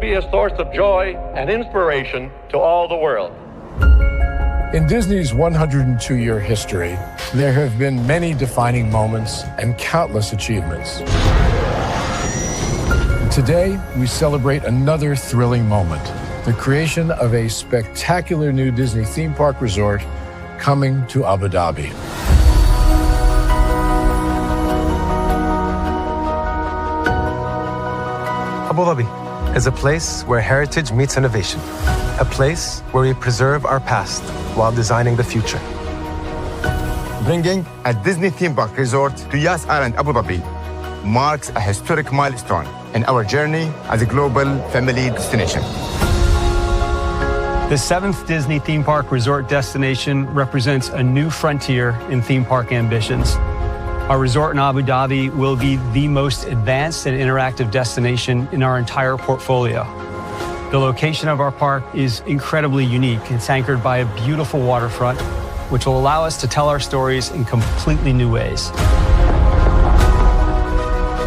Be a source of joy and inspiration to all the world. In Disney's 102-year history, there have been many defining moments and countless achievements. Today, we celebrate another thrilling moment, the creation of a spectacular new Disney theme park resort coming to Abu Dhabi. Abu Dhabi is a place where heritage meets innovation, a place where we preserve our past while designing the future. Bringing a Disney theme park resort to Yas Island, Abu Dhabi, marks a historic milestone in our journey as a global family destination. The 7th Disney theme park resort destination represents a new frontier in theme park ambitions. Our resort in Abu Dhabi will be the most advanced and interactive destination in our entire portfolio. The location of our park is incredibly unique. It's anchored by a beautiful waterfront, which will allow us to tell our stories in completely new ways.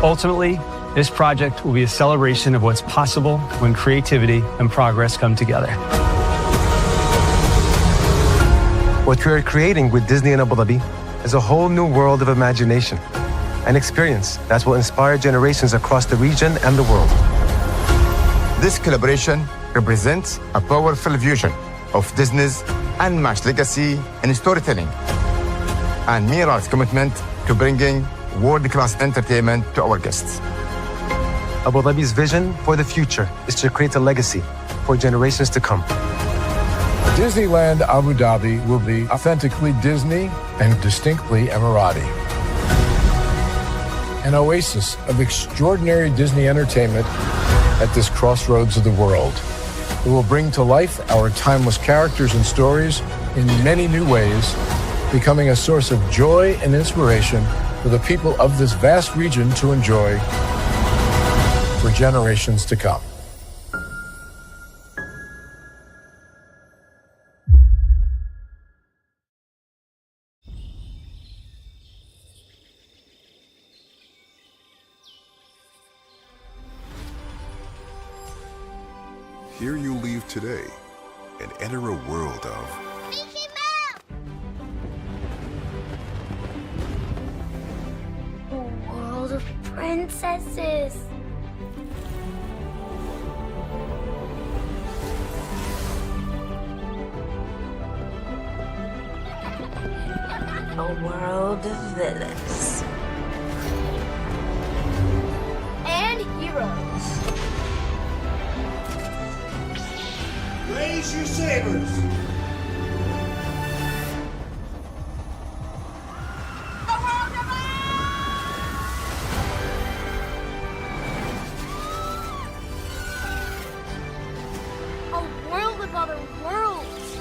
Ultimately, this project will be a celebration of what's possible when creativity and progress come together. What we are creating with Disney in Abu Dhabi is a whole new world of imagination, an experience that will inspire generations across the region and the world. This collaboration represents a powerful fusion of Disney's unmatched legacy in storytelling and Mira's commitment to bringing world-class entertainment to our guests. Abu Dhabi's vision for the future is to create a legacy for generations to come. Disneyland Abu Dhabi will be authentically Disney and distinctly Emirati. An oasis of extraordinary Disney entertainment at this crossroads of the world. It will bring to life our timeless characters and stories in many new ways, becoming a source of joy and inspiration for the people of this vast region to enjoy for generations to come. Here you leave today and enter a world of Mickey Mouse! A world of princesses. A world of villains. And heroes. Raise your sabers! A world of other worlds.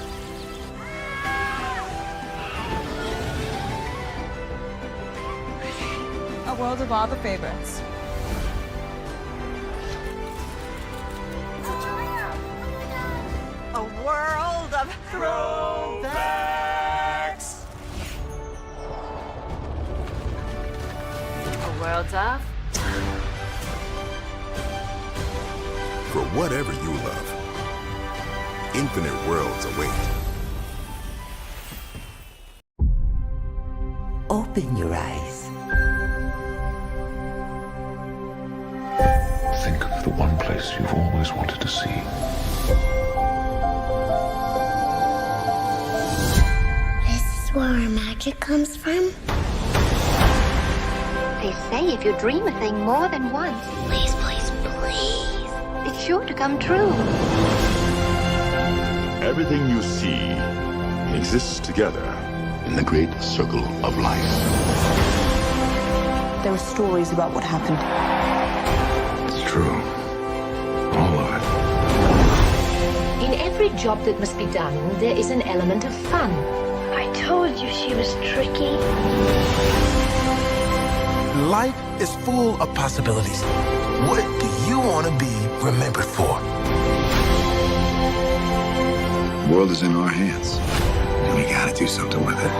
A world of all the favorites. A world of throwbacks. A world of for whatever you love. Infinite worlds await. Open your eyes. Think of the one place you've always wanted to see. Where our magic comes from? They say if you dream a thing more than once, Please, please, please. it's sure to come true. Everything you see exists together in the great circle of life. There were stories about what happened. It's true. All of it. In every job that must be done, there is an element of fun. I told you she was tricky. Life is full of possibilities. What do you want to be remembered for? The world is in our hands, and we gotta do something with it.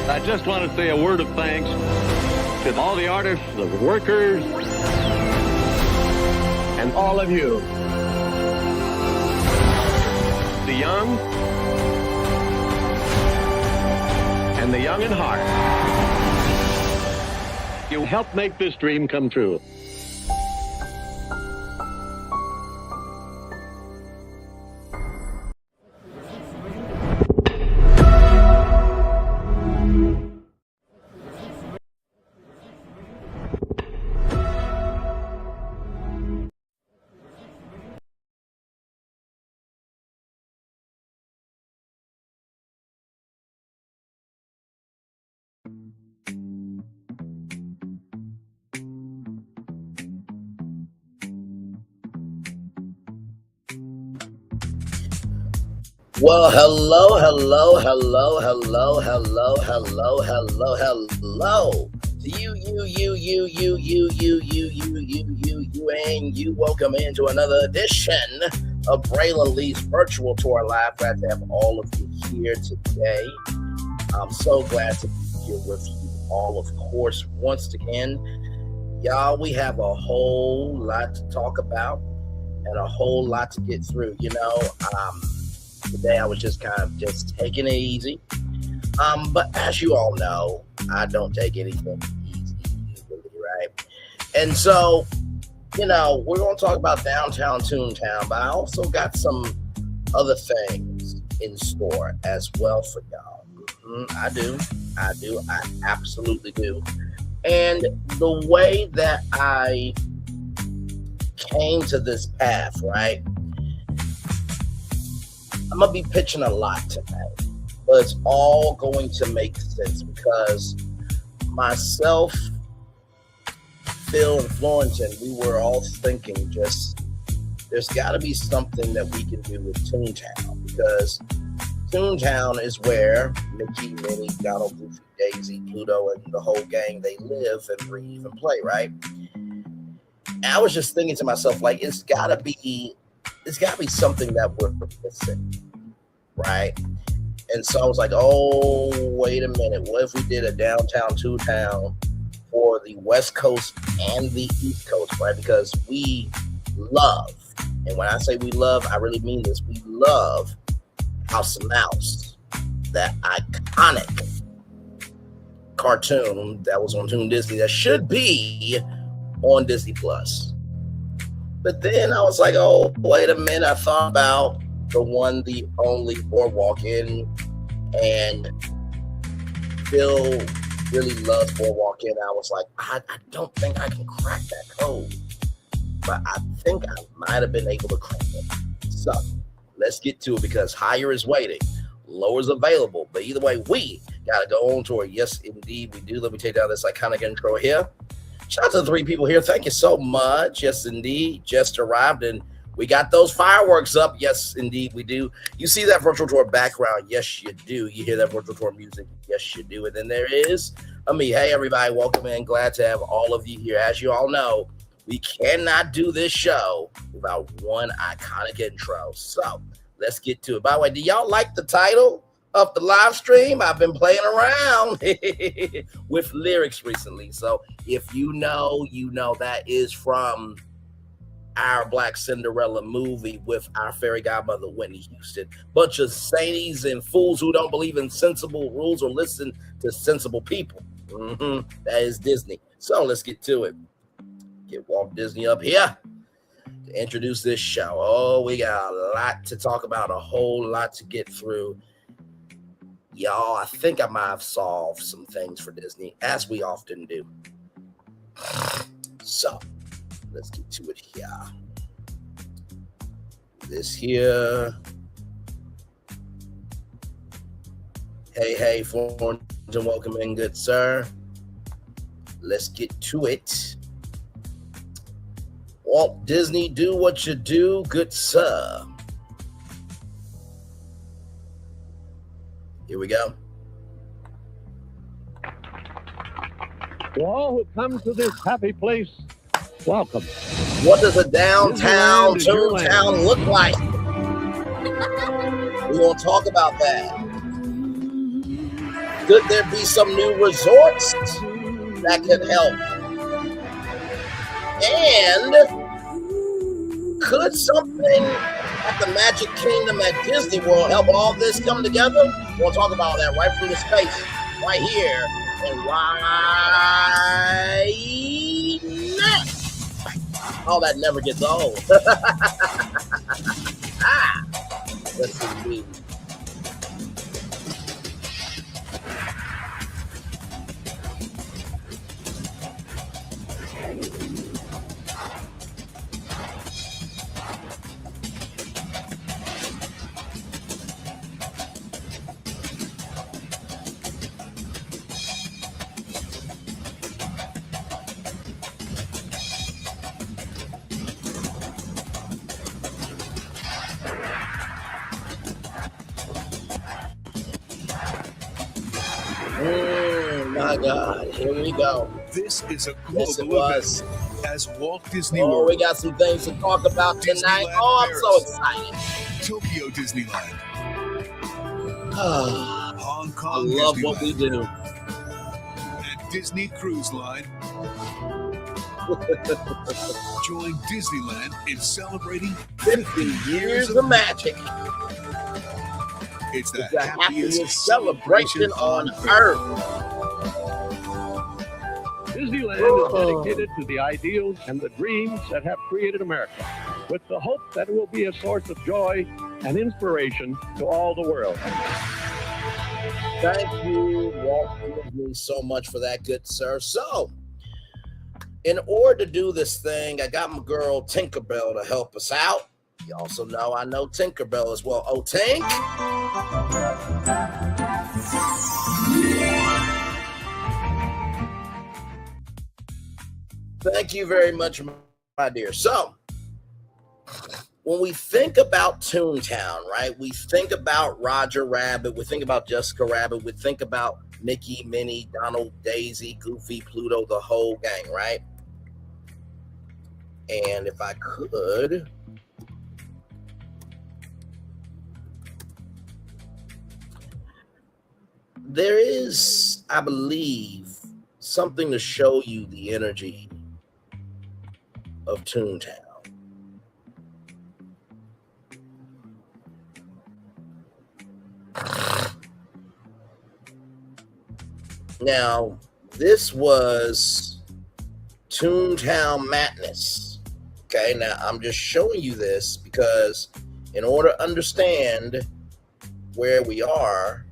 I just want to say a word of thanks to all the artists, the workers, and all of you, the young and the young in heart. You helped make this dream come true. Well, hello to you, and you. Welcome into another edition of Braylon Lee's virtual tour live. Glad to have all of you here today. I'm so glad to be here with you all, of course. Once again, y'all, we have a whole lot to talk about and a whole lot to get through. Today I was just kind of taking it easy. But as you all know, I don't take anything easy usually, right? And so, we're going to talk about downtown Toontown, but I also got some other things in store as well for y'all. I do. I absolutely do. And the way that I came to this path, right? I'm going to be pitching a lot tonight, but it's all going to make sense because myself, Phil, and Florentin, we were all thinking there's got to be something that we can do with Toontown, because Toontown is where Mickey, Minnie, Donald, Goofy, Daisy, Pluto, and the whole gang, they live and breathe and play, right? And I was just thinking to myself, like, it's got to be something that we're missing, right? And so I was like, oh, wait a minute. What if we did a downtown Toontown for the West Coast and the East Coast, right? Because we love, and when I say we love, I really mean this, we love House of Mouse, that iconic cartoon that was on Toon Disney that should be on Disney Plus. But then I was like, oh, wait a minute. I thought about the one, the only boardwalk in, and Bill really loves boardwalk in. I was like, I don't think I can crack that code, but I think I might have been able to crack it. So let's get to it, because higher is waiting, lower is available. But either way, we got to go on tour. Yes, indeed, we do. Let me take down this iconic intro here. Shout out to the 3 people here. Thank you so much. Yes, indeed. Just arrived, and we got those fireworks up. Yes, indeed, we do. You see that virtual tour background? Yes, you do. You hear that virtual tour music? Yes, you do. And then there is me. Hey, everybody. Welcome in. Glad to have all of you here. As you all know, we cannot do this show without one iconic intro. So let's get to it. By the way, do y'all like the title of the live stream? I've been playing around with lyrics recently. So if you know that is from our Black Cinderella movie with our fairy godmother, Whitney Houston. Bunch of zanies and fools who don't believe in sensible rules or listen to sensible people. That is Disney. So let's get to it. Get Walt Disney up here to introduce this show. Oh, we got a lot to talk about, a whole lot to get through. Y'all, I think I might have solved some things for Disney, as we often do. So, let's get to it here. This here. Hey, Florence, and welcome in, good sir. Let's get to it. Walt Disney, do what you do, good sir. Here we go. To all who come to this happy place, welcome. What does a downtown Toontown look like? We're going to talk about that. Could there be some new resorts that could help? And could something at the Magic Kingdom at Disney World help all this come together? We'll talk about that right from the space, right here, and right now. Oh, that never gets old. Let's see. My God, here we go. This is a Yes, it global was. event as Walt Disney Oh, World, we got some things to talk about tonight. Disneyland Oh, I'm so Paris, excited. Tokyo Disneyland, Hong I Kong love Disneyland, what we do. and Disney Cruise Line. Join Disneyland in celebrating 50 years of magic. It's the The happiest happiest celebration on earth. Disneyland is dedicated to the ideals and the dreams that have created America, with the hope that it will be a source of joy and inspiration to all the world. Thank you, Walt Disney, so much for that, good sir. So, in order to do this thing, I got my girl Tinkerbell to help us out. You also know I know Tinkerbell as well. Oh, Tink. Thank you very much, my dear. So, when we think about Toontown, right, we think about Roger Rabbit, we think about Jessica Rabbit, we think about Mickey, Minnie, Donald, Daisy, Goofy, Pluto, the whole gang, right? And if I could, there is, I believe, something to show you the energy of Toontown. Now, this was Toontown Madness. Okay, now I'm just showing you this because in order to understand where we are,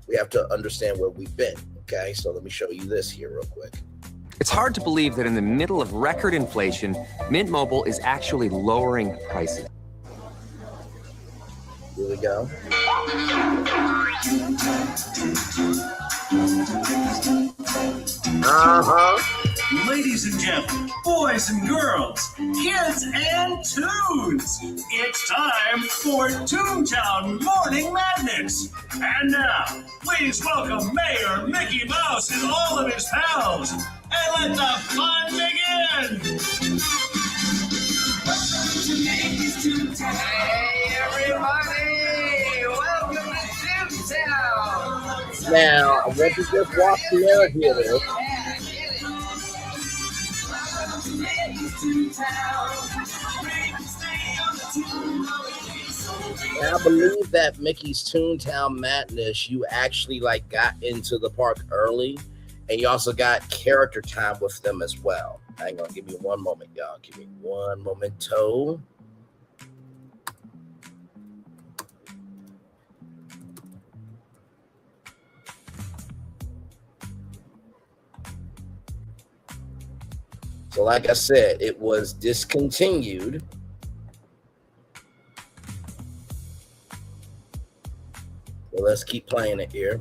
we have to understand where we've been. Okay, so let me show you this here real quick. It's hard to believe that in the middle of record inflation, Mint Mobile is actually lowering prices. Here we go. Ladies and gentlemen, boys and girls, kids and toons, it's time for Toontown Morning Madness. And now, please welcome Mayor Mickey Mouse and all of his pals, and let the fun begin. Welcome to Mickey's Toontown. Hey, everybody, welcome to Toontown. Now, I want you to just watch the air here. And I believe that Mickey's Toontown Madness, you actually like got into the park early, and you also got character time with them as well. Hang on, give me one moment, y'all. Give me one momento. So like I said, it was discontinued. So let's keep playing it here.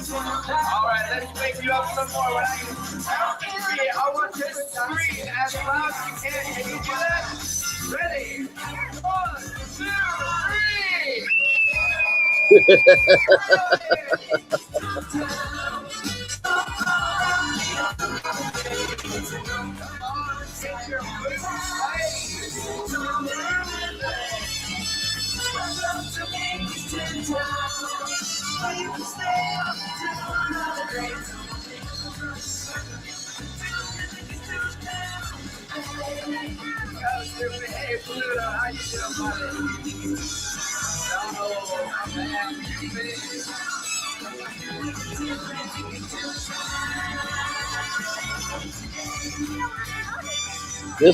All right, let's wake you up some more. When I count to three, I want you to scream as loud as you can. Can you do that? Ready? 1, 2, 3. This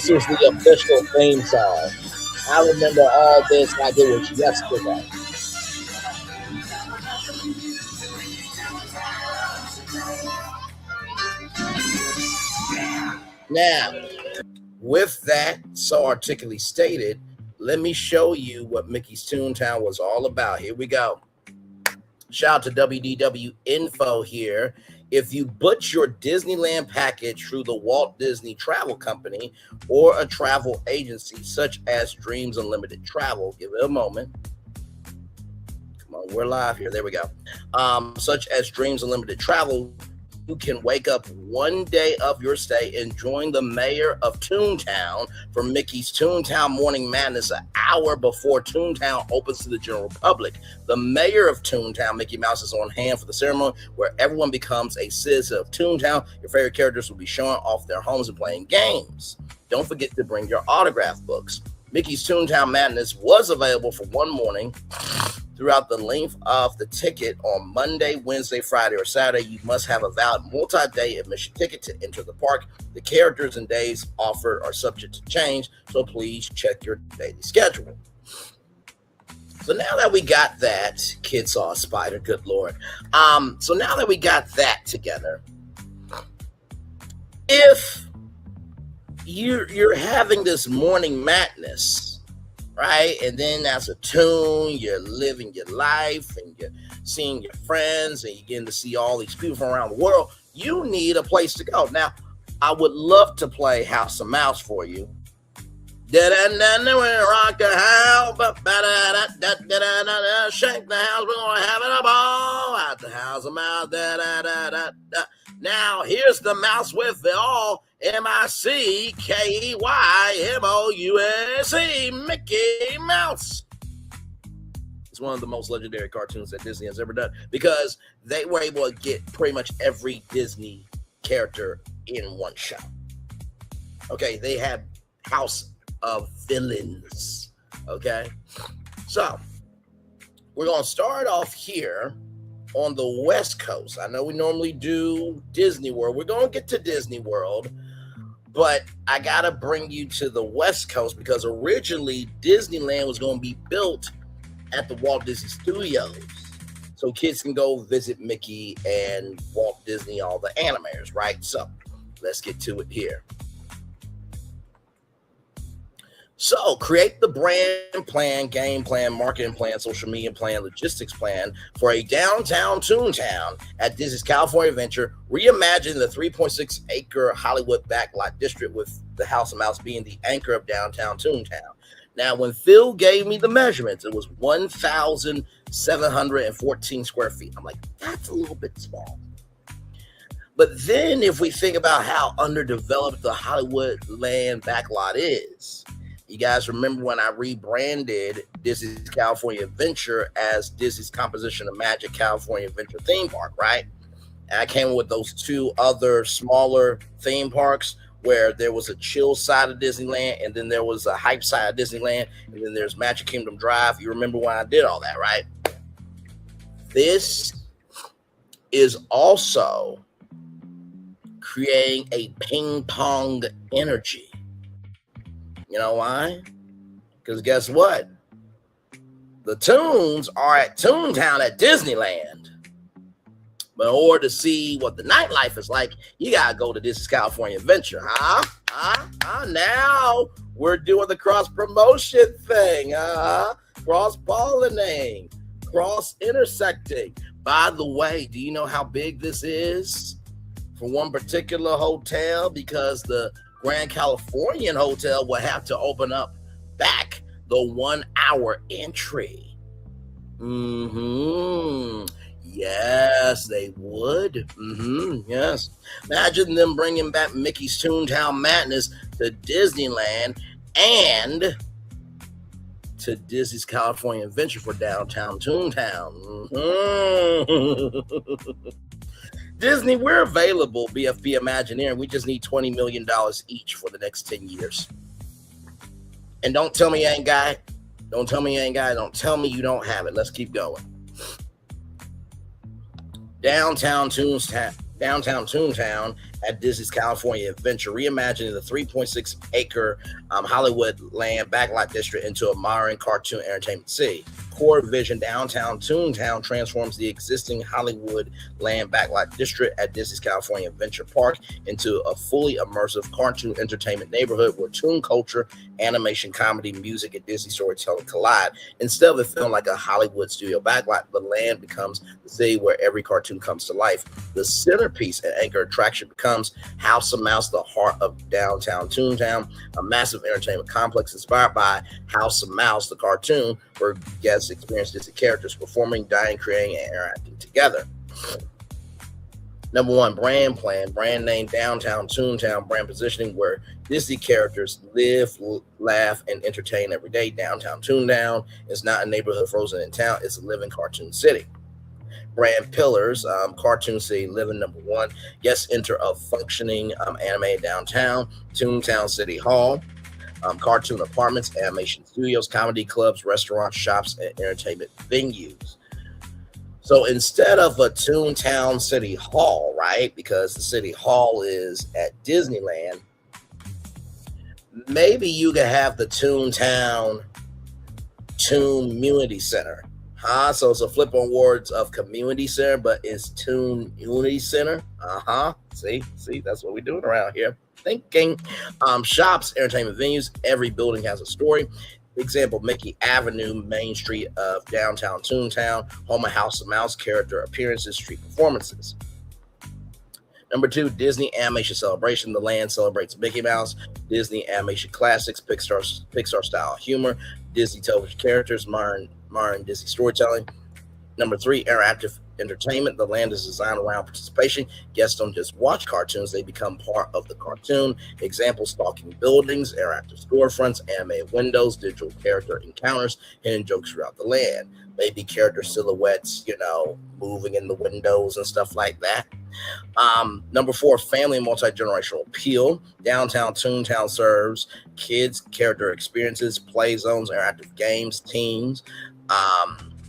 is the official theme song. I remember all this like it was yesterday. Now, with that so articulately stated, let me show you what Mickey's Toontown was all about. Here we go. Shout out to WDW Info here. If you book your Disneyland package through the Walt Disney Travel Company or a travel agency such as Dreams Unlimited Travel, give it a moment. Come on, we're live here. There we go. Such as Dreams Unlimited Travel, you can wake up one day of your stay and join the mayor of Toontown for Mickey's Toontown Morning Madness an hour before Toontown opens to the general public. The mayor of Toontown, Mickey Mouse, is on hand for the ceremony where everyone becomes a citizen of Toontown. Your favorite characters will be showing off their homes and playing games. Don't forget to bring your autograph books. Mickey's Toontown Madness was available for one morning throughout the length of the ticket on Monday, Wednesday, Friday, or Saturday. You must have a valid multi-day admission ticket to enter the park. The characters and days offered are subject to change, so please check your daily schedule. So now that we got that, kid saw a spider, good Lord. So now that we got that together, if you're having this morning madness, right? And then as a tune, you're living your life and you're seeing your friends and you're getting to see all these people from around the world. You need a place to go. Now, I would love to play House of Mouse for you. Rock the house, shake the house, we're gonna have it a ball at the House of Mouse. Now, here's the mouse with the all. MICKEYMOUSE, Mickey Mouse. It's one of the most legendary cartoons that Disney has ever done because they were able to get pretty much every Disney character in one shot. Okay, they had House of Villains. Okay, so we're going to start off here on the West Coast. I know we normally do Disney World. We're going to get to Disney World, but I got to bring you to the West Coast because originally Disneyland was going to be built at the Walt Disney Studios so kids can go visit Mickey and Walt Disney, all the animators, right? So let's get to it here. So create the brand plan, game plan, marketing plan, social media plan, logistics plan for a downtown Toontown at Disney's California Adventure. Reimagine the 3.6 acre Hollywood backlot district with the House of Mouse being the anchor of downtown Toontown. Now, when Phil gave me the measurements, it was 1,714 square feet. I'm like, that's a little bit small. But then if we think about how underdeveloped the Hollywood land backlot is, you guys remember when I rebranded Disney's California Adventure as Disney's Composition of Magic California Adventure theme park, right? And I came up with those two other smaller theme parks where there was a chill side of Disneyland and then there was a hype side of Disneyland and then there's Magic Kingdom Drive. You remember when I did all that, right? This is also creating a ping pong energy. You know why? Because guess what? The Toons are at Toontown at Disneyland. But in order to see what the nightlife is like, you got to go to Disney's California Adventure. Now we're doing the cross-promotion thing. Cross-pollinating. Cross-intersecting. By the way, do you know how big this is for one particular hotel? Because the Grand Californian Hotel will have to open up back the 1 hour entry. Yes, they would. Yes. Imagine them bringing back Mickey's Toontown Madness to Disneyland and to Disney's California Adventure for downtown Toontown. Disney, we're available, BFB Imagineering. We just need $20 million each for the next 10 years. And don't tell me you ain't got it. Don't tell me you ain't got it. Don't tell me you don't have it. Let's keep going. Downtown Toontown at Disney's California Adventure, reimagining the 3.6 acre Hollywood land backlot district into a modern cartoon entertainment city. Core vision, Downtown Toontown transforms the existing Hollywood land backlot district at Disney's California Adventure Park into a fully immersive cartoon entertainment neighborhood where toon culture, animation, comedy, music, and Disney storytelling collide. Instead of it feeling like a Hollywood studio backlot, the land becomes the city where every cartoon comes to life. The centerpiece and anchor attraction becomes House of Mouse, the heart of Downtown Toontown, a massive entertainment complex inspired by House of Mouse, the cartoon, where guests experience Disney characters performing, dining, creating, and interacting together. Number one, brand plan, brand name, Downtown Toontown, brand positioning, where Disney characters live, laugh, and entertain every day. Downtown Toontown is not a neighborhood frozen in town, it's a living cartoon city. Brand pillars, Cartoon City Living, number one. Guests enter a functioning animated downtown, Toontown City Hall, cartoon apartments, animation studios, comedy clubs, restaurants, shops, and entertainment venues. So instead of a Toontown City Hall, right, because the City Hall is at Disneyland, maybe you could have the Toontown Toon Community Center. So it's a flip on words of community center, but it's Toon Unity Center. See, that's what we're doing around here. Thinking. Shops, entertainment venues, every building has a story. Example, Mickey Avenue, Main Street of downtown Toontown, home of House of Mouse, character appearances, street performances. Number two, Disney Animation Celebration. The land celebrates Mickey Mouse, Disney Animation Classics, Pixar style humor, Disney television characters, modern Disney storytelling. Number three, interactive entertainment. The land is designed around participation. Guests don't just watch cartoons, they become part of the cartoon. Examples, stalking buildings, interactive storefronts, animated windows, digital character encounters, hidden jokes throughout the land. Maybe character silhouettes, moving in the windows and stuff like that. Number four, family and multi-generational appeal. Downtown Toontown serves kids, character experiences, play zones, interactive games, teams,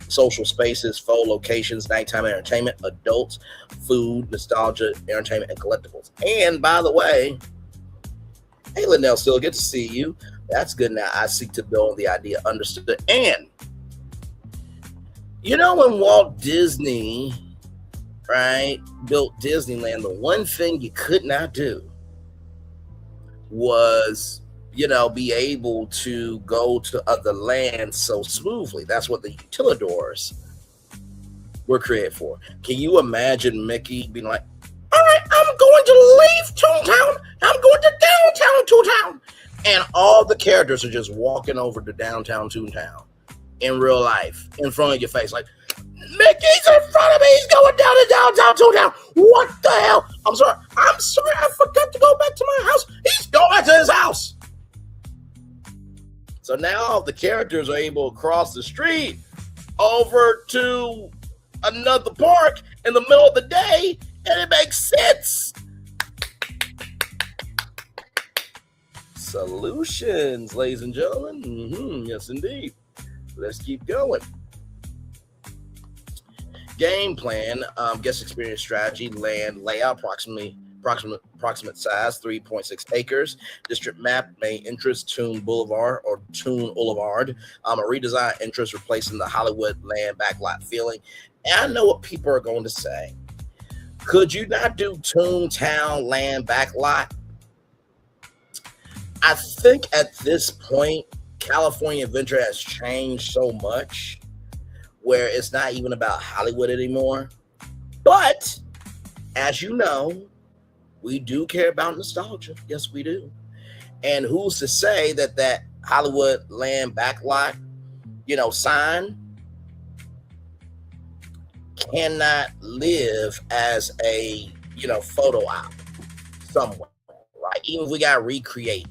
social spaces, faux locations, nighttime entertainment, adults, food, nostalgia, entertainment, and collectibles. And by the way, hey, Linnell, still good to see you. That's good. Now I seek to build the idea understood. And when Walt Disney, right, built Disneyland, the one thing you could not do was be able to go to other lands so smoothly. That's what the utilidors were created for. Can you imagine Mickey being like, all right, I'm going to leave Toontown. I'm going to downtown Toontown. And all the characters are just walking over to downtown Toontown in real life, in front of your face. Like, Mickey's in front of me. He's going down to downtown Toontown. What the hell? I'm sorry. I forgot to go back to my house. He's going back to his house. So now the characters are able to cross the street over to another park in the middle of the day, and it makes sense. Solutions, ladies and gentlemen. Yes, indeed. Let's keep going. Game plan, guest experience strategy, land layout, approximate size, 3.6 acres. District map, main entrance, Toon Boulevard or Toon Boulevard. A redesigned entrance replacing the Hollywood land backlot feeling. And I know what people are going to say. Could you not do Toontown land backlot? I think at this point, California Adventure has changed so much where it's not even about Hollywood anymore. But as you know, we do care about nostalgia. Yes, we do. And who's to say that Hollywood land backlot, sign cannot live as a, photo op somewhere, right? Even if we got recreated.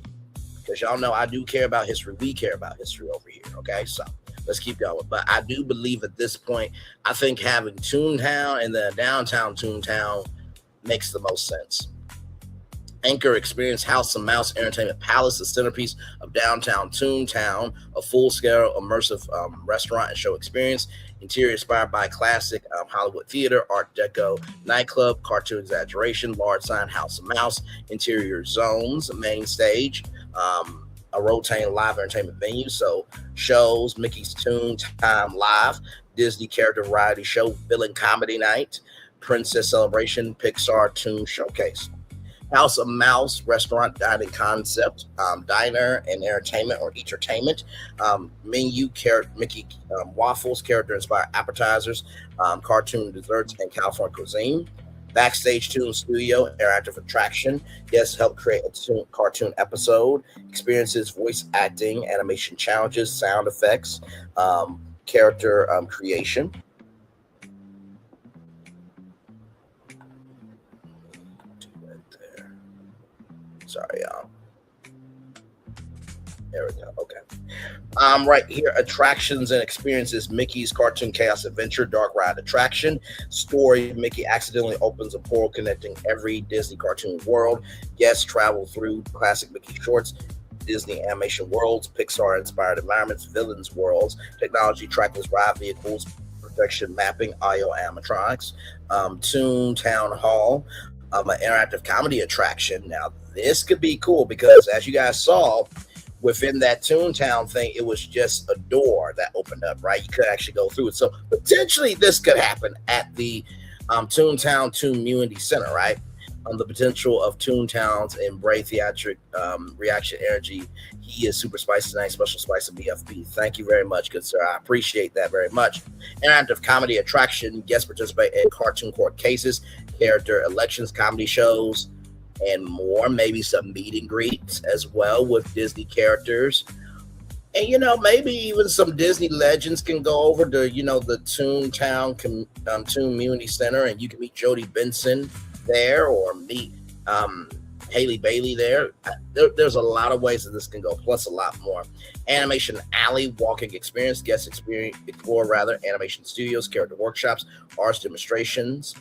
because y'all know I do care about history. We care about history over here. Okay, so let's keep going. But I do believe at this point, I think having Toontown and the downtown Toontown makes the most sense. Anchor Experience House of Mouse Entertainment Palace, the centerpiece of downtown Toontown, a full-scale immersive restaurant and show experience. Interior inspired by classic Hollywood theater, Art Deco nightclub, cartoon exaggeration, large sign, House of Mouse, interior zones, main stage, a rotating live entertainment venue. So shows, Mickey's Toontown Live, Disney character variety show, villain comedy night, princess celebration, Pixar Toon Showcase. House of Mouse restaurant dining concept, diner and entertainment or entertainment, menu, Mickey waffles, character inspired appetizers, cartoon desserts, and California cuisine. Backstage Toon Studio, interactive attraction. Guests help create a cartoon episode. Experiences, voice acting, animation challenges, sound effects, character creation. Sorry, y'all. There we go. Okay. Right here, attractions and experiences. Mickey's Cartoon Chaos Adventure Dark Ride Attraction. Story, Mickey accidentally opens a portal connecting every Disney cartoon world. Guests travel through classic Mickey shorts, Disney animation worlds, Pixar-inspired environments, villains worlds, technology, trackless ride vehicles, projection mapping, audio animatronics. Toontown Hall, an interactive comedy attraction. Now, this could be cool because, as you guys saw, within that Toontown thing, it was just a door that opened up, right? You could actually go through it. So potentially this could happen at the Toontown Toon Community Center, right? The potential of Toontown's embrace theatric reaction energy. He is super spicy tonight, special spice of BFB. Thank you very much, good sir. I appreciate that very much. Interactive comedy attraction, guests participate in cartoon court cases, character elections, comedy shows, and more. Maybe some meet and greets as well with Disney characters. And, you know, maybe even some Disney legends can go over to, you know, the Toontown Toon Community Center, and you can meet Jodie Benson there or meet Haley Bailey there. There's a lot of ways that this can go, plus a lot more. Animation Alley walking experience, guest experience, explore animation studios, character workshops, arts demonstrations,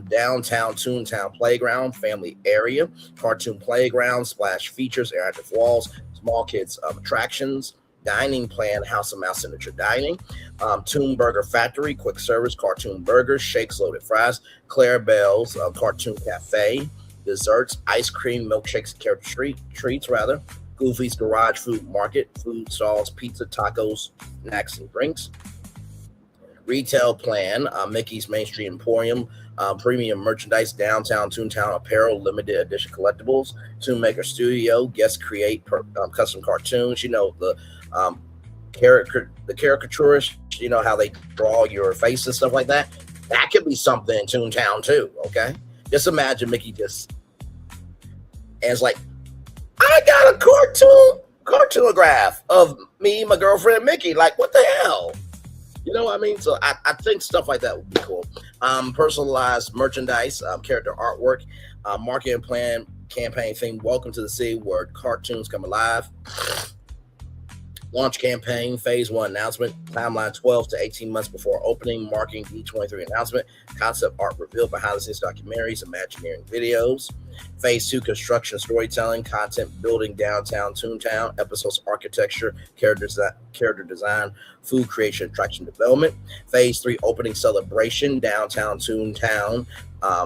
downtown Toontown playground, family area, cartoon playground, splash features, interactive walls, small kids attractions, dining plan, House of Mouse signature dining, Toon Burger Factory, quick service, cartoon burgers, shakes, loaded fries, Clarabelle's cartoon cafe, desserts, ice cream, milkshakes, character treats, Goofy's Garage Food Market, food stalls, pizza, tacos, snacks, and drinks. Retail plan, Mickey's Main Street Emporium, premium merchandise, downtown Toontown apparel, limited edition collectibles, Toon Maker Studio, guests create custom cartoons. You know, the caricaturists, you know, how they draw your face and stuff like that. That could be something in Toontown too, okay? Just imagine Mickey and it's like, I got a cartoonograph of me, my girlfriend, Mickey. Like, what the hell? You know what I mean? So I think stuff like that would be cool. Personalized merchandise, character artwork, marketing plan, campaign theme, welcome to the city where cartoons come alive. Launch campaign, phase 1 announcement, timeline 12 to 18 months before opening, marketing D23 announcement, concept art reveal, behind the scenes documentaries, Imagineering videos. Phase 2 construction, storytelling, content building, downtown Toontown, episodes, architecture, character design, food creation, attraction development. Phase 3 opening celebration, downtown Toontown,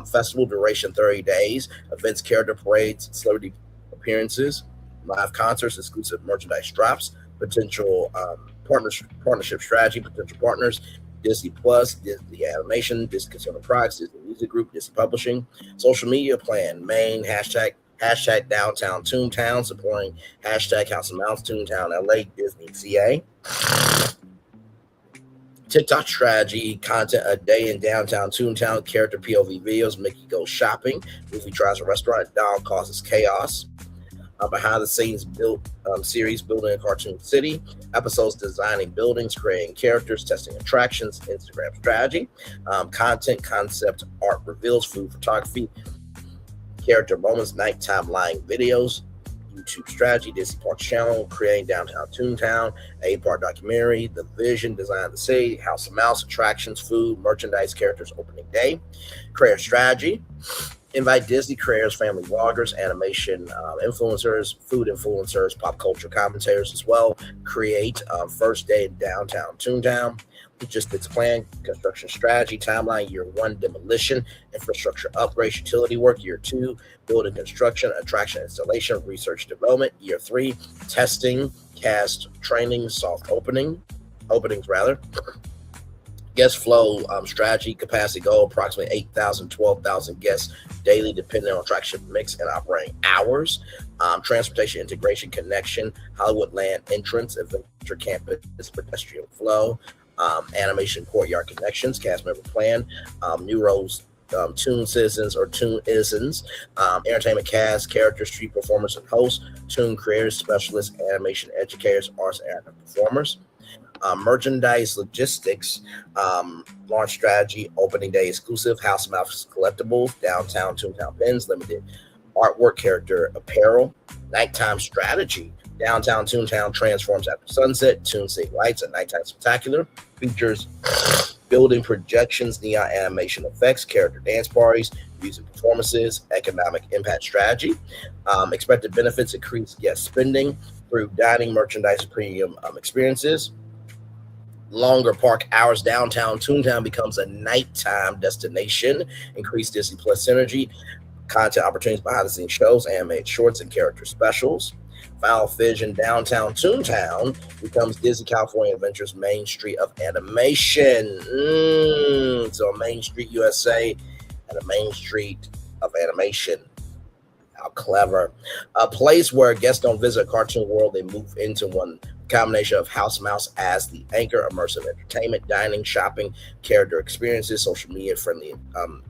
festival duration 30 days, events, character parades, celebrity appearances, live concerts, exclusive merchandise drops. Potential partnership strategy, potential partners, Disney Plus, Disney Animation, Disney Consumer Products, Disney Music Group, Disney Publishing. Social media plan, main hashtag downtown Toontown, supporting hashtag House of Mouse, Toontown LA, Disney CA. TikTok strategy, content a day in downtown Toontown, character POV videos, Mickey goes shopping, Goofy tries a restaurant, Donald causes chaos. Behind the scenes series, building a cartoon city, episodes designing buildings, creating characters, testing attractions, Instagram strategy, content, concept, art reveals, food photography, character moments, nighttime lying videos, YouTube strategy, Disney Parks channel, creating downtown Toontown, 8-part documentary, the vision, design of the city, House of Mouse, attractions, food, merchandise, characters, opening day, creator strategy, invite Disney creators, family vloggers, animation influencers, food influencers, pop culture commentators as well. Create first day in downtown Toontown. Logistics plan, construction strategy, timeline, year 1, demolition, infrastructure upgrades, utility work, year 2, building construction, attraction installation, research development, year 3, testing, cast training, soft openings, guest flow strategy, capacity goal, approximately 8,000, 12,000 guests daily, depending on attraction mix and operating hours. Transportation integration connection, Hollywood land entrance, adventure campus, pedestrian flow, animation courtyard connections, cast member plan, new roles, Toon citizens or Toon isms, entertainment cast, characters, street performers and hosts, Toon creators, specialists, animation educators, arts and performers. Merchandise logistics, launch strategy, opening day exclusive, House of Mouse collectibles, downtown Toontown pins, limited artwork, character apparel, nighttime strategy, downtown Toontown transforms after sunset, Toon City lights, a nighttime spectacular, features building projections, neon animation effects, character dance parties, music performances, economic impact strategy, expected benefits, increased guest spending through dining, merchandise, premium experiences. Longer park hours, downtown Toontown becomes a nighttime destination, increased Disney Plus synergy, content opportunities, behind the scenes shows, animated shorts, and character specials. Final Vision, downtown Toontown becomes Disney California Adventures Main Street of animation. So a Main Street USA and a Main Street of animation. How clever. A place where guests don't visit a cartoon world, they move into one. Combination of House Mouse as the anchor, immersive entertainment, dining, shopping, character experiences, social media friendly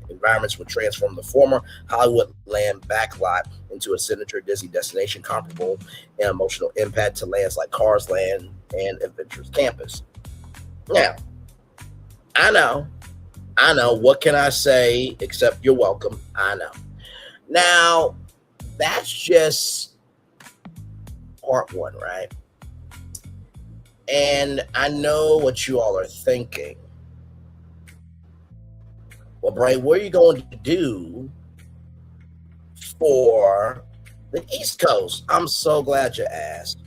environments would transform the former Hollywood land backlot into a signature Disney destination comparable in emotional impact to lands like Cars Land and Adventures Campus. Now, I know. What can I say except you're welcome? I know. Now, that's just part 1, right? And I know what you all are thinking. Well, Bray, what are you going to do for the East Coast? I'm so glad you asked.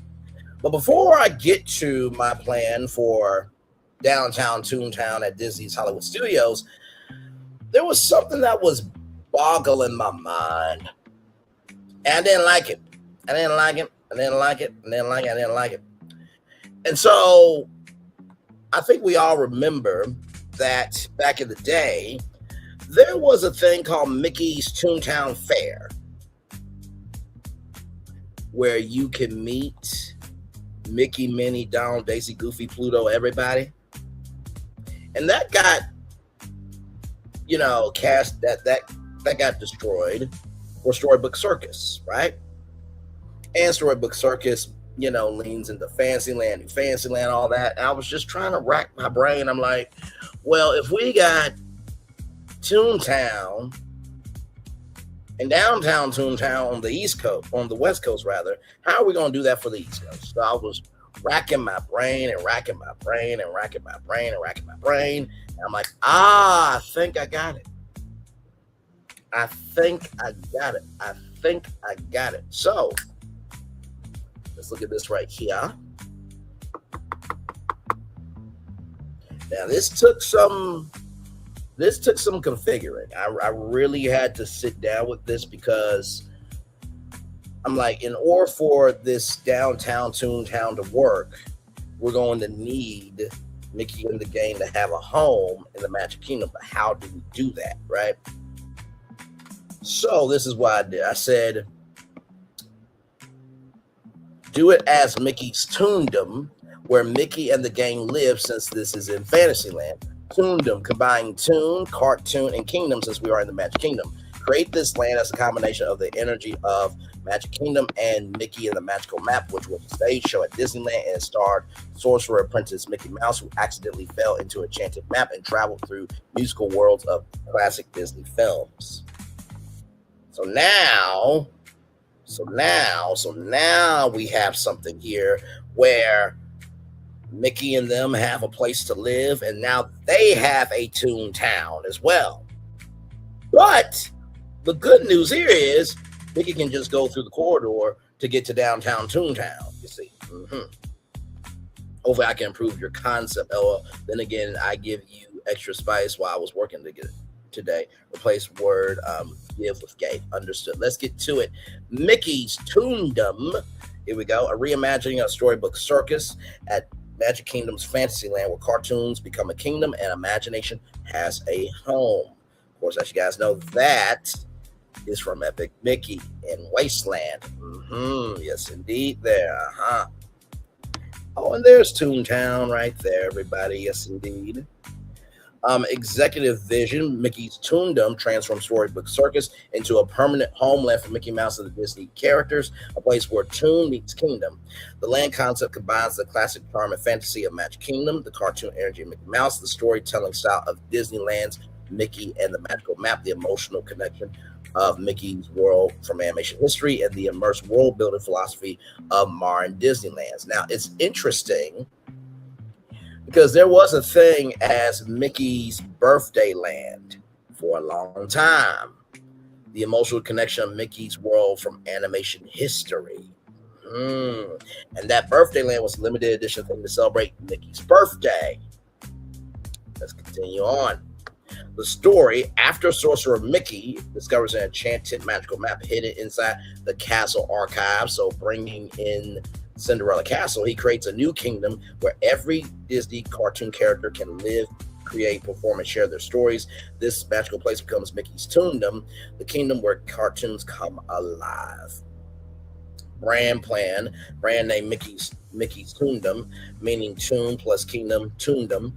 But before I get to my plan for downtown Toontown at Disney's Hollywood Studios, there was something that was boggling my mind. And I didn't like it. And so I think we all remember that back in the day, there was a thing called Mickey's Toontown Fair, where you can meet Mickey, Minnie, Donald, Daisy, Goofy, Pluto, everybody. And that got, cast, that got destroyed for Storybook Circus, right? And Storybook Circus, leans into Fantasyland, all that. And I was just trying to rack my brain. I'm like, well, if we got Toontown and downtown Toontown on the East Coast, on the West Coast rather, how are we going to do that for the East Coast? So I was racking my brain. And I'm like, I think I got it. So let's look at this right here. Now this took some configuring. I really had to sit down with this because I'm like, in order for this downtown Toontown to work, we're going to need Mickey and the gang to have a home in the Magic Kingdom. But how do we do that, right? So this is what I did. I said, do it as Mickey's Toondom, where Mickey and the gang live, since this is in Fantasyland. Toondom, combining Toon, Cartoon, and Kingdom, since we are in the Magic Kingdom. Create this land as a combination of the energy of Magic Kingdom and Mickey and the Magical Map, which was a stage show at Disneyland and starred sorcerer apprentice Mickey Mouse, who accidentally fell into a enchanted map and traveled through musical worlds of classic Disney films. So now So now we have something here where Mickey and them have a place to live, and now they have a Toontown as well. But the good news here is Mickey can just go through the corridor to get to downtown Toontown, you see. Hopefully I can improve your concept. Then again, I give you extra spice while I was working to get it today. Replace word give with gave. Understood. Let's get to it. Mickey's Toondom. Here we go. A reimagining of Storybook Circus at Magic Kingdom's Fantasyland, where cartoons become a kingdom and imagination has a home. Of course, as you guys know, that is from Epic Mickey in Wasteland. Yes, indeed. There. Oh, and there's Toontown right there, everybody. Yes, indeed. Executive vision, Mickey's Toondom transforms Storybook Circus into a permanent homeland for Mickey Mouse and the Disney characters, a place where Toon meets Kingdom. The land concept combines the classic charm and fantasy of Magic Kingdom, the cartoon energy of Mickey Mouse, the storytelling style of Disneyland's Mickey and the Magical Map, the emotional connection of Mickey's world from animation history, and the immersive world building philosophy of Marin Disneylands. Now, it's interesting because there was a thing as Mickey's Birthday Land for a long time. The emotional connection of Mickey's world from animation history. And that Birthday Land was a limited edition thing to celebrate Mickey's birthday. Let's continue on. The story, after Sorcerer Mickey discovers an enchanted magical map hidden inside the castle archive, so bringing in Cinderella Castle, he creates a new kingdom where every Disney cartoon character can live, create, perform, and share their stories. This magical place becomes Mickey's Toondom, the kingdom where cartoons come alive. Brand name Mickey's Toondom, meaning Toon plus Kingdom, Toondom.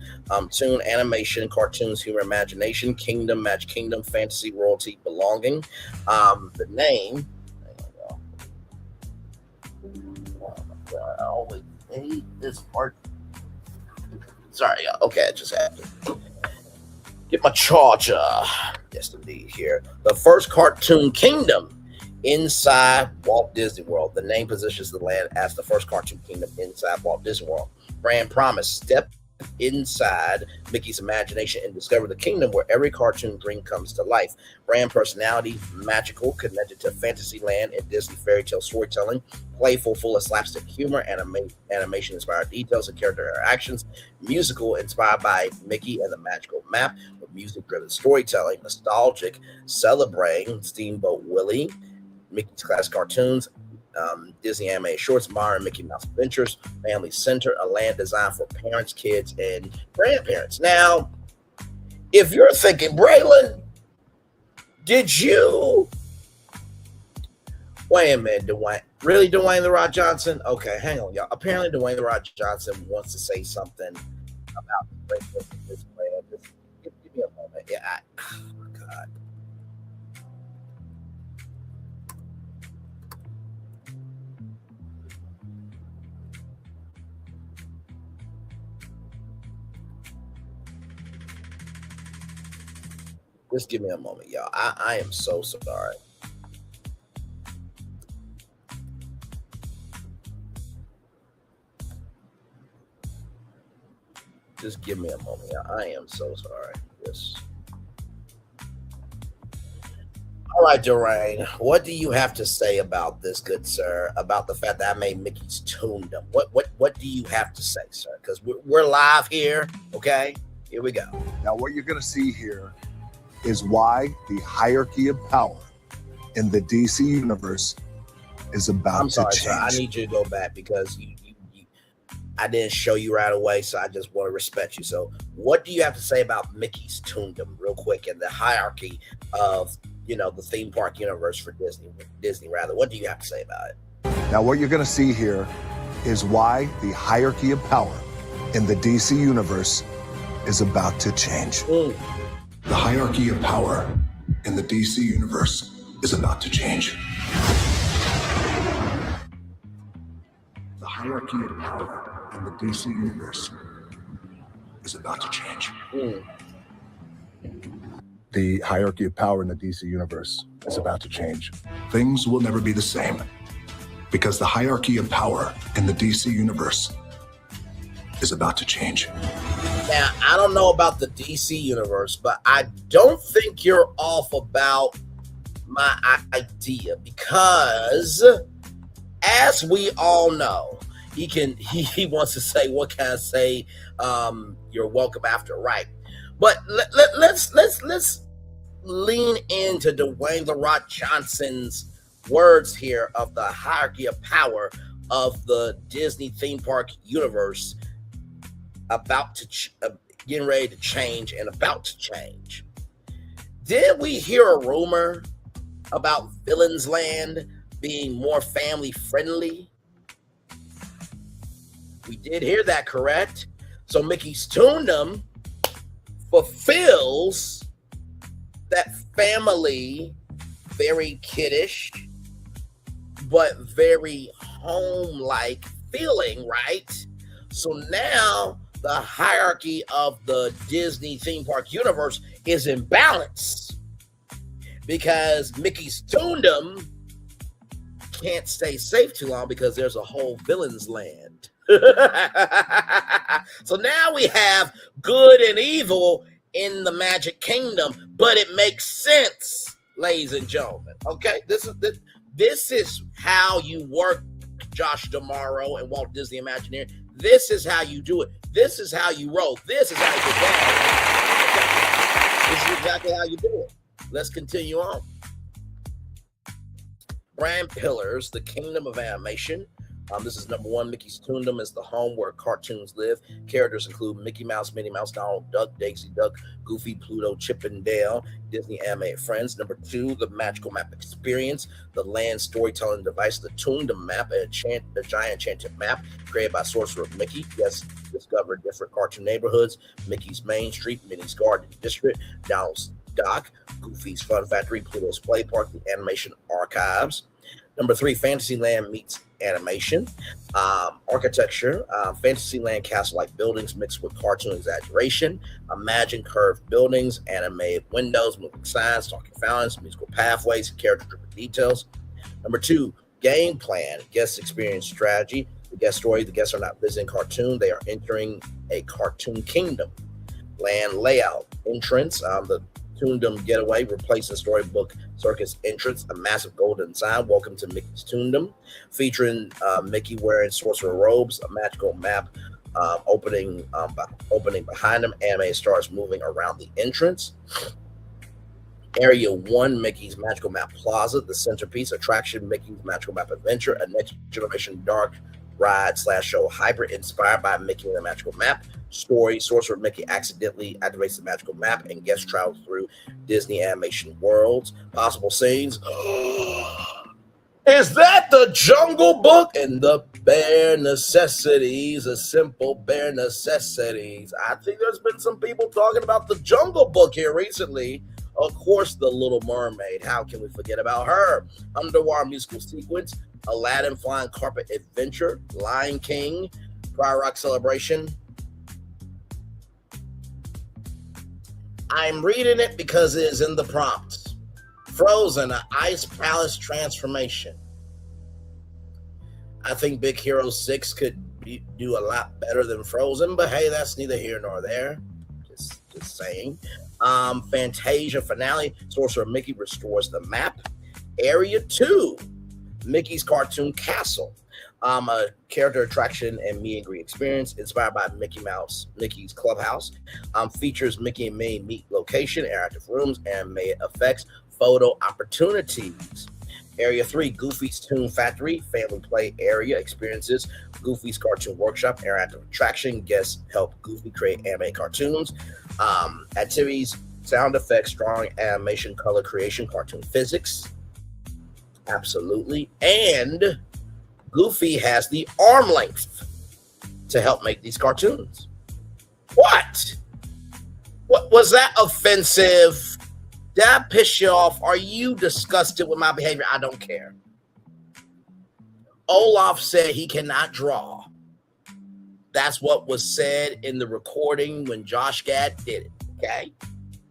Toon, animation, cartoons, humor, imagination, Kingdom, Magic Kingdom, fantasy, royalty, belonging. The name, I always hate this part. Sorry, okay, it just happened. Get my charger. Yes, indeed, here. The first cartoon kingdom inside Walt Disney World. The name positions the land as the first cartoon kingdom inside Walt Disney World. Brand promise, step inside Mickey's imagination and discover the kingdom where every cartoon dream comes to life. Brand personality, magical, connected to Fantasyland and Disney fairy tale storytelling, playful, full of slapstick humor, animation-inspired details and character interactions, musical, inspired by Mickey and the Magical Map, with music-driven storytelling, nostalgic, celebrating Steamboat Willie, Mickey's classic cartoons, Disney animated shorts, Mario and Mickey Mouse Adventures, Family Center, a land designed for parents, kids, and grandparents. Now, if you're thinking, Braylon, did you... Wait a minute, Dwayne. Really, Dwayne The Rock Johnson? Okay, hang on, y'all. Apparently, Dwayne The Rock Johnson wants to say something about this plan. Just give me a moment. Yeah, oh my God. Just give me a moment, y'all. I am so sorry. Just give me a moment, y'all. I am so sorry. Yes. All right, Dwayne, what do you have to say about this, good sir? About the fact that I made Mickey's Toondom? What do you have to say, sir? Because we're live here. Okay, here we go. Now, what you're going to see here is why the hierarchy of power in the DC universe is about to change. Sir, I need you to go back because I didn't show you right away, so I just want to respect you. So what do you have to say about Mickey's Toondom real quick and the hierarchy of, the theme park universe for Disney rather? What do you have to say about it? Now, what you're going to see here is why the hierarchy of power in the DC universe is about to change. The hierarchy of power in the DC universe is about to change. The hierarchy of power in the DC universe is about to change. The hierarchy of power in the DC universe is about to change. Things will never be the same because the hierarchy of power in the DC universe is about to change. Now, I don't know about the DC universe, but I don't think you're off about my idea because, as we all know, he wants to say, what can I say? You're welcome after, right? But let's lean into Dwayne "The Rock" Johnson's words here of the hierarchy of power of the Disney theme park universe about to getting ready to change and about to change. Did we hear a rumor about Villains Land being more family friendly? We did hear that, correct? So Mickey's Toondom fulfills that family, very kiddish, but very home-like feeling, right? So now the hierarchy of the Disney theme park universe is in balance because Mickey's Toondom can't stay safe too long because there's a whole Villains Land. So now we have good and evil in the Magic Kingdom, but it makes sense, ladies and gentlemen. Okay, this is how you work, Josh D'Amaro and Walt Disney Imagineering. This is how you do it. This is how you roll. This is how you do it. This is exactly how you do it. Let's continue on. Brand Pillars, the Kingdom of Animation. This is number 1. Mickey's Toondom is the home where cartoons live. Characters include Mickey Mouse, Minnie Mouse, Donald Duck, Daisy Duck, Goofy, Pluto, Chip and Dale, Disney animated friends. Number 2, the Magical Map Experience, the land storytelling device, the Toondom Map, a giant enchanted map created by Sorcerer Mickey. Yes, discover different cartoon neighborhoods. Mickey's Main Street, Minnie's Garden District, Donald's Dock, Goofy's Fun Factory, Pluto's Play Park, the Animation Archives. Number 3, Fantasyland meets animation. Architecture, Fantasyland castle-like buildings mixed with cartoon exaggeration. Imagine curved buildings, animated windows, moving signs, talking fountains, musical pathways, character-driven details. Number 2, game plan, guest experience strategy. The guest story, the guests are not visiting cartoon, they are entering a cartoon kingdom. Land layout, entrance, the Toondom Getaway, replacing Storybook Circus entrance, a massive golden sign, welcome to Mickey's Toondom, featuring Mickey wearing sorcerer robes, a magical map opening behind him, animated stars moving around the entrance. Area 1, Mickey's Magical Map Plaza, the centerpiece attraction, Mickey's Magical Map Adventure, a next generation dark ride / show hybrid inspired by Mickey and the Magical Map. Story, Sorcerer Mickey accidentally activates the magical map and guests travel through Disney animation worlds. Possible scenes. Is that the Jungle Book? And the bare necessities, the simple bare necessities. I think there's been some people talking about the Jungle Book here recently. Of course, the Little Mermaid. How can we forget about her? Underwater musical sequence, Aladdin Flying Carpet Adventure, Lion King, Dry Rock Celebration. I'm reading it because it is in the prompt. Frozen, an ice palace transformation. I think Big Hero 6 could do a lot better than Frozen, but hey, that's neither here nor there. Just saying. Fantasia finale, Sorcerer Mickey restores the map. Area 2, Mickey's Cartoon Castle. A character attraction and meet and greet experience inspired by Mickey's Clubhouse. Features Mickey and Minnie meet location, interactive rooms, animated effects, photo opportunities. Area 3, Goofy's Toon Factory, family play area experiences, Goofy's Cartoon Workshop, interactive attraction, guests help Goofy create animated cartoons, activities, sound effects, drawing, animation, color creation, cartoon physics. Absolutely. And Goofy has the arm length to help make these cartoons. What was that offensive? Did I piss you off? Are you disgusted with my behavior? I don't care. Olaf said he cannot draw. That's what was said in the recording when Josh Gad did it. Okay?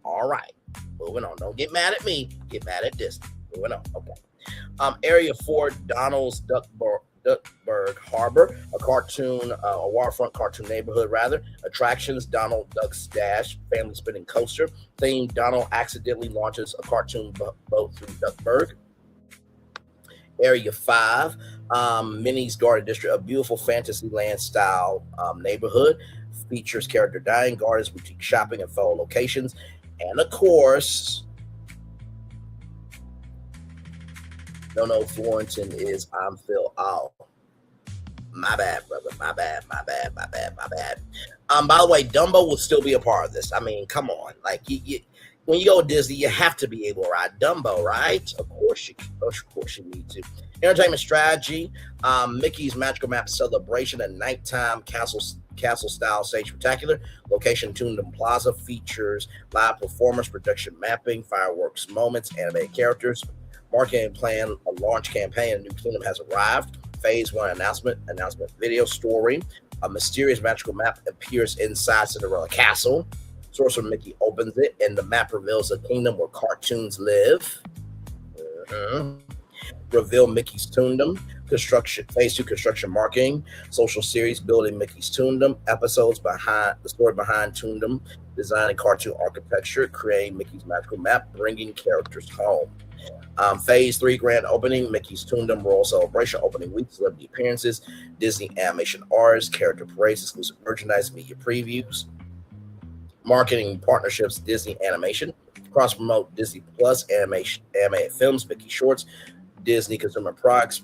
All right. Moving on. Don't get mad at me. Get mad at Disney. Moving on. Okay. Area 4, Donald's Duckburg Harbor, a waterfront cartoon neighborhood, rather. Attractions, Donald Duck's Dash, family spinning coaster. Theme, Donald accidentally launches a cartoon boat through Duckburg. Area 5, Minnie's Garden District, a beautiful Fantasyland style neighborhood. Features character dining, gardens, boutique shopping, and fellow locations. And of course, no, Florenton is I'm Phil. Oh, my bad, brother. My bad. By the way, Dumbo will still be a part of this. I mean, come on. Like, when you go to Disney, you have to be able to ride Dumbo, right? Of course you need to. Entertainment strategy, Mickey's Magical Map Celebration, a nighttime castle-style stage spectacular. Location, Toontown Plaza, features live performers, production mapping, fireworks moments, animated characters. Marketing plan, a launch campaign, a new kingdom has arrived. Phase 1 announcement video story. A mysterious magical map appears inside Cinderella Castle. Sorcerer Mickey opens it, and the map reveals a kingdom where cartoons live. Reveal Mickey's Toondom. Construction, Phase 2 construction marketing. Social series, building Mickey's Toondom. Episodes behind the story behind Toondom. Designing cartoon architecture. Creating Mickey's magical map. Bringing characters home. Phase 3 grand opening, Mickey's Toondom Royal Celebration, opening week, celebrity appearances, Disney animation artists, character parades, exclusive merchandise, media previews, marketing partnerships, Disney animation, cross promote Disney Plus animation, animated films, Mickey shorts, Disney consumer products,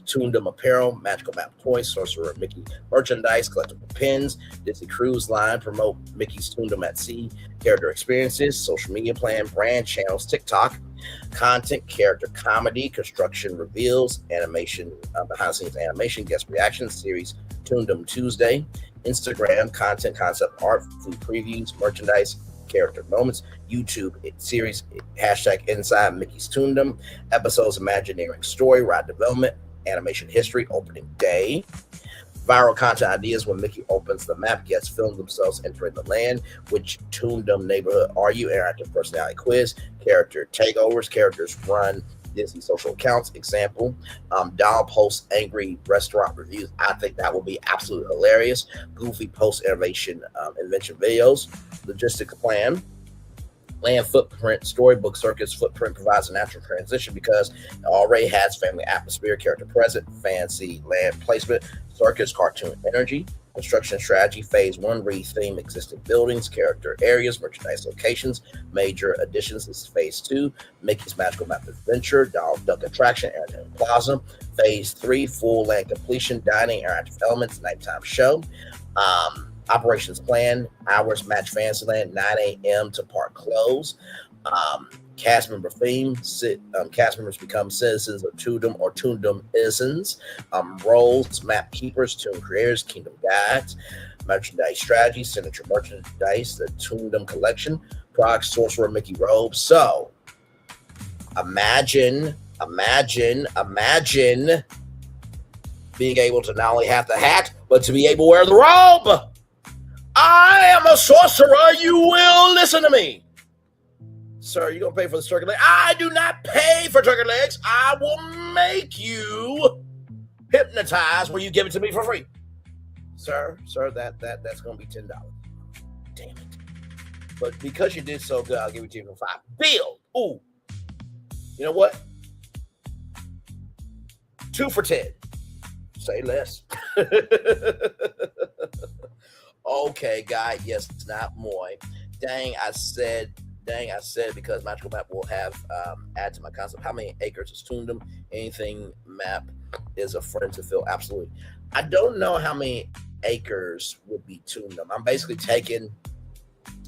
Toondom apparel, magical map toys, Sorcerer Mickey merchandise, collectible pins, Disney Cruise Line, promote Mickey's Toondom at Sea, character experiences, social media plan, brand channels, TikTok, content, character comedy, construction reveals, animation, behind the scenes animation, guest reactions, series, Toondom Tuesday, Instagram, content, concept art, food previews, merchandise, character moments, YouTube series, hashtag Inside Mickey's Toondom, episodes, Imagineering story, ride development, animation history, opening day, viral content ideas when Mickey opens the map, guests film themselves entering the land, which Toondom neighborhood are you, interactive personality quiz, character takeovers, characters run Disney social accounts, example, Donald posts angry restaurant reviews. I think that will be absolutely hilarious. Goofy posts invention videos, logistics plan, land footprint, storybook circus footprint provides a natural transition because it already has family atmosphere, character present, fancy land placement, circus, cartoon energy, construction strategy, phase 1, retheme existing buildings, character areas, merchandise locations, major additions. This is phase 2, Mickey's Magical Map Adventure, Donald Duck Attraction, Entertainment Plaza, phase 3, full land completion, dining, interactive elements, nighttime show, operations plan, hours match Fantasyland, 9 a.m. to park close. Cast member theme, cast members become citizens of Toondom or Toondom isms. Roles, map keepers, tune creators, kingdom guides, merchandise strategy, signature merchandise, the Toondom collection, products, Sorcerer Mickey robes. So imagine being able to not only have the hat, but to be able to wear the robe. I am a sorcerer. You will listen to me. Sir, you gonna pay for the turkey leg? I do not pay for turkey legs. I will make you hypnotize where you give it to me for free. Sir, that's gonna be $10. Damn it. But because you did so good, I'll give it to you for $5. Bill. Ooh. You know what? 2 for $10. Say less. Okay, guy. Yes, it's not Moy. Dang, I said because Magical Map will have add to my concept. How many acres is Toondom? Anything map is a friend to Phil. Absolutely. I don't know how many acres would be Toondom. I'm basically taking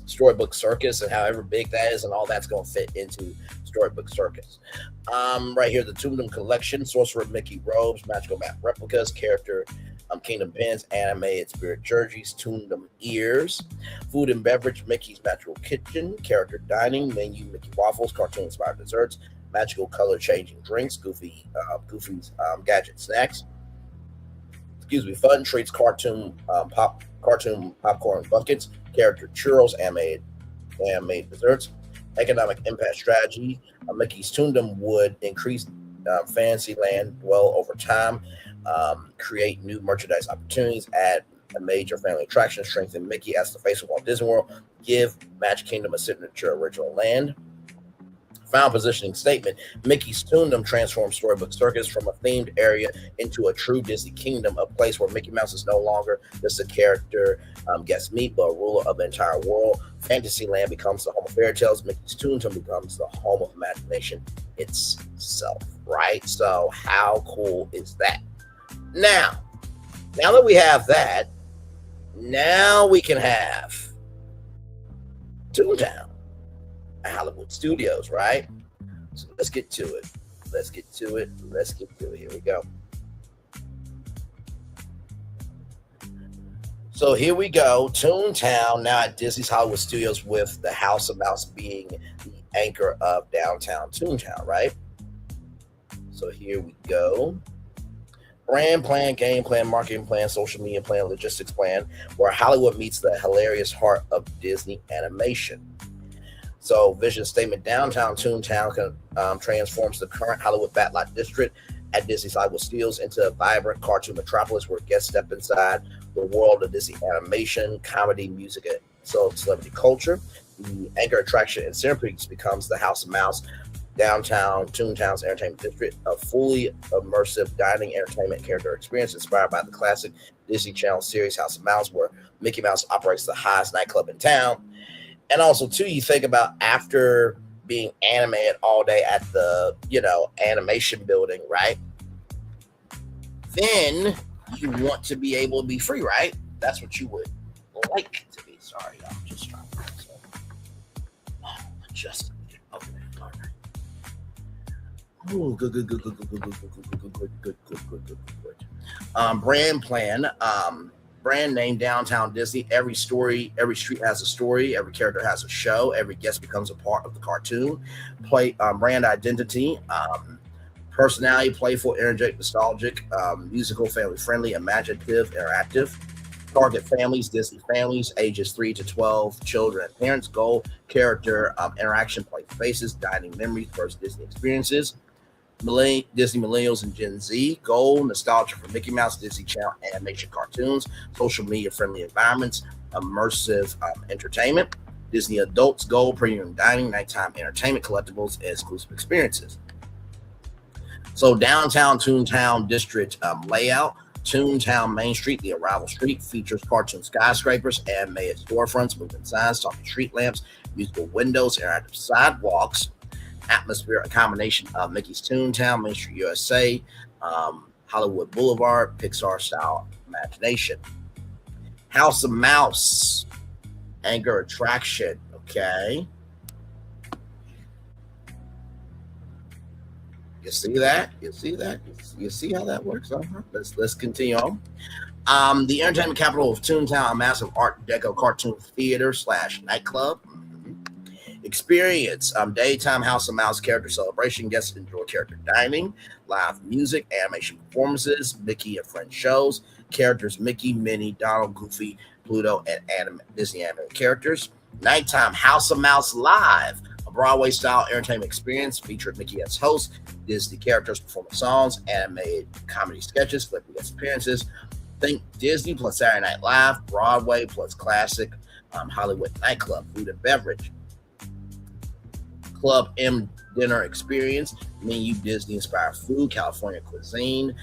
Storybook Circus and however big that is, and all that's going to fit into Storybook Circus. Right here, the Toondom collection, Sorcerer Mickey robes, Magical Map replicas, character Kingdom pins, animated spirit jerseys, Toondom ears, food and beverage, Mickey's Magical Kitchen, character dining, menu, Mickey waffles, cartoon inspired desserts, magical color changing drinks, Goofy's gadget snacks, fun treats, cartoon popcorn buckets, character churros, animated desserts, economic impact strategy. Mickey's Toondom would increase Fantasyland dwell over time, create new merchandise opportunities, add a major family attraction, strengthen Mickey as the face of Walt Disney World, give Magic Kingdom a signature original land. Final positioning statement: Mickey's Toondom transforms Storybook Circus from a themed area into a true Disney kingdom, a place where Mickey Mouse is no longer just a character guests meet, but a ruler of the entire world. Fantasyland becomes the home of fairy tales. Mickey's Toondom becomes the home of imagination itself, right? So how cool is that? Now that we have that, now we can have Toontown at Hollywood Studios, right? So let's get to it. Here we go. So here we go. Toontown now at Disney's Hollywood Studios, with the House of Mouse being the anchor of downtown Toontown, right? So here we go. Brand plan, game plan, marketing plan, social media plan, logistics plan, where Hollywood meets the hilarious heart of Disney animation. So vision statement: downtown Toontown transforms the current Hollywood backlot district at Disney's Hollywood Studios into a vibrant cartoon metropolis where guests step inside the world of Disney animation, comedy, music, and celebrity culture. The anchor attraction in centerpiece becomes the House of Mouse, downtown Toontown's entertainment district, a fully immersive dining entertainment character experience inspired by the classic Disney Channel series House of Mouse, where Mickey Mouse operates the highest nightclub in town. And also, too, you think about after being animated all day at the, animation building, right? Then you want to be able to be free, right? That's what you would like to be. Sorry, I'm just trying to adjust. Okay, all right. Oh, good. Brand plan. Brand name: Downtown Disney. Every street has a story. Every character has a show. Every guest becomes a part of the cartoon. Brand identity: personality, playful, energetic, nostalgic, musical, family-friendly, imaginative, interactive. Target families: Disney families, ages 3 to 12, children and parents. Goal: character, interaction, play faces, dining memories, first Disney experiences. Disney millennials and Gen Z. Goal: nostalgia for Mickey Mouse, Disney Channel animation cartoons, social media friendly environments, immersive entertainment. Disney adults. Goal: premium dining, nighttime entertainment, collectibles, and exclusive experiences. So downtown Toontown district layout: Toontown Main Street, the arrival street, features cartoon skyscrapers, animated storefronts, moving signs, talking street lamps, musical windows, interactive sidewalks. Atmosphere: a combination of Mickey's Toontown, Main Street USA, Hollywood Boulevard, Pixar style imagination. House of Mouse, anchor attraction. Okay, you see that? You see how that works? Let's continue on. The entertainment capital of Toontown, a massive Art Deco cartoon theater / nightclub. Experience: daytime House of Mouse character celebration. Guests enjoy character dining, live music, animation performances, Mickey and Friends shows. Characters: Mickey, Minnie, Donald, Goofy, Pluto, and Disney animated characters. Nighttime House of Mouse Live, a Broadway-style entertainment experience featuring Mickey as host, Disney characters performing songs, animated comedy sketches, celebrity guest appearances. Think Disney plus Saturday Night Live, Broadway plus classic Hollywood nightclub, food and beverage. Club M dinner experience, menu Disney-inspired food, California cuisine,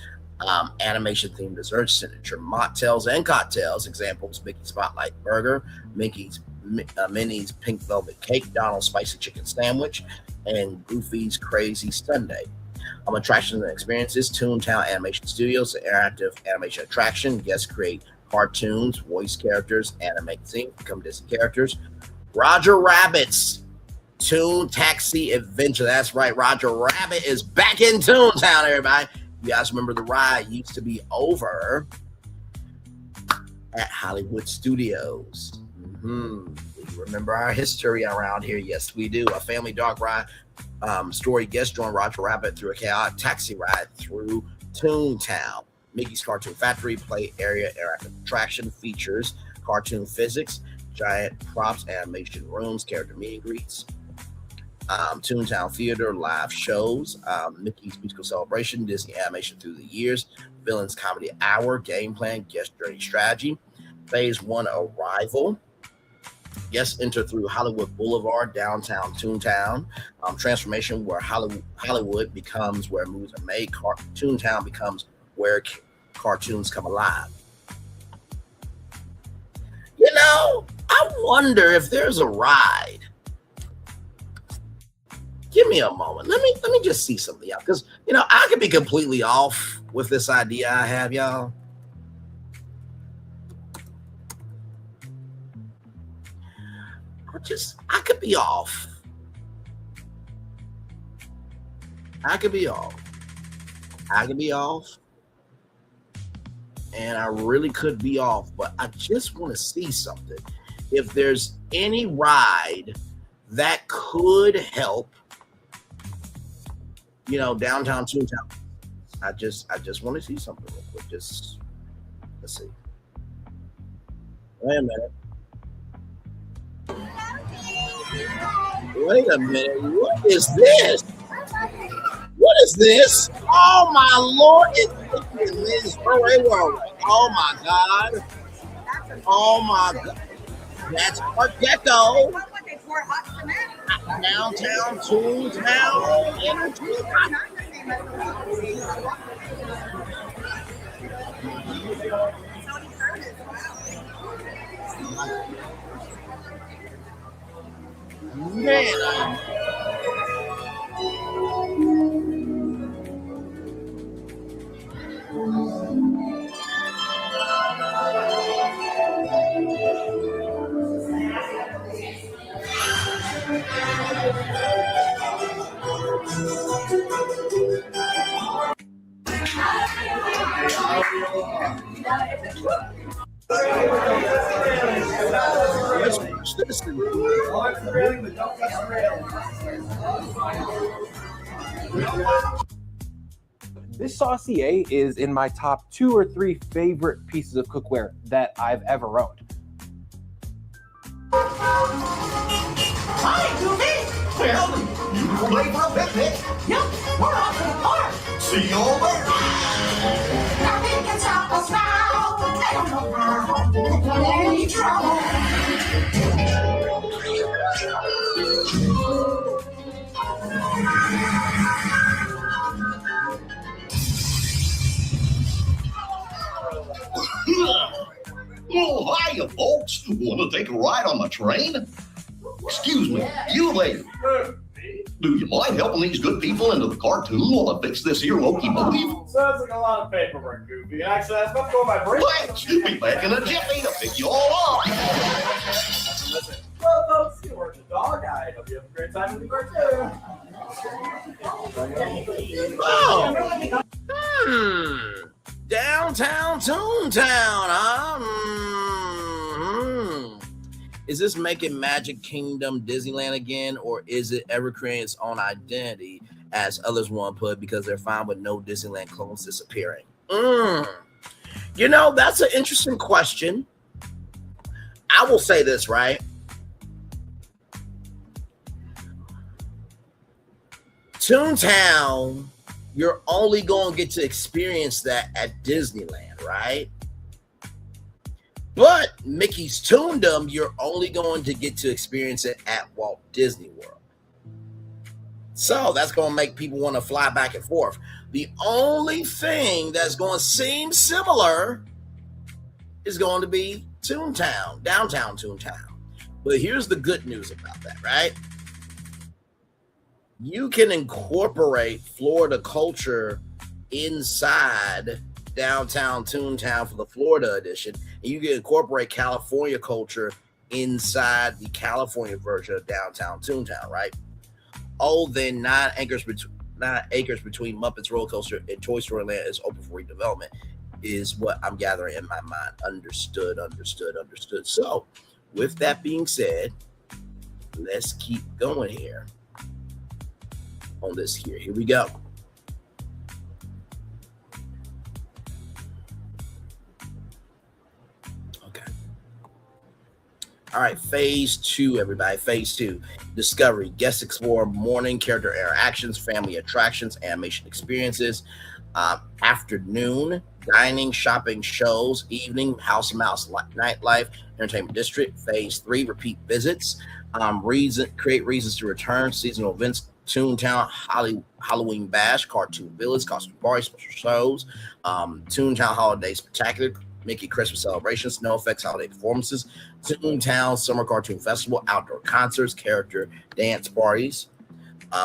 animation-themed desserts, signature mocktails and cocktails. Examples: Mickey Spotlight Burger, Minnie's Pink Velvet Cake, Donald's Spicy Chicken Sandwich, and Goofy's Crazy Sundae. Attractions and experiences: Toontown Animation Studios, an interactive animation attraction. Guests create cartoons, voice characters, animate scenes, become Disney characters. Roger Rabbit's Toon Taxi Adventure. That's right, Roger Rabbit is back in Toontown, everybody. You guys remember the ride used to be over at Hollywood Studios. Do you remember our history around here? Yes, we do. A family dog ride. Story: guests join Roger Rabbit through a chaotic taxi ride through Toontown. Mickey's Cartoon Factory play area interactive attraction features cartoon physics, giant props, animation rooms, character meet and greets. Toontown Theater live shows, Mickey's Musical Celebration, Disney Animation Through the Years, Villains Comedy Hour, Game Plan, Guest Journey Strategy, Phase 1 Arrival, Guests enter through Hollywood Boulevard, downtown Toontown, transformation where Hollywood becomes where movies are made, Toontown becomes where cartoons come alive. You know, I wonder if there's a ride. Give me a moment. Let me just see something out, because you know I could be completely off with this idea I have, y'all. I could be off. I could be off. And I really could be off, but I just want to see something. If there's any ride that could help, you know, downtown Toontown. I just want to see something real quick. Just let's see. Wait a minute. What is this? What is this? Oh my Lord! It's oh my God! Oh my God! That's Art Deco. Downtown Toontown Entertainment. Man. This saucier is in my top 2 or 3 favorite pieces of cookware that I've ever owned. Hi, Goofy! Well, you were late for a picnic. Yep, we're off to the park. See you all there. Nothing can stop us now. I don't know how. We're in any trouble. Oh, hiya, folks. Want to take a ride on the train? Excuse me, you lady. Do you mind helping these good people into the cartoon while I fix this here locomotive? Sounds like a lot of paperwork, Goofy. Actually, I was about to go on my break. Thanks. Be back in a jiffy to pick you all up. Listen, well, folks, you were the dog. I hope you have a great time in the cartoon. Oh. Downtown Toontown, huh? Is this making Magic Kingdom Disneyland again, or is it ever creating its own identity, as others want to put, because they're fine with no Disneyland clones disappearing? You know, that's an interesting question. I will say this, right? Toontown, you're only going to get to experience that at Disneyland, right? But Mickey's Toondom, you're only going to get to experience it at Walt Disney World. So that's going to make people want to fly back and forth. The only thing that's going to seem similar is going to be Toontown, downtown Toontown. But here's the good news about that, right? You can incorporate Florida culture inside downtown Toontown for the Florida edition, and you can incorporate California culture inside the California version of downtown Toontown, right? Oh, then 9 acres between Muppets Roller Coaster and Toy Story Land is open for redevelopment, is what I'm gathering in my mind. Understood. So, with that being said, let's keep going here. On this here we go. Okay. All right, phase 2, everybody. Phase 2. Discovery, guest explore, morning character interactions, family attractions, animation experiences. Afternoon, dining, shopping, shows. Evening, House of Mouse, nightlife, entertainment district. Phase 3, repeat visits. Create reasons to return. Seasonal events, Toontown, Halloween Bash, Cartoon Village, Costume Party, special shows. Toontown Holiday Spectacular, Mickey Christmas Celebration, Snow Effects Holiday Performances. Toontown Summer Cartoon Festival, outdoor concerts, character dance parties.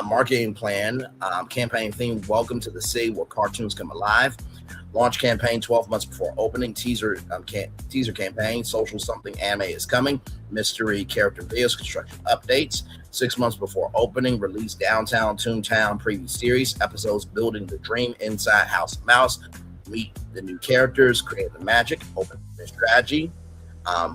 Marketing plan, campaign theme, Welcome to the City Where Cartoons Come Alive. Launch campaign 12 months before opening. Teaser campaign, social something anime is coming. Mystery character videos, construction updates. 6 months before opening, release Downtown Toontown preview series, episodes building the dream inside House of Mouse. Meet the new characters, create the magic, open the strategy.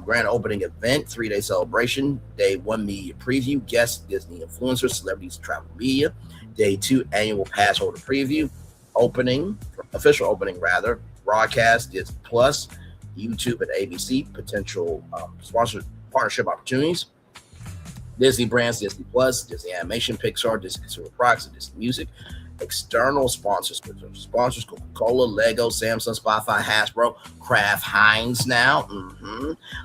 Grand opening event, 3-day celebration. Day 1 media preview, guests, Disney influencers, celebrities, travel media. Day 2 annual pass holder preview. Official opening, broadcast, Disney Plus, YouTube, and ABC. Potential partnership opportunities. Disney brands, Disney Plus, Disney Animation, Pixar, Disney Consumer Products, and Disney Music. External sponsors, Coca-Cola, Lego, Samsung, Spotify, Hasbro, Kraft, Heinz now.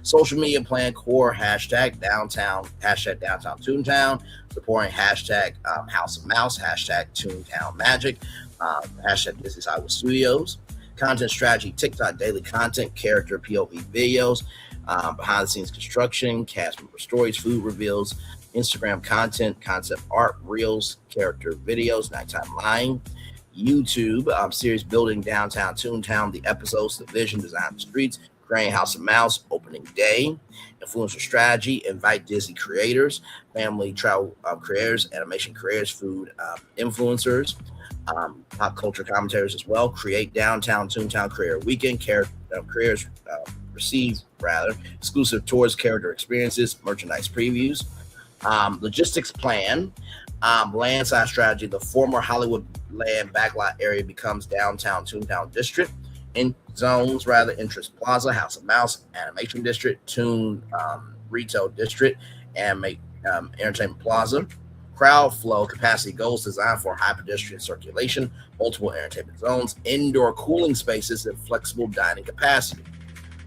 Social media plan, core, hashtag Downtown Toontown, supporting hashtag House of Mouse, hashtag Toontown Magic, hashtag Disney's Hollywood Studios. Content strategy, TikTok daily content, character POV videos, behind the scenes construction, cast member stories, food reveals, Instagram content, concept art, reels, character videos, nighttime lying. YouTube series building Downtown Toontown, the episodes, the vision, design the streets, creating House of Mouse, opening day. Influencer strategy, invite Disney creators, family travel creators, animation creators, food influencers, pop culture commentators as well. Create Downtown Toontown Creator Weekend, creators receive exclusive tours, character experiences, merchandise previews. Logistics plan, land size strategy. The former Hollywood land backlot area becomes Downtown Toontown District. In zones, Interest Plaza, House of Mouse, Animation District, Toon Retail District, and Entertainment Plaza. Crowd flow capacity goals designed for high pedestrian circulation, multiple entertainment zones, indoor cooling spaces, and flexible dining capacity.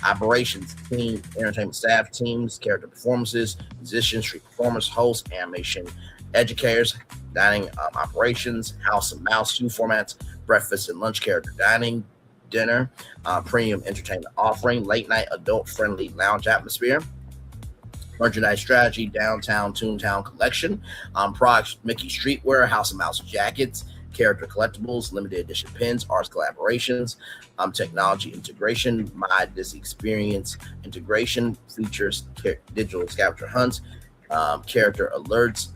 Operations team, entertainment staff, teams, character performances, musicians, street performers, hosts, animation educators, dining operations, House of Mouse, 2 formats, breakfast and lunch character dining, dinner, premium entertainment offering, late night adult friendly lounge atmosphere. Merchandise strategy, Downtown Toontown collection, products, Mickey streetwear, House of Mouse jackets, character collectibles, limited edition pins, arts collaborations, technology integration, My Disney Experience integration, features digital scavenger hunts, character alerts,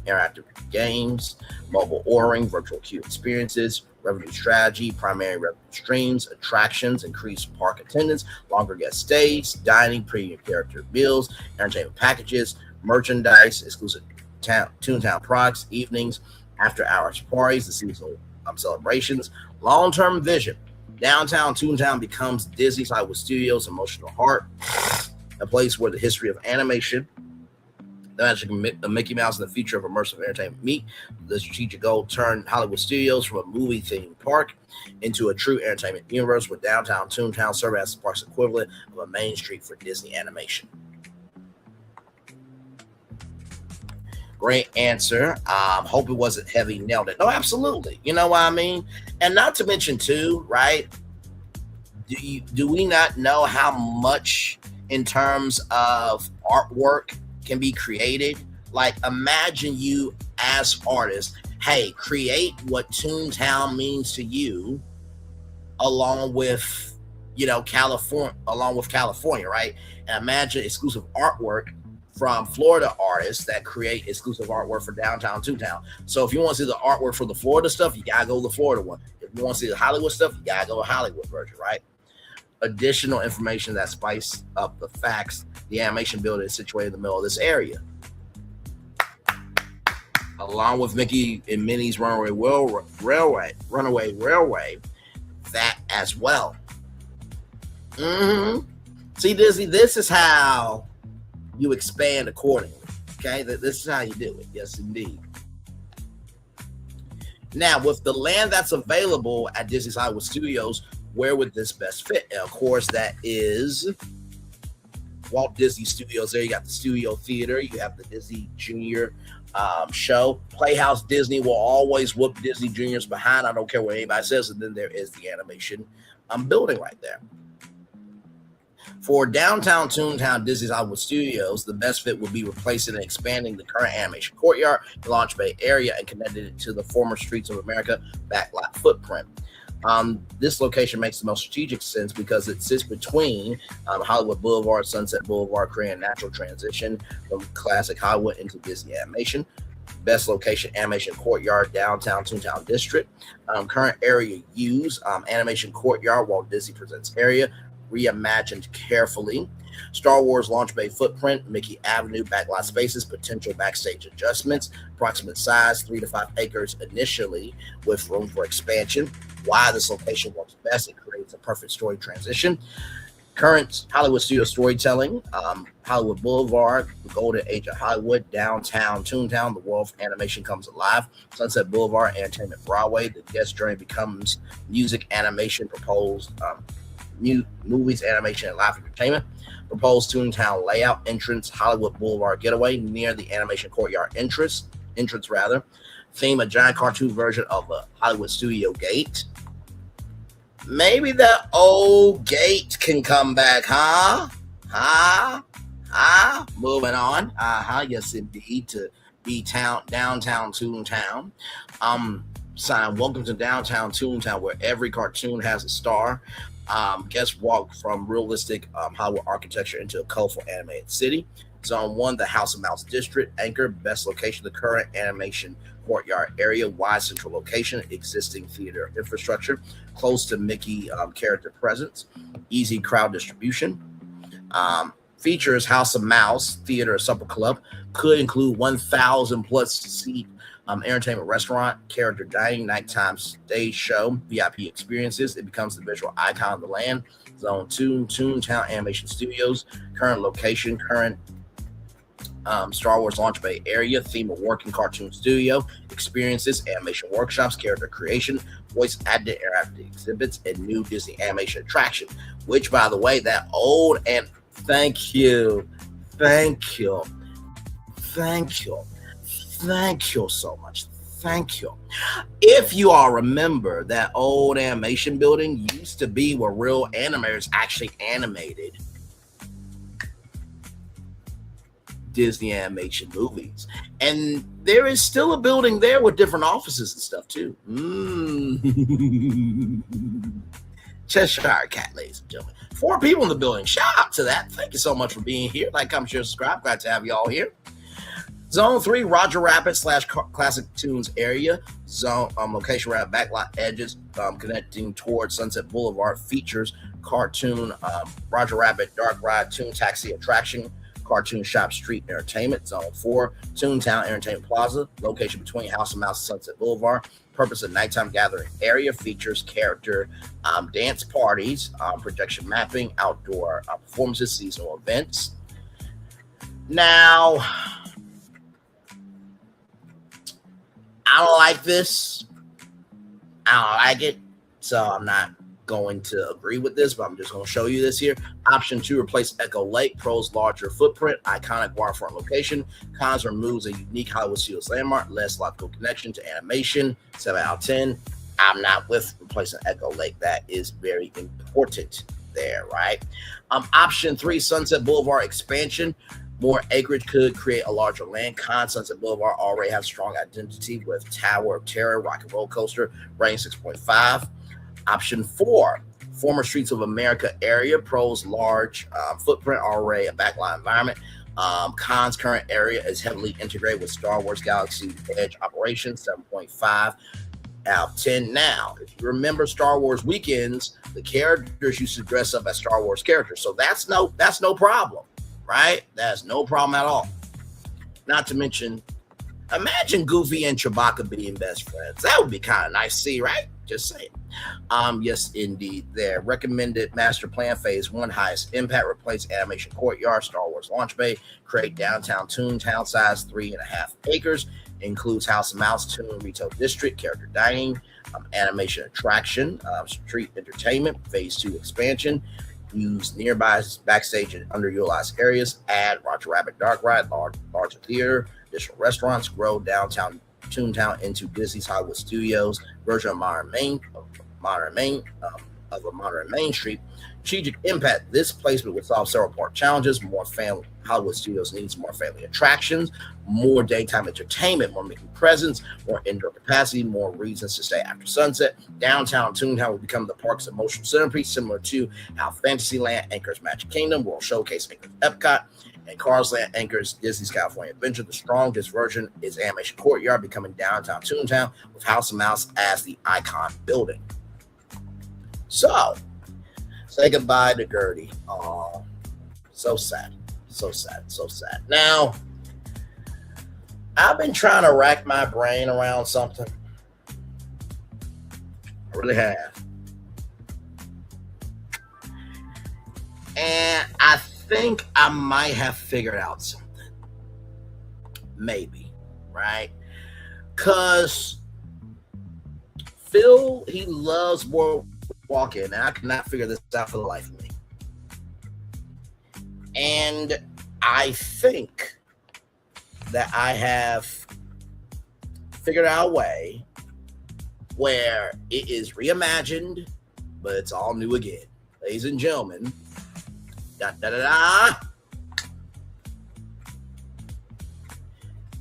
interactive games, mobile ordering, virtual queue experiences, revenue strategy, primary revenue streams, attractions, increased park attendance, longer guest stays, dining, premium character meals, entertainment packages, merchandise, exclusive Toontown products, evenings, after hours parties, the seasonal celebrations, long-term vision. Downtown Toontown becomes Disney's Hollywood Studios' emotional heart, a place where the history of animation, the magic of Mickey Mouse, and the future of immersive entertainment meet. The strategic goal turned Hollywood Studios from a movie-themed park into a true entertainment universe, with Downtown Toontown serving as the park's equivalent of a main street for Disney animation. Great answer. Hope it wasn't heavy, nailed it. No, absolutely. You know what I mean? And not to mention too, right? Do we not know how much in terms of artwork can be created? Like, imagine you as artists, hey, create what Toontown means to you, along with, California, right? And imagine exclusive artwork from Florida artists that create exclusive artwork for Downtown Toontown. So if you want to see the artwork for the Florida stuff, you gotta go to the Florida one. If you want to see the Hollywood stuff, you gotta go to the Hollywood version, right? Additional information that spice up the facts. The animation building is situated in the middle of this area, along with Mickey and Minnie's Runaway Railway, that as well. See, Disney, this is how you expand accordingly. Okay, this is how you do it. Yes, indeed. Now, with the land that's available at Disney's Hollywood Studios, where would this best fit? And of course, that is Walt Disney Studios. There you got the Studio Theater. You have the Disney Junior show. Playhouse Disney will always whoop Disney Juniors behind. I don't care what anybody says. And then there is the animation building right there. For downtown Toontown Disney's Hollywood Studios, the best fit would be replacing and expanding the current animation courtyard, Launch Bay area, and connecting it to the former Streets of America backlot footprint. This location makes the most strategic sense because it sits between Hollywood Boulevard, Sunset Boulevard, creating a natural transition from classic Hollywood into Disney animation. Best location, animation courtyard, downtown Toontown district. Current area use, animation courtyard, Walt Disney Presents area, reimagined carefully. Star Wars Launch Bay footprint, Mickey Avenue, backlot spaces, potential backstage adjustments, approximate size, 3 to 5 acres initially with room for expansion. Why this location works best, it creates a perfect story transition. Current Hollywood studio storytelling, Hollywood Boulevard, the golden age of Hollywood, downtown Toontown, the world of animation comes alive. Sunset Boulevard, entertainment Broadway, the guest journey becomes music, animation, proposed movies, animation, and live entertainment. Proposed Toontown layout, entrance, Hollywood Boulevard getaway near the animation courtyard entrance. Theme, a giant cartoon version of a Hollywood studio gate. Maybe that old gate can come back, huh? Moving on. Yes, indeed, to be downtown Toontown. Sign, welcome to downtown Toontown, where every cartoon has a star. Guests walk from realistic Hollywood architecture into a colorful animated city. Zone 1, the House of Mouse District. Anchor, best location, the current animation courtyard area. Wide central location, existing theater infrastructure, close to Mickey character presence, easy crowd distribution. Features House of Mouse Theater Supper Club, could include 1,000 plus seat entertainment restaurant, character dining, nighttime stage show, VIP experiences. It becomes the visual icon of the land. Zone 2, Toontown Animation Studios. Current location, current Star Wars Launch Bay area. Theme of working cartoon studio. Experiences, animation workshops, character creation, voice acted interactive exhibits, and new Disney animation attraction. Which, by the way, that old and thank you so much. Thank you. If you all remember, that old animation building used to be where real animators actually animated Disney animation movies. And there is still a building there with different offices and stuff too. Cheshire Cat, ladies and gentlemen. 4 people in the building. Shout out to that. Thank you so much for being here. Like, comment, share, subscribe. Glad to have you all here. Zone 3, Roger Rabbit / Classic Tunes area. Zone location around backlot edges, connecting towards Sunset Boulevard. Features cartoon Roger Rabbit Dark Ride Toon Taxi attraction. Cartoon Shop Street Entertainment. Zone 4, Toontown Entertainment Plaza. Location between House of Mouse and Sunset Boulevard. Purpose of nighttime gathering area. Features character dance parties, projection mapping, outdoor performances, seasonal events. Now, I don't like this. I don't like it. So I'm not going to agree with this, but I'm just going to show you this here. Option 2, replace Echo Lake. Pros, larger footprint, iconic waterfront location. Cons, removes a unique Hollywood Studios landmark, less logical connection to animation. 7 out of 10. I'm not with replacing Echo Lake. That is very important there, right? Option 3, Sunset Boulevard expansion. More acreage could create a larger land. Con, Sunset Boulevard already has strong identity with Tower of Terror, Rock and Roll Coaster, rating 6.5. Option 4, former Streets of America area. Pros, large footprint, already a backline environment. Cons, current area is heavily integrated with Star Wars Galaxy Edge operations, 7.5 out of 10. Now, if you remember Star Wars weekends, the characters used to dress up as Star Wars characters. So that's no problem. Right? That's no problem at all. Not to mention, imagine Goofy and Chewbacca being best friends. That would be kind of nice to see, right? Just saying. Yes, indeed. Their recommended master plan phase 1 highest impact: replace animation courtyard, Star Wars launch bay, create downtown Toontown size 3.5 acres, includes House of Mouse, Toon Retail District, character dining, animation attraction, street entertainment, phase 2 expansion, use nearby backstage and underutilized areas, add Roger Rabbit Dark Ride, larger theater, additional restaurants, grow downtown Toontown into Disney's Hollywood Studios version of Modern Main Street. Strategic impact: this placement would solve several park challenges. More family Hollywood Studios needs more family attractions, more daytime entertainment, more Mickey presence, more indoor capacity, more reasons to stay after sunset. Downtown Toontown will become the park's emotional centerpiece, similar to how Fantasyland anchors Magic Kingdom, World Showcase anchors Epcot, and Cars Land anchors Disney's California Adventure. The strongest version is Animation Courtyard, becoming downtown Toontown with House of Mouse as the icon building. So, say goodbye to Gertie. Oh, so sad. So sad. So sad. Now, I've been trying to rack my brain around something. I really have. And I think I might have figured out something. Maybe, right? Because Phil, he loves boardwalking, and I cannot figure this out for the life of me. And I think that I have figured out a way where it is reimagined, but it's all new again. Ladies and gentlemen,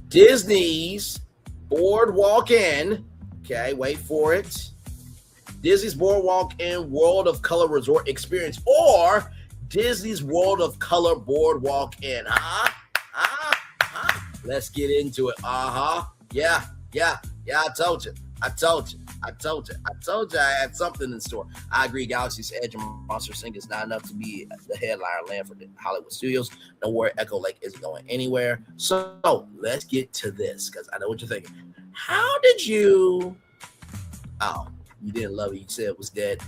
Disney's Boardwalk Inn, okay, wait for it. Disney's Boardwalk Inn World of Color Resort Experience, or Disney's World of Color Boardwalk Inn. Let's get into it. Yeah, I told you. I had something in store. I agree. Galaxy's Edge and Monsters Inc. is not enough to be the headliner land for the Hollywood Studios. Don't worry, Echo Lake isn't going anywhere. So let's get to this, because I know what you're thinking. How did you... Oh, you didn't love it. You said it was dead.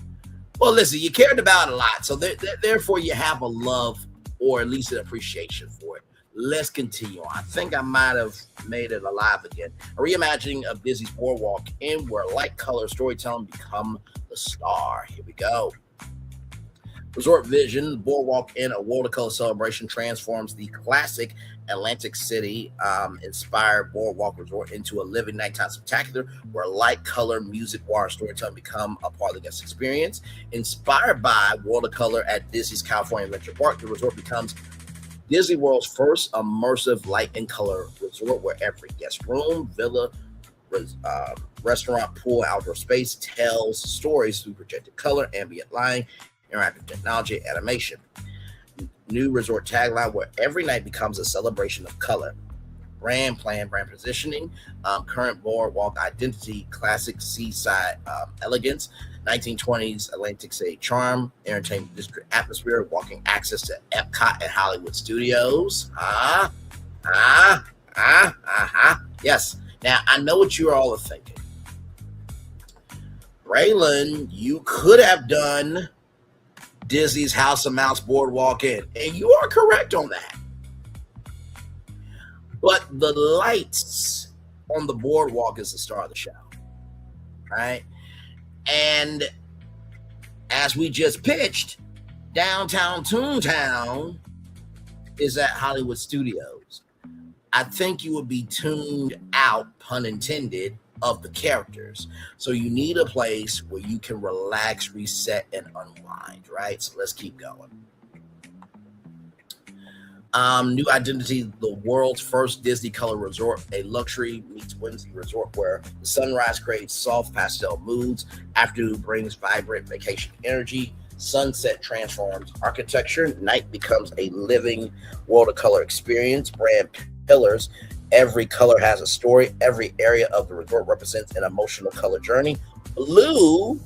Well, listen, you cared about it a lot. So therefore, you have a love, or at least an appreciation for it. Let's continue on. I think I might have made it alive again. A reimagining of Disney's Boardwalk Inn, where light color storytelling become the star. Here we go. Resort Vision, Boardwalk Inn, a world of color celebration, transforms the classic Atlantic City inspired Boardwalk Resort into a living nighttime spectacular where light, color, music, water, storytelling become a part of the guest experience. Inspired by World of Color at Disney's California Adventure Park, the resort becomes Disney World's first immersive light and color resort, where every guest room, villa, restaurant, pool, outdoor space tells stories through projected color, ambient lighting, interactive technology, animation. New resort tagline, where every night becomes a celebration of color. Brand plan, brand positioning, current boardwalk identity, classic seaside elegance, 1920s Atlantic City charm, entertainment district atmosphere, walking access to Epcot and Hollywood Studios. Yes. Now, I know what you all are thinking. Braylon, you could have done Disney's House of Mouse Boardwalk Inn, and you are correct on that. But the lights on the boardwalk is the star of the show, right? And as we just pitched, downtown Toontown is at Hollywood Studios. I think you would be tuned out, pun intended, of the characters. So you need a place where you can relax, reset, and unwind, right? So let's keep going. New identity, the world's first Disney color resort, a luxury meets whimsy resort where the sunrise creates soft pastel moods, afternoon brings vibrant vacation energy, sunset transforms architecture, night becomes a living world of color experience, brand pillars, every color has a story, every area of the resort represents an emotional color journey. Blue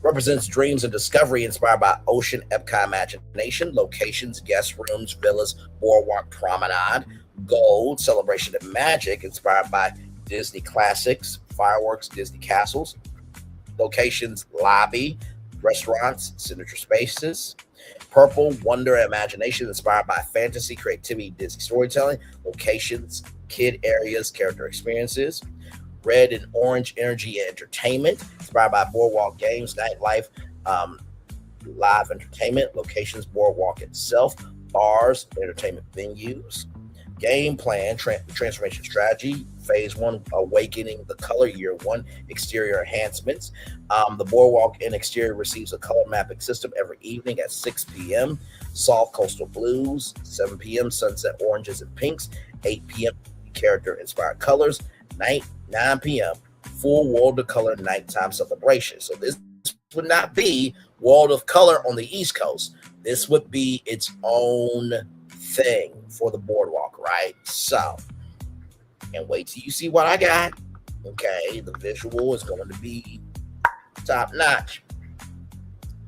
represents dreams and discovery inspired by ocean, Epcot imagination, locations, guest rooms, villas, boardwalk, promenade. Gold, celebration of magic inspired by Disney classics, fireworks, Disney castles. Locations, lobby, restaurants, signature spaces. Purple, wonder and imagination inspired by fantasy, creativity, Disney storytelling. Locations, kid areas, character experiences. Red and orange, energy and entertainment inspired by boardwalk games, nightlife, live entertainment. Locations, boardwalk itself, bars, entertainment venues. Game plan, transformation strategy. Phase 1, awakening the color. Year 1, exterior enhancements. The boardwalk and exterior receives a color mapping system every evening at 6 p.m. Soft coastal blues, 7 p.m. sunset oranges and pinks, 8 p.m. character inspired colors, 9 p.m. full world of color nighttime celebration. So this would not be world of color on the East Coast. This would be its own thing for the boardwalk, right? So, and wait till you see what I got. Okay, the visual is going to be top notch.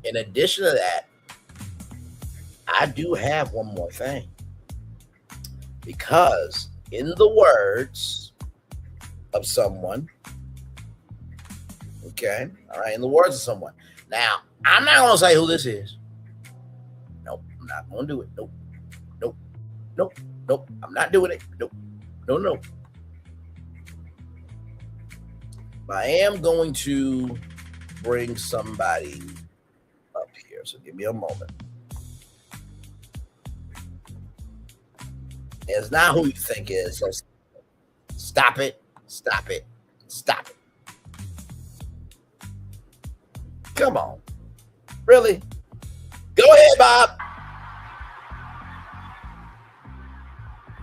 In addition to that, I do have one more thing, because in the words of someone, okay, all right, in the words of someone. Now, I'm not going to say who this is. Nope, I'm not going to do it. Nope. I'm not doing it. Nope. No. But I am going to bring somebody up here. So give me a moment. It's not who you think it is. So stop it. Come on. Really? Go ahead, Bob.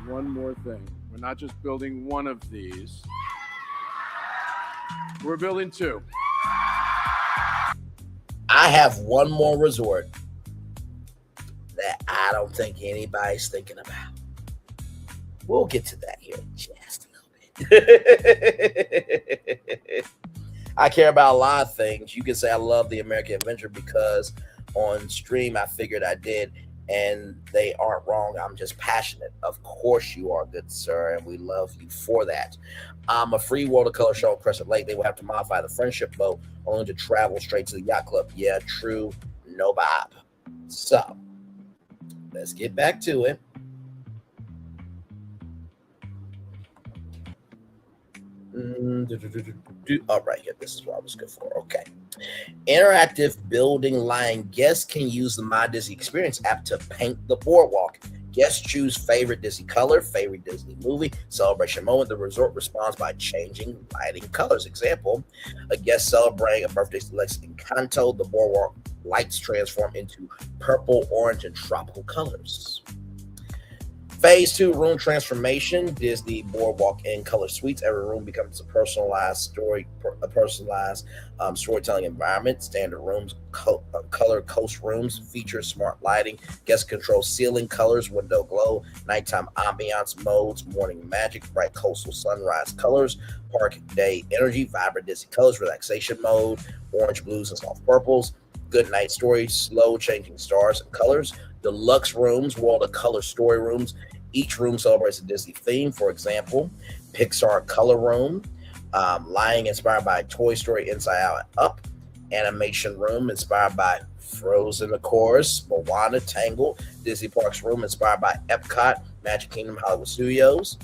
One more thing. We're not just building one of these. We're building 2. I have one more resort that I don't think anybody's thinking about. We'll get to that here in just a little bit. I care about a lot of things. You can say I love the American Adventure because on stream I figured I did, and they aren't wrong. I'm just passionate. Of course you are, good sir, and we love you for that. A free World of Color show on Crescent Lake. They will have to modify the friendship boat only to travel straight to the yacht club. Yeah, true. No Bob. So, let's get back to it. All right, here. This is what I was good for. Okay. Interactive building line. Guests can use the My Disney Experience app to paint the boardwalk. Guests choose favorite Disney color, favorite Disney movie, celebration moment. The resort responds by changing lighting colors. Example, a guest celebrating a birthday selects Encanto. The boardwalk lights transform into purple, orange, and tropical colors. Phase 2, room transformation. Disney Boardwalk in color suites. Every room becomes a personalized storytelling environment. Standard rooms, color coast rooms, feature smart lighting, guest control ceiling colors, window glow, nighttime ambiance modes, morning magic, bright coastal sunrise colors, park day energy, vibrant Disney colors, relaxation mode, orange, blues, and soft purples, good night story, slow changing stars and colors. Deluxe rooms, world of color story rooms. Each room celebrates a Disney theme. For example, Pixar color room, lighting inspired by Toy Story Inside Out and Up. Animation room inspired by Frozen, of course, Moana, Tangled. Disney Parks room inspired by Epcot, Magic Kingdom, Hollywood Studios.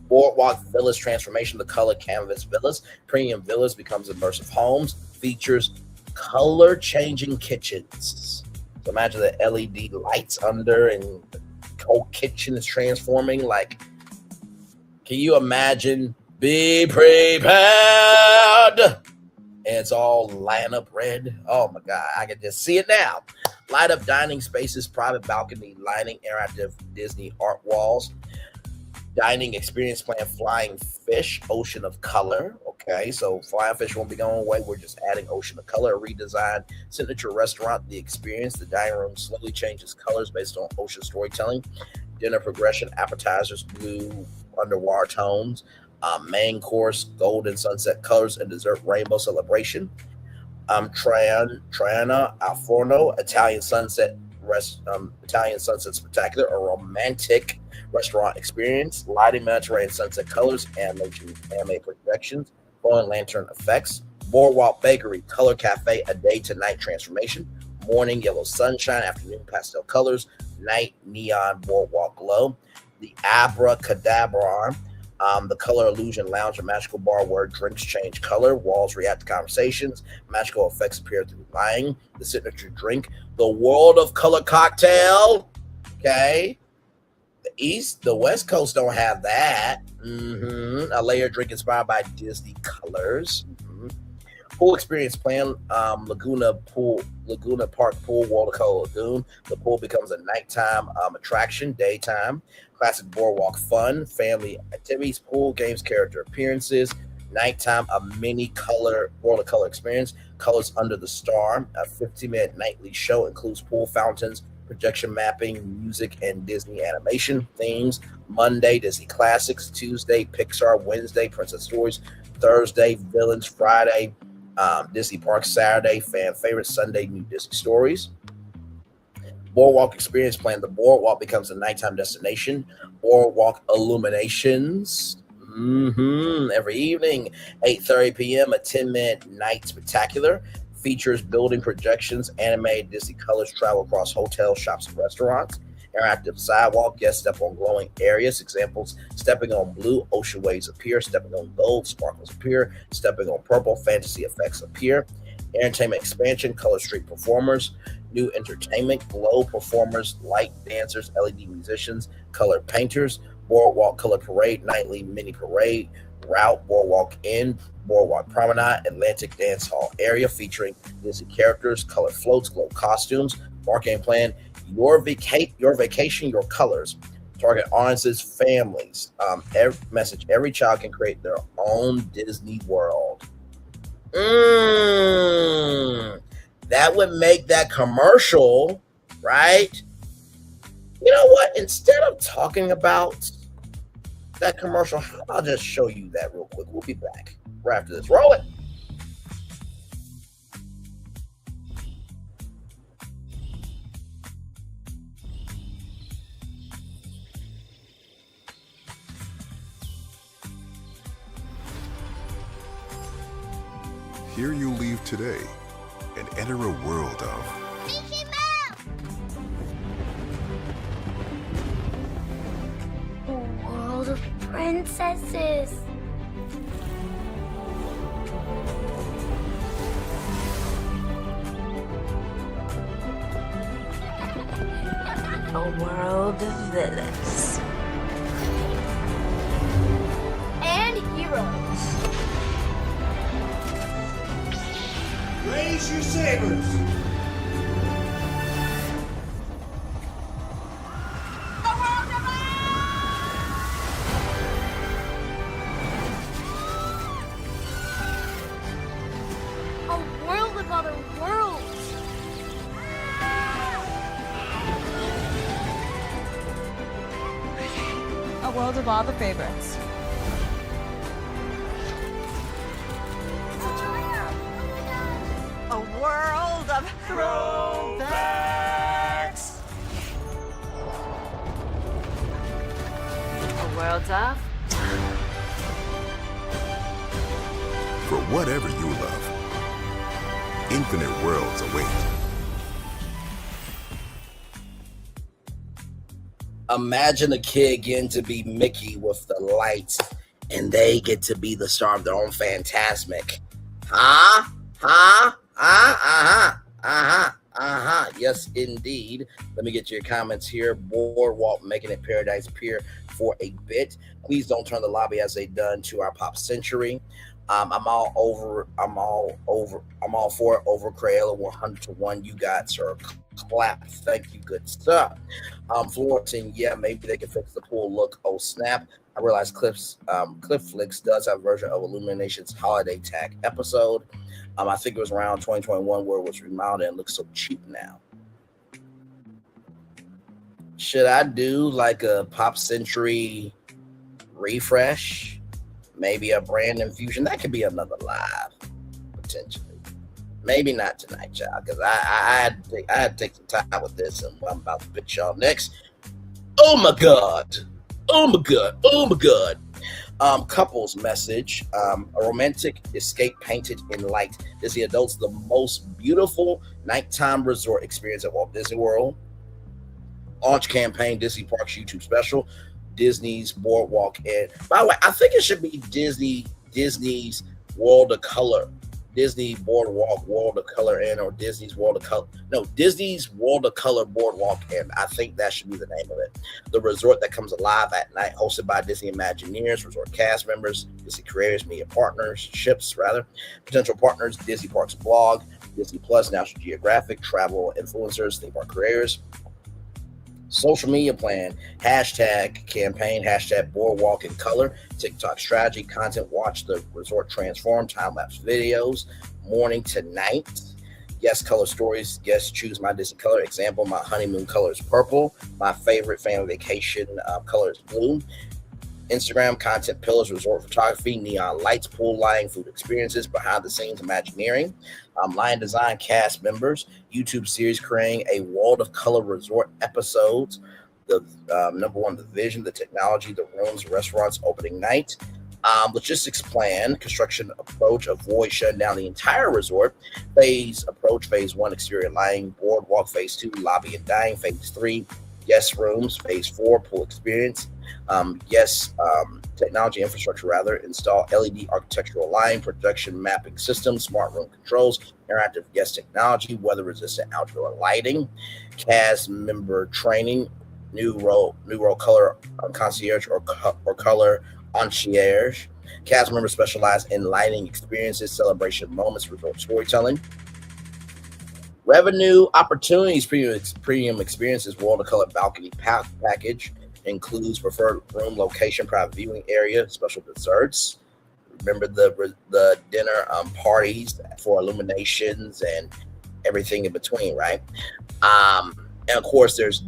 Boardwalk Villas transformation, the color canvas villas. Premium villas becomes immersive homes. Features color changing kitchens. So imagine the LED lights under, and the whole kitchen is transforming. Like, can you imagine? Be prepared. And it's all lighting up red. Oh my God, I can just see it now. Light up dining spaces, private balcony lighting, interactive Disney art walls. Dining experience plan, flying fish, ocean of color. Okay, so flying fish won't be going away. We're just adding ocean of color. Redesigned signature restaurant, the experience. The dining room slowly changes colors based on ocean storytelling. Dinner progression, appetizers, blue underwater tones. Main course, golden sunset colors, and dessert rainbow celebration. Triana Al Forno, Italian sunset spectacular, a romantic restaurant experience, lighting, Mediterranean sunset colors, animated projections, flowing lantern effects, Boardwalk Bakery, Color Cafe, a day to night transformation. Morning yellow sunshine, afternoon pastel colors, night neon boardwalk glow. The Abracadabra, the Color Illusion Lounge, a magical bar where drinks change color, walls react to conversations, magical effects appear through lying. The signature drink, the World of Color Cocktail. Okay. The West Coast don't have that. A layered drink inspired by Disney colors. Pool experience plan, Laguna Park Pool, World of Color Lagoon. The pool becomes a nighttime attraction, daytime. Classic boardwalk fun, family activities, pool games, character appearances. Nighttime, a mini color World of Color experience. Colors Under the Star, a 15-minute nightly show, includes pool fountains, projection mapping, music, and Disney animation themes. Monday, Disney classics. Tuesday, Pixar. Wednesday, Princess Stories. Thursday, Villains. Friday, Disney Parks. Saturday, fan favorites. Sunday, new Disney stories. Boardwalk experience plan. The boardwalk becomes a nighttime destination. Boardwalk illuminations. Every evening, 8:30 p.m. a 10-minute night spectacular. Features building projections, animated Disney colors travel across hotels, shops, and restaurants. Interactive sidewalk, guests step on glowing areas. Examples: stepping on blue, ocean waves appear. Stepping on gold, sparkles appear. Stepping on purple, fantasy effects appear. Entertainment expansion, color street performers. New entertainment, glow performers, light dancers, LED musicians, color painters. Boardwalk color parade, nightly mini parade. Route, Boardwalk Inn, Boardwalk Promenade, Atlantic Dance Hall area featuring Disney characters, color floats, glow costumes. Marketing plan, your vacation, your colors. Target audiences, families. Every child can create their own Disney world. That would make that commercial, right? You know what? Instead of talking about that commercial, how about I just show you that real quick? We'll be back right after this. Roll it. Here you leave today and enter a world of World of princesses. A world of villains. And heroes. Raise your sabers. A world of other worlds. A world of all the favorites. A world of throwbacks. A world of for whatever you love. Infinite worlds await. Imagine a kid getting to be Mickey with the lights, and they get to be the star of their own Fantasmic. Yes, indeed. Let me get your comments here. Boardwalk making it Paradise Pier for a bit. Please don't turn the lobby as they done to our Pop Century. I'm all for it. Over Crayola 100-1. You guys are clap. Thank you, good stuff. Florentine, yeah, maybe they can fix the pool look. Oh snap! I realize Cliff Flicks does have a version of Illumination's Holiday Tag episode. I think it was around 2021 where it was remodeled and looks so cheap now. Should I do like a Pop Century refresh? Maybe a brand infusion? That could be another live, potentially. Maybe not tonight, y'all, because I had to take some time with this, and I'm about to pitch y'all next. Oh my God. Couples message, a romantic escape painted in light. Disney Adults, the most beautiful nighttime resort experience at Walt Disney World. Launch campaign, Disney Parks YouTube special, Disney's Boardwalk. And by the way, I think it should be Disney's World of Color. Disney Boardwalk World of Color Inn, or Disney's World of Color. No, Disney's World of Color Boardwalk Inn. I think that should be the name of it. The resort that comes alive at night, hosted by Disney Imagineers, resort cast members, Disney creators, media partnerships, potential partners, Disney Parks blog, Disney Plus, National Geographic, travel influencers, theme park creators. Social media plan, hashtag campaign, hashtag Boardwalk in Color, TikTok strategy, content, watch the resort transform, time-lapse videos, morning to night, guest color stories, guest choose my Disney color. Example, my honeymoon color is purple. My favorite family vacation color is blue. Instagram content pillars, resort photography, neon lights, pool lighting, food experiences, behind the scenes Imagineering, line design, cast members, YouTube series creating a World of Color resort episodes. The number one, the vision, the technology, the rooms, restaurants, opening night. Logistics plan, construction approach, avoid shutting down the entire resort. Phase approach, phase 1, exterior lighting, boardwalk, phase 2, lobby and dining, phase 3, guest rooms, phase 4, pool experience. Technology infrastructure, install LED architectural lighting, projection mapping system, smart room controls, interactive guest technology, weather resistant outdoor lighting, cast member training, new role color concierge or color concierge. Cast members specialize in lighting experiences, celebration moments, resort storytelling. Revenue opportunities, premium experiences, World of Color balcony package. Includes preferred room location, private viewing area, special desserts. Remember the dinner parties for illuminations and everything in between, right? And of course, there's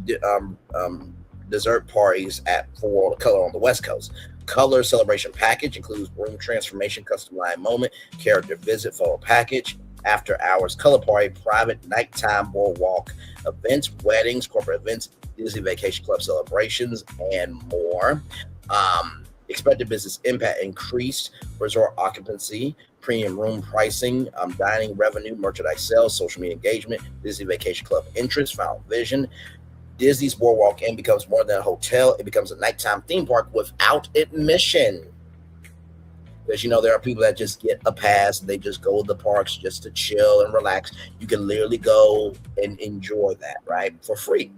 dessert parties for World of Color on the West Coast. Color celebration package includes room transformation, custom line moment, character visit, photo package, after hours color party, private nighttime boardwalk events, weddings, corporate events, Disney Vacation Club celebrations, and more. Expected business impact increased resort occupancy, premium room pricing, dining revenue, merchandise sales, social media engagement, Disney Vacation Club interest, final vision. Disney's Boardwalk Inn becomes more than a hotel. It becomes a nighttime theme park without admission. Because, there are people that just get a pass. They just go to the parks just to chill and relax. You can literally go and enjoy that, right? For free.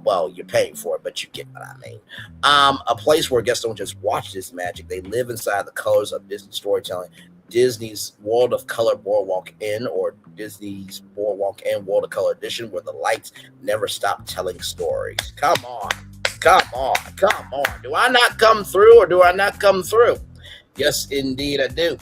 Well, you're paying for it, but you get what I mean. A place where guests don't just watch this magic. They live inside the colors of Disney storytelling. Disney's World of Color Boardwalk Inn, or Disney's Boardwalk Inn World of Color Edition, where the lights never stop telling stories. Come on. Do I not come through, or do I not come through? Yes, indeed, I do.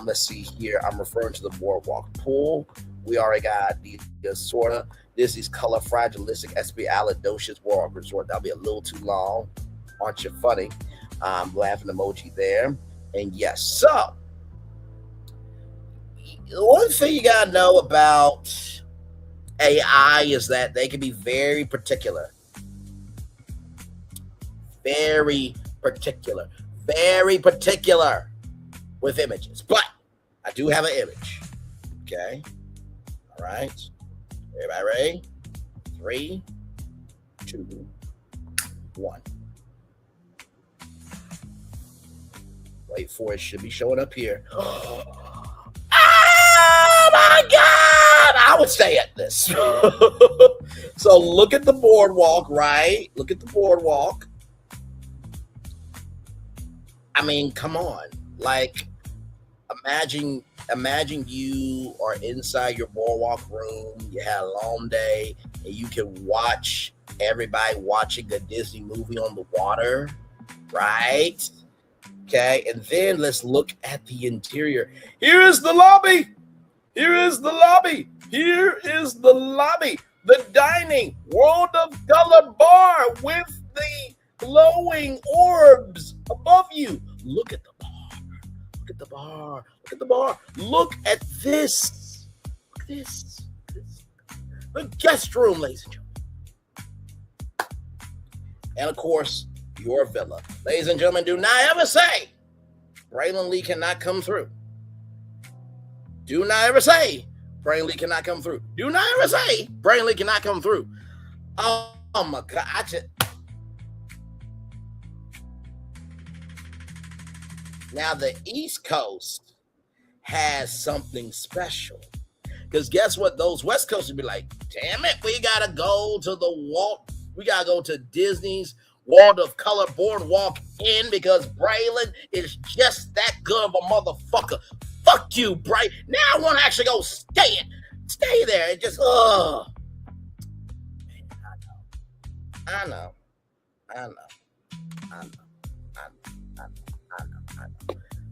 Let's see here. I'm referring to the Boardwalk Pool. We already got the sort of Disney's Color Fragilistic Espialidocious Boardwalk Resort. That'll be a little too long. Aren't you funny? Laughing emoji there. And yes, so one thing you got to know about AI is that they can be very particular. Very particular with images, but I do have an image. Okay. All right. Everybody ready? 3, 2, 1. Wait for it. Should be showing up here. Oh my God! I would stay at this. So look at the boardwalk, right? Look at the boardwalk. I mean, come on. Like, imagine you are inside your boardwalk room. You had a long day, and you can watch everybody watching a Disney movie on the water, right? Okay, and then let's look at the interior. Here is the lobby. The dining World of Color bar with the glowing orbs above you. Look at the bar. Look at this. The guest room, ladies and gentlemen. And of course, your villa. Ladies and gentlemen, do not ever say Braylon Lee cannot come through. Do not ever say Braylon Lee cannot come through. Do not ever say Braylon Lee cannot come through. Oh my God. Now the East Coast has something special. Because guess what? Those West Coasters be like, damn it, we gotta go to we gotta go to Disney's World of Color Boardwalk in because Braylon is just that good of a motherfucker. Fuck you, Bray. Now I want to actually go stay there. It just, I know.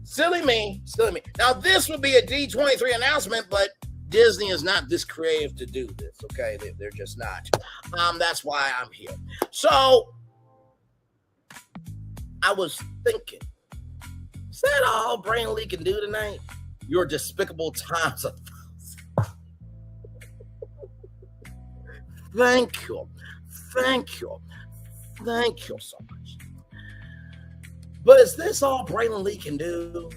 Silly me. Now this would be a D23 announcement, but Disney is not this creative to do this. Okay, they're just not. That's why I'm here. So I was thinking, is that all Braylon Lee can do tonight? Your despicable times of Thank you so much. But is this all Braylon Lee can do?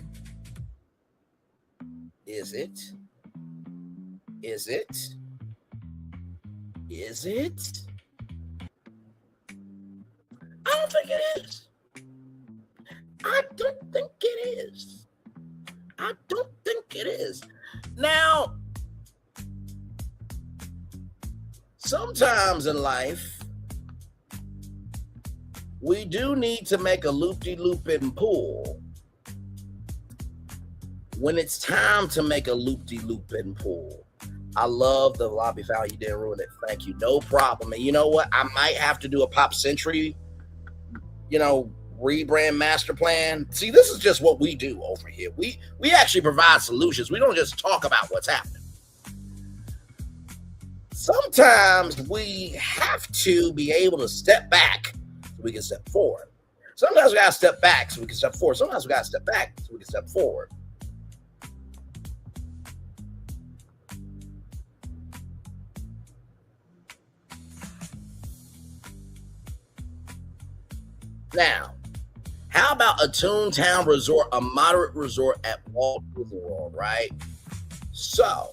Is it? I don't think it is. I don't think it is. Now, sometimes in life, we do need to make a loop-de-loop-in pool when it's time to make a loop-de-loop-in pool. I love the lobby foul. You didn't ruin it. Thank you. No problem. And you know what? I might have to do a Pop Century, rebrand master plan. See, this is just what we do over here. We actually provide solutions. We don't just talk about what's happening. Sometimes we have to be able to step back so we can step forward. Sometimes we got to step back so we can step forward. Sometimes we got to step back so we can step forward. Now, how about a Toontown resort, a moderate resort at Walt Disney World, right? So,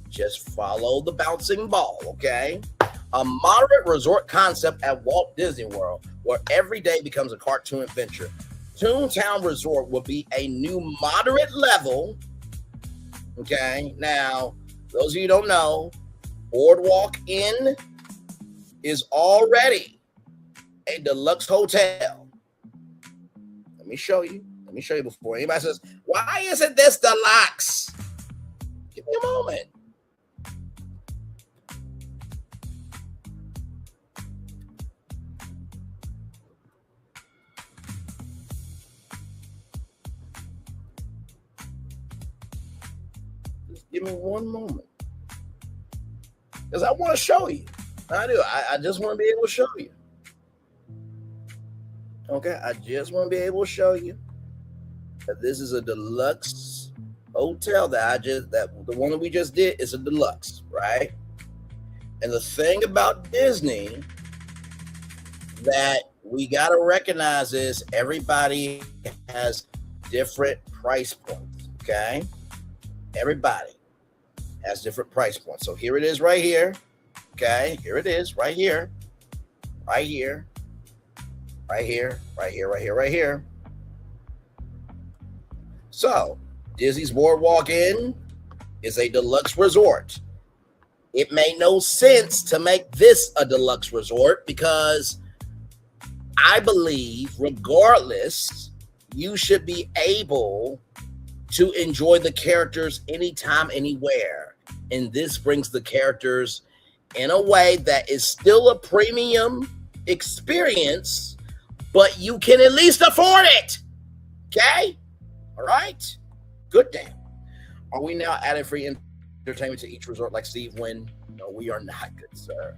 just follow the bouncing ball, okay? A moderate resort concept at Walt Disney World where every day becomes a cartoon adventure. Toontown Resort will be a new moderate level, okay? Now, those of you who don't know, Boardwalk Inn is already a deluxe hotel. Let me show you before anybody says, why isn't this deluxe? Give me a moment. Just give me one moment. Because I want to show you. I do. I just want to be able to show you. Okay, I just want to be able to show you that this is a deluxe hotel that the one that we just did is a deluxe, right? And the thing about Disney that we got to recognize is everybody has different price points, okay? Everybody has different price points. So here it is right here, okay? Here it is right here, right here. Right here. So, Disney's Boardwalk Inn is a deluxe resort. It made no sense to make this a deluxe resort because I believe, regardless, you should be able to enjoy the characters anytime, anywhere. And this brings the characters in a way that is still a premium experience, but you can at least afford it. Okay? All right? Good damn. Are we now adding free entertainment to each resort like Steve Wynn? No, we are not, good sir.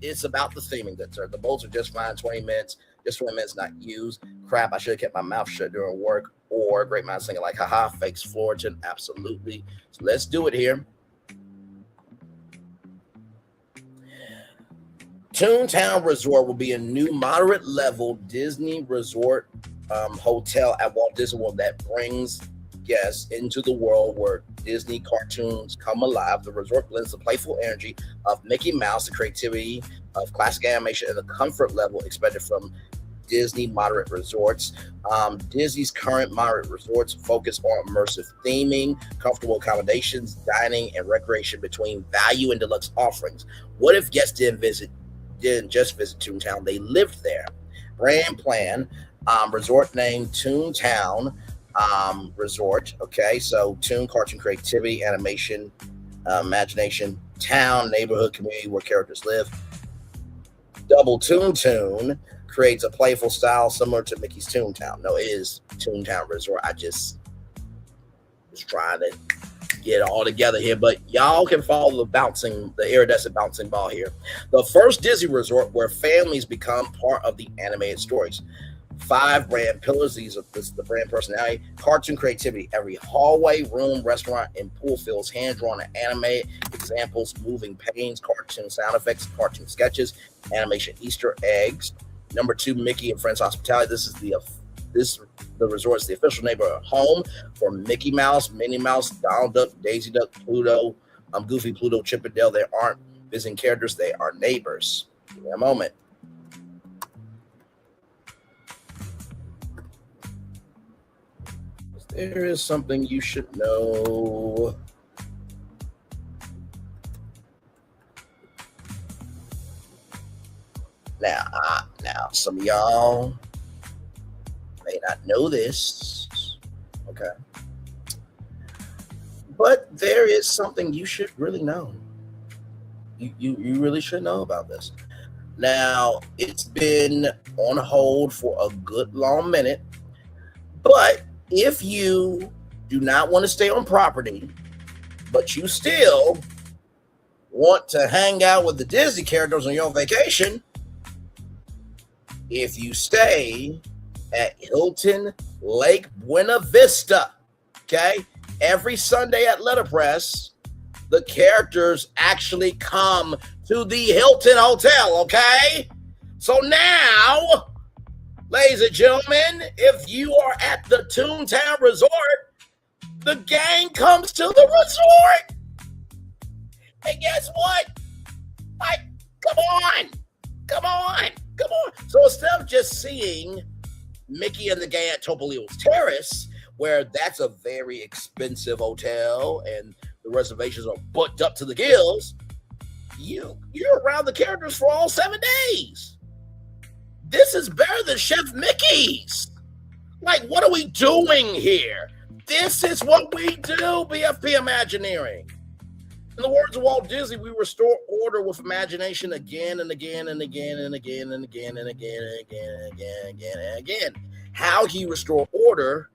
It's about the theming, good sir. The boats are just fine, 20 minutes. Just 20 minutes not used. Crap, I should have kept my mouth shut during work. Or great minds thinking like, haha, fakes Florigen. Absolutely. So let's do it here. Toontown Resort will be a new moderate level Disney resort hotel at Walt Disney World that brings guests into the world where Disney cartoons come alive. The resort blends the playful energy of Mickey Mouse, the creativity of classic animation, and the comfort level expected from Disney moderate resorts. Disney's current moderate resorts focus on immersive theming, comfortable accommodations, dining, and recreation between value and deluxe offerings. What if guests didn't just visit Toontown, they lived there? Brand plan, resort name Toontown Resort. Okay, so Toon, cartoon creativity, animation, imagination, town, neighborhood, community where characters live. Double Toontown creates a playful style similar to Mickey's Toontown. No, it is Toontown Resort. I just was trying to get it all together here, but y'all can follow the iridescent bouncing ball here. The first Disney resort where families become part of the animated stories. 5 brand pillars. This is the brand personality, cartoon creativity. Every hallway, room, restaurant, and pool feels hand-drawn and animated. Examples: moving paintings, cartoon sound effects, cartoon sketches, animation Easter eggs. Number 2, Mickey and Friends Hospitality. The resort is the official neighborhood home for Mickey Mouse, Minnie Mouse, Donald Duck, Daisy Duck, Pluto, Goofy, Pluto, Chip and Dale. They aren't visiting characters; they are neighbors. Give me a moment. There is something you should know. Now, some of y'all may not know this, okay? But there is something you should really know. You really should know about this. Now, it's been on hold for a good long minute, but if you do not want to stay on property, but you still want to hang out with the Disney characters on your vacation, if you stay at Hilton Lake Buena Vista, okay, every Sunday at Letterpress, the characters actually come to the Hilton Hotel, okay? So now, ladies and gentlemen, if you are at the Toontown Resort, the gang comes to the resort. And guess what? Like, come on. So instead of just seeing Mickey and the gang at Topolino's Terrace, where that's a very expensive hotel and the reservations are booked up to the gills, you're around the characters for all 7 days. This is better than Chef Mickey's. Like, what are we doing here? This is what we do, BFP Imagineering. In the words of Walt Disney, we restore order with imagination again and again and again and again and again and again and again and again and again and again. How can you restore order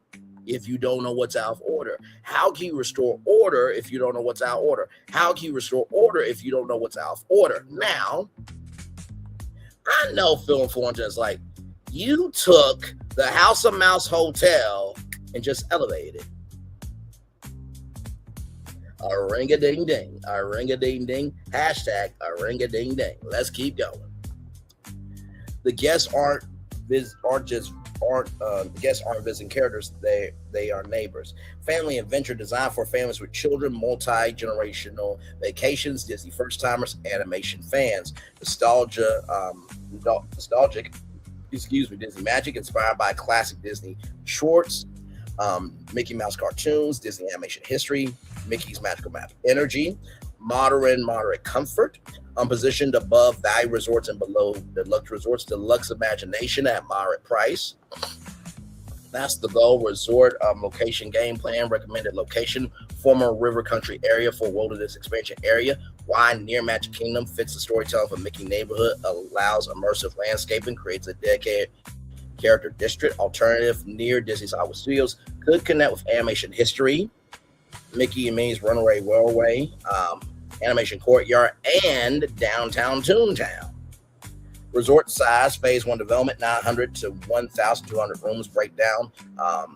if you don't know what's out of order? How can you restore order if you don't know what's out of order? How can you restore order if you don't know what's out of order? Now, I know Phil Florence is like, you took the House of Mouse Hotel and just elevated it. A ring-a-ding-ding, a ring-a-ding-ding, hashtag a ring-a-ding-ding. Let's keep going. The guests aren't visiting characters, they are neighbors. Family adventure designed for families with children, multi-generational vacations, Disney first-timers, animation fans. Nostalgic, Disney magic inspired by classic Disney shorts, Mickey Mouse cartoons, Disney animation history, Mickey's Magical Map energy, moderate comfort, positioned above value resorts and below deluxe resorts, deluxe imagination at moderate price. That's the goal. Resort location game plan, recommended location, former river country area for wilderness expansion area. Why near Magic Kingdom fits the storytelling of Mickey neighborhood, allows immersive landscaping, creates a dedicated character district. Alternative near Disney's Hollywood Studios, could connect with animation history, Mickey and Minnie's Runaway Railway, Animation Courtyard, and downtown Toontown. Resort size, phase 1 development, 900 to 1,200 rooms breakdown.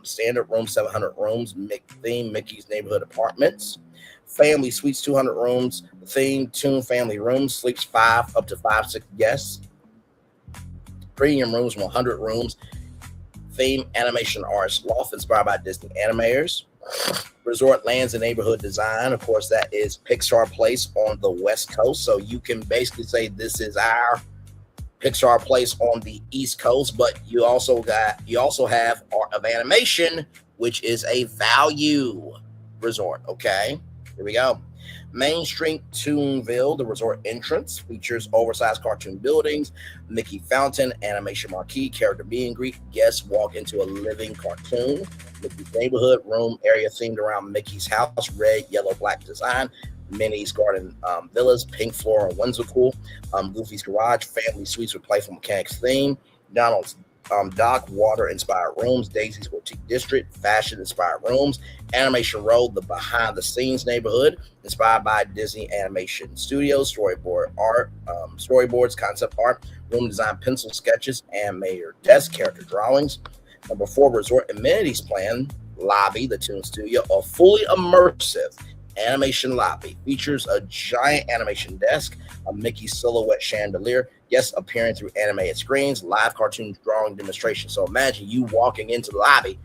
Standard room, 700 rooms. Theme, Mickey's Neighborhood Apartments. Family suites, 200 rooms. Themed Toon family rooms sleeps 5 up to 6 guests. Premium rooms, 100 rooms. Theme animation artist loft inspired by Disney animators. Resort lands and neighborhood design. Of course, that is Pixar Place on the West Coast. So you can basically say this is our Pixar Place on the East Coast, but you also have Art of Animation, which is a value resort. Okay, here we go. Main Street Toonville, the resort entrance, features oversized cartoon buildings, Mickey Fountain, animation marquee, character meet and greet. Guests walk into a living cartoon. Mickey's neighborhood room area themed around Mickey's house, red, yellow, black design. Minnie's Garden Villas, pink floor and whimsical. Goofy's Garage, family suites with playful mechanics theme. Donald's Dock, water-inspired rooms. Daisy's Boutique District, fashion-inspired rooms. Animation Road, the behind-the-scenes neighborhood, inspired by Disney Animation Studios. Storyboards, concept art, room design, pencil sketches, animator desk, character drawings. Number 4, resort amenities plan, lobby, the Toon Studio, a fully immersive animation lobby. Features a giant animation desk, a Mickey silhouette chandelier, guests appearing through animated screens, live cartoon drawing demonstration. So imagine you walking into the lobby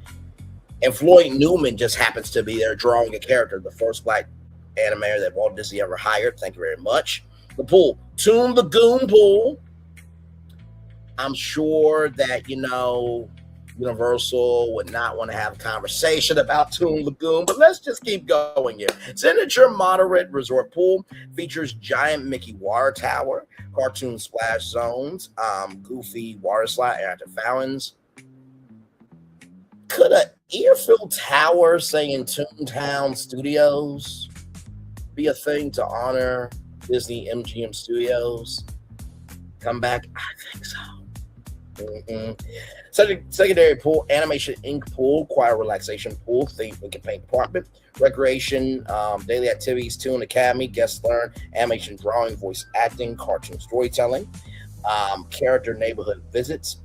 and Floyd Newman just happens to be there drawing a character, the first black animator that Walt Disney ever hired. Thank you very much. The pool, Toon Lagoon pool. I'm sure that, Universal would not want to have a conversation about Toon Lagoon, but let's just keep going here. Signature moderate resort pool features giant Mickey water tower, cartoon splash zones, goofy water slide, interactive fountains. Could an ear-filled tower saying Toontown Studios be a thing to honor Disney MGM Studios? Come back? I think so. Secondary pool, animation ink pool, quiet relaxation pool, theme ink and paint department, recreation, daily activities, Toon Academy, guest learn, animation drawing, voice acting, cartoon storytelling, character neighborhood visits.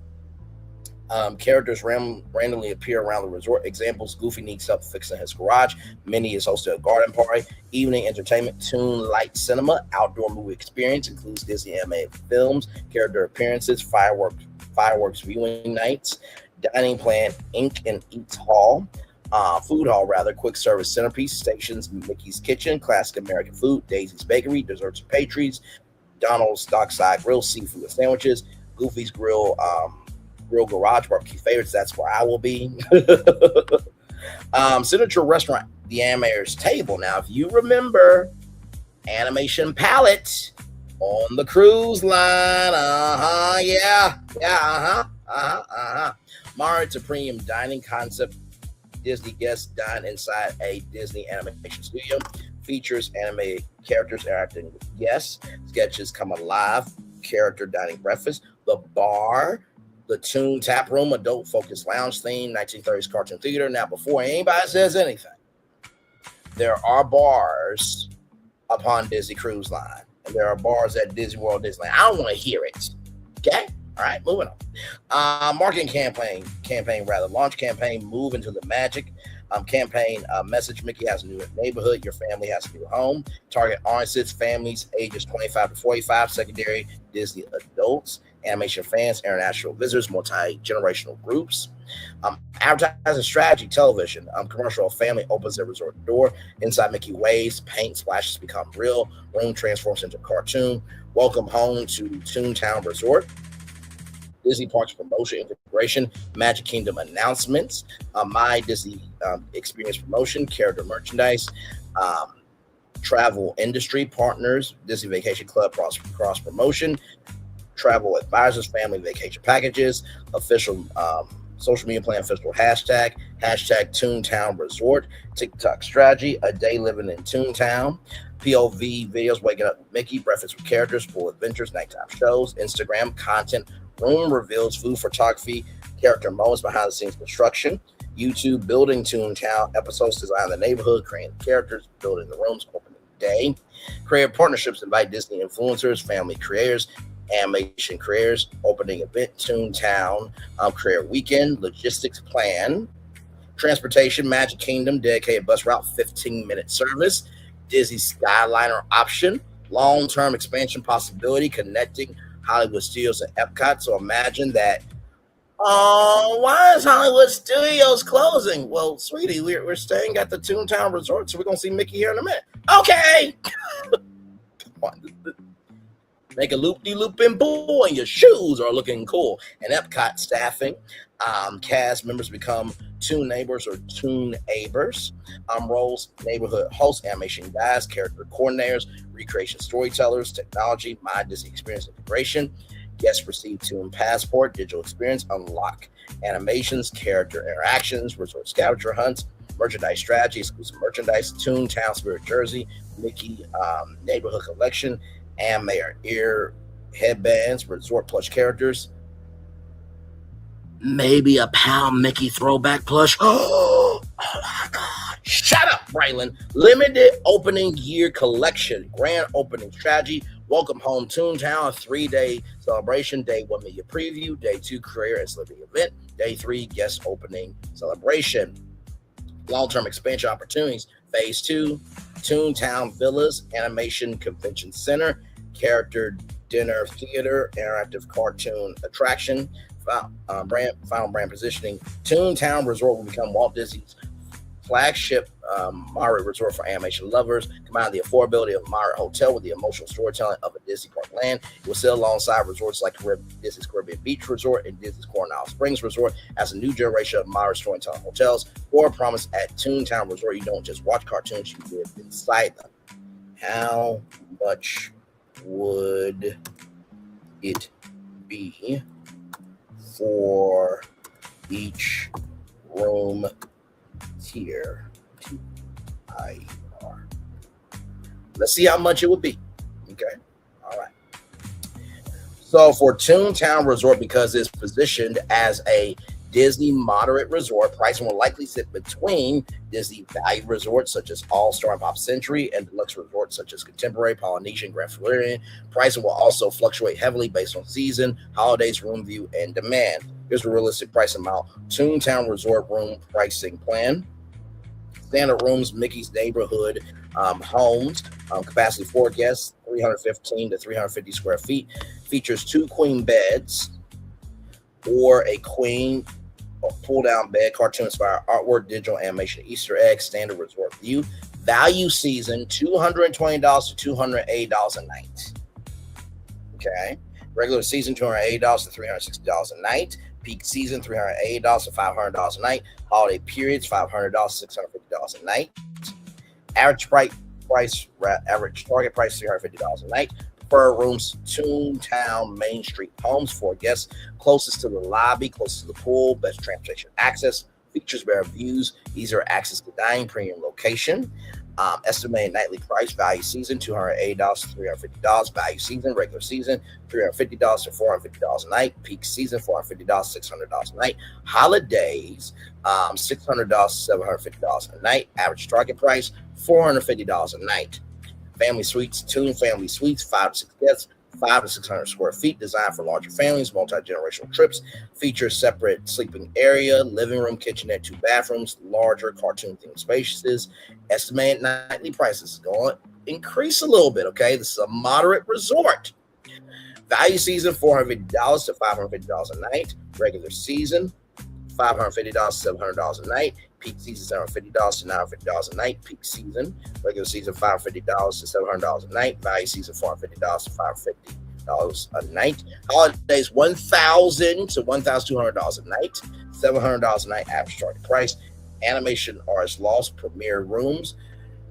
Characters randomly appear around the resort. Examples: Goofy needs help fixing his garage. Minnie is hosting a garden party. Evening entertainment, Toon Light Cinema, outdoor movie experience, includes Disney animated films, character appearances, fireworks viewing nights. Dining plan, Ink and Eats Hall, food hall rather, quick service centerpiece, stations, Mickey's Kitchen, classic American food, Daisy's Bakery, desserts and pastries, Donald's Dockside Grill, seafood and sandwiches, Goofy's Grill Garage, barbecue favorites, that's where I will be. Signature restaurant, the Animator's Table. Now, if you remember Animation Palette on the cruise line, Moderate to premium dining concept. Disney guests dine inside a Disney animation studio. Features animated characters interacting with guests. Sketches come alive. Character dining breakfast. The bar, the Toon Tap Room, adult focused lounge theme, 1930s cartoon theater. Now, before anybody says anything, there are bars upon Disney Cruise Line, and there are bars at Disney World, Disneyland. I don't want to hear it. Okay. All right, moving on. Marketing campaign, launch campaign, move into the magic. Campaign, message, Mickey has a new neighborhood, your family has a new home. Target audiences, families ages 25 to 45, secondary, Disney adults, animation fans, international visitors, multi-generational groups. Advertising strategy, television, commercial, family opens their resort door. Inside Mickey waves, paint splashes become real, room transforms into cartoon. Welcome home to Toontown Resort. Disney Parks promotion integration, Magic Kingdom announcements, My Disney Experience promotion, character merchandise, travel industry partners, Disney Vacation Club cross promotion, travel advisors, family vacation packages, official social media plan, official hashtag Toontown Resort, TikTok strategy, a day living in Toontown, POV videos, waking up with Mickey, breakfast with characters, full adventures, nighttime shows, Instagram content, room reveals, food photography, character moments, behind the scenes construction, YouTube, building Toontown, episodes design the neighborhood, creating characters, building the rooms, opening day, creative partnerships, invite Disney influencers, family creators, animation creators, opening event, Toontown, career weekend, logistics plan, transportation, Magic Kingdom, dedicated bus route, 15-minute service, Disney Skyliner option, long-term expansion possibility connecting Hollywood Studios and Epcot. So imagine that. Oh, why is Hollywood Studios closing? Well, sweetie, we're staying at the Toontown Resort, so we're going to see Mickey here in a minute. Okay. Make a loop-de-loop and boo, and your shoes are looking cool. And Epcot staffing, cast members become Toon Neighbors or Toon Abers. Roles, neighborhood hosts, animation guys, character coordinators, recreation storytellers, technology, My Disney Experience integration. Guests receive Toon Passport, digital experience, unlock animations, character interactions, resort scavenger hunts, merchandise strategy, exclusive merchandise, Toontown Spirit Jersey, Mickey Neighborhood Collection, and Mayor Ear headbands, resort plush characters. Maybe a Pal Mickey throwback plush. Oh my God. Shut up, Braylon. Limited opening year collection, grand opening strategy. Welcome home Toontown, a 3-day celebration. Day 1 media preview. Day 2 career and celebrity event. Day 3 guest opening celebration. Long-term expansion opportunities. Phase 2, Toontown Villas, Animation Convention Center, Character Dinner Theater, Interactive Cartoon Attraction, final brand positioning. Toontown Resort will become Walt Disney's flagship Marriott Resort for animation lovers. Combine the affordability of Marriott Hotel with the emotional storytelling of a Disney Park land. It will sit alongside resorts like Disney's Caribbean Beach Resort and Disney's Coronado Springs Resort as a new generation of Marriott storytelling hotels. For a promise at Toontown Resort, you don't just watch cartoons, you live inside them. How much would it be for each room tier? TIR. Let's see how much it would be. Okay. All right. So for Toontown Resort, because it's positioned as a Disney moderate resort, pricing will likely sit between Disney value resorts such as All-Star and Pop Century and deluxe resorts such as Contemporary, Polynesian, Grand Floridian. Pricing will also fluctuate heavily based on season, holidays, room view, and demand. Here's the realistic price amount. Toontown Resort room pricing plan. Standard rooms, Mickey's Neighborhood homes, capacity 4 guests, 315 to 350 square feet. Features 2 queen beds or a queen pull-down bed, cartoon-inspired artwork, digital animation, Easter eggs, standard resort view. Value season, $220 to $280 a night. Okay. Regular season, $280 to $360 a night. Peak season, $380 to $500 a night. Holiday periods, $500 to $650 a night. Average target price, $350 a night. Preferred rooms, Toontown Main Street homes for guests closest to the lobby, closest to the pool, best transportation access, features better views, easier access to dining, premium location. Estimated nightly price, value season, $280 to $350. Value season, regular season, $350 to $450 a night. Peak season, $450 to $600 a night. Holidays, $600 to $750 a night. Average target price, $450 a night. Family suites, Toon Family Suites, 5 to 6 guests, 5 to 600 square feet, designed for larger families, multi-generational trips. Features separate sleeping area, living room, kitchenette, 2 bathrooms, larger cartoon-themed spaces. Estimated nightly prices going to increase a little bit, okay? This is a moderate resort. Value season, $450 to $550 a night. Regular season, $550 to $700 a night. Peak season, $750 to $950 a night. Peak season, regular season, $550 to $700 a night. Value season, $450 to $550 a night. Holidays, $1,000 to $1,200 a night. $700 a night average target price. Animation Artist Lost Premier Rooms.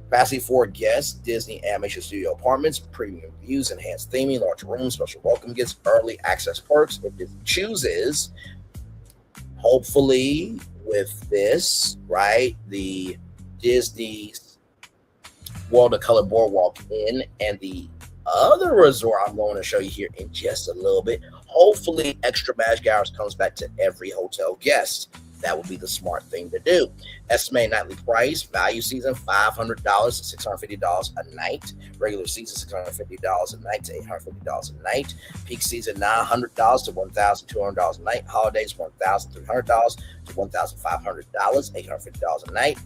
Capacity 4 guests, Disney Animation Studio Apartments, premium views, enhanced theming, larger rooms, special welcome gifts, early access perks. If Disney chooses, hopefully with this, right, the Disney's World of Color Boardwalk Inn and the other resort I'm going to show you here in just a little bit, hopefully Extra Magic Hours comes back to every hotel guest. That would be the smart thing to do. Estimated nightly price, value season, $500 to $650 a night. Regular season, $650 a night to $850 a night. Peak season, $900 to $1,200 a night. Holidays, $1,300 to $1,500, $850 a night.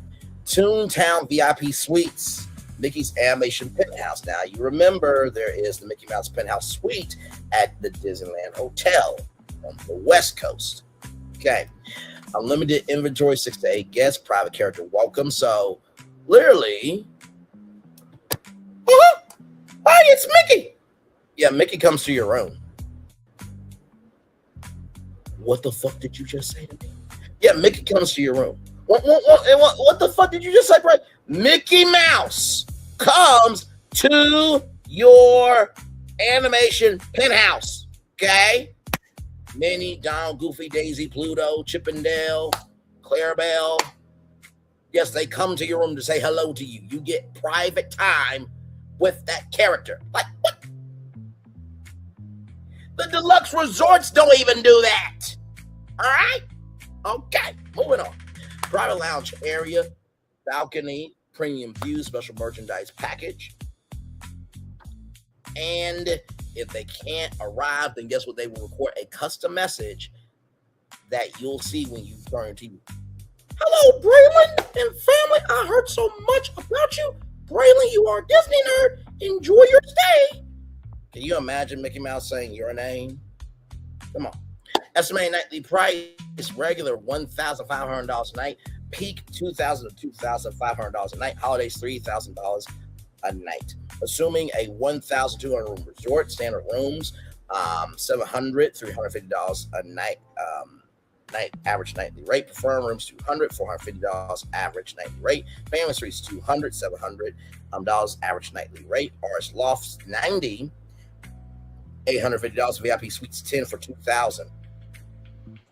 Toontown VIP Suites, Mickey's Animation Penthouse. Now, you remember there is the Mickey Mouse Penthouse Suite at the Disneyland Hotel on the West Coast. Okay. Unlimited inventory, 6 to 8 guests, private character welcome. So, literally, hi, it's Mickey. Yeah, Mickey comes to your room. What the fuck did you just say to me? Yeah, Mickey comes to your room. What the fuck did you just say, bro? Mickey Mouse comes to your animation penthouse. Okay? Minnie, Donald, Goofy, Daisy, Pluto, Chip and Dale, Clarabelle. Yes, they come to your room to say hello to you. You get private time with that character. Like, what? The deluxe resorts don't even do that. All right? Okay, moving on. Private lounge area, balcony, premium view, special merchandise package. And if they can't arrive, then guess what? They will record a custom message that you'll see when you turn TV. Hello, Braylon and family. I heard so much about you. Braylon, you are a Disney nerd. Enjoy your stay. Can you imagine Mickey Mouse saying your name? Come on. Estimated nightly price, regular $1,500 a night. Peak $2,000 to $2,500 a night. Holidays, $3,000 a night. Assuming a 1,200 room resort, standard rooms, $700, $350 a night. Average nightly rate. Preferred rooms $200, $450 average nightly rate. Family suites $200, $700 average nightly rate. RS Lofts $90, $850. VIP suites $10 for $2,000.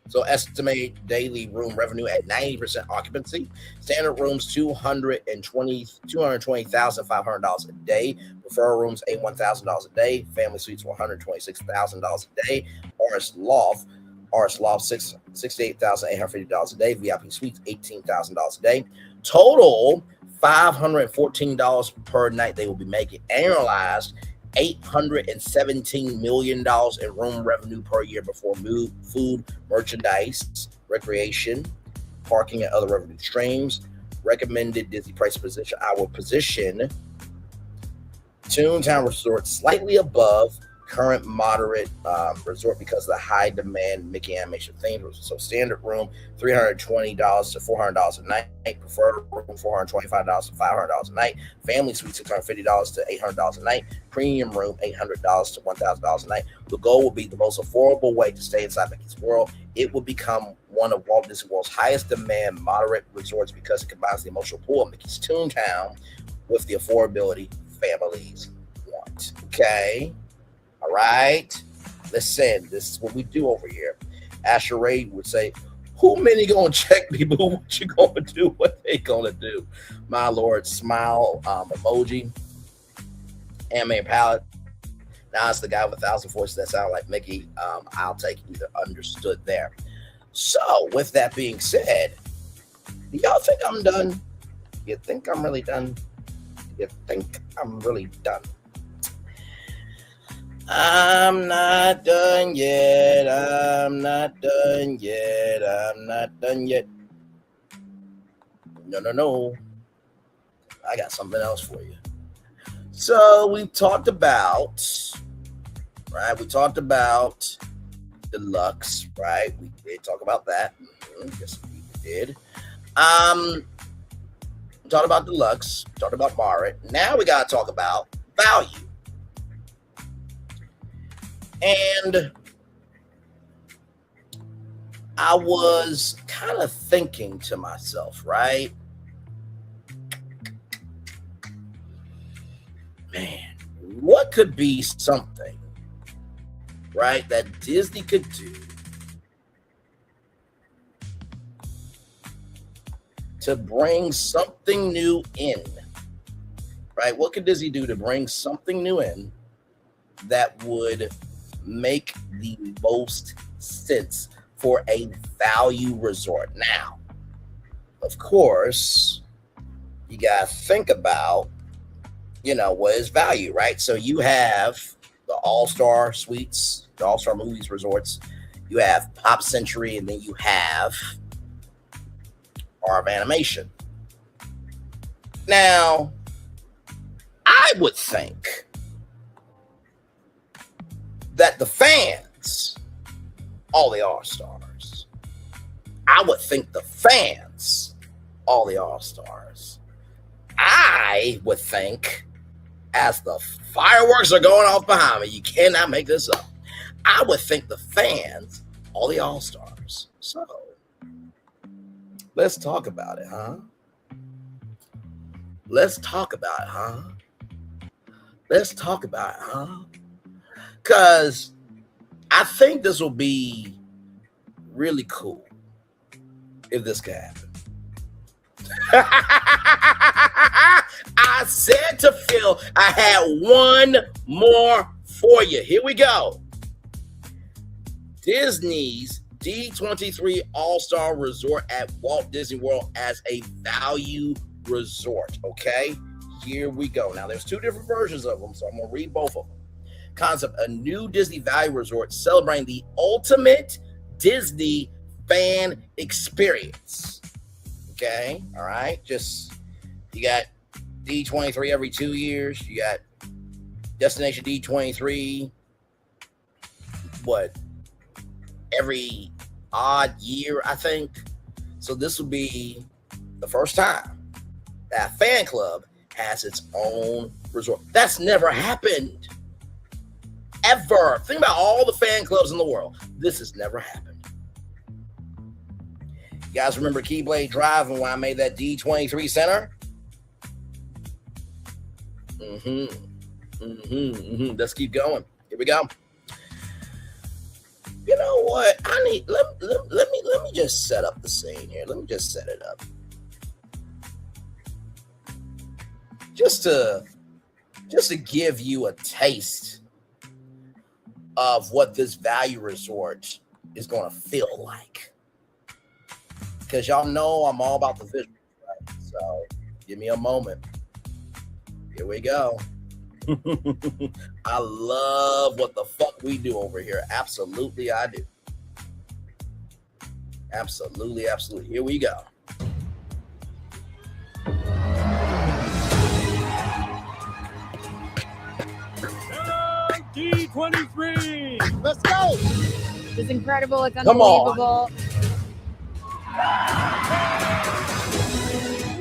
So estimate daily room revenue at 90% occupancy. Standard rooms $220,500 a day. Referral rooms $81,000 a day. Family suites $126,000 a day. RS Loft $68,850 a day. VIP suites $18,000 a day. Total $514 per night they will be making. Annualized $817 million in room revenue per year before food, merchandise, recreation, parking, and other revenue streams. Recommended Disney price position. I will position Toontown Resort slightly above current moderate resort because of the high demand Mickey animation theme. So standard room $320 to $400 a night. Preferred room $425 to $500 a night. Family suite $650 to $800 a night. Premium room $800 to $1,000 a night. The goal will be the most affordable way to stay inside Mickey's world. It will become one of Walt Disney World's highest demand moderate resorts because it combines the emotional pull of Mickey's Toontown with the affordability families want. Okay. All right. Listen, this is what we do over here. Asher Ray would say, who many gonna check me, boo? What you gonna do? What they gonna do? My Lord, smile emoji. Anime palette. Now it's the guy with 1,000 voices that sound like Mickey. I'll take either. Understood there. So with that being said, do y'all think I'm done? You think I'm really done? You think I'm really done? I'm not done yet. I'm not done yet. I'm not done yet. No. I got something else for you. So we talked about, right? We talked about deluxe, right? We did talk about that. Yes, we did. We talked about deluxe. We talked about moderate. Now we got to talk about value. And I was kind of thinking to myself, right? Man, what could be something, right, that Disney could do to bring something new in, right? What could Disney do to bring something new in that would make the most sense for a value resort? Now, of course, you got to think about, what is value, right? So you have the All-Star Suites, the All-Star Movies resorts, you have Pop Century, and then you have Art of Animation. Now, I would think that the fans, all the all-stars, I would think the fans, all the all-stars, I would think, as the fireworks are going off behind me, you cannot make this up, I would think the fans, all the all-stars. So, let's talk about it, huh? Let's talk about it, huh? Let's talk about it, huh? Because I think this will be really cool if this can happen. I said to Phil, I had one more for you. Here we go. Disney's D23 All-Star Resort at Walt Disney World as a value resort. Okay, here we go. Now, there's two different versions of them, so I'm going to read both of them. Concept: a new Disney value resort celebrating the ultimate Disney fan experience. Okay, all right. Just, you got D23 every 2 years. You got Destination D23, what, every odd year, I think. So this will be the first time that fan club has its own resort. That's never happened. Ever. Think about all the fan clubs in the world. This has never happened. You guys remember Keyblade Drive and when I made that D23 center? Let's keep going. Here we go. You know what? I need let me just set up the scene here. Let me just set it up. Just to give you a taste of what this value resort is going to feel like. Because y'all know I'm all about the visual, right? So give me a moment. Here we go. I love what the fuck we do over here. Absolutely, I do. Absolutely, absolutely. Here we go. D23. Let's go. It's incredible. It's Come on. unbelievable.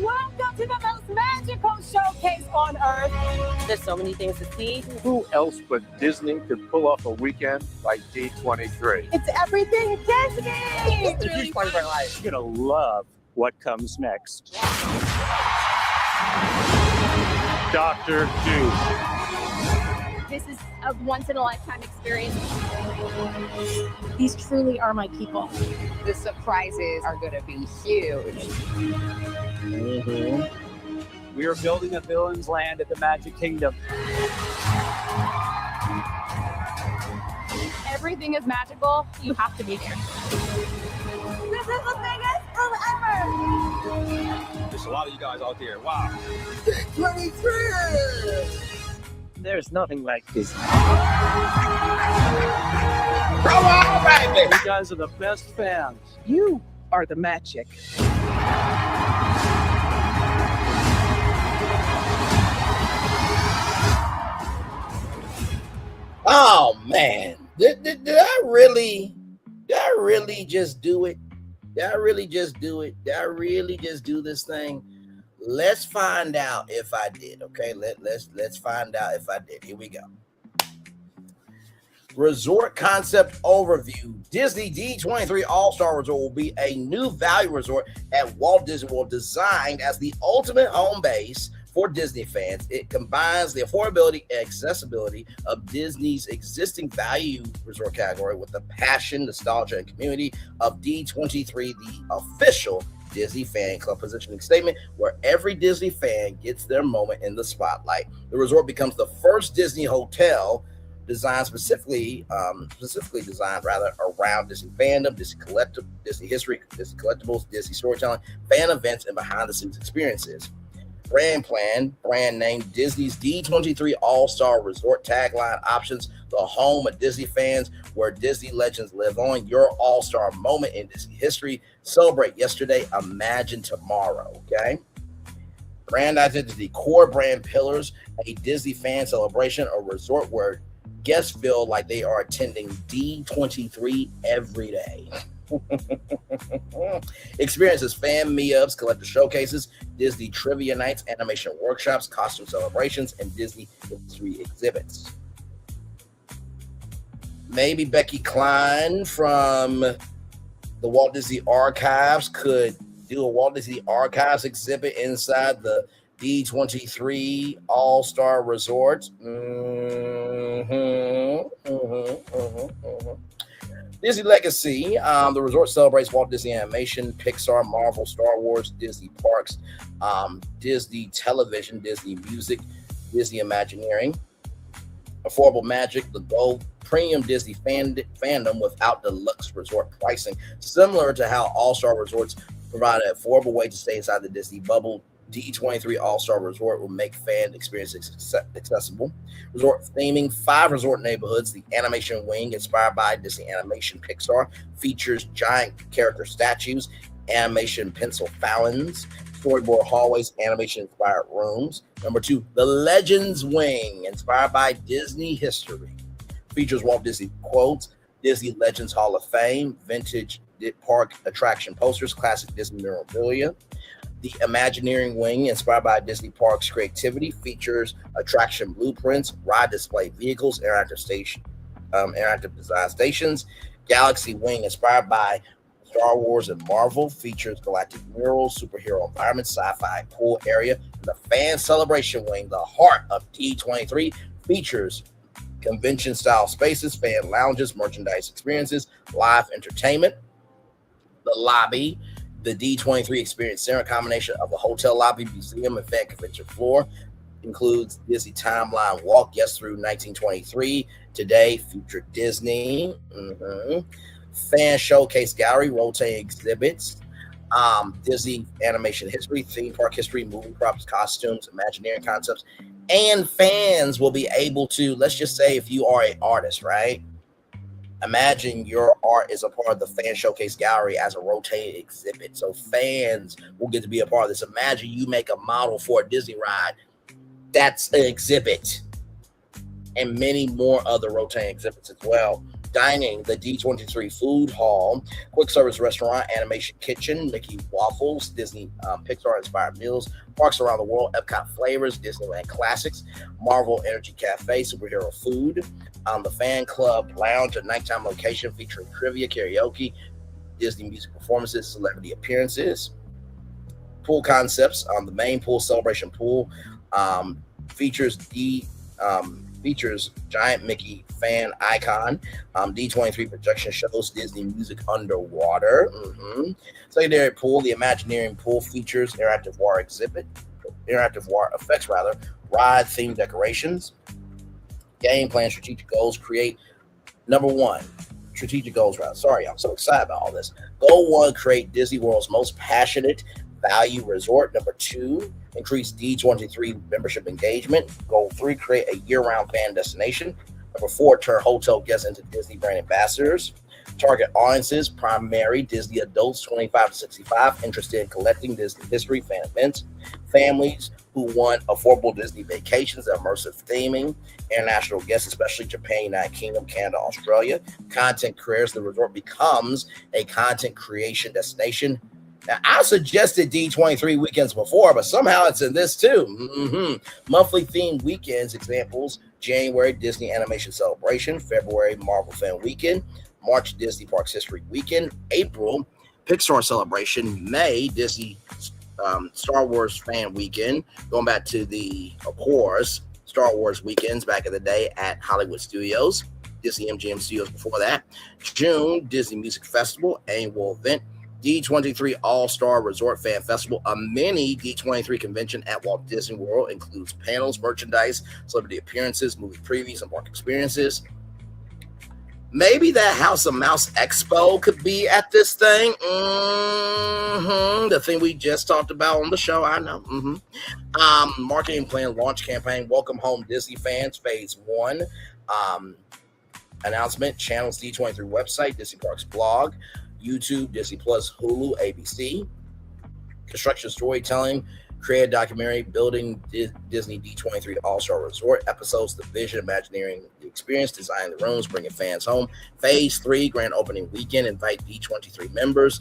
Welcome to the most magical showcase on earth. There's so many things to see. Who else but Disney could pull off a weekend like D23? It's everything Disney. It's a huge part of our life. You're going to love what comes next. Dr. Deuce. This is a once-in-a-lifetime experience. These truly are my people. The surprises are going to be huge. We are building a villain's land at the Magic Kingdom. Everything is magical. You have to be there. This is the biggest room ever. There's a lot of you guys out there. Wow. 23. There's nothing like this. Come on, baby. You guys are the best fans. You are the magic. Oh man, did I really just do it? Did I really just do it? Did I really just do this thing? Let's find out if I did. Okay, let's find out if I did. Here we go. Resort concept overview. Disney D23 All-Star Resort will be a new value resort at Walt Disney World, designed as the ultimate home base for Disney fans. It combines the affordability and accessibility of Disney's existing value resort category with the passion, nostalgia, and community of D23, the official Disney fan club positioning statement, where every Disney fan gets their moment in the spotlight. The resort becomes the first Disney hotel designed specifically designed around Disney fandom, Disney history, Disney collectibles, Disney storytelling, fan events, and behind-the-scenes experiences. Brand name, Disney's D23 All-Star Resort tagline options, the home of Disney fans, where Disney legends live on. Your all-star moment in Disney history. Celebrate yesterday, imagine tomorrow, okay? Brand identity, core brand pillars, a Disney fan celebration or resort where guests feel like they are attending D23 every day. Experiences, fan meetups, collector showcases, Disney trivia nights, animation workshops, costume celebrations, and Disney history exhibits. Maybe Becky Klein from the Walt Disney Archives could do a Walt Disney Archives exhibit inside the D23 All-Star Resort. Disney Legacy. The resort celebrates Walt Disney Animation, Pixar, Marvel, Star Wars, Disney Parks, Disney Television, Disney Music, Disney Imagineering. Affordable Magic, the Gold Premium Disney fandom without deluxe resort pricing. Similar to how All-Star Resorts provide an affordable way to stay inside the Disney bubble, D23 All-Star Resort will make fan experiences accessible. Resort theming, 5 resort neighborhoods. The Animation Wing, inspired by Disney Animation Pixar, features giant character statues, animation pencil fountains, storyboard hallways, animation-inspired rooms. Number 2, the Legends Wing, inspired by Disney history, features Walt Disney quotes, Disney Legends Hall of Fame, vintage park attraction posters, classic Disney memorabilia. The Imagineering Wing, inspired by Disney Parks creativity, features attraction blueprints, ride display vehicles, interactive design stations. Galaxy Wing, inspired by Star Wars and Marvel, features galactic murals, superhero environments, sci-fi pool area. The Fan Celebration Wing, the heart of D23, features convention-style spaces, fan lounges, merchandise experiences, live entertainment. The Lobby, the D23 Experience Center, combination of a hotel lobby, museum, and fan convention floor, includes Disney Timeline Walk, yes, through 1923. Today, future Disney. Fan Showcase Gallery, rotating exhibits, Disney Animation History, theme park history, movie props, costumes, Imagineering concepts, and fans will be able to, let's just say if you are an artist, right? Imagine your art is a part of the Fan Showcase Gallery as a rotating exhibit. So fans will get to be a part of this. Imagine you make a model for a Disney ride. That's an exhibit. And many more other rotating exhibits as well. Dining, the D23 Food Hall, quick service restaurant, animation kitchen, Mickey Waffles, Disney Pixar-inspired meals, parks around the world, Epcot flavors, Disneyland classics, Marvel Energy Cafe, superhero food, the Fan Club Lounge, a nighttime location featuring trivia, karaoke, Disney music performances, celebrity appearances. Pool concepts, the main pool, Celebration Pool, features giant Mickey fan icon, D23 projection shows, Disney music underwater. Secondary pool, the Imagineering pool features interactive water effects, ride themed decorations. Game plan, strategic goals, create. Number 1, strategic goals. Sorry, I'm so excited about all this. Goal 1, create Disney World's most passionate value resort. Number 2, increase D23 membership engagement. Goal 3, create a year-round fan destination. Number 4, turn hotel guests into Disney brand ambassadors. Target audiences, primary Disney adults 25 to 65, interested in collecting Disney history, fan events. Families who want affordable Disney vacations, immersive theming. International guests, especially Japan, United Kingdom, Canada, Australia. Content creators, the resort becomes a content creation destination. Now, I suggested D23 weekends before, but somehow it's in this too. Monthly themed weekends, examples: January, Disney Animation Celebration; February, Marvel Fan Weekend; March, Disney Parks History Weekend; April, Pixar Celebration; May, Disney Star Wars Fan Weekend, going back to the, of course, Star Wars weekends back in the day at Hollywood Studios, Disney MGM Studios before that. June, Disney Music Festival, annual event. D23 All-Star Resort Fan Festival, a mini D23 convention at Walt Disney World, includes panels, merchandise, celebrity appearances, movie previews, and park experiences. Maybe that House of Mouse Expo could be at this thing. The thing we just talked about on the show, I know. Marketing plan, launch campaign, welcome home Disney fans, phase 1. Announcement, channels, D23 website, Disney Parks blog, YouTube, Disney Plus, Hulu, ABC. Construction storytelling, Creative documentary, Building Disney D23 All-Star Resort. Episodes, The Vision, Imagineering the Experience, Designing the Rooms, Bringing Fans Home. Phase 3, Grand Opening Weekend. Invite D23 members.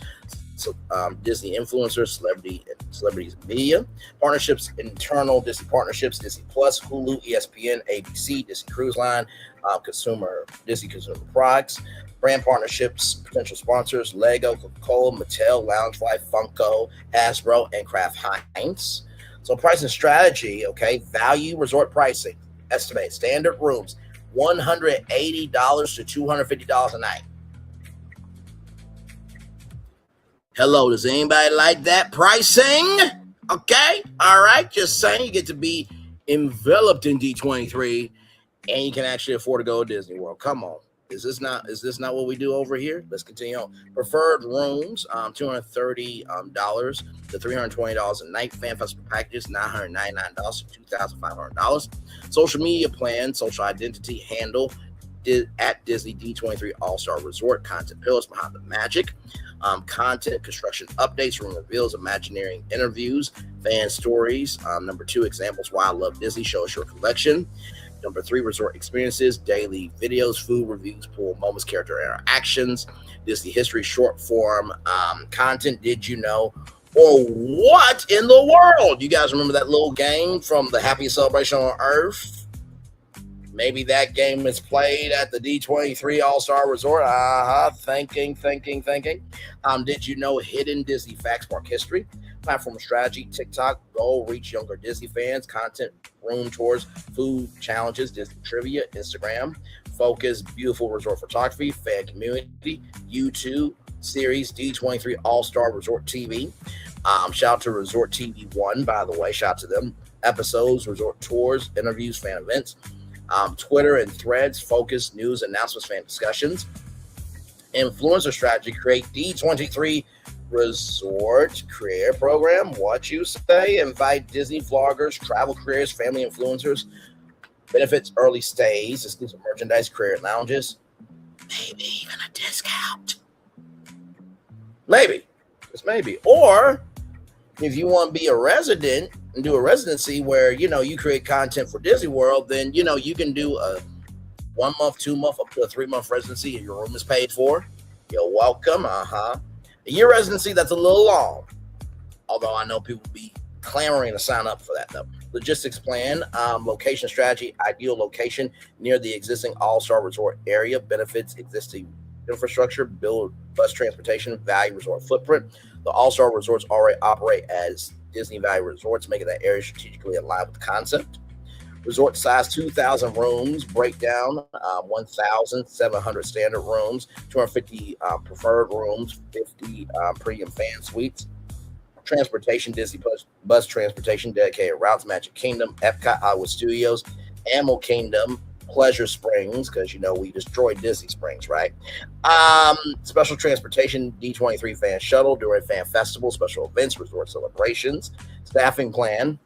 So, Disney influencers, celebrities, media. Partnerships, internal Disney partnerships, Disney Plus, Hulu, ESPN, ABC, Disney Cruise Line, Disney consumer products. Brand partnerships, potential sponsors, Lego, Coca-Cola, Mattel, Loungefly, Funko, Hasbro, and Kraft Heinz. So pricing strategy, okay, value resort pricing. Estimate standard rooms, $180 to $250 a night. Hello, does anybody like that pricing? Okay, all right, just saying, you get to be enveloped in D23 and you can actually afford to go to Disney World. Come on. Is this not what we do over here? Let's continue on. Preferred rooms, $230 to $320 a night. Fan festival packages, $999 to $2,500. Social media plan, social identity handle at Disney D23 All-Star Resort. Content pillars behind the magic. Content, construction updates, room reveals, Imagineering interviews, fan stories. Number 2, examples why I love Disney. Show us your collection. Number 3, resort experiences, daily videos, food reviews, pool moments, character interactions, Disney history, short form content. Did you know? Or what in the world? You guys remember that little game from the Happiest Celebration on Earth? Maybe that game is played at the D23 All-Star Resort. Thinking. Did you know? Hidden Disney facts, park history, platform strategy, TikTok, goal, reach younger Disney fans, content, room tours, food challenges, Disney trivia, Instagram, focus, beautiful resort photography, fan community, YouTube series, D23 All-Star Resort TV. Shout out to Resort TV 1, by the way. Shout out to them. Episodes, resort tours, interviews, fan events. Twitter and threads, focus, news, announcements, fan discussions. Influencer strategy, create D23 Resort Career Program. What you say? Invite Disney vloggers, travel careers, family influencers. Benefits, early stays, exclusive merchandise, career lounges. Maybe even a discount. Maybe. Just maybe. Or if you want to be a resident and do a residency where, you create content for Disney World, then, you can do a 1 month, 2 month, up to a 3 month residency and your room is paid for. You're welcome. A year residency, that's a little long. Although I know people be clamoring to sign up for that, though. Logistics plan, location strategy, ideal location near the existing All-Star Resort area, benefits existing infrastructure, build bus transportation, value resort footprint. The All-Star Resorts already operate as Disney Value Resorts, making that area strategically aligned with the concept. Resort size, 2,000 rooms, breakdown, 1,700 standard rooms, 250 preferred rooms, 50 premium fan suites. Transportation, Disney bus transportation, dedicated routes, Magic Kingdom, Epcot, Hollywood Studios, Animal Kingdom, Pleasure Springs, because we destroyed Disney Springs, right? Special transportation, D23 fan shuttle during fan festival, special events, resort celebrations. Staffing plan,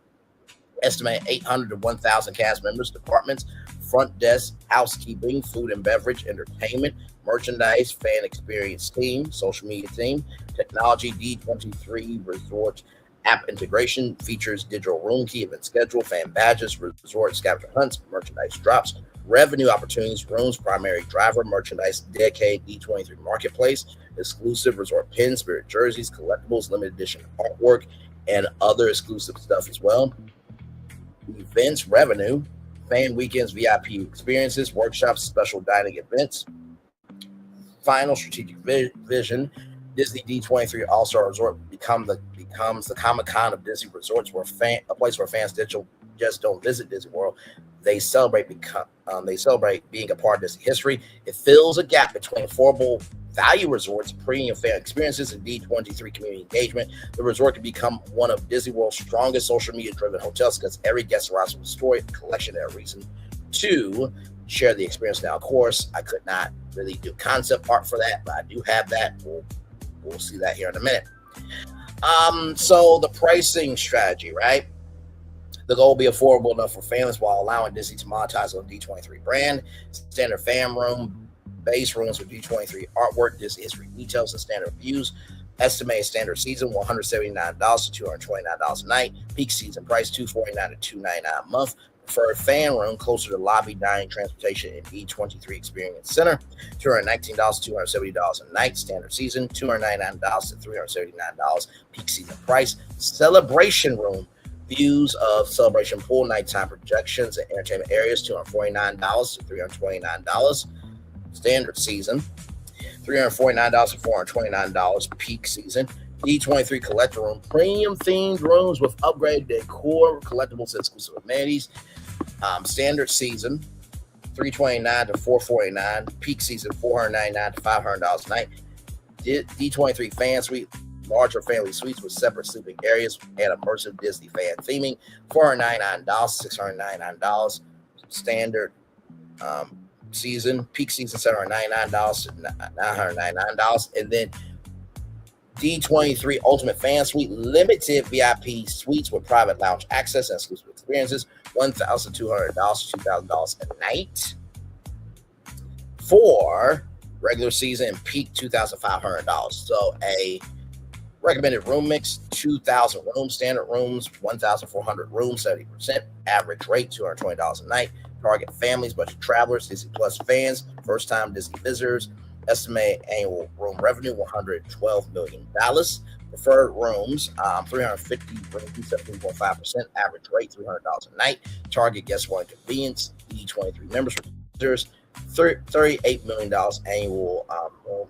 estimate 800 to 1,000 cast members, departments, front desk, housekeeping, food and beverage, entertainment, merchandise, fan experience team, social media team, technology, D23 resort app integration, features digital room key, event schedule, fan badges, resort scavenger hunts, merchandise drops, revenue opportunities, rooms, primary driver, merchandise, dedicated D23 marketplace, exclusive resort pins, spirit jerseys, collectibles, limited edition artwork, and other exclusive stuff as well. Events, revenue, fan weekends, VIP experiences, workshops, special dining events. Final strategic vision, Disney D23 All-Star Resort becomes the Comic-Con of Disney resorts, a place where fans just don't visit Disney World. They celebrate being a part of Disney history. It fills a gap between affordable value resorts, premium fan experiences, and D23 community engagement. The resort can become one of Disney World's strongest social media-driven hotels because every guest arrives with a story, a collection, and a reason to share the experience. Now, of course, I could not really do concept art for that, but I do have that. We'll see that here in a minute. So the pricing strategy, right? The goal will be affordable enough for families while allowing Disney to monetize on the D23 brand. Standard fan room, base rooms with D23 artwork, Disney history details, and standard views. Estimated standard season $179 to $229 a night. Peak season price $249 to $299 a month. Preferred fan room closer to lobby, dining, transportation, and E23 Experience Center. $219 to $270 a night. Standard season $299 to $379. Peak season price. Celebration room. Views of celebration pool, nighttime projections, and entertainment areas $249 to $329. Standard season $349 to $429. Peak season. D23 collector room, premium themed rooms with upgraded decor, collectibles, and exclusive amenities. Standard season $329 to $449. Peak season $499 to $500 a night. D23 fan suite, larger family suites with separate sleeping areas and immersive Disney fan theming. $499, $699. Standard season, peak season $799 to $999, and then D23 Ultimate Fan Suite, limited VIP suites with private lounge access and exclusive experiences, $1,200 to $2,000 a night. For regular season and peak $2,500. So a recommended room mix, 2,000 rooms, standard rooms, 1,400 rooms, 70%, average rate $220 a night. Target families, budget travelers, Disney Plus fans, first time Disney visitors. Estimated annual room revenue $112 million. Preferred rooms 350 rooms, 17.5%, average rate $300 a night. Target guest one convenience, D23 members, visitors, $38 million annual room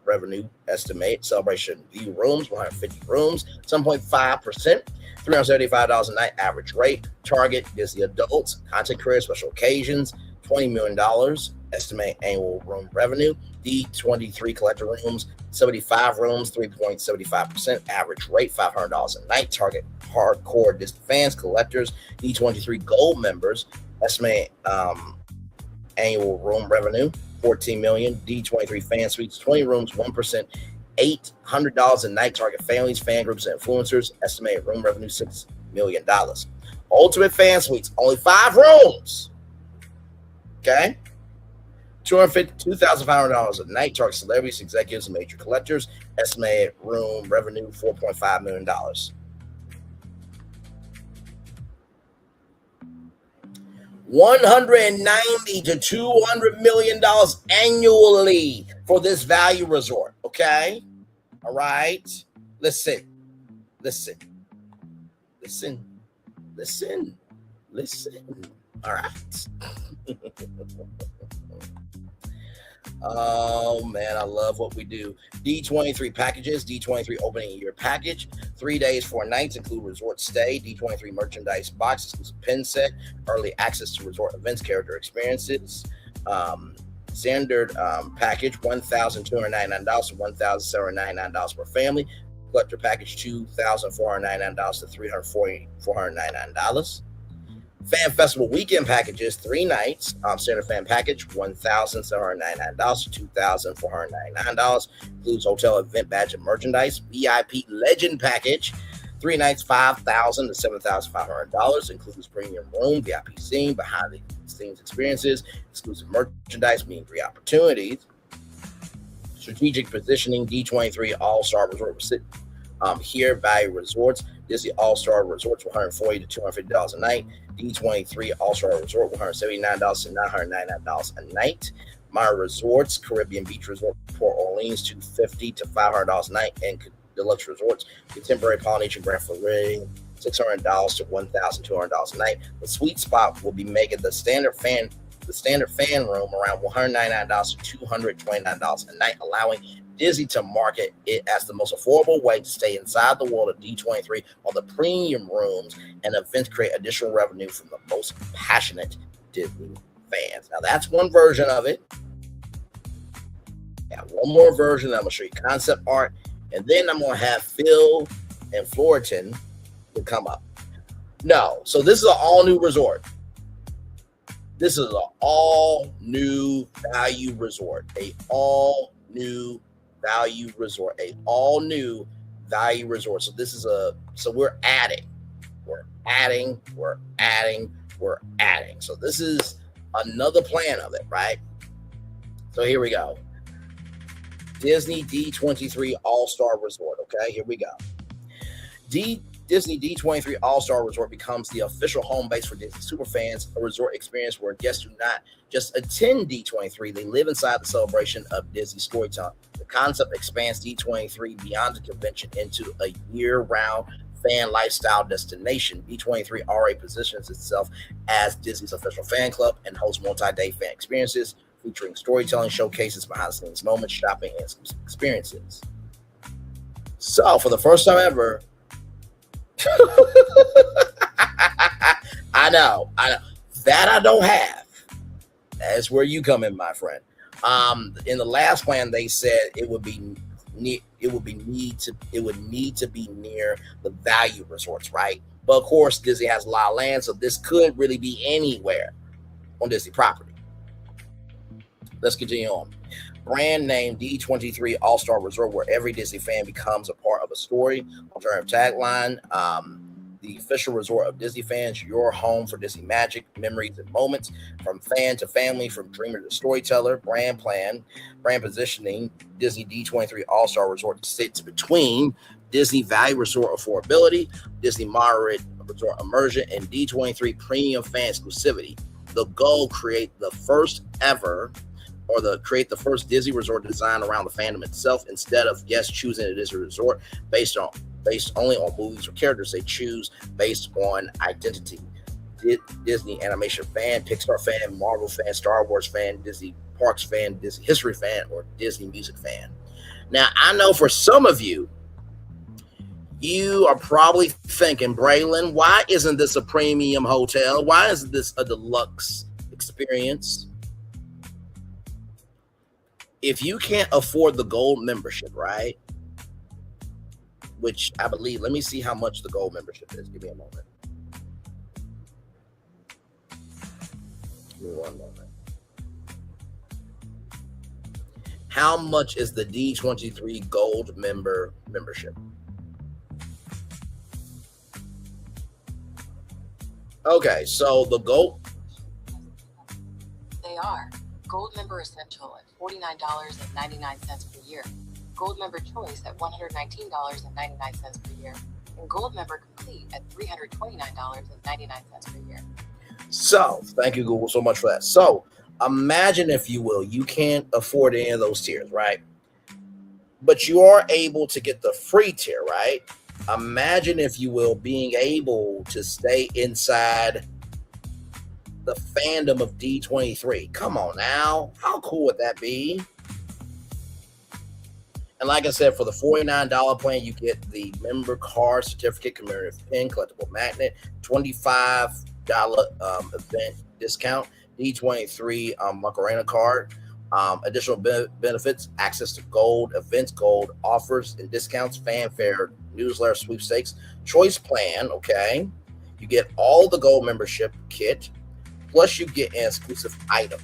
revenue estimate. Celebration view rooms, 150 rooms, 7.5%, $375 a night average rate. Target Disney adults, content creators, special occasions, $20 million estimate annual room revenue. D23 collector rooms, 75 rooms, 3.75%, average rate $500 a night. Target hardcore Disney fans, collectors. D23 gold members, estimate annual room revenue $14 million. D23 fan suites, 20 rooms, 1%, $800 a night. Target families, fan groups, and influencers. Estimated room revenue $6 million. Ultimate fan suites, only 5 rooms. Okay, $2,500 a night. Target celebrities, executives, and major collectors. Estimated room revenue $4.5 million. $190 to $200 million annually for this value resort. Okay, all right. Listen. All right. Oh man, I love what we do. D23 packages, D23 opening year package, 3 days, 4 nights, include resort stay, D23 merchandise box, exclusive pin set, early access to resort events, character experiences. Standard package, $1,299 to $1,799 per family. Collector package, $2,499 to $499. Fan Festival weekend packages, 3 nights. Standard fan package, $1,799 to $2,499. Includes hotel event badge and merchandise. VIP legend package, 3 nights, $5,000 to $7,500. Includes premium room, VIP scene, behind the scenes experiences, exclusive merchandise, meet and greet opportunities. Strategic positioning, D23 All-Star Resort here value resorts. Disney All-Star Resorts, $140 to $250 a night. D23 All-Star Resort, $179 to $999 a night. My Resorts, Caribbean Beach Resort, Port Orleans, $250 to $500 a night. And Deluxe Resorts, Contemporary Polynesian Grand Floridian, $600 to $1,200 a night. The sweet spot will be making the standard fan room around $199 to $229 a night, allowing Disney to market it as the most affordable way to stay inside the world of D23 on the premium rooms and events, create additional revenue from the most passionate Disney fans. Now that's one version of it. Got one more version. I'm gonna show you concept art, and then I'm gonna have Phil and Floriton to come up. No, so this is an all new resort. This is an all new value resort. So this is we're adding. So this is another plan of it, right? So here we go. Disney D23 All-Star Resort. Okay, here we go. Disney D23 All-Star Resort becomes the official home base for Disney superfans, a resort experience where guests do not just attend D23, they live inside the celebration of Disney storytelling. The concept expands D23 beyond the convention into a year-round fan lifestyle destination. D23 already positions itself as Disney's official fan club and hosts multi-day fan experiences featuring storytelling showcases, behind-the-scenes moments, shopping, and experiences. So, for the first time ever, I know that I don't have. That's where you come in, my friend. In the last plan, they said it would need to be near the value resorts, right? But of course, Disney has a lot of land, so this could really be anywhere on Disney property. Let's continue on. Brand name D23 All-Star Resort, where every Disney fan becomes a part of a story. Alternative tagline, the official resort of Disney fans, your home for Disney magic, memories, and moments. From fan to family, from dreamer to storyteller. Brand plan, brand positioning, Disney D23 All-Star Resort sits between Disney Value Resort affordability, Disney Moderate Resort immersion, and D23 Premium fan exclusivity. The goal, create the first Disney resort design around the fandom itself, instead of guests choosing a Disney resort based only on movies or characters. They choose based on identity. Disney animation fan, Pixar fan, Marvel fan, Star Wars fan, Disney parks fan, Disney history fan, or Disney music fan. Now, I know for some of you, you are probably thinking, Braylon, why isn't this a premium hotel? Why isn't this a deluxe experience? If you can't afford the gold membership, right? Which I believe, let me see how much the gold membership is. Give me a moment. Give me one moment. How much is the D23 gold membership? Okay, so the gold. They are Gold Member Essential at $49.99 per year, Gold Member Choice at $119.99 per year, and Gold Member Complete at $329.99 per year. So, thank you, Google, so much for that. So, imagine, if you will, you can't afford any of those tiers, right? But you are able to get the free tier, right? Imagine, if you will, being able to stay inside the fandom of D23. Come on now. How cool would that be? And like I said, for the $49 plan, you get the member card, certificate, commemorative pin, collectible magnet, $25 event discount, D23 Macarena card, additional benefits, access to gold events, gold offers and discounts, fanfare, newsletter, sweepstakes, choice plan, okay? You get all the gold membership kit, plus you get an exclusive item,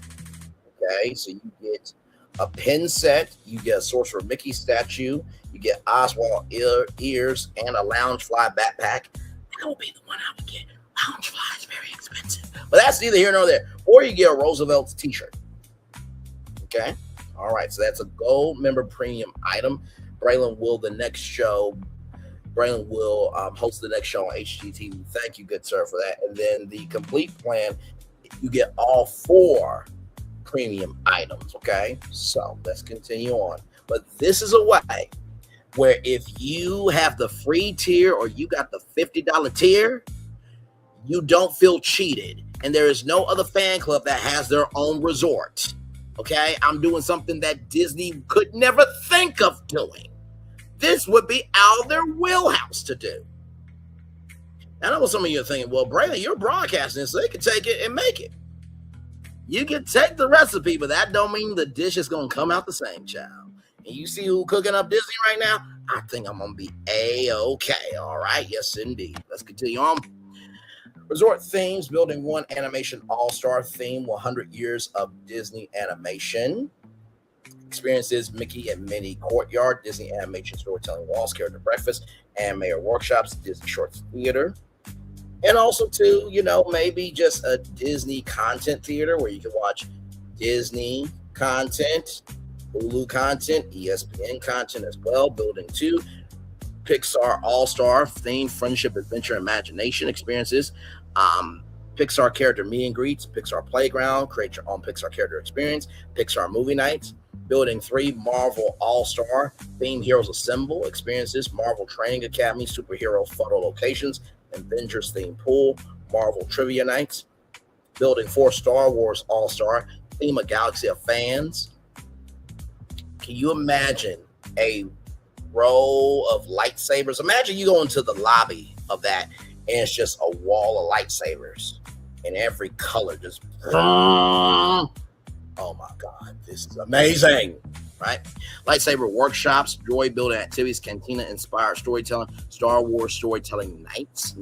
okay? So you get a pin set, you get a Sorcerer Mickey statue, you get Oswald ears, and a Loungefly backpack. That would be the one I would get. Loungefly is very expensive, but that's neither here nor there. Or you get a Roosevelt's t-shirt, okay? All right, so that's a gold member premium item. Braylon will host the next show on HGTV. Thank you, good sir, for that. And then the complete plan, you get all 4 premium items, okay? So let's continue on. But this is a way where if you have the free tier or you got the $50 tier, you don't feel cheated. And there is no other fan club that has their own resort, okay? I'm doing something that Disney could never think of doing. This would be out of their wheelhouse to do. I know some of you are thinking, well, Brandon, you're broadcasting this, so they can take it and make it. You can take the recipe, but that don't mean the dish is going to come out the same, child. And you see who cooking up Disney right now? I think I'm going to be A-okay. All right. Yes, indeed. Let's continue on. Resort themes, building one animation all-star theme, 100 years of Disney animation. Experiences, Mickey and Minnie Courtyard, Disney Animation Storytelling Walls, Character Breakfast, Animator Workshops, Disney Shorts Theater. And also, too, maybe just a Disney content theater where you can watch Disney content, Hulu content, ESPN content as well. Building 2, Pixar All-Star themed friendship, adventure, imagination experiences. Pixar character meet and greets, Pixar Playground, create your own Pixar character experience, Pixar movie nights. Building 3, Marvel All-Star themed Heroes Assemble experiences, Marvel Training Academy, superhero photo locations, Avengers themed pool, Marvel trivia nights. Building 4, Star Wars All-Star theme, a galaxy of fans. Can you imagine a row of lightsabers? Imagine you go into the lobby of that and it's just a wall of lightsabers in every color. Just, oh my God, this is amazing, right? Lightsaber workshops, joy building activities, cantina inspired storytelling, Star Wars storytelling nights.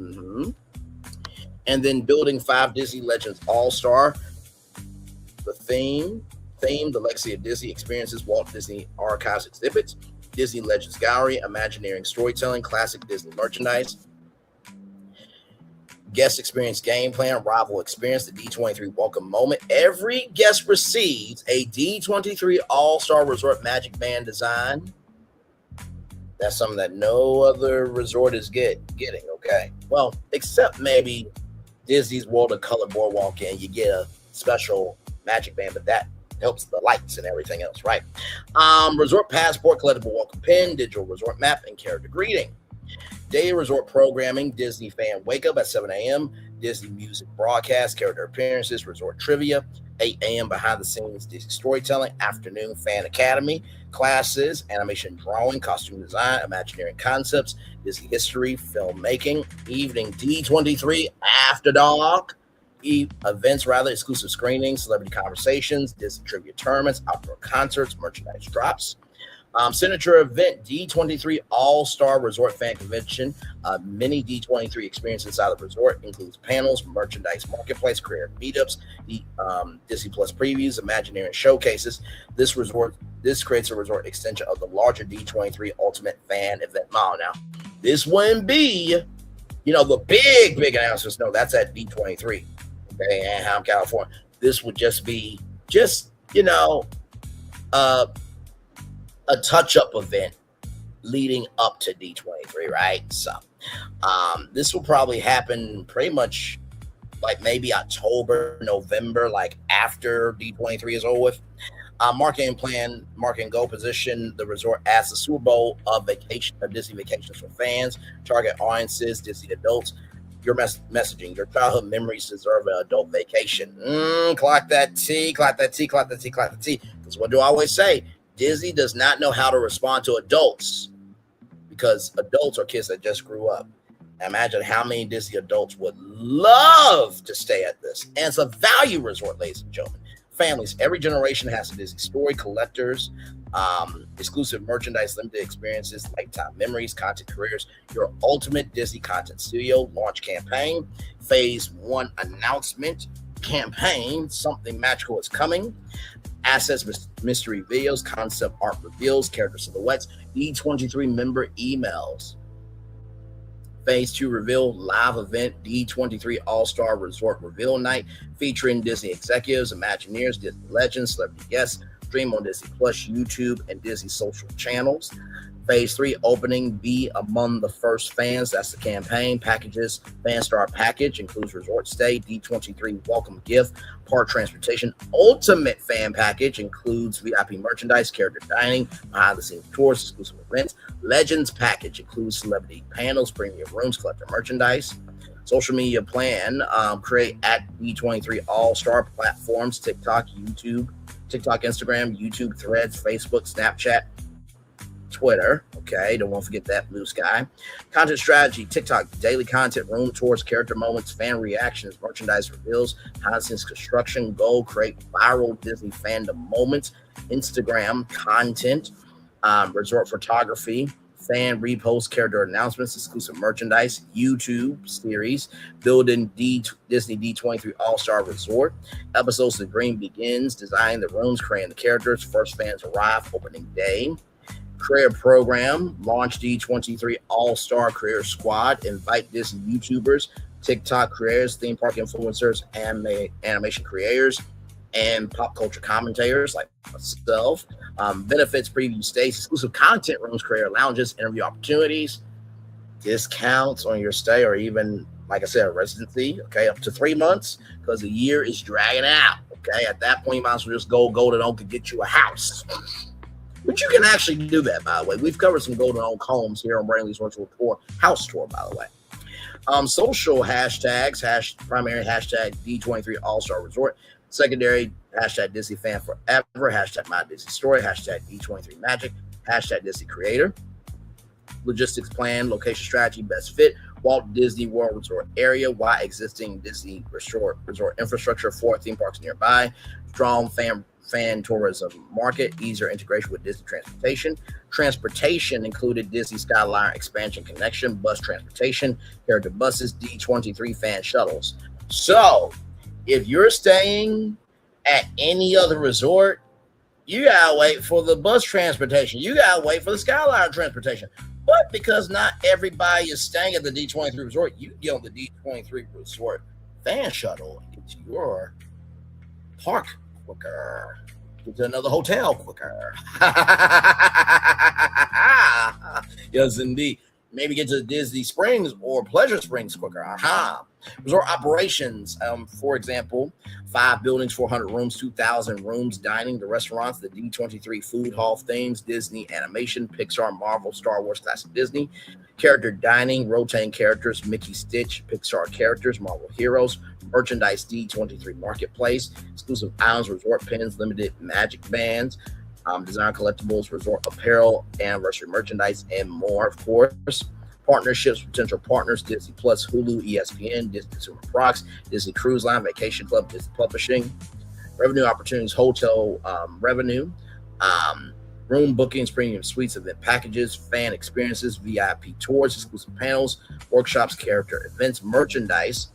And then building 5, Disney Legends All-Star, the theme, the Legacy of Disney experiences, Walt Disney Archives exhibits, Disney Legends Gallery, Imagineering storytelling, classic Disney merchandise, guest experience game plan, rival experience, the D23 welcome moment. Every guest receives a D23 All-Star Resort Magic Band design. That's something that no other resort is getting, okay? Well, except maybe Disney's World of Color Boardwalk, and you get a special magic band, but that helps the lights and everything else, right? Resort passport, collectible welcome pin, digital resort map, and character greeting. Daily resort programming, Disney fan wake up at 7 a.m., Disney music broadcast, character appearances, resort trivia, 8 a.m. behind the scenes Disney storytelling, afternoon fan academy, classes, animation drawing, costume design, Imagineering concepts, Disney history, filmmaking, evening D23 after dark, events, exclusive screenings, celebrity conversations, Disney trivia tournaments, outdoor concerts, merchandise drops. Signature event, D23 All-Star Resort Fan Convention. Mini D23 experience inside the resort includes panels, merchandise marketplace, career meetups, Disney Plus previews, Imagineering showcases. This creates a resort extension of the larger D23 Ultimate Fan Event Mall. Now, this wouldn't be, the big announcements. No, that's at D23, okay, Anaheim, California. This would just be a touch-up event leading up to D23, right? So this will probably happen pretty much like maybe October, November, like after D23 is over with. Marketing plan, marketing goal position the resort as the Super Bowl of Disney vacations for fans, target audiences, Disney adults. Your messaging, your childhood memories deserve an adult vacation. Clock that T, clock that T, clock that T, clock that T. Because what do I always say? Disney does not know how to respond to adults because adults are kids that just grew up. Imagine how many Disney adults would love to stay at this. And it's a value resort, ladies and gentlemen. Families, every generation has a Disney story, collectors, exclusive merchandise, limited experiences, lifetime memories, content careers, your ultimate Disney content studio launch campaign, phase 1 announcement campaign, something magical is coming. Assets, mystery videos, concept art reveals, character silhouettes, D23 member emails. Phase 2 reveal live event, D23 All-Star Resort Reveal Night, featuring Disney executives, Imagineers, Disney legends, celebrity guests, stream on Disney Plus, YouTube, and Disney social channels. Phase 3 opening, be among the first fans. That's the campaign. Packages, fan star package includes resort stay, D23 welcome gift, park transportation. Ultimate fan package includes VIP merchandise, character dining, behind the scenes tours, exclusive events. Legends package includes celebrity panels, premium rooms, collector merchandise. Social media plan, create at D23 All-Star platforms, TikTok, Instagram, YouTube, Threads, Facebook, Snapchat, Twitter. Okay, don't want to forget that, blue sky. Content strategy, TikTok, daily content, room tours, character moments, fan reactions, merchandise reveals, behind-the-scenes construction, goal, create viral Disney fandom moments, Instagram content, resort photography, fan repost, character announcements, exclusive merchandise, YouTube series, building Disney D23 All-Star Resort. Episodes of Green begins, designing the rooms, creating the characters, first fans arrive, opening day. Career program, launch D23 All-Star Career Squad, invite Disney YouTubers, TikTok creators, theme park influencers, animation creators, and pop culture commentators like myself. Benefits, preview stays, exclusive content rooms, creator lounges, interview opportunities, discounts on your stay, or even, like I said, residency, okay, up to 3 months, because the year is dragging out, okay? At that point, you might as well just go Golden Oak and get you a house. But you can actually do that, by the way. We've covered some Golden Oak homes here on Brainley's Virtual Tour, house tour, by the way. Social hashtags, primary hashtag D23 All-Star Resort, secondary hashtag Disney Fan Forever, hashtag My Disney Story, hashtag D23 Magic, hashtag Disney Creator. Logistics plan, location strategy, best fit, Walt Disney World Resort area, why existing Disney resort infrastructure, 4 theme parks nearby, strong fan tourism market, easier integration with Disney transportation. Transportation included Disney Skyliner expansion connection, bus transportation, character buses, D23 fan shuttles. So if you're staying at any other resort, you gotta wait for the bus transportation. You gotta wait for the Skyliner transportation. But because not everybody is staying at the D23 resort, you get on the D23 resort fan shuttle into your park quicker. Get to another hotel quicker. Yes, indeed. Maybe get to Disney Springs or Pleasure Springs quicker. Resort operations, for example, 5 buildings, 400 rooms, 2,000 rooms, dining, the restaurants, the D23 Food Hall of Fames, Disney Animation, Pixar, Marvel, Star Wars, Classic Disney, character dining, rotating characters, Mickey, Stitch, Pixar characters, Marvel Heroes, merchandise, D23 Marketplace, exclusive islands, resort pins, limited magic bands, design collectibles, resort apparel, anniversary merchandise, and more, of course. Partnerships, potential partners, Disney Plus, Hulu, ESPN, Disney Consumer Products, Disney Cruise Line, Vacation Club, Disney Publishing. Revenue opportunities, hotel revenue, room bookings, premium suites, event packages, fan experiences, VIP tours, exclusive panels, workshops, character events, merchandise,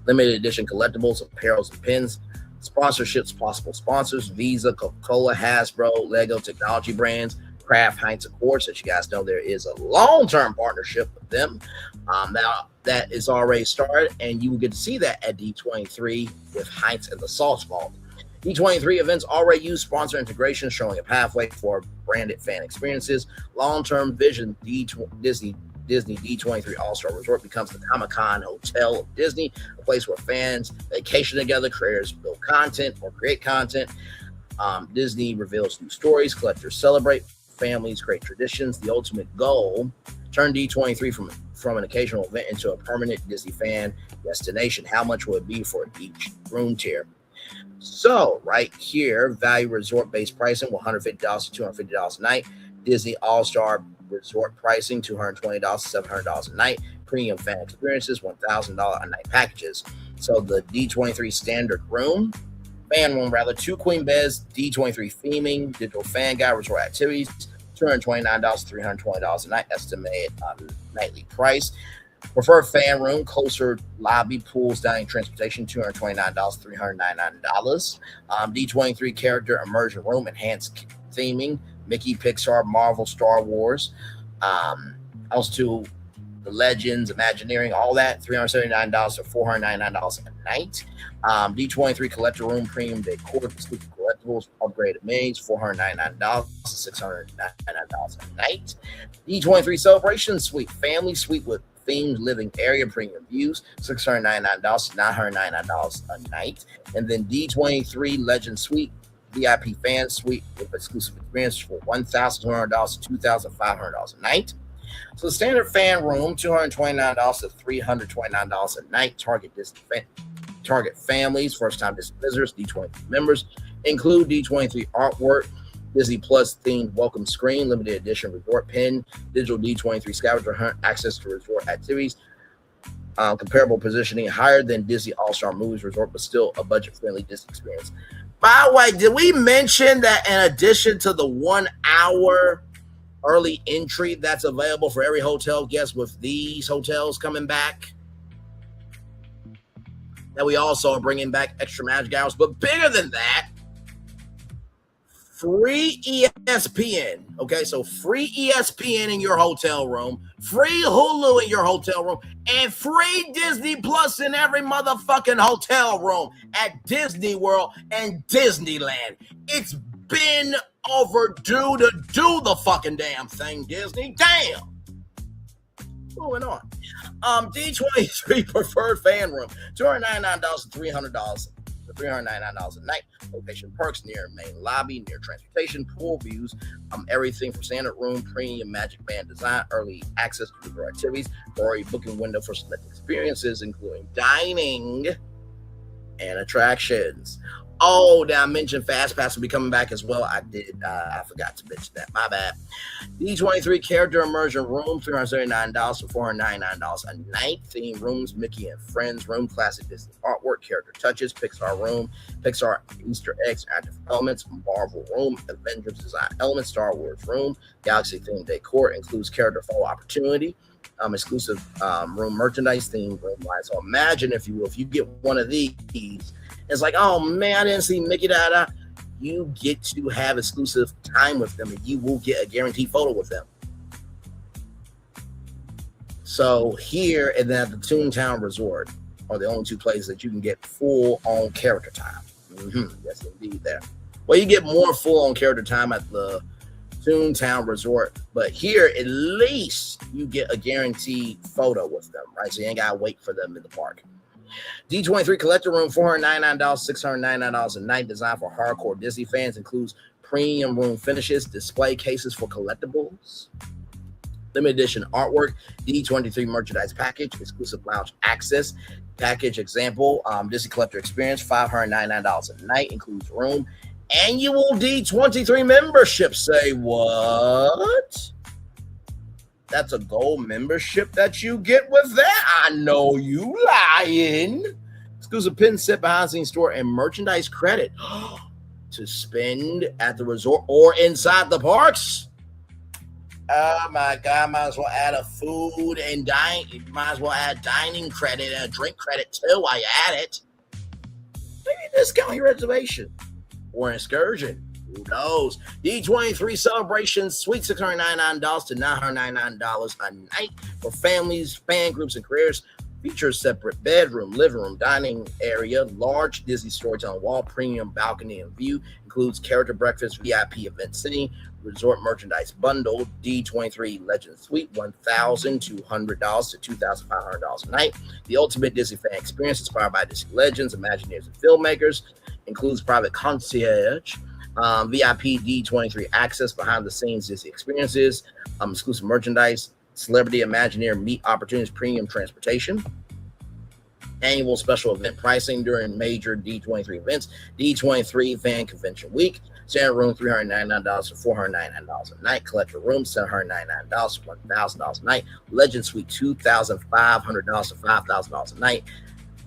limited edition collectibles, apparels and pins, sponsorships, possible sponsors, Visa, Coca-Cola, Hasbro, Lego Technology Brands, Kraft, Heinz, of course, as you guys know, there is a long-term partnership with them. Now, that is already started, and you will get to see that at D23 with Heinz and the Sauce Vault. D23 events already use sponsor integration, showing a pathway for branded fan experiences. Long-term vision, Disney D23 All-Star Resort becomes the Comic-Con Hotel of Disney, a place where fans vacation together, creators build content or create content. Disney reveals new stories, collectors celebrate, families create traditions. The ultimate goal, turn D23 from an occasional event into a permanent Disney fan destination. How much will it be for each room tier? So right here, value resort-based pricing, $150 to $250 a night. Disney All-Star Resort pricing, $220 to $700 a night. Premium fan experiences, $1,000 a night packages. So the D23 standard room, fan room rather, 2 queen beds, D23 theming, digital fan guide, resort activities, $229 to $320 a night, estimated nightly price. Preferred fan room, closer lobby, pools, dining, transportation, $229 to $399. D23 character immersion room, enhanced theming, Mickey, Pixar, Marvel, Star Wars, also the Legends, Imagineering, all that, $379 to $499 a night. D23 collector room, premium decor, exclusive collectibles, upgraded menus, $499 to $699 a night. D23 celebration suite, family suite with themed living area, premium views, $699 to $999 a night. And then D23 Legend Suite, VIP fan suite with exclusive experience for $1,200 to $2,500 a night. So the standard fan room, $229 to $329 a night. Target families, first-time Disney visitors, D23 members. Include D23 artwork, Disney Plus themed welcome screen, limited edition resort pin, digital D23 scavenger hunt, access to resort activities, comparable positioning, higher than Disney All-Star Movies Resort, but still a budget-friendly Disney experience. By the way, did we mention that in addition to the 1 hour early entry that's available for every hotel guest with these hotels coming back, that we also are bringing back extra magic hours, but bigger than that, free ESPN, okay? So free ESPN in your hotel room, free Hulu in your hotel room, and free Disney Plus in every motherfucking hotel room at Disney World and Disneyland. It's been overdue to do the fucking damn thing, Disney. Damn. Moving on. D23 preferred fan room, $299 to $300 to $399 a night. Location perks near main lobby, near transportation, pool views, everything from standard room, premium Magic Band design, early access to resort activities, priority booking window for select experiences, including dining and attractions. Oh, did I mention Fast Pass will be coming back as well? I did. I forgot to mention that. My bad. D23 character immersion room, $379 to $499 a night. Theme rooms, Mickey and Friends room, classic Disney artwork, character touches, Pixar room, Pixar Easter eggs, active elements, Marvel room, Avengers design elements, Star Wars room, Galaxy themed decor, includes character photo opportunity. Exclusive room merchandise, themed room lights. So imagine, if you will, if you get one of these, it's like, oh man, I didn't see Mickey da. You get to have exclusive time with them, and you will get a guaranteed photo with them. So here and then at the Toontown Resort are the only two places that you can get full-on character time. Yes, indeed, there. Well, you get more full-on character time at the Toontown Resort, but here at least you get a guaranteed photo with them, right? So you ain't gotta wait for them in the park. D23 collector room, $499, $699 a night, designed for hardcore Disney fans, includes premium room finishes, display cases for collectibles, limited edition artwork, D23 merchandise package, exclusive lounge access package. Example, Disney collector experience, $599 a night, includes room, annual D23 membership. Say what? That's a gold membership that you get with that? I know you lying. Exclusive pin set, behind the scenes store, and merchandise credit to spend at the resort or inside the parks. Oh my God, might as well add a food and dining. Might as well add dining credit and a drink credit too while you at it. Maybe discount your reservation or an excursion. Who knows? D23 celebration suite, $699 to $999 a night for families, fan groups, and careers. Features separate bedroom, living room, dining area, large Disney storytelling wall, premium balcony and view. Includes character breakfast, VIP event sitting, resort merchandise bundle. D23 Legend Suite, $1,200 to $2,500 a night. The ultimate Disney fan experience inspired by Disney legends, Imagineers, and filmmakers. Includes private concierge, VIP D23 access, behind the scenes Disney experiences, exclusive merchandise, celebrity Imagineer meet opportunities, premium transportation, annual special event pricing during major D23 events, D23 fan convention week, standard room $399 to $499 a night, collector room $799 to $1,000 a night, legend suite $2,500 to $5,000 a night.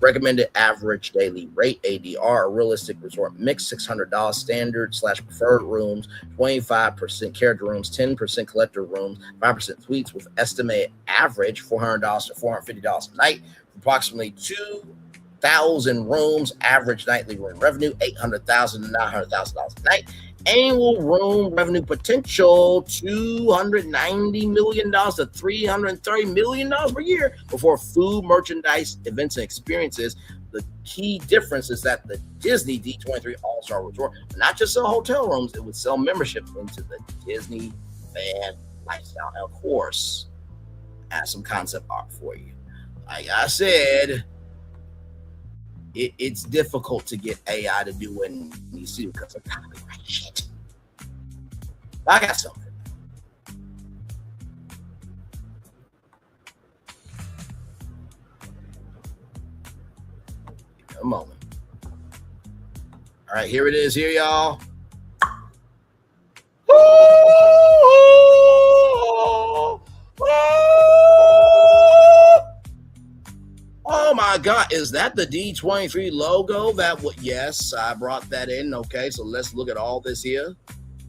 Recommended average daily rate, ADR, a realistic resort mix, $600 standard/preferred rooms, 25% character rooms, 10% collector rooms, 5% suites, with estimated average $400 to $450 a night, approximately 2,000 rooms, average nightly room revenue, $800,000 to $900,000 a night. Annual room revenue potential, $290 million to $330 million per year before food, merchandise, events, and experiences. The key difference is that the Disney D23 All-Star Resort would not just sell hotel rooms, it would sell membership into the Disney fan lifestyle. And of course, I have some concept art for you. Like I said, it's difficult to get AI to do what it needs to do because of copyright shit. I got something. Give me a moment. All right, here it is. Here, y'all. Oh my God, is that the D23 logo? That what? Yes, I brought that in. Okay, so let's look at all this here.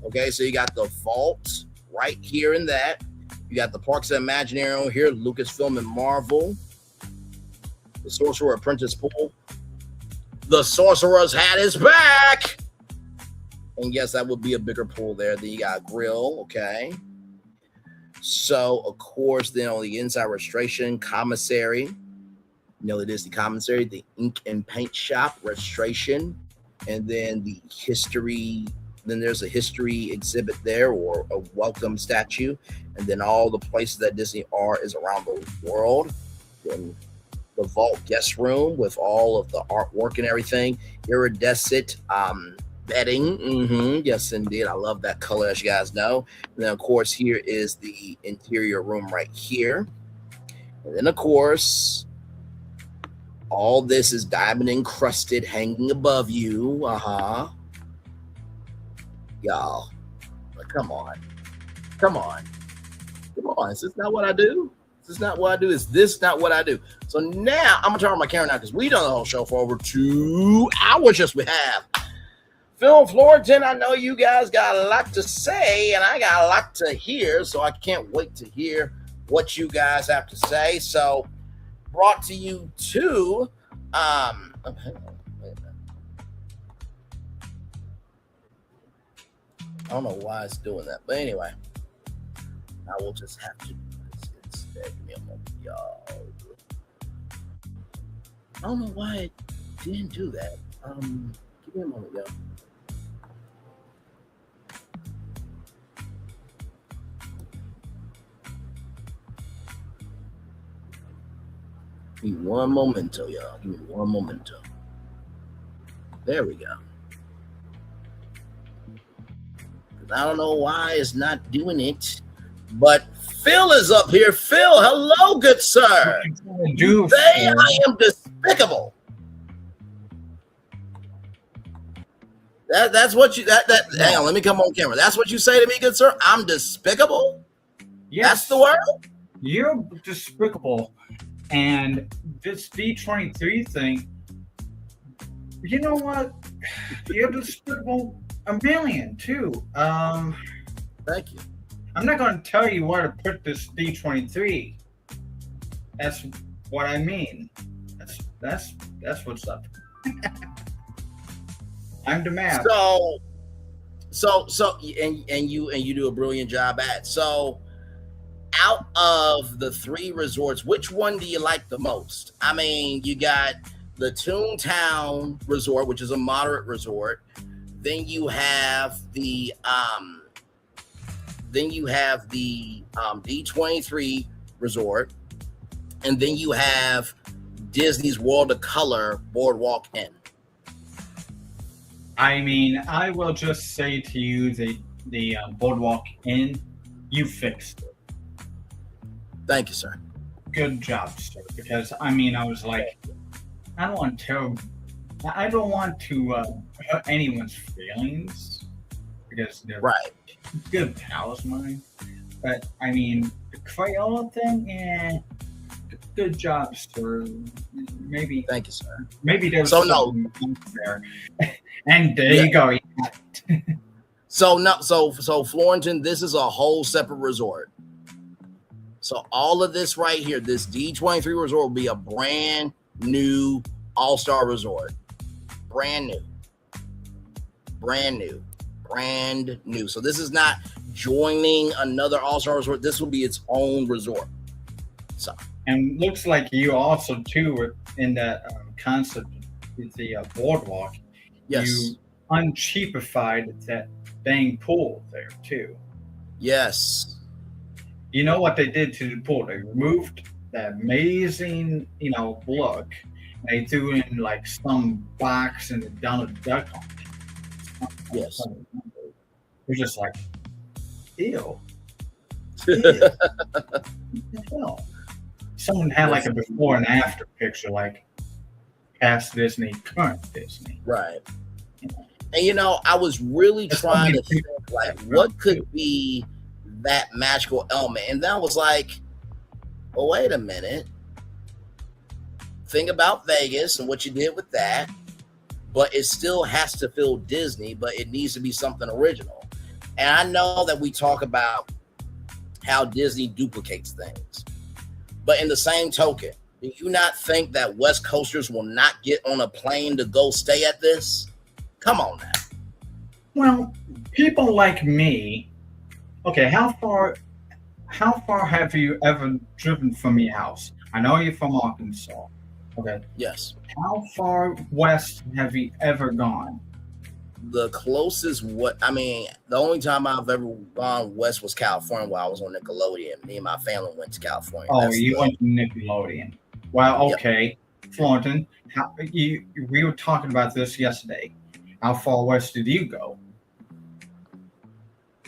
Okay, so you got the vault right here in that. You got the Parks and Imagineering here, Lucasfilm and Marvel. The Sorcerer Apprentice pool. The Sorcerer's hat is back. And yes, that would be a bigger pool there. Then you got grill, okay. So, of course, then on the inside, registration, commissary. You know, the Disney commissary, the ink and paint shop, registration. And then the history then there's a history exhibit there, or a welcome statue, and then all the places that Disney are is around the world. Then the vault guest room with all of the artwork and everything. Iridescent bedding. Yes, indeed. I love that color, as you guys know. And then, of course, here is the interior room right here. And then, of course, all this is diamond encrusted, hanging above you. Y'all, come on. Is this not what I do? Is this not what I do? So now I'm gonna turn on my camera now, because we done the whole show for over 2 hours. Yes, we have. Phil Florentin, I know you guys got a lot to say, and I got a lot to hear, so I can't wait to hear what you guys have to say. So, brought to you too. I don't know why it's doing that, but anyway, I will just have to do this instead. Give me a moment, y'all. I don't know why it didn't do that. Give me a moment, y'all. Give me one momento, y'all. Give me one momento. There we go. I don't know why it's not doing it, but Phil is up here. Phil, hello, good sir. I am despicable. That's what you hang on, let me come on camera. That's what you say to me, good sir? I'm despicable? Yes. That's the word? You're despicable. And this D23 thing, you know what? You're despicable a million too. Thank you. I'm not going to tell you where to put this D23. That's what I mean. That's what's up. I'm the man. So and you do a brilliant job at. So out of the 3 resorts, which one do you like the most? I mean, you got the Toontown Resort, which is a moderate resort. Then you have the D23 Resort, and then you have Disney's World of Color Boardwalk Inn. I mean, I will just say to you, the Boardwalk Inn, you fixed it. Thank you, sir. Good job, sir. Because I mean, I was like, I don't want to hurt anyone's feelings, because they're good pals of mine. But I mean, the Crayola thing, good job, sir. Maybe. Thank you, sir. Maybe there's something there. And there you go. So Florentin, this is a whole separate resort. So all of this right here, this D23 resort will be a brand new all-star resort. Brand new. So this is not joining another all-star resort. This will be its own resort. So, and looks like you also too were in that concept with the boardwalk. Yes. You uncheapified that dang pool there too. Yes. You know what they did to the pool? They removed that amazing, look. They threw in like some box and it done a duck on it. Yes. They're just like, ew. Someone had like a before and after picture, like past Disney, current Disney. Right. And I was really trying to think like what could be that magical element. And then I was like, well, wait a minute. Think about Vegas and what you did with that, but it still has to feel Disney, but it needs to be something original. And I know that we talk about how Disney duplicates things, but in the same token, do you not think that West Coasters will not get on a plane to go stay at this? Come on now. Well, people like me, okay, how far have you ever driven from your house? I know you're from Arkansas. Okay. Yes. How far west have you ever gone? the closest the only time I've ever gone west was California while I was on Nickelodeon. Me and my family went to California. Oh, you went to Nickelodeon. Well, okay. Yep. Thornton, we were talking about this yesterday. How far west did you go?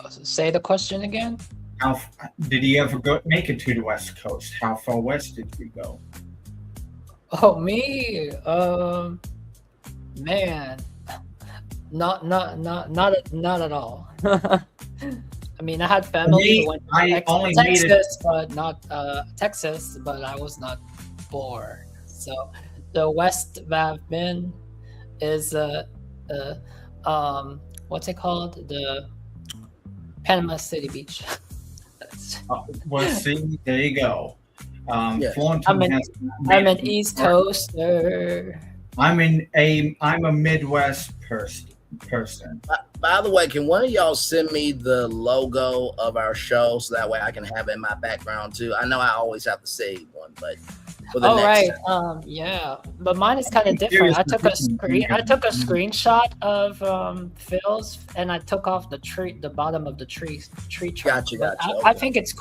Say the question again. How did you ever make it to the West Coast? How far west did you go? Oh, me, man, not at all. I mean, I had family who went to Texas, but not Texas, but I was not born. So the west I've been is what's it called? The Panama City Beach. Well, see, there you go. Yeah. I'm an East Coaster. I'm a Midwest person. By the way, can one of y'all send me the logo of our show so that way I can have it in my background too? I know I always have to save one, but for the next time. Yeah, but mine is kind of different. I took a screenshot of Phil's, and I took off the bottom of the tree trunk. Gotcha. I think it's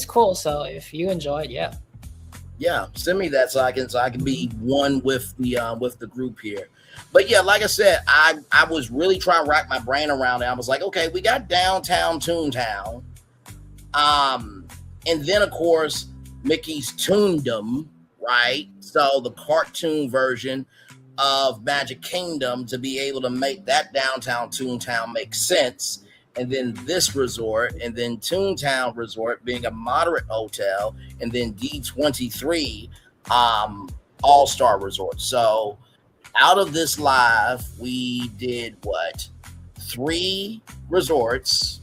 cool. So if you enjoy it, yeah, send me that so I can be one with the group here. But yeah, like I said, I was really trying to rack my brain around it. I was like, okay, we got downtown Toontown, and then of course Mickey's Toondom, right? So the cartoon version of Magic Kingdom to be able to make that downtown Toontown make sense. And then this resort, and then Toontown Resort being a moderate hotel, and then D23 All-Star Resort. So out of this live, we did 3 resorts,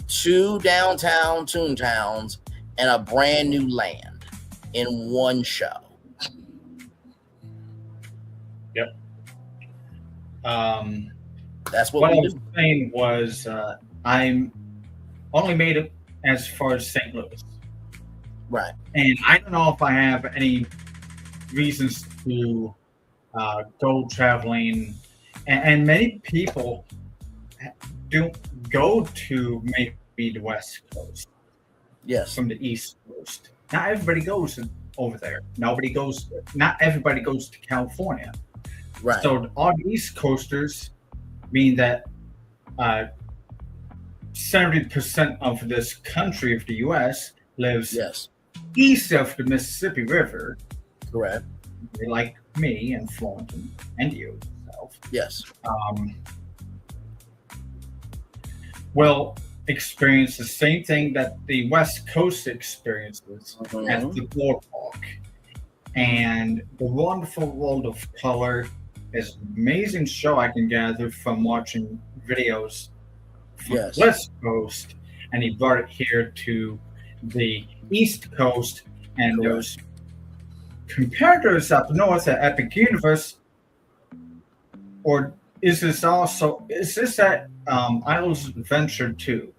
2 downtown Toontowns, and a brand new land in one show. Yep. That's what we I was saying was I'm only made it as far as St. Louis. Right. And I don't know if I have any reasons to go traveling. And many people do go to maybe the West Coast. Yes. From the East Coast. Not everybody goes over there. Not everybody goes to California. Right. So all the East Coasters mean that 70% of this country of the U.S. lives east of the Mississippi River. Correct. Like me and Thornton and you. Yes. Will experience the same thing that the West Coast experiences at the boardwalk. And the Wonderful World of Color is an amazing show I can gather from watching videos from the West Coast, and he brought it here to the East Coast, and there's competitors up north at Epic Universe. Or is this at Islands of Adventure 2?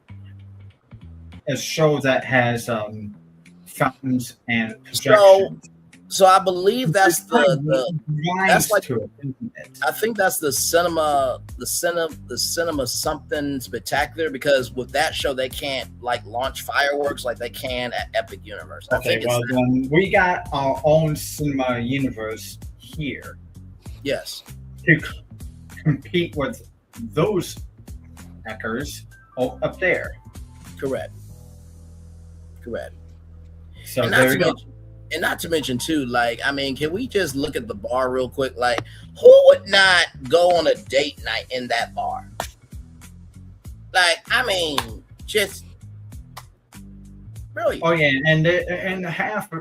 A show that has fountains and projections. So I believe that's that's like I think that's the cinema something spectacular, because with that show they can't launch fireworks like they can at Epic Universe. Okay, well then we got our own cinema universe here. Yes. To compete with those hackers up there. Correct. So and there you go. Not to mention too, can we just look at the bar real quick? Who would not go on a date night in that bar? Just brilliant. Oh yeah, and half.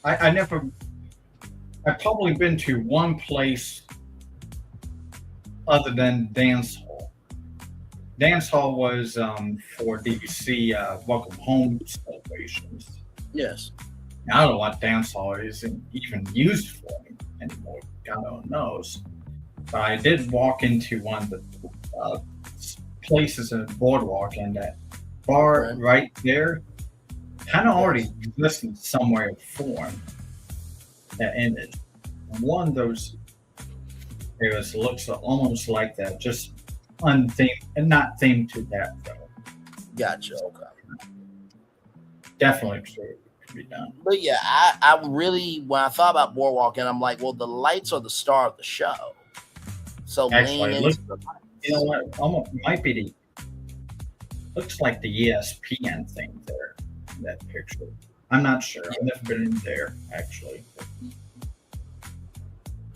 I've probably been to one place other than dance hall. Dance hall was for DVC welcome home celebrations. Yes. I don't know what dance hall isn't even used for anymore. God only knows. But I did walk into one of the places in the boardwalk, and that bar right there kind of already exists in some way or form. That image. One of those It looks almost like that, just unthemed and not themed to that though. Gotcha. Okay. Definitely could be done. But yeah, I really, when I thought about boardwalk, and I'm like, well, the lights are the star of the show. So Actually, lean into the lights. You know what? Almost might be looks like the ESPN thing there. That picture. I'm not sure. I've never been in there actually.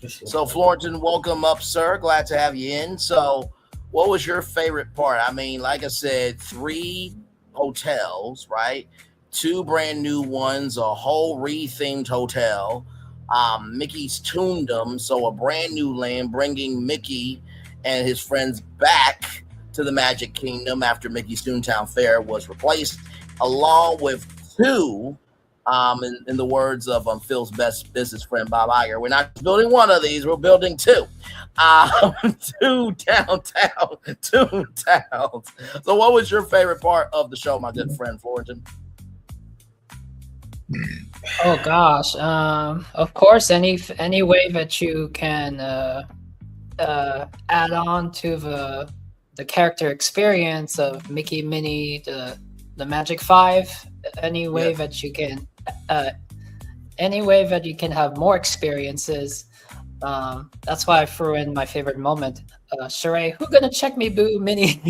So Florentin, welcome up, sir. Glad to have you in. So, what was your favorite part? I mean, like I said, 3 hotels, right? 2 brand new ones, a whole re-themed hotel, Mickey's Toontown, so a brand new land, bringing Mickey and his friends back to the Magic Kingdom after Mickey's Toontown Fair was replaced, along with 2, in the words of Phil's best business friend Bob Iger, we're not building one of these, we're building 2. 2 downtown Toontowns. So what was your favorite part of the show, my good friend Florentin? Oh gosh, of course, any way that you can add on to the character experience of Mickey, Minnie, the Magic 5, any way that you can have more experiences. That's why I threw in my favorite moment. Sheree, who gonna check me, boo, Minnie?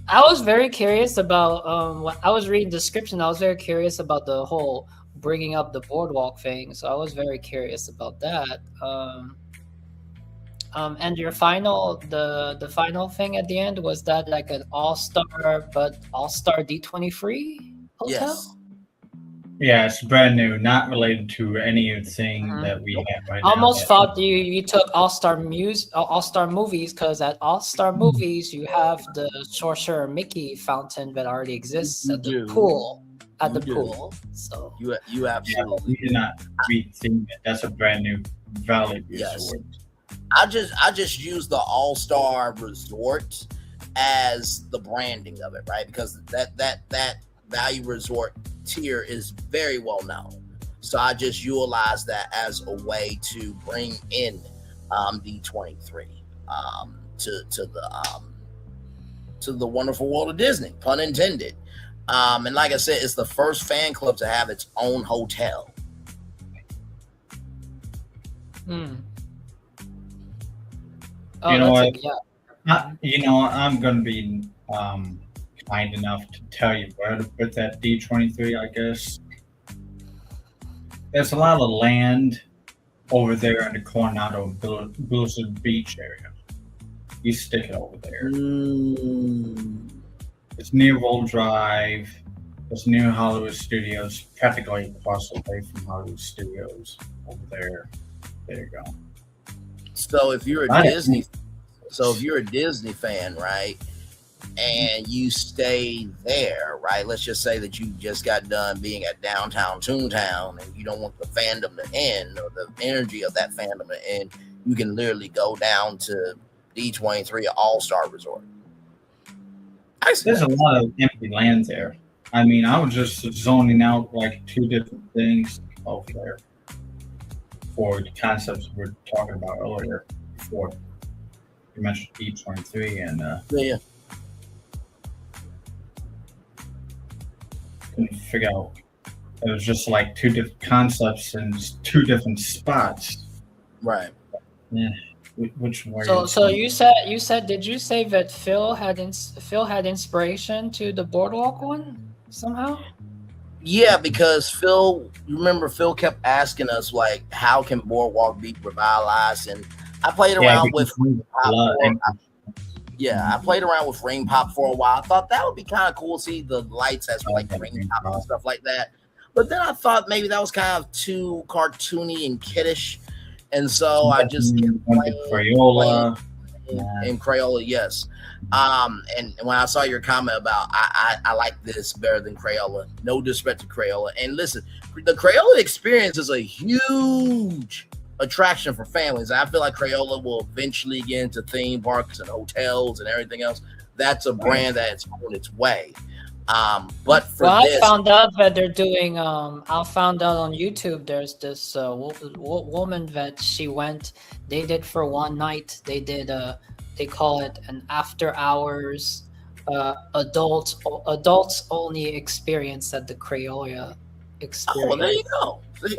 I was very curious about when I was reading the description. I was very curious about the whole bringing up the boardwalk thing. So I was very curious about that. And your final, the final thing at the end, was that like an all-star D23 hotel? Yes. Yeah, it's brand new, not related to anything that we have right now. I almost thought you took All-Star Movies, because at All-Star Movies you have the Sorcerer Mickey fountain that already exists at the pool. So you absolutely we did not retheme it. That's a brand new Valley resort. I just use the All-Star Resort as the branding of it, right? Because that Value Resort tier is very well known. So I just utilize that as a way to bring in D23 to the wonderful world of Disney, pun intended. And like I said, it's the first fan club to have its own hotel. You know what? I'm going to be kind enough to tell you where to put that D23, I guess. There's a lot of land over there in the Coronado Blizzard Beach area. You stick it over there. It's near Roll Drive. It's near Hollywood Studios, practically across the way from Hollywood Studios over there. There you go. So if you're a Disney fan, right, and you stay there, right? Let's just say that you just got done being at downtown Toontown and you don't want the fandom to end, or the energy of that fandom to end. You can literally go down to D23 All-Star Resort. There's a lot of empty land there. I mean, I was just zoning out like 2 different things over there for the concepts we were talking about earlier before you mentioned D23 and couldn't figure out. It was just like 2 different concepts and 2 different spots. Right. Yeah. Which way? So you said did you say that Phil had inspiration to the boardwalk one somehow? Yeah, because Phil kept asking us like, how can boardwalk be revitalized? And I played around with I played around with Ring Pop for a while. I thought that would be kind of cool to see the lights as like Ring Pop and stuff like that. But then I thought maybe that was kind of too cartoony and kiddish. And so I just Crayola and Crayola, yes. And when I saw your comment about I like this better than Crayola, no disrespect to Crayola. And listen, the Crayola experience is a huge attraction for families. I feel like Crayola will eventually get into theme parks and hotels and everything else. That's a brand that's on its way. But for Well, this, I found out that they're doing. I found out on YouTube. There's this woman that she went. They did for one night. They did. They call it an after hours, adults only experience at the Crayola experience. oh, well, there you go. See,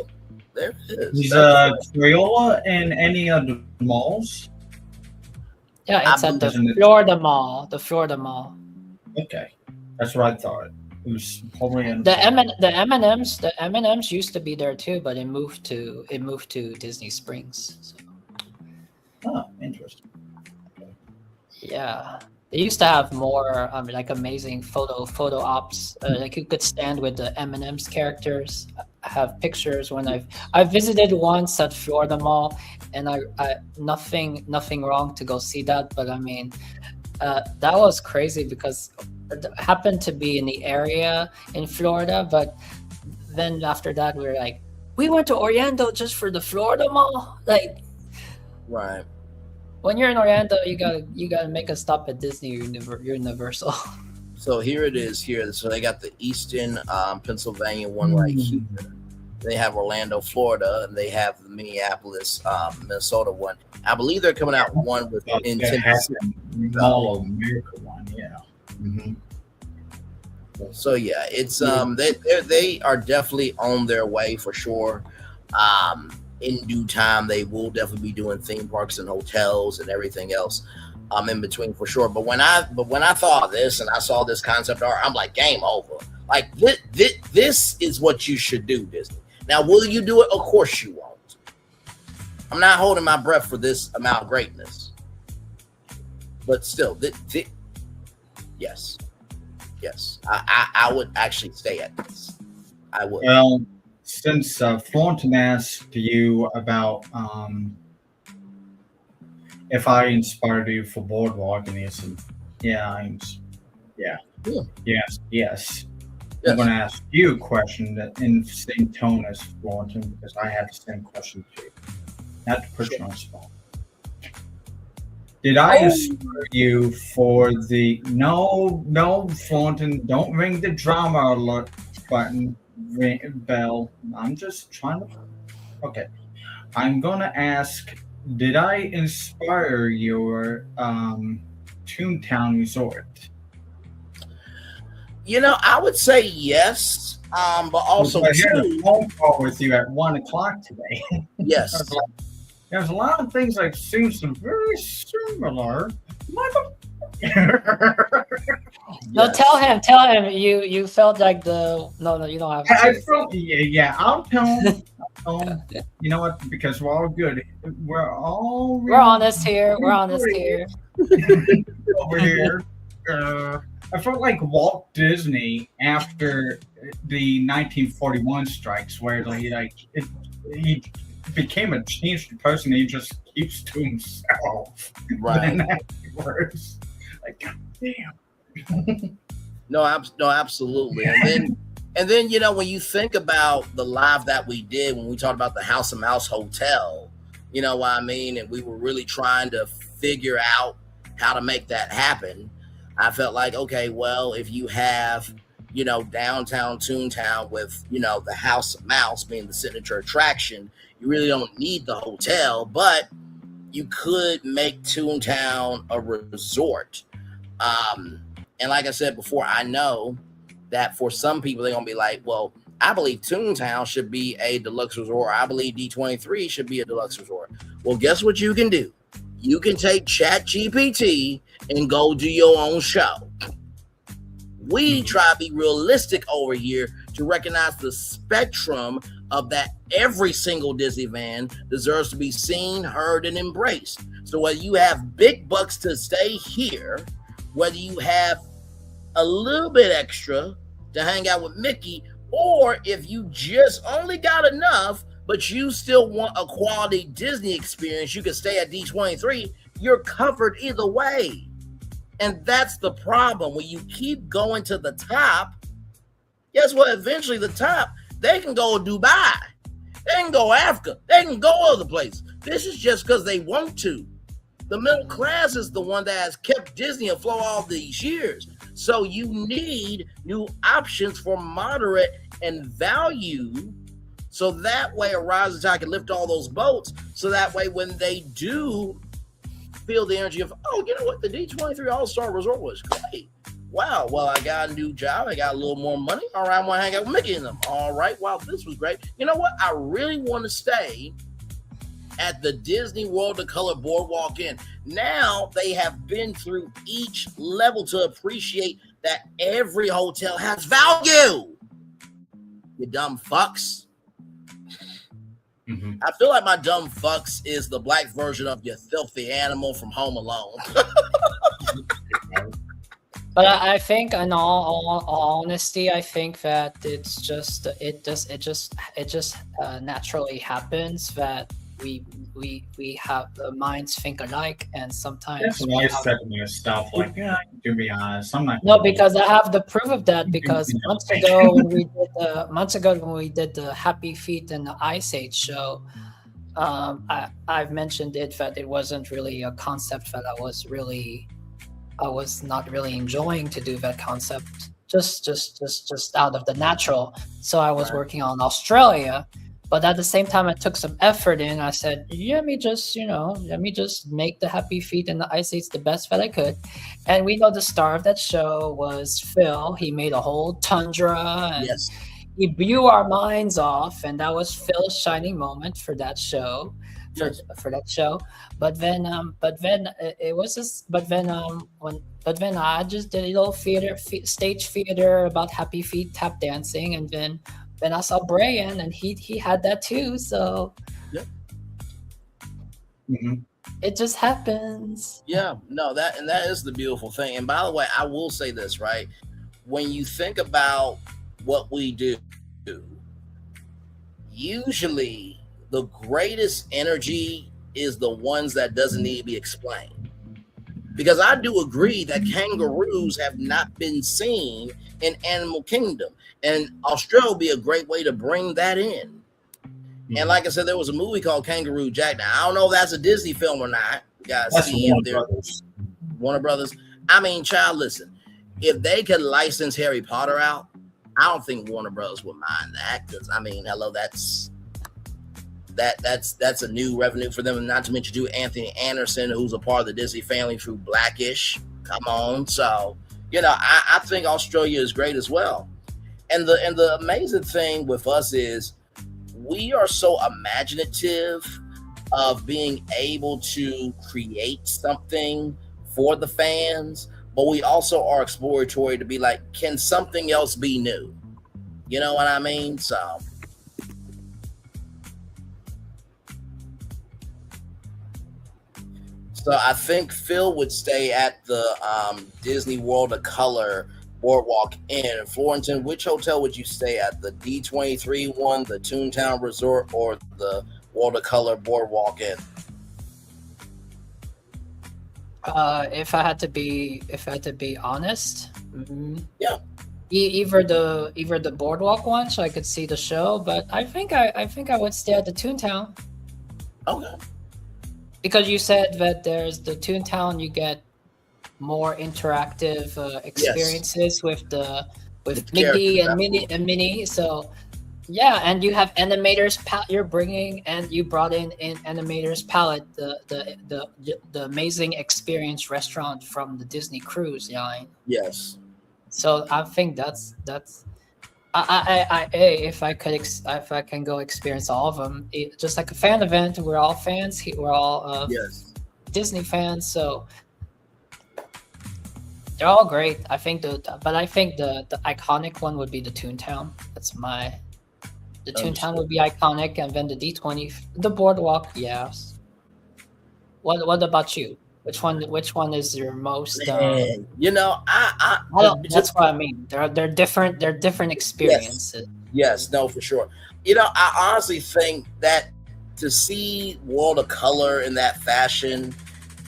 there it is. Is Crayola in any of the malls? Yeah, it's at the Florida Mall. The Florida Mall. Okay, that's what I thought. It was probably in The M&Ms used to be there too, but it moved to Disney Springs. So. Oh, interesting. Yeah, they used to have more like amazing photo ops. Like you could stand with the M&M's characters. I have pictures when I visited once at Florida Mall, and I nothing wrong to go see that, but I mean that was crazy because it happened to be in the area in Florida, but then after that we went to Orlando just for the Florida Mall, like right. When you're in Orlando, you gotta make a stop at Disney Universal. So here it is. Here, so they got the Eastern Pennsylvania one right here. They have Orlando, Florida, and they have the Minneapolis, Minnesota one. I believe they're coming out one with in Tennessee. Mall of America one, yeah. Mm-hmm. So yeah, it's they are definitely on their way for sure. In due time, they will definitely be doing theme parks and hotels and everything else in between for sure. But when I thought of this and I saw this concept art, I'm like, game over. Like this is what you should do, Disney. Now, will you do it? Of course you won't. I'm not holding my breath for this amount of greatness. But still, yes. I would actually stay at this. I would. Well, since Thornton asked you about if I inspired you for boardwalk, and he said, yes. I'm going to ask you a question that in the same tone as Thornton, because I had the same question too. Not to put you on the spot. Did I inspire you for the no, Thornton, don't ring the drama alert button. Bell. I'm just trying to. Okay, I'm gonna ask. Did I inspire your Toontown resort? I would say yes, but also I had a phone call with you at 1:00 today. Yes, there's a lot of things that seem very similar. No, tell him. You felt like no, you don't have to. I felt, yeah. I'll tell him. You know what? Because we're all good. We're honest here. We're honest here. Over here. I felt like Walt Disney after the 1941 strikes, where he became a changed person. He just keeps to himself. Right. And afterwards, like, God damn. No, absolutely. And then when you think about the live that we did when we talked about the House of Mouse Hotel, you know what I mean, and we were really trying to figure out how to make that happen. I felt like, okay, well, if you have downtown Toontown with the House of Mouse being the signature attraction, you really don't need the hotel, but you could make Toontown a resort. And like I said before, I know that for some people, they're going to be like, well, I believe Toontown should be a deluxe resort. I believe D23 should be a deluxe resort. Well, guess what you can do? You can take ChatGPT and go do your own show. We try to be realistic over here to recognize the spectrum of that every single Disney van deserves to be seen, heard, and embraced. So whether you have big bucks to stay here, whether you have a little bit extra to hang out with Mickey, or if you just only got enough, but you still want a quality Disney experience, you can stay at D23, you're covered either way. And that's the problem. When you keep going to the top, guess what? Eventually the top, they can go Dubai. They can go Africa. They can go other places. This is just because they want to. The middle class is the one that has kept Disney afloat all these years. So you need new options for moderate and value. So that way a rising tide can lift all those boats. So that way when they do feel the energy of, oh, you know what, the D23 All-Star Resort was great. Wow, well, I got a new job. I got a little more money. All right, I want to hang out with Mickey and them. All right, wow, this was great. You know what? I really want to stay at the Disney World of Color Boardwalk Inn. Now they have been through each level to appreciate that every hotel has value. You dumb fucks. I feel like my dumb fucks is the black version of your filthy animal from Home Alone. But I think, in all honesty, I think that it just naturally happens that we have the minds think alike, and sometimes That's why I said stuff like, yeah, to be honest, I'm not. No, because I have the proof of that. Because months ago when we did the Happy Feet and the Ice Age show, I've mentioned it that it wasn't really a concept that I was not really enjoying to do that concept, just out of the natural. So I was working on Australia, but at the same time I took some effort in. I said, let me just make the Happy Feet and the Ice Age the best that I could. And we know the star of that show was Phil. He made a whole tundra, and he blew our minds off, and that was Phil's shining moment for that show. For that show, but then it was just, but then I just did a little stage theater about Happy Feet tap dancing, and then I saw Brian, and he had that too. So it just happens. Yeah, no, that is the beautiful thing. And by the way, I will say this, right? When you think about what we do, usually the greatest energy is the ones that doesn't need to be explained. Because I do agree that kangaroos have not been seen in Animal Kingdom. And Australia will be a great way to bring that in. And like I said, there was a movie called Kangaroo Jack. Now, I don't know if that's a Disney film or not. You guys see if they're Warner Brothers. I mean, child, listen. If they could license Harry Potter out, I don't think Warner Brothers would mind that. Because, I mean, hello, that's a new revenue for them, and not to mention too Anthony Anderson, who's a part of the Disney family through Blackish. Come on, so I think Australia is great as well. And the amazing thing with us is we are so imaginative of being able to create something for the fans, but we also are exploratory to be like, can something else be new? You know what I mean? So I think Phil would stay at the Disney World of Color Boardwalk Inn. Florentin, which hotel would you stay at? The D23 one, the Toontown Resort, or the World of Color Boardwalk Inn? If I had to be honest, either the Boardwalk one, so I could see the show. But I think I would stay at the Toontown. Okay. Because you said that there's the Toontown, you get more interactive experiences with Mickey and Minnie. So yeah, and you have animators. You're bringing, and you brought in animators palette, the amazing experience restaurant from the Disney cruise line. Yes. So I think that's. If I can go experience all of them, just like a fan event, we're all fans. We're all Disney fans, so they're all great. I think the iconic one would be the Toontown. The Toontown would be iconic, and then the D20, the Boardwalk. Yes. What about you? Which one is your most? That's what I mean. They're different. They're different experiences. Yes, no, for sure. I honestly think that to see World of Color in that fashion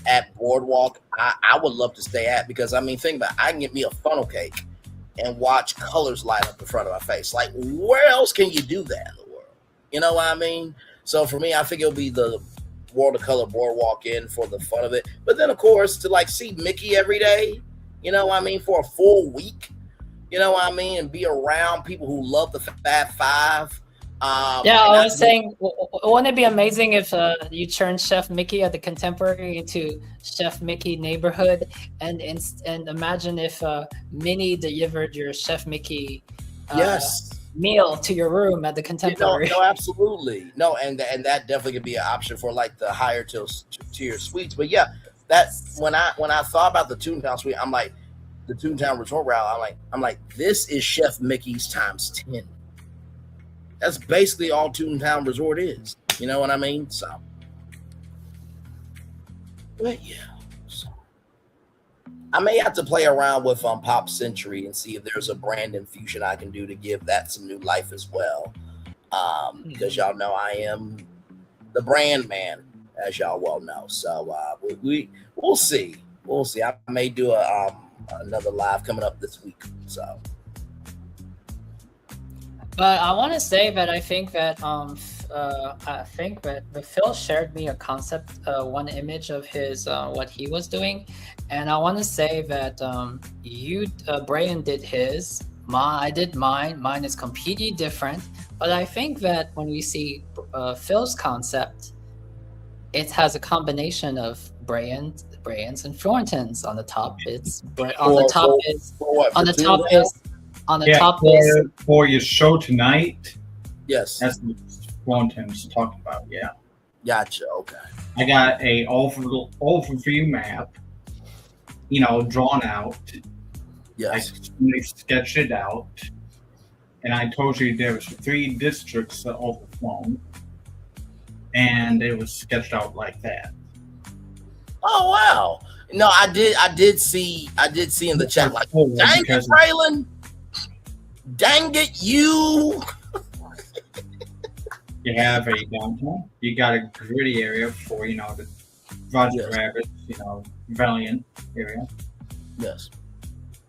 at Boardwalk, I would love to stay at, because I mean, think about it, I can get me a funnel cake and watch colors light up in front of my face. Like, where else can you do that in the world? You know what I mean? So for me, I think it'll be the World of Color Boardwalk Inn for the fun of it. But then, of course, to like see Mickey every day, You know what I mean? For a full week. You know what I mean? And be around people who love the Fab Five. Yeah, I was saying, wouldn't it be amazing if you turn Chef Mickey at the Contemporary into Chef Mickey Neighborhood, and imagine if Minnie delivered your Chef Mickey meal to your room at the Contemporary. No, absolutely. No, and that definitely could be an option for like the higher tier suites. But yeah, that's when I thought about the Toontown suite, I'm like, the Toontown Resort route, I'm like, this is Chef Mickey's times 10. That's basically all Toontown Resort is. You know what I mean? So, but yeah. So, I may have to play around with Pop Century and see if there's a brand infusion I can do to give that some new life as well. Because y'all know I am the brand man, as y'all well know. So we'll see. We'll see. I may do another live coming up this week. So. But I want to say that I think that Phil shared me a concept, one image of his what he was doing, and I want to say that Brian did his, I did mine. Mine is completely different, but I think that when we see Phil's concept, it has a combination of Brian's and Florentines. On the top, For your show tonight. Yes, that's what Florentines talking about. Yeah, gotcha. Okay, I got a overview map, drawn out. Yes, I sketched it out, and I told you there was 3 districts that overflown, and it was sketched out like that. Oh wow! No, I did see in the chat like, dang it, Braylon. Dang it, you! You have a downtown. You got a gritty area for the Roger Rabbit, Valiant area. Yes.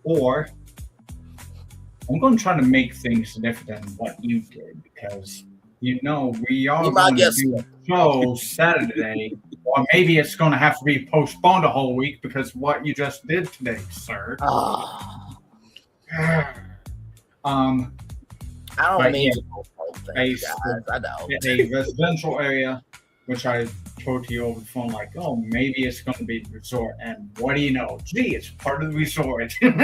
Or I'm going to try to make things different than what you did, because we are going to do a show Saturday, or maybe it's going to have to be postponed a whole week because what you just did today, sir. I don't mean a residential area, which I told you over the phone, like, oh, maybe it's going to be the resort. And what do you know? Gee, it's part of the resort. And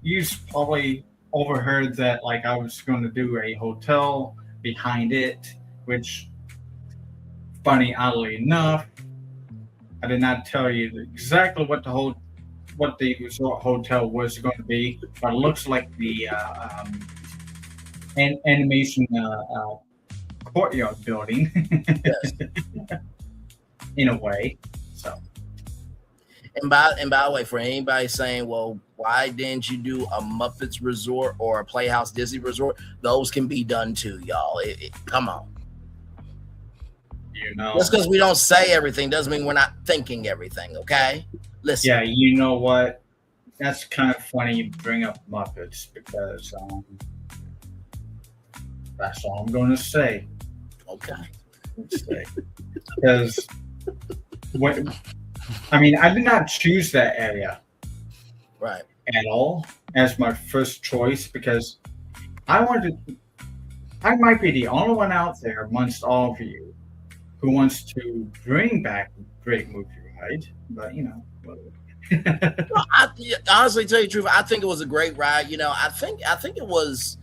you probably overheard that, like, I was going to do a hotel behind it, which, oddly enough, I did not tell you exactly what the resort hotel was going to be, but it looks like the animation courtyard building. Yes. In a way. So. And by the way, for anybody saying, well, why didn't you do a Muppets resort or a Playhouse Disney resort? Those can be done too, y'all. Come on. Just because we don't say everything doesn't mean we're not thinking everything, okay? Listen. Yeah, you know what? That's kind of funny you bring up Muppets, because that's all I'm going to say. Okay. Because I did not choose that area, right, at all as my first choice, because I might be the only one out there amongst all of you who wants to bring back a great movie, right? But well, honestly, tell you the truth, I think it was a great ride. I think it was.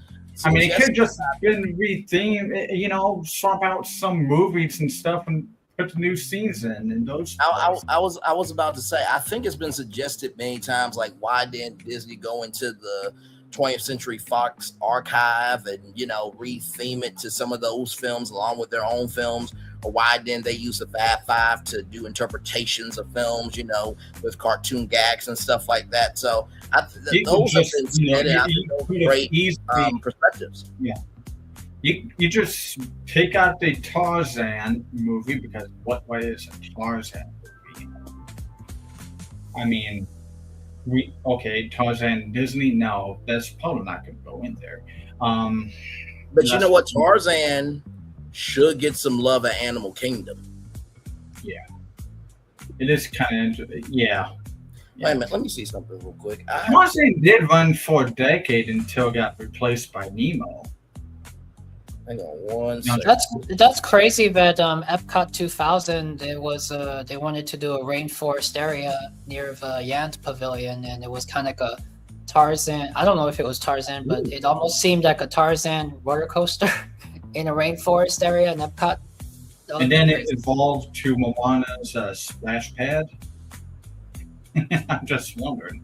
It could just been rethemed, swap out some movies and stuff and put the new scenes in and those. I was about to say, I think it's been suggested many times, like, why didn't Disney go into the 20th Century Fox archive and retheme it to some of those films along with their own films? Or why didn't they use the Fab Five to do interpretations of films, with cartoon gags and stuff like that? So those have been submitted. I think those are great perspectives. Yeah. You just take out the Tarzan movie, because what is a Tarzan movie? Tarzan Disney, no, that's probably not going to go in there. But you know what, Tarzan should get some love at Animal Kingdom. Yeah. It is kind of yeah. Wait a minute, let me see something real quick. Tarzan did run for a decade until it got replaced by Nemo. Hang on one No, second. That's crazy that Epcot 2000 it was they wanted to do a rainforest area near the Yant Pavilion, and it was kind of like a Tarzan. I don't know if it was Tarzan, but it almost seemed like a Tarzan roller coaster in a rainforest area in Epcot. And then it evolved to Moana's splash pad. I'm just wondering.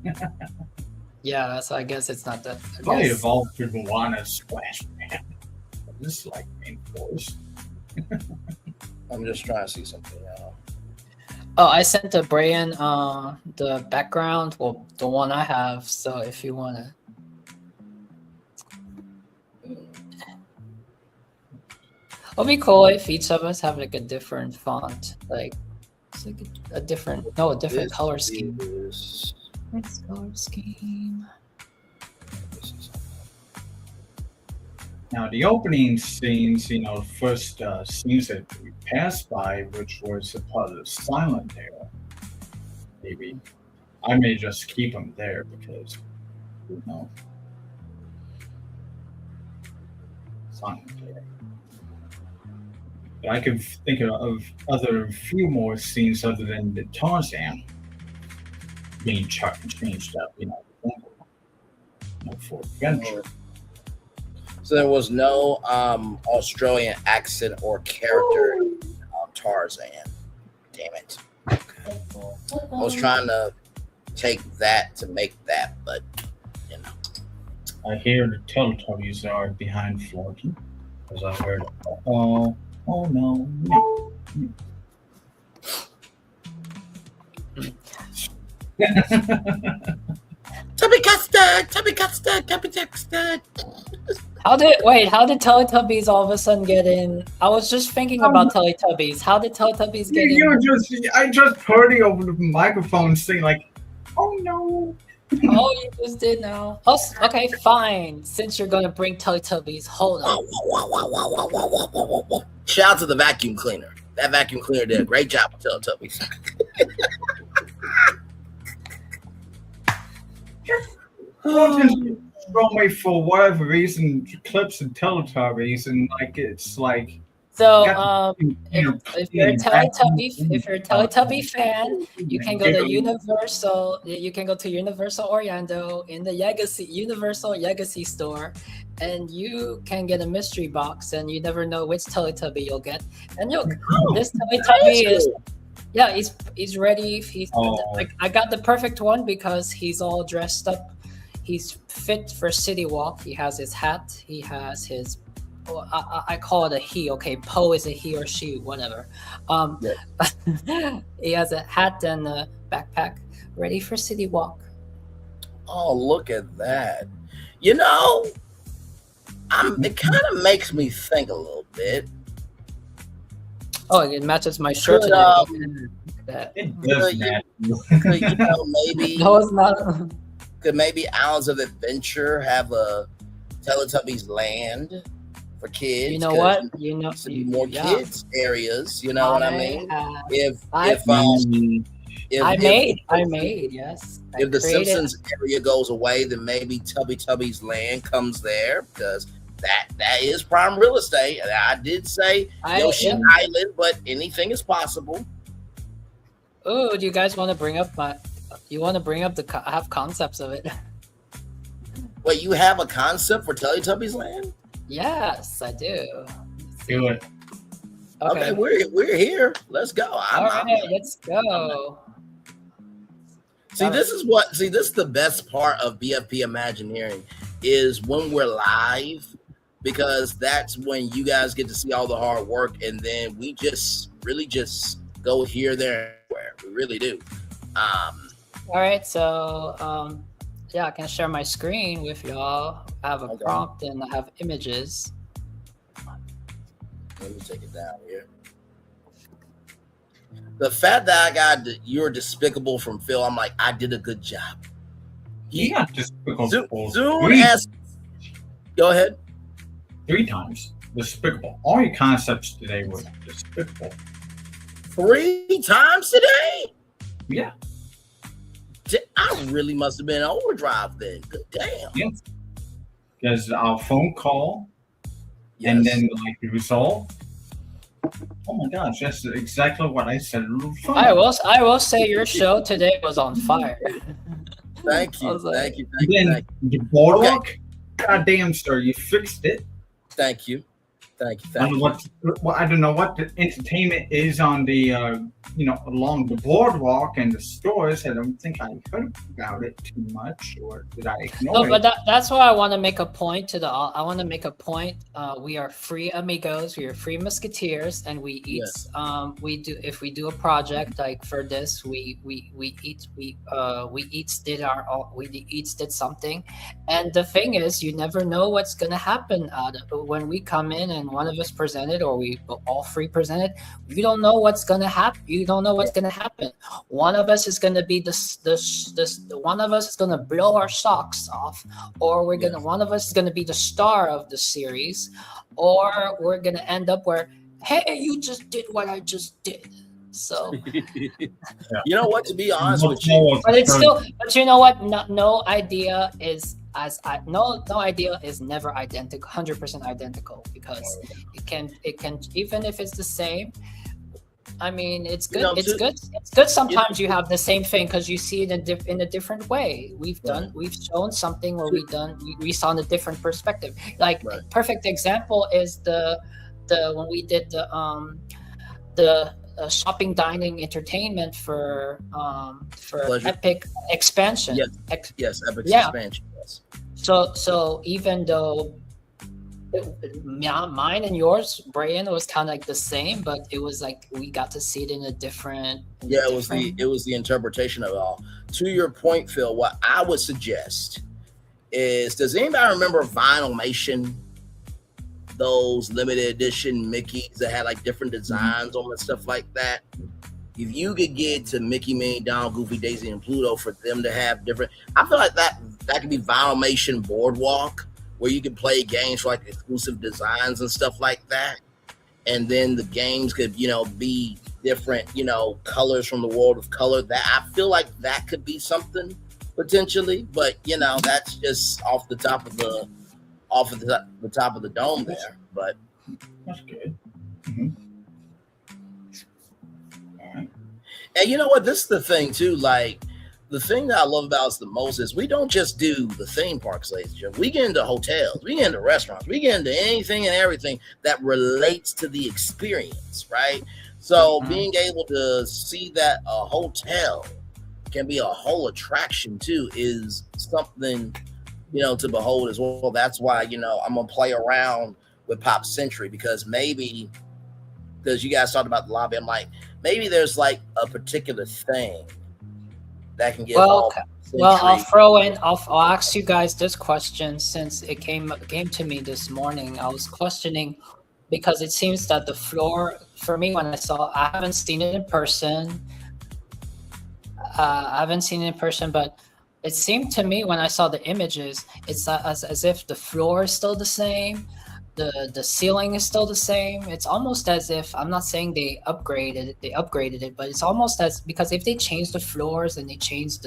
Yeah, so I guess it's not that. Probably evolved to Moana's splash pad. This is like rainforest. I'm just trying to see something now. Oh, I sent to Brian the background, well, the one I have. So if you wanna, it'll be cool if each of us have like a different font, like it's like a different color scheme. Next color scheme. Now, the opening scenes, first scenes that we passed by, which was a part of the silent era, maybe. I may just keep them there because, silent era. But I could think of other few more scenes other than the Tarzan being changed up, for adventure. So there was no Australian accent or character on Tarzan. Damn it. I was trying to take that to make that, but I hear the Teletubbies are behind Florky, because I heard, oh no. Tubby custard, Tubby custard, Tubby custard. How did Teletubbies all of a sudden get in? I was just thinking about Teletubbies. How did Teletubbies get in? I just heard you over the microphone saying like, oh no. Oh, you just did now. Oh, okay, fine. Since you're gonna bring Teletubbies, hold on. Shout out to the vacuum cleaner. That vacuum cleaner did a great job with Teletubbies. Throw me for whatever reason clips and Teletubbies, and it's like. So if you're a Teletubby fan, you can go to Universal. You can go to Universal Orlando in the Universal Legacy store, and you can get a mystery box, and you never know which Teletubby you'll get. And this Teletubby is. Yeah, he's ready. I got the perfect one because he's all dressed up. He's fit for City Walk. He has his hat. He has his. I call it a he. Okay, Poe is a he or she, whatever. He has a hat and a backpack, ready for City Walk. Oh, look at that! It kind of makes me think a little bit. Oh, it matches my shirt today. It does match. Maybe no, it's not. Could maybe Islands of Adventure have a Teletubbies land for kids? You know what? More kids areas. You know what I mean? I made yes. If the Simpsons area goes away, then maybe Tubby's land comes there because that is prime real estate. And I did say Yoshi Island, but anything is possible. Oh, do you guys want to bring up I have concepts of it. Wait, you have a concept for Teletubbies land? Yes, I do. Do it. Okay, we're here. Let's go. Let's go. This is the best part of BFP Imagineering is when we're live, because that's when you guys get to see all the hard work, and then we just really just go here, there, where we really do. All right, so I can share my screen with y'all. I have a prompt and I have images. Let me take it down here. The fact that I got you're despicable from Phil, I'm like, I did a good job. He got despicable. Go ahead. 3 times despicable. All your concepts today were despicable. 3 times today? Yeah. I really must have been in overdrive then. Good damn. Yes. Because our phone call, and then like the result. Oh my gosh, that's exactly what I said. I will say your show today was on fire. Thank you. Thank you. The boardwalk, goddamn, sir, you fixed it. Thank you. Thank you. I don't know what the entertainment is on the along the boardwalk and the stores. I don't think I heard about it too much, or did I ignore No, it? but that's why I want to make a point to the. I want to make a point. We are free amigos. We are free musketeers, and we each we do if we do a project like for this, we each did something, and the thing is, you never know what's gonna happen out of when we come in and one of us presented or we all three presented. You don't know what's gonna happen. You don't know what's gonna happen. One of us is gonna be this one of us is gonna blow our socks off, or one of us is gonna be the star of the series, or we're gonna end up where, hey, you just did what I just did. So you know what? To be honest with you, but it's still. But you know what? No idea is no idea is never identical, 100% identical, because it can even if it's the same. I mean, it's good. It's good. Sometimes you have the same thing because you see it in a different way. We've shown something where we saw in a different perspective. Like perfect example is the when we did the shopping, dining, entertainment for Epic expansion. Yes, Epic expansion. Yes. So even though mine and yours, Brian, was kind of like the same, but it was like we got to see it in a different. It was the interpretation of it all. To your point, Phil, what I would suggest is, does anybody remember Vinylmation? Those limited edition Mickeys that had like different designs on and stuff like that. If you could get to Mickey, Minnie, Donald, Goofy, Daisy, and Pluto for them to have different, I feel like that could be Vinylmation Boardwalk, where you could play games for like exclusive designs and stuff like that. And then the games could, be different, colors from the world of color. That I feel like that could be something potentially, but that's just off the top of the top of the dome there. But that's good. And you know what? This is the thing too. Like, the thing that I love about us the most is we don't just do the theme parks, ladies and gentlemen. We get into hotels, we get into restaurants, we get into anything and everything that relates to the experience, right? So being able to see that a hotel can be a whole attraction too is something, to behold as well. That's why, I'm gonna play around with Pop Century, because you guys talked about the lobby. I'm like, maybe there's like a particular thing that can get I'll ask you guys this question, since it came to me this morning. I was questioning because it seems that the floor, for me, when I haven't seen it in person. But it seemed to me when I saw the images, it's as if the floor is still the same, the ceiling is still the same. It's almost as if, I'm not saying they upgraded it, but it's almost because if they changed the floors and they changed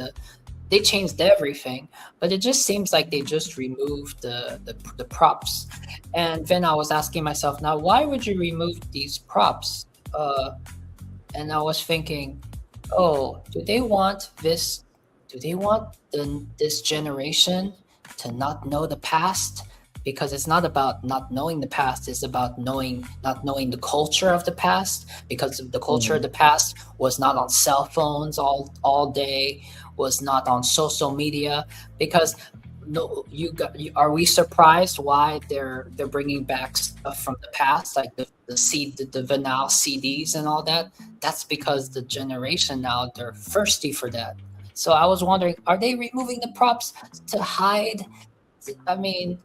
everything, but it just seems like they just removed the props. And then I was asking myself, now why would you remove these props? And I was thinking, do they want this generation to not know the past? Because it's not about not knowing the past, it's about not knowing the culture of the past, because the culture of the past was not on cell phones all day, was not on social media. Because are we surprised why they're bringing back stuff from the past, like the vinyl CDs and all that? That's because the generation now, they're thirsty for that. So I was wondering, are they removing the props to hide? I mean,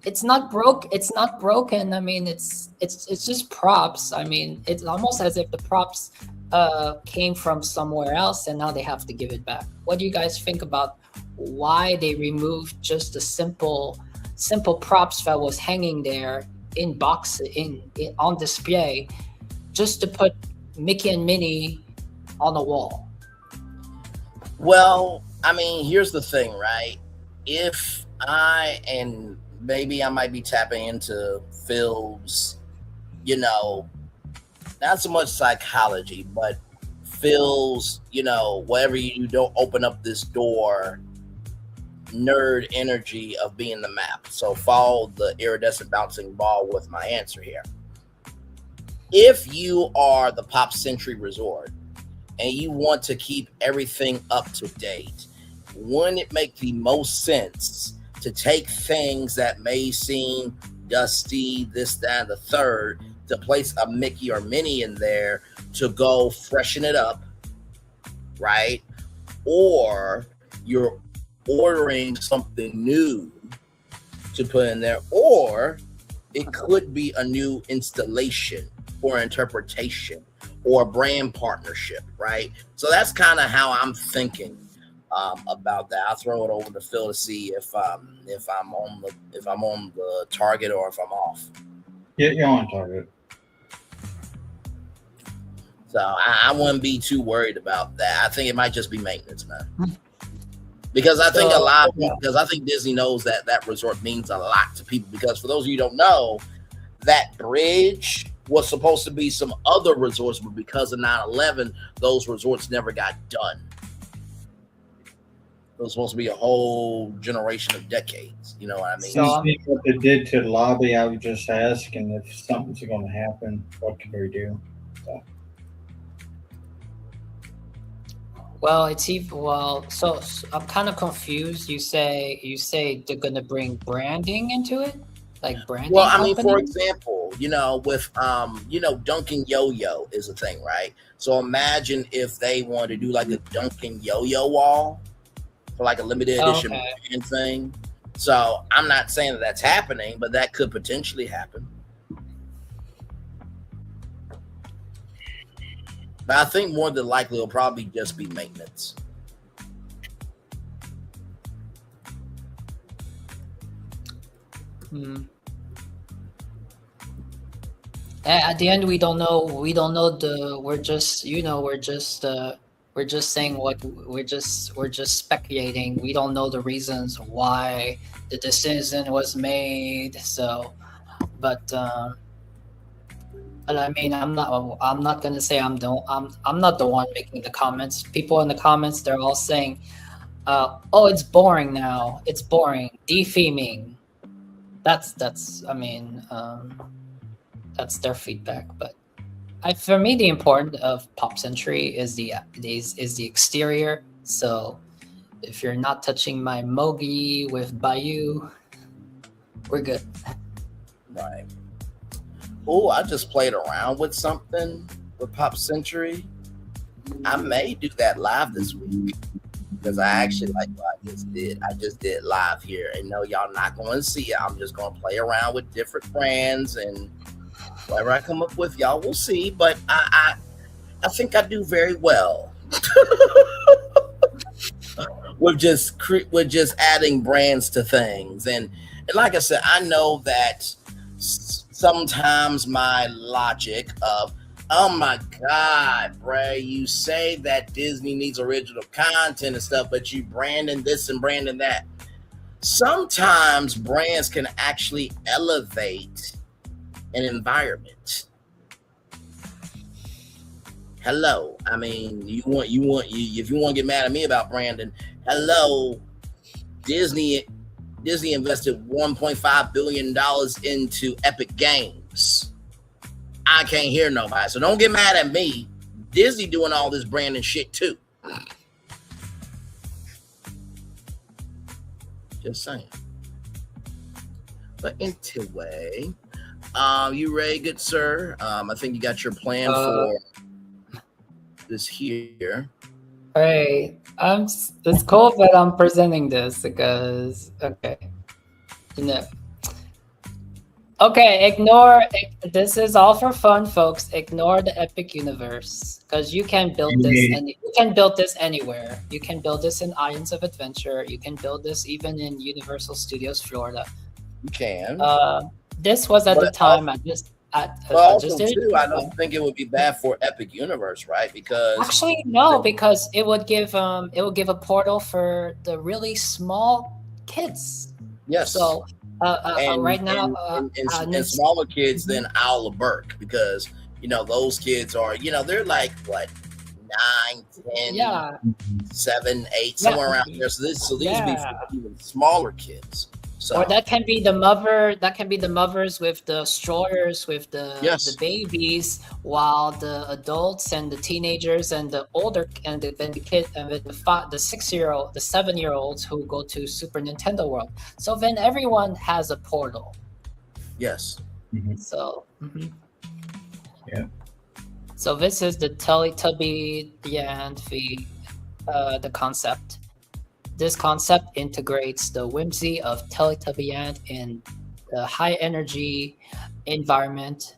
it's not broken. I mean, it's just props. I mean, it's almost as if the props came from somewhere else and now they have to give it back. What do you guys think about why they removed just the simple props that was hanging there in boxes on display, just to put Mickey and Minnie on the wall? Well, I mean, here's the thing, right? If and maybe I might be tapping into Phil's, not so much psychology, but Phil's, wherever you don't open up this door, nerd energy of being the map. So follow the iridescent bouncing ball with my answer here. If you are the Pop Century Resort and you want to keep everything up to date, wouldn't it make the most sense to take things that may seem dusty, this, that, and the third, to place a Mickey or Minnie in there to go freshen it up, right? Or you're ordering something new to put in there, or it could be a new installation or interpretation or brand partnership, right? So that's kind of how I'm thinking about that. I'll throw it over to Phil to see if I'm on the target or if I'm off. Yeah, you're on target. So I wouldn't be too worried about that. I think it might just be maintenance, man. Because I think I think Disney knows that resort means a lot to people. Because for those of you who don't know, that bridge was supposed to be some other resorts, but because of 9/11, those resorts never got done. It was supposed to be a whole generation of decades. You know what I mean? So what they did to the lobby, I was just asking if something's going to happen, what can we do? So. Well, so I'm kind of confused. You say they're gonna bring branding into it, like branding. Well, I mean, company? for example, with Dunkin' Yo-Yo is a thing, right? So imagine if they wanted to do like a Dunkin' Yo-Yo wall for like a limited edition brand thing. So I'm not saying that that's happening, but that could potentially happen. But I think more than likely it'll probably just be maintenance. At the end, we don't know. We're just saying what we're just speculating. We don't know the reasons why the decision was made. So, but I mean, I'm not gonna say I'm not the one making the comments. People in the comments, they're all saying, "Oh, it's boring now. It's boring. Defaming." That's their feedback. But for me, the important of Pop Century is the exterior. So if you're not touching my Mogi with Bayou, we're good. Right. Oh, I just played around with something with Pop Century. I may do that live this week because I actually like what I just did. I just did live here, and no, y'all not going to see it. I'm just going to play around with different brands, and whatever I come up with, y'all will see. But I think I do very well with just adding brands to things, and like I said, I know that. Sometimes my logic of, oh my God, Bray, you say that Disney needs original content and stuff, but you branding this and branding that. Sometimes brands can actually elevate an environment. Hello. I mean, if you want to get mad at me about branding, hello, Disney invested $1.5 billion into Epic Games. I can't hear nobody. So don't get mad at me. Disney doing all this branding shit too. Just saying. But anyway, you ready, good sir? I think you got your plan for this here. All right. It's cool that I'm presenting this because ignore this is all for fun, folks. Ignore the Epic universe because you can build this and you can build this anywhere. You can build this in Islands of Adventure. You can build this even in Universal Studios Florida. You can. This was at the time But also too, I don't think it would be bad for Epic Universe, right? Because actually no, because it would give a portal for the really small kids. yes. So and, right now, and smaller kids than Owl of Burke, because those kids are they're like what 9, 10, 7, 8, somewhere around there. So these would be for even smaller kids. So or that can be the mother. That can be the mothers with the strollers with the babies, while the adults and the teenagers and the older and the kid and the 6-year-old, the 7-year-olds who go to Super Nintendo World. So then everyone has a portal. Yes. So. Yeah. So this is the Teletubby and the concept. This concept integrates the whimsy of Teletubby in the high energy environment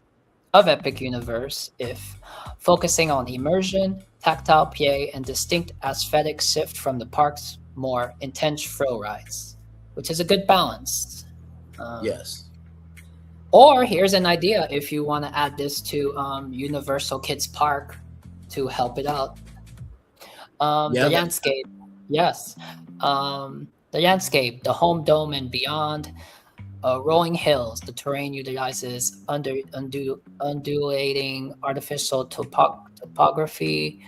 of Epic Universe, if focusing on immersion, tactile play, and distinct aesthetic shift from the park's more intense thrill rides, which is a good balance. Yes. Or here's an idea if you want to add this to Universal Kids Park to help it out. The landscape. Yes. The landscape, the home dome and beyond, rolling hills. The terrain utilizes undulating artificial topography,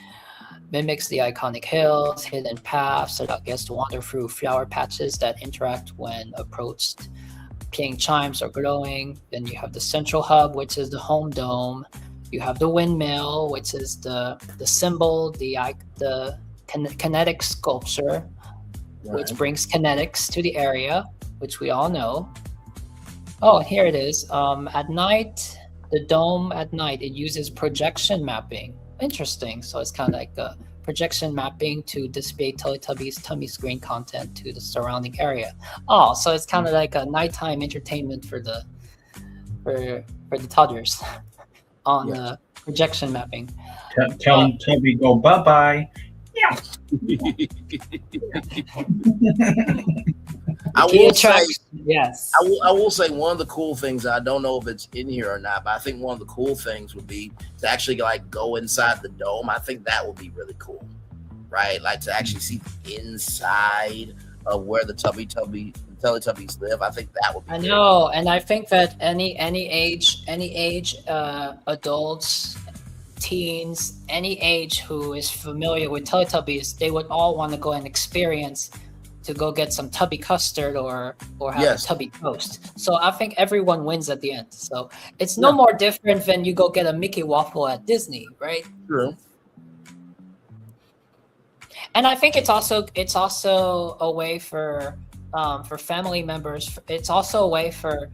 mimics the iconic hills, hidden paths, so that guests wander through flower patches that interact when approached. Playing chimes are glowing. Then you have the central hub, which is the home dome. You have the windmill, which is the symbol, the kinetic sculpture, which brings kinetics to the area, which we all know. Oh, here it is. At night, the dome at night, it uses projection mapping. Interesting. So it's kind of like a projection mapping to display Teletubbies tummy screen content to the surrounding area. Oh, so it's kind of like a nighttime entertainment for the toddlers on the projection mapping. Tell Tubby go bye-bye. Yeah. I will say, yes. I will say one of the cool things, I don't know if it's in here or not, but I think one of the cool things would be to actually like go inside the dome. I think that would be really cool, right? Like to actually see the inside of where the Teletubbies live. I think that would be. I know, and I think that any age, adults, teens, any age who is familiar with Teletubbies, they would all want to go and experience to go get some Tubby custard or have a Tubby toast. So I think everyone wins at the end. So it's no more different than you go get a Mickey waffle at Disney, right? True. And I think it's also a way for family members. It's also a way for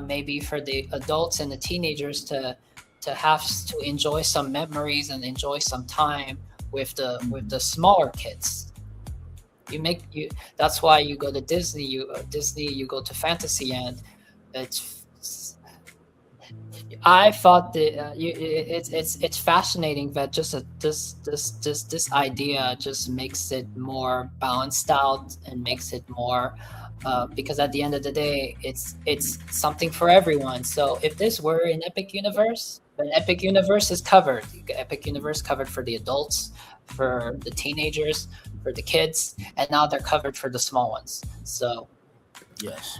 maybe for the adults and the teenagers to have to enjoy some memories and enjoy some time with the smaller kids. That's why you go to Disney. You go to Fantasyland. I thought that it's fascinating that just this idea just makes it more balanced out and makes it more because at the end of the day it's something for everyone. So if this were in Epic Universe, then Epic Universe is covered. You get Epic Universe covered for the adults, for the teenagers, for the kids, and now they're covered for the small ones. So yes.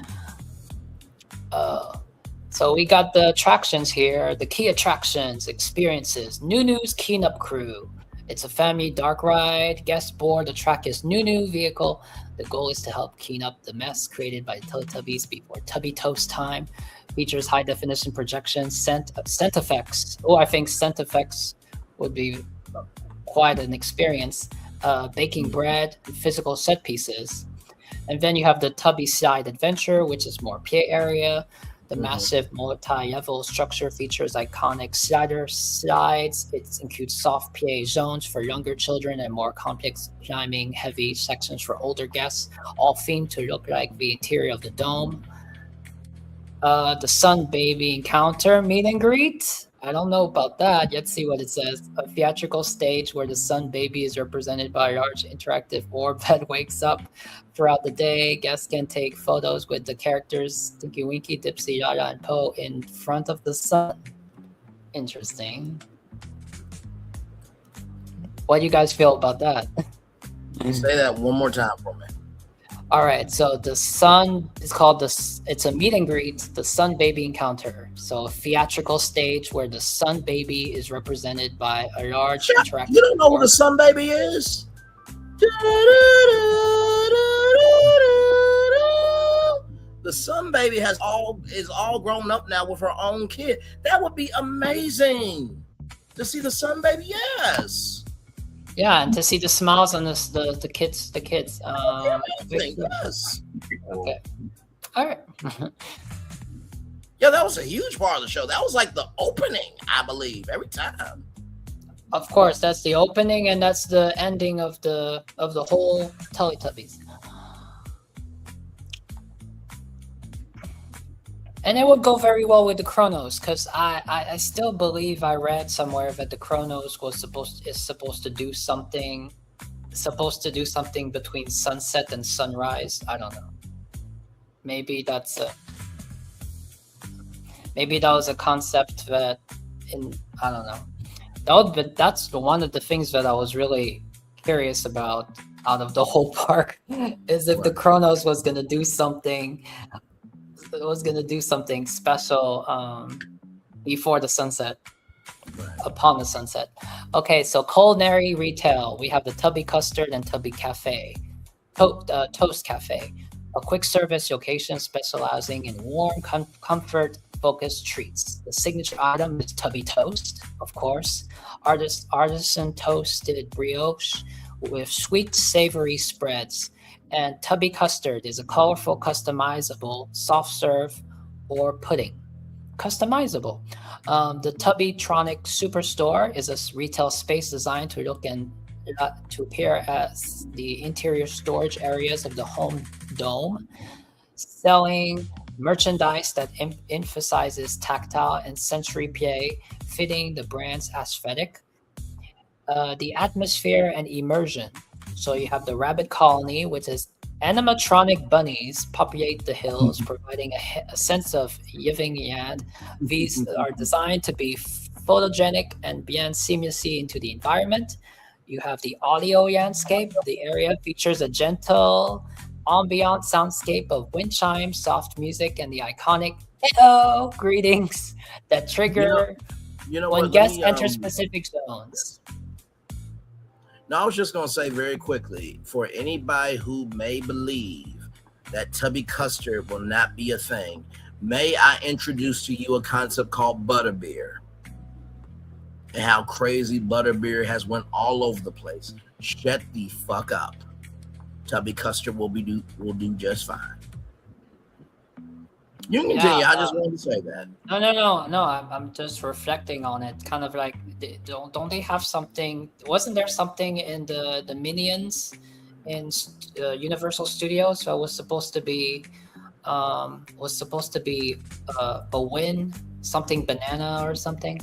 So we got the attractions here, the key attractions, experiences. Nunu's Cleanup Crew. It's a family dark ride. Guest board. The track is Nunu vehicle. The goal is to help clean up the mess created by Teletubbies before Tubby Toast time. Features high definition projections, scent effects. Oh, I think scent effects would be quite an experience. Baking bread, physical set pieces. And then you have the Tubby Side Adventure, which is more play area. The massive multi-level structure features iconic slides. It includes soft play zones for younger children and more complex climbing heavy sections for older guests, all themed to look like the interior of the dome. The Sun Baby Encounter meet and greet. I don't know about that. Let's see what it says. A theatrical stage where the sun baby is represented by a large interactive orb that wakes up throughout the day. Guests can take photos with the characters Tinky Winky, Dipsy, Yaya, and Po in front of the sun. Interesting. What do you guys feel about that? Say that one more time for me. All right, so the sun is called it's a meet and greet, the sun baby encounter. So a theatrical stage where the sun baby is represented by a large interactive. You don't know who the sun baby is? The sun baby is all grown up now with her own kid. That would be amazing to see the sun baby. Yes. Yeah, and to see the smiles on the kids. Yes. Okay. All right. Yeah, that was a huge part of the show. That was like the opening, I believe, every time. Of course, that's the opening, and that's the ending of the whole Teletubbies. And it would go very well with the Chronos, because I still believe I read somewhere that the Chronos is supposed to do something between sunset and sunrise. I don't know. Maybe that was a concept that I don't know. That's one of the things that I was really curious about out of the whole park is if the Chronos was gonna do something. It was gonna do something special before the sunset, upon the sunset. Okay, so culinary retail. We have the Tubby Custard and Tubby Cafe, Toast Cafe, a quick service location specializing in warm, comfort-focused treats. The signature item is Tubby Toast, of course, artisan toasted brioche with sweet, savory spreads. And Tubby Custard is a colorful, customizable soft serve or pudding. Customizable. The Tubbytronic Superstore is a retail space designed to look and to appear as the interior storage areas of the home dome, selling merchandise that emphasizes tactile and sensory play, fitting the brand's aesthetic. The atmosphere and immersion. So you have the Rabbit Colony, which is animatronic bunnies populate the hills, providing a sense of yin yang. These are designed to be photogenic and blend seamlessly into the environment. You have the audio landscape. The area features a gentle ambient soundscape of wind chimes, soft music, and the iconic "Hello" greetings that trigger when guests enter specific zones. Now, I was just going to say very quickly, for anybody who may believe that Tubby Custard will not be a thing, may I introduce to you a concept called butterbeer and how crazy butterbeer has went all over the place. Shut the fuck up. Tubby Custard will do just fine. You can continue. I just wanted to say that. No. I'm just reflecting on it. Kind of like, don't they have something? Wasn't there something in the Minions in Universal Studios that was supposed to be a win, something banana or something?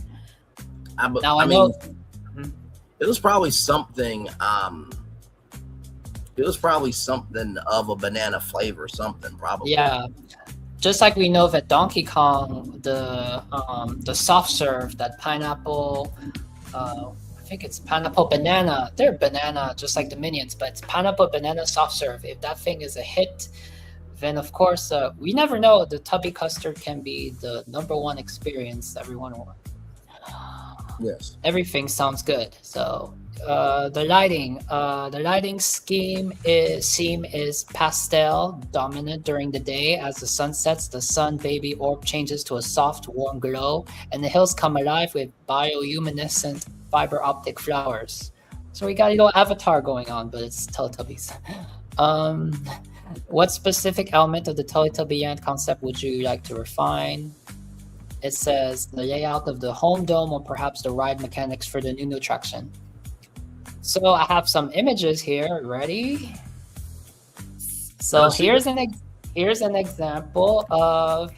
I know. It was probably something. It was probably something of a banana flavor, something probably. Yeah. Just like we know that Donkey Kong, the soft serve, that pineapple, I think it's pineapple banana. They're banana, just like the Minions, but it's pineapple banana soft serve. If that thing is a hit, then of course we never know. The Tubby Custard can be the #1 experience everyone wants. Yes. Everything sounds good. So the lighting scheme is pastel dominant during the day. As the sun sets, the sun baby orb changes to a soft, warm glow, and the hills come alive with bioluminescent fiber optic flowers. So we got a little Avatar going on, but it's Teletubbies. What specific element of the Teletubby Land concept would you like to refine? It says the layout of the home dome or perhaps the ride mechanics for the new attraction. So I have some images here. Ready? So here's an example of.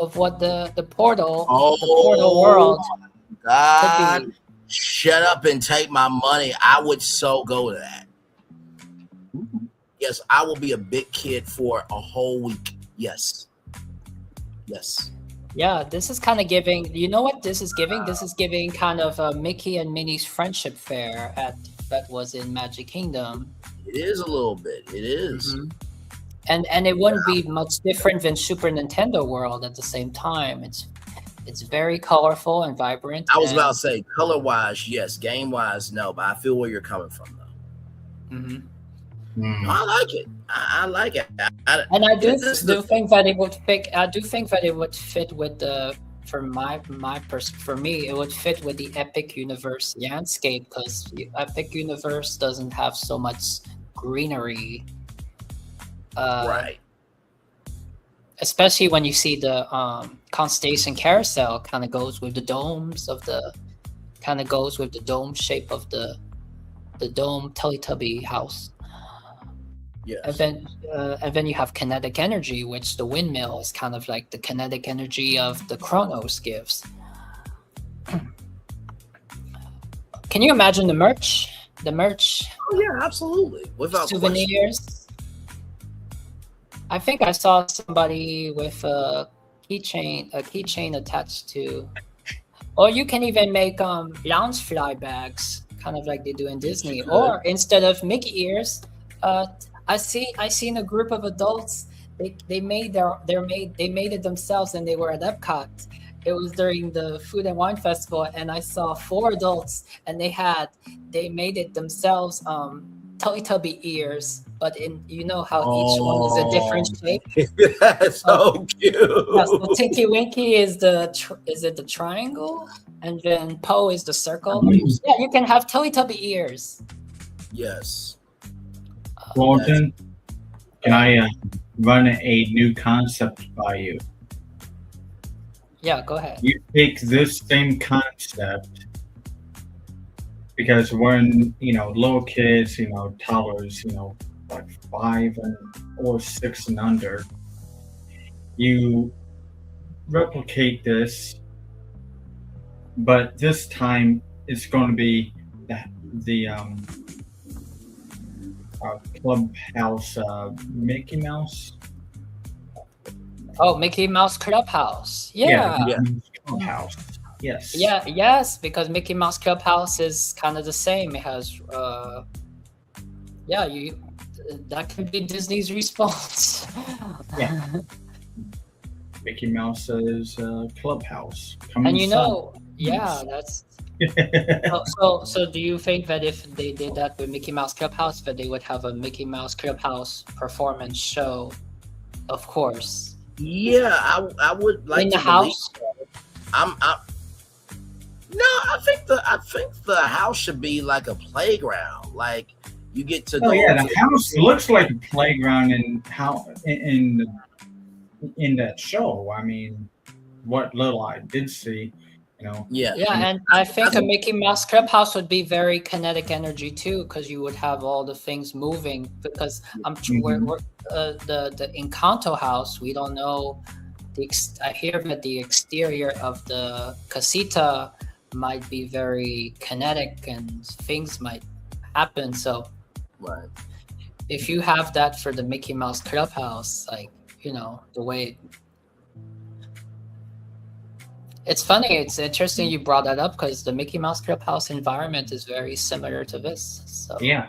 of what the portal Oh, world God, could be. shut up and take my money. I would so go to that. Yes, I will be a big kid for a whole week. Yes. Yeah, this is kind of giving. You know what this is giving? This is giving kind of a Mickey and Minnie's friendship fair that was in Magic Kingdom. It is a little bit. It is. Mm-hmm. And it wouldn't be much different than Super Nintendo World at the same time. It's very colorful and vibrant. I was about to say, color-wise, yes. Game-wise, no. But I feel where you're coming from, though. Mm-hmm. I like it. I like it. And I do think that it would fit. I do think that it would fit with the. For me, it would fit with the Epic Universe landscape because the Epic Universe doesn't have so much greenery. Right. Especially when you see the Constellation Carousel kind of goes with the domes of the. Kind of goes with the dome shape of the dome Teletubby house. Yes. And then you have kinetic energy, which the windmill is kind of like the kinetic energy of the Chronos gives. Can you imagine the merch? Oh yeah, absolutely. Without souvenirs. question. I think I saw somebody with a keychain attached to. Or you can even make lounge fly bags, kind of like they do in Disney. Or instead of Mickey ears, I seen a group of adults. They made it themselves, and they were at Epcot. It was during the Food and Wine Festival, and I saw 4 adults, and they made it themselves. Teletubby ears, but you know how each one is a different shape. That's so cute. Yeah, so Tinky Winky is the triangle, and then Poe is the circle. Yeah, you can have Teletubby ears. Yes. Walton, can I run a new concept by you? Yeah, go ahead. You take this same concept because when little kids, toddlers, like 5 or 6 and under, you replicate this, but this time it's going to be the Clubhouse Mickey Mouse. Oh, Mickey Mouse Clubhouse. Yeah. Clubhouse. Yes. Yeah. Yes, because Mickey Mouse Clubhouse is kind of the same. It has, that could be Disney's response. Yeah. Mickey Mouse's Clubhouse. And that's. So do you think that if they did that with Mickey Mouse Clubhouse, that they would have a Mickey Mouse Clubhouse performance show? Of course. Yeah, I would like in to the house. I think the house should be like a playground. Like you get to. Oh yeah, the house looks like a playground in that show. I mean, what little I did see. Yeah, and I think a Mickey Mouse Clubhouse would be very kinetic energy too, because you would have all the things moving. Because the Encanto house, we don't know. I hear that the exterior of the casita might be very kinetic, and things might happen. So, right. If you have that for the Mickey Mouse Clubhouse, like the way. It's funny. It's interesting you brought that up because the Mickey Mouse Clubhouse environment is very similar to this. So. Yeah,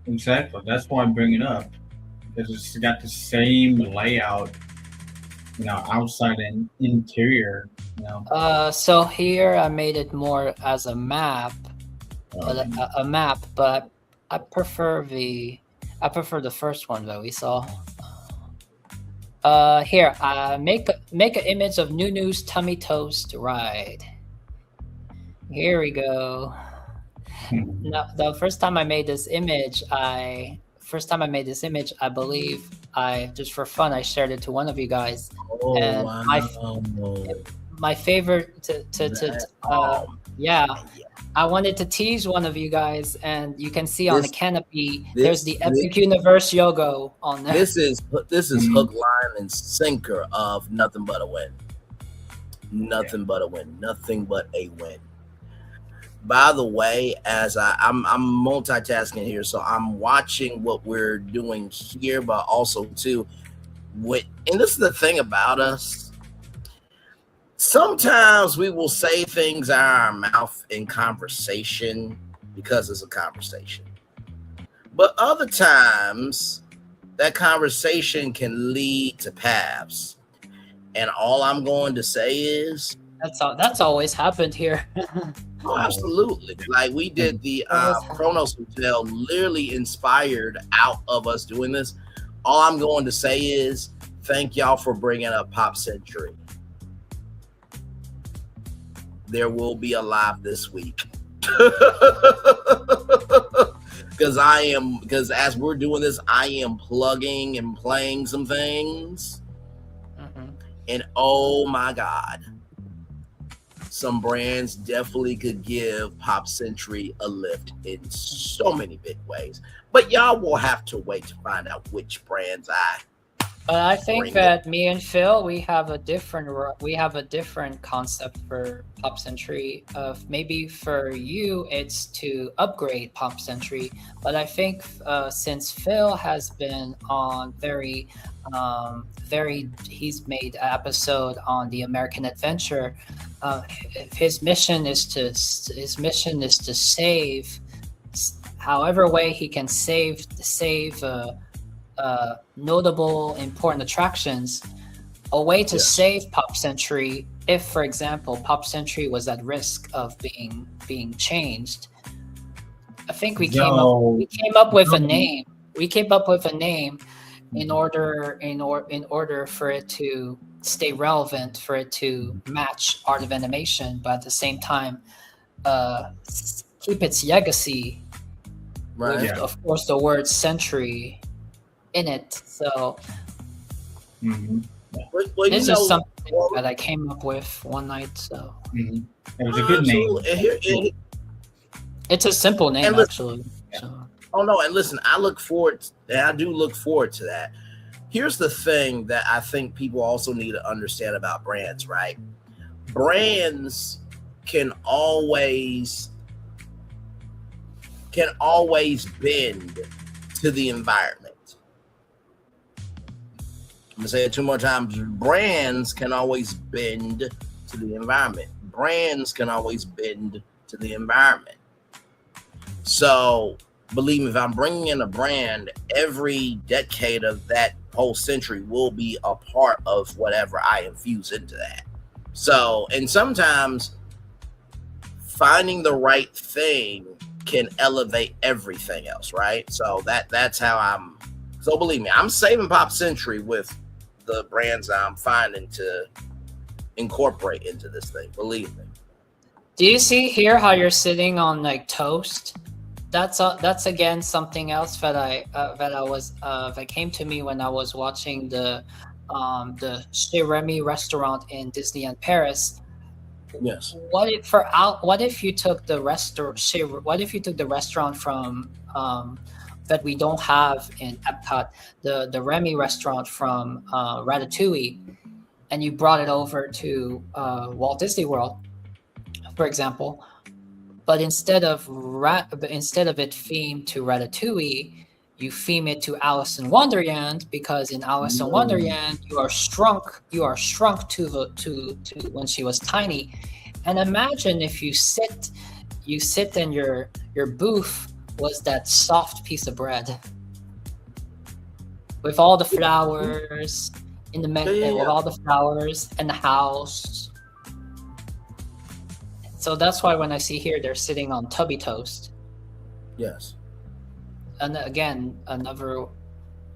exactly. That's why I bring it up because it's got the same layout, outside and interior. So here I made it more as a map, but I prefer the first one that we saw. Here, make an image of Nunu's Tummy Toast ride. Here we go. Now, the first time I made this image, I believe just for fun, I shared it to one of you guys. Oh, and wow. my favorite I wanted to tease one of you guys, and you can see on the canopy, there's the Epic Universe logo on there. This is hook, line, and sinker of Nothing But a Win. Nothing but a win. Nothing but a win. By the way, as I'm multitasking here, so I'm watching what we're doing here, but also too, and this is the thing about us. Sometimes we will say things out of our mouth in conversation because it's a conversation, but other times that conversation can lead to paths. And all I'm going to say is that's always happened here. Oh, absolutely. Like we did the Kronos Hotel, literally inspired out of us doing this. All I'm going to say is thank y'all for bringing up Pop Century. There will be a live this week. Because as we're doing this, I am plugging and playing some things. And oh my God. Some brands definitely could give Pop Century a lift in so many big ways. But y'all will have to wait to find out which brands I think that me and Phil, we have a different concept for Pop Century. Maybe for you, it's to upgrade Pop Century. But I think since Phil has been on he's made an episode on the American Adventure. His mission is to save, however way he can save notable important attractions. A way to save Pop Century, if for example Pop Century was at risk of being changed. I think we came up with a name. We came up with a name in order for it to stay relevant, for it to match art of animation, but at the same time keep its legacy, with of course the word century in it. So this is something that I came up with one night. So it was a good name. It's a simple name, actually. So. Oh no, and listen, I do look forward to that. Here's the thing that I think people also need to understand about brands, right? Brands can always bend to the environment. I'm gonna say it two more times. Brands can always bend to the environment. Brands can always bend to the environment. So believe me, if I'm bringing in a brand, every decade of that whole century will be a part of whatever I infuse into that. So, and sometimes finding the right thing can elevate everything else, right? So that's how so believe me, I'm saving Pop Century with the brands I'm finding to incorporate into this thing, believe me. Do you see here how you're sitting on like toast? That's again something else that came to me when I was watching the Chez Remy restaurant in Disneyland Paris. Yes. What if you took the restaurant from that we don't have in Epcot, the Remy restaurant from Ratatouille, and you brought it over to Walt Disney World, for example? But instead of it themed to Ratatouille, you theme it to Alice in Wonderland, because in Alice in Wonderland you are shrunk to when she was tiny. And imagine if you sit and your booth was that soft piece of bread with all the flowers in the with all the flowers and the house. So that's why when I see here, they're sitting on tubby toast. Yes. And again, another,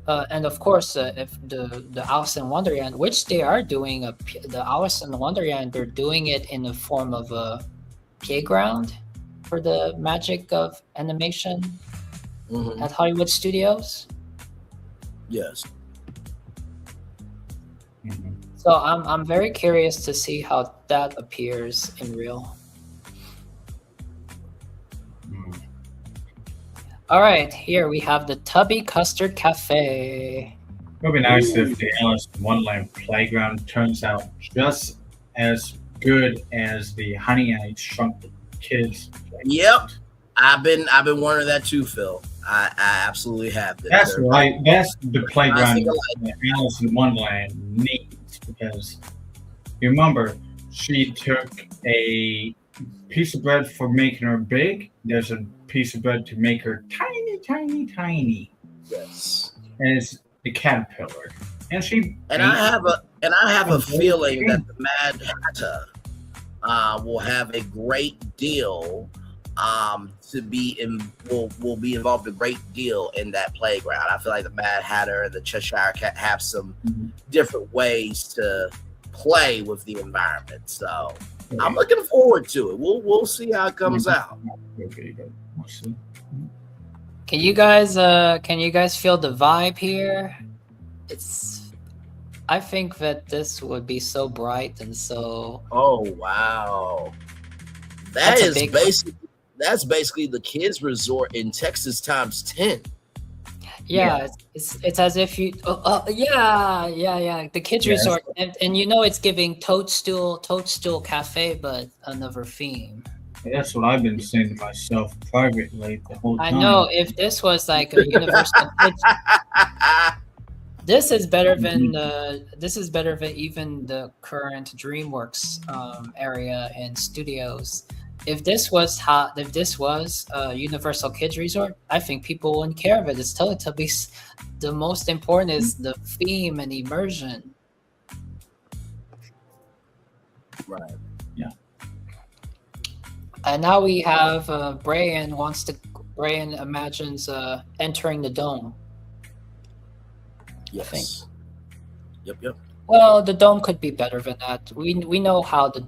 and of course, if the Alice in Wonderland, which they are doing the Alice in Wonderland, they're doing it in the form of a playground for the magic of animation at Hollywood Studios. Yes. So I'm very curious to see how that appears in real. All right, here we have the Tubby Custard Cafe. It would be nice if the Alice in Wonderland playground turns out just as good as the Honey I Shrunk the Kids. Yep, I've been wondering that too, Phil. I absolutely have been. That's right. That's the playground like that Alice in Wonderland needs, because you remember she took a piece of bread for making her big. There's a piece of bread to make her tiny, tiny, tiny. Yes. And it's the caterpillar. And she I have a feeling that the Mad Hatter will have a great deal will be involved a great deal in that playground. I feel like the Mad Hatter and the Cheshire Cat have some different ways to play with the environment. So I'm looking forward to it. We'll see how it comes out. Can you guys feel the vibe here? I think that this would be so bright and so. Oh wow, that's basically the kids resort in Texas times 10. Yeah, it's as if you. The kids resort, and you know it's giving Toadstool Cafe, but another theme. That's what I've been saying to myself privately the whole time. I know if this was like a Universal Kids. This is better than even the current DreamWorks area and studios. If this was Universal Kids Resort, I think people wouldn't care if it. It's Teletubbies. The most important is the theme and immersion. Right. Yeah. And now we have Brian imagines entering the dome. Yes. I think. Yep. Well, the dome could be better than that. We know how the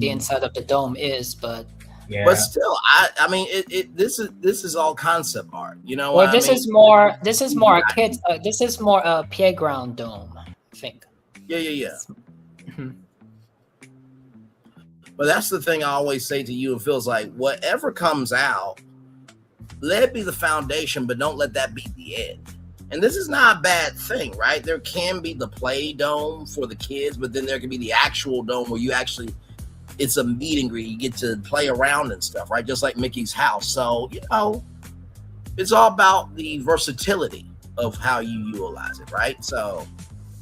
inside of the dome is, but but still, I mean, this is all concept art, you know. Well, this is more a kids. This is more a playground dome, I think. Yeah. But that's the thing I always say to you and Phil's like, whatever comes out, let it be the foundation, but don't let that be the end. And this is not a bad thing, right? There can be the play dome for the kids, but then there can be the actual dome where it's a meet and greet. You get to play around and stuff, right? Just like Mickey's house. So, it's all about the versatility of how you utilize it, right? So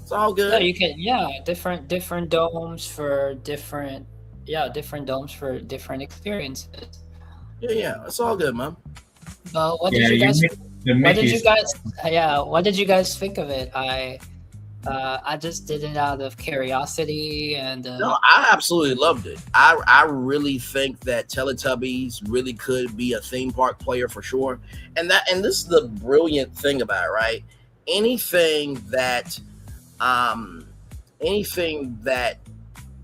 it's all good. Yeah, you can, different domes for different experiences. Yeah, it's all good, man. What did you guys think of it? I just did it out of curiosity and no, I absolutely loved it. I really think that Teletubbies really could be a theme park player for sure. And this is the brilliant thing about it, right? Anything that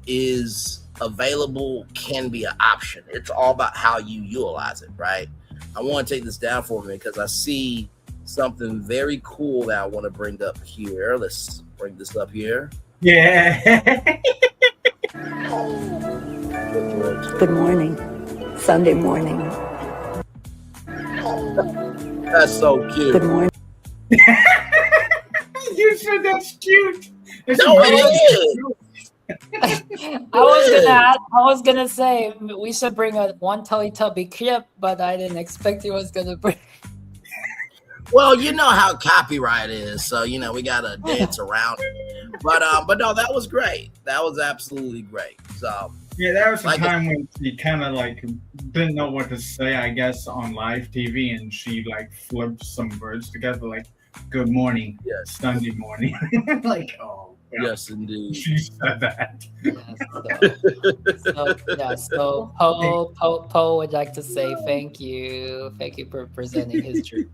is available can be an option. It's all about how you utilize it, right? I want to take this down for me because I see something very cool that I want to bring up here. Let's bring this up here. Yeah. Good morning. Sunday morning. That's so cute. Good morning. You said that's cute. I was gonna say we should bring one Teletubby clip, but I didn't expect he was gonna bring. Well, you know how copyright is, so we gotta dance around it. But no, that was great. That was absolutely great. So yeah, there was a time when she kind of didn't know what to say, I guess, on live TV, and she flipped some words together, like "Good morning, Sunday morning," oh. Yes, indeed. She said that. So Poe would like to say thank you for presenting his dream.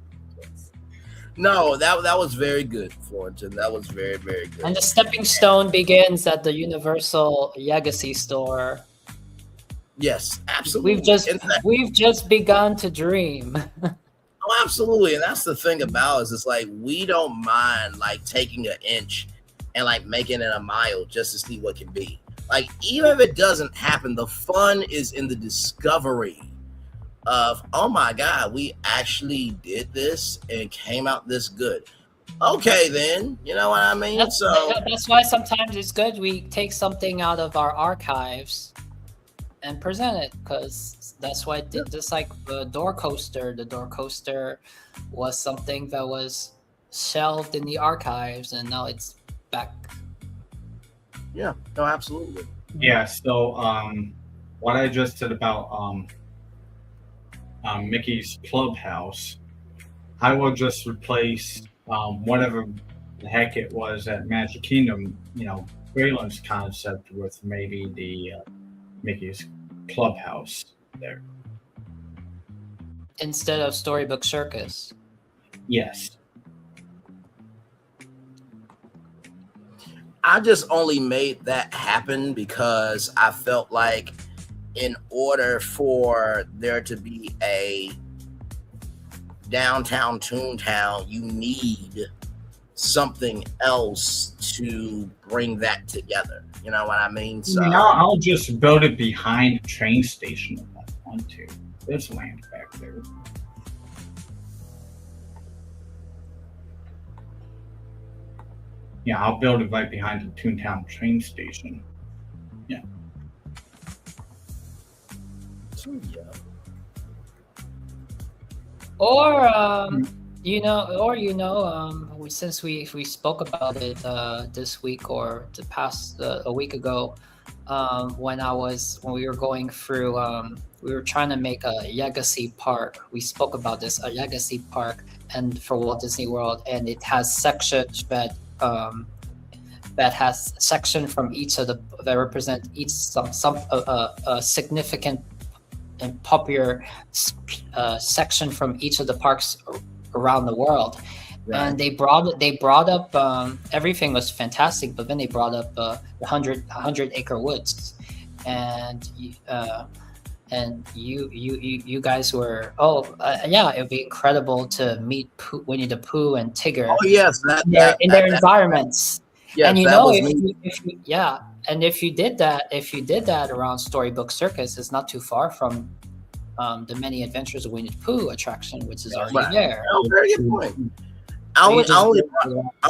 No, that was very good, Florentin. That was very, very good. And the stepping stone begins at the Universal Legacy store. Yes, absolutely. We've just begun to dream. Oh, absolutely. And that's the thing about it, it's like we don't mind taking an inch and making it a mile just to see what can be. Even if it doesn't happen, the fun is in the discovery of, oh my God, we actually did this and it came out this good. Okay, then. You know what I mean? That's why sometimes it's good we take something out of our archives and present it, because that's why just like the door coaster. The door coaster was something that was shelved in the archives, and now it's back. Yeah, no, absolutely. Yeah, so what I just said about Mickey's Clubhouse, I will just replace whatever the heck it was at Magic Kingdom, Grayland's concept with maybe the Mickey's Clubhouse there. Instead of Storybook Circus. Yes. I just only made that happen because I felt like in order for there to be a downtown Toontown, you need something else to bring that together. You know what I mean? So I'll just build it behind the train station if I want to. There's land back there. Yeah, I'll build it right behind the Toontown train station. Yeah. Or since we spoke about it this week or the past a week ago, when we were going through, we were trying to make a legacy park. We spoke about this, a legacy park, and for Walt Disney World, and it has sections that has section from each of that represent each some significant and popular section from each of the parks around the world. Right. And they brought up everything was fantastic, but then they brought up 100 Acre Woods, and you guys were yeah, it would be incredible to meet Winnie the Pooh and Tigger. Oh yes, in their environments. Yes, and if you did that around Storybook Circus, it's not too far from the Many Adventures of Winnie the Pooh attraction, which is already there. Oh, very good point. I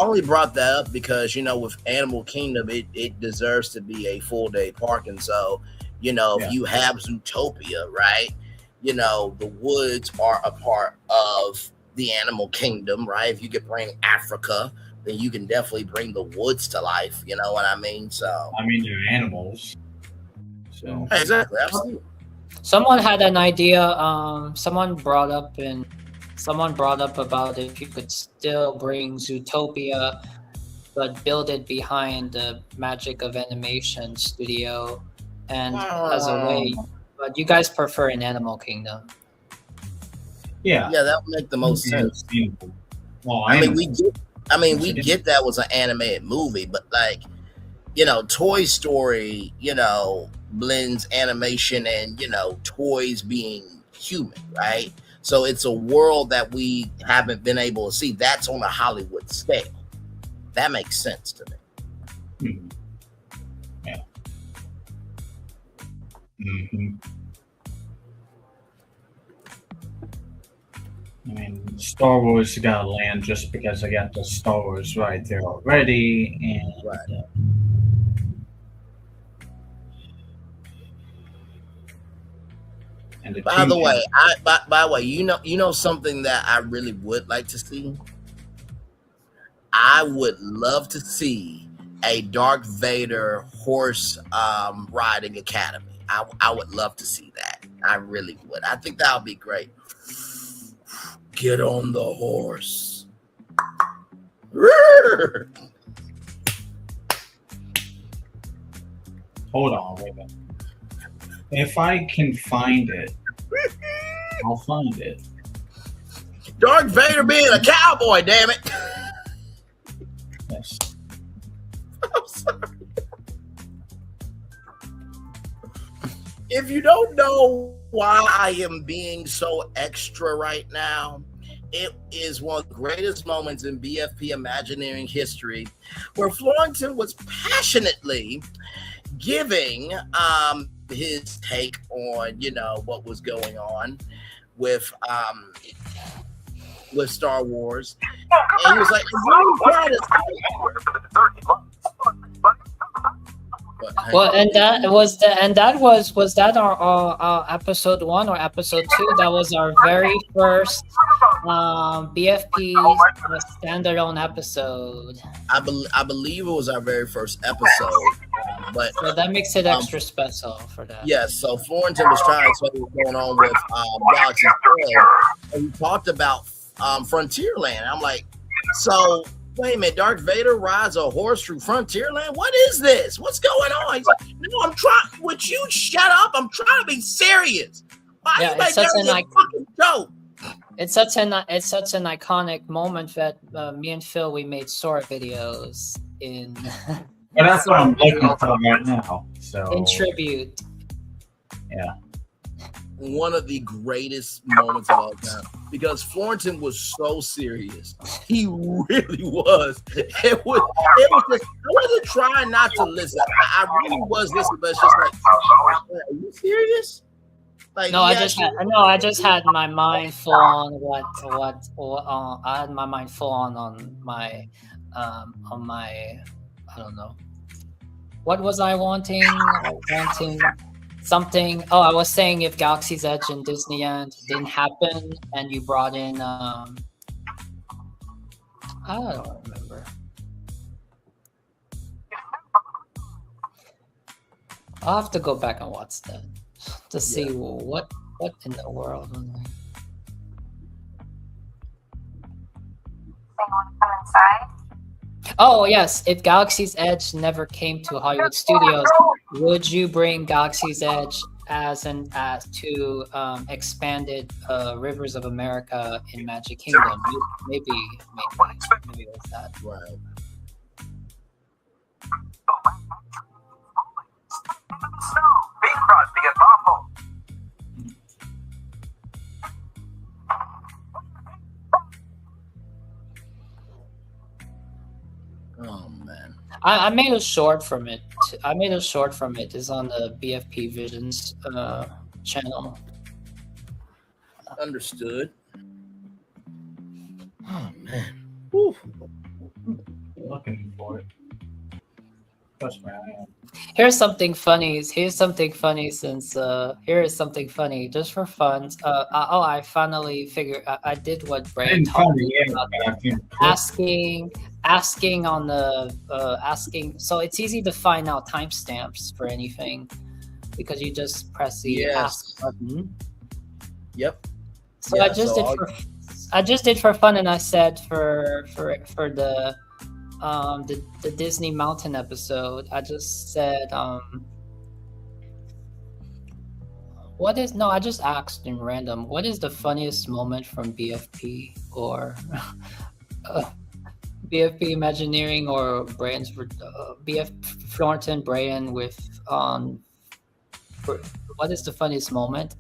only brought that up because with Animal Kingdom, it deserves to be a full day park, and so if you have Zootopia, right? The woods are a part of the Animal Kingdom, right? If you could bring Africa, then you can definitely bring the woods to life. You know what I mean? So they're animals. So exactly, absolutely. Someone had an idea. Someone brought up about if you could still bring Zootopia, but build it behind the Magic of Animation studio, and as a way. But you guys prefer an Animal Kingdom. Yeah, that would make the most sense. Well, we get that was an animated movie, but Toy Story, blends animation and, toys being human, right? So it's a world that we haven't been able to see. That's on a Hollywood scale. That makes sense to me. Mm-hmm. Yeah. Mm-hmm. Star Wars got to land just because I got the Star Wars right there already, and by the way, you know something that I really would like to see. I would love to see a Darth Vader horse riding academy. I would love to see that. I really would. I think that would be great. Get on the horse. Hold on, wait a minute. If I can find it, I'll find it. Darth Vader being a cowboy, damn it. Yes. I'm sorry. If you don't know why I am being so extra right now, it is one of the greatest moments in BFP Imagineering history where Florentin was passionately giving his take on, what was going on with with Star Wars, and he was like, well, and that was that our episode 1 or episode 2? That was our very first BFP standalone episode. I believe it was our very first episode, but so that makes it extra special for that. Yes, so Florentin was trying to explain what was going on with Galaxy's Edge, and we talked about Frontierland. I'm like, so wait a minute, Darth Vader rides a horse through Frontierland? What is this? What's going on? He's like, no, I'm trying. Would you shut up? I'm trying to be serious. Why Yeah, you make that a fucking joke? It's such an iconic moment that me and Phil, we made short videos in. Well, that's what I'm looking for right now. So in tribute. Yeah. One of the greatest moments of all time, because Florentin was so serious. He really was. It was just, I wasn't trying not to listen. I really was listening, but it's just like, are you serious? Like, No, I just had my mind full on I had my mind full on my I don't know. What was I wanting? Wanting something. Oh, I was saying if Galaxy's Edge and Disneyland didn't happen and you brought in I don't remember. I'll have to go back and watch that to see what in the world. Oh yes, if Galaxy's Edge never came to Hollywood Studios, would you bring Galaxy's Edge as to expanded Rivers of America in Magic Kingdom? Maybe it was that. Right. Oh man. I made a short from it. It's on the BFP Visions channel. Understood. Oh man. Woo. Looking for it. Trust me, I am. Here's something funny. Here is something funny just for fun. I finally figured I did what Brad taught me about asking on the asking. So it's easy to find out timestamps for anything because you just press the ask button. Yep. So I just did for fun, and I said for the Disney Mountain episode, I just said I just asked in random, what is the funniest moment from BFP or BFP Imagineering or Brian's BF Florentin Brian with what is the funniest moment?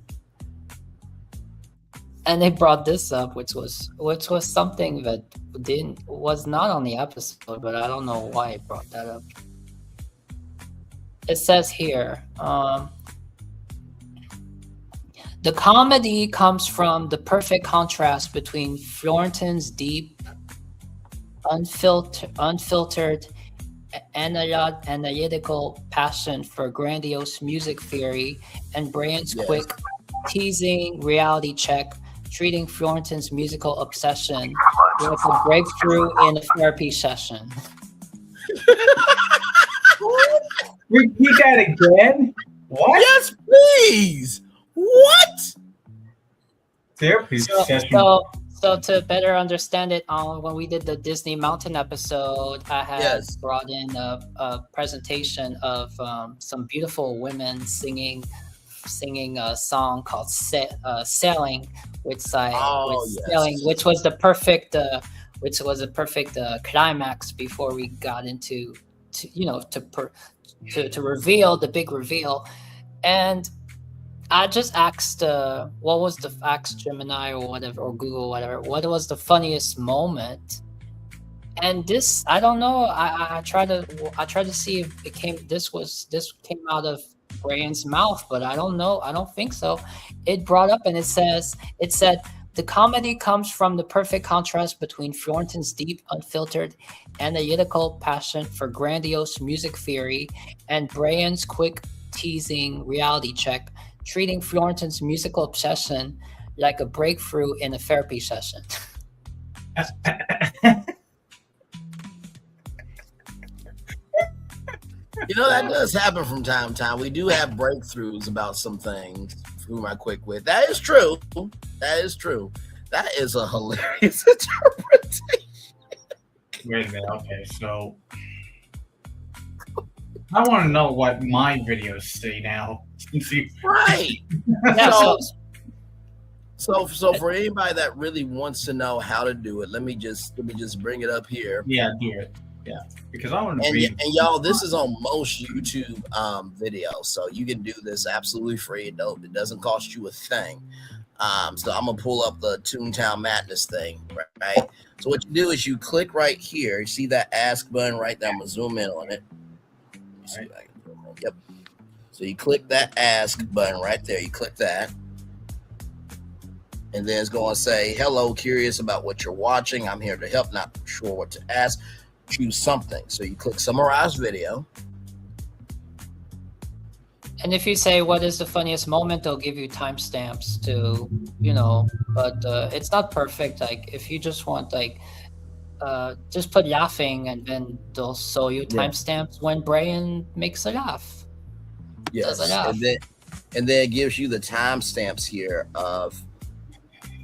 And they brought this up, which was something that was not on the episode, but I don't know why it brought that up. It says here, the comedy comes from the perfect contrast between Florentin's deep, unfiltered, analytical passion for grandiose music theory and Brian's quick, teasing reality check, treating Florentin's musical obsession like a breakthrough in a therapy session. Repeat that again? What? Yes, please. What? Therapy session. So to better understand it, when we did the Disney Mountain episode, I had brought in a presentation of some beautiful women singing a song called "Sailing," which was the perfect climax before we got into to reveal the big reveal. And I just asked asked Gemini or whatever, or Google, whatever, what was the funniest moment? And this, I don't know. I tried to see if this came out of Brian's mouth, but I don't know. I don't think so. It brought up and it said The comedy comes from the perfect contrast between Florentin's deep, unfiltered, analytical passion for grandiose music theory and Brian's quick, teasing reality check, treating Florentin's musical obsession like a breakthrough in a therapy session. You know, that does happen from time to time. We do have breakthroughs about some things through my quick wit. That is true. That is true. That is a hilarious interpretation. Wait a minute. Okay, so I want to know what my videos say now. Right. Yeah, So for anybody that really wants to know how to do it, let me just bring it up here. Yeah, do it. Yeah, because I want to And, read. and y'all, this is on most YouTube videos, so you can do this absolutely free. It doesn't cost you a thing. So I'm gonna pull up the Toontown Madness thing, right? So what you do is you click right here. You see that ask button right there? I'm gonna zoom in on it. Yep. So you click that ask button right there. You click that. And then it's going to say, hello, curious about what you're watching. I'm here to help, not sure what to ask. Choose something. So you click summarize video. And if you say what is the funniest moment, they'll give you timestamps to, you know, but it's not perfect. Like if you just want just put laughing and then they'll show you timestamps when Brian makes a laugh. Yes. Does a laugh. And then it gives you the timestamps here of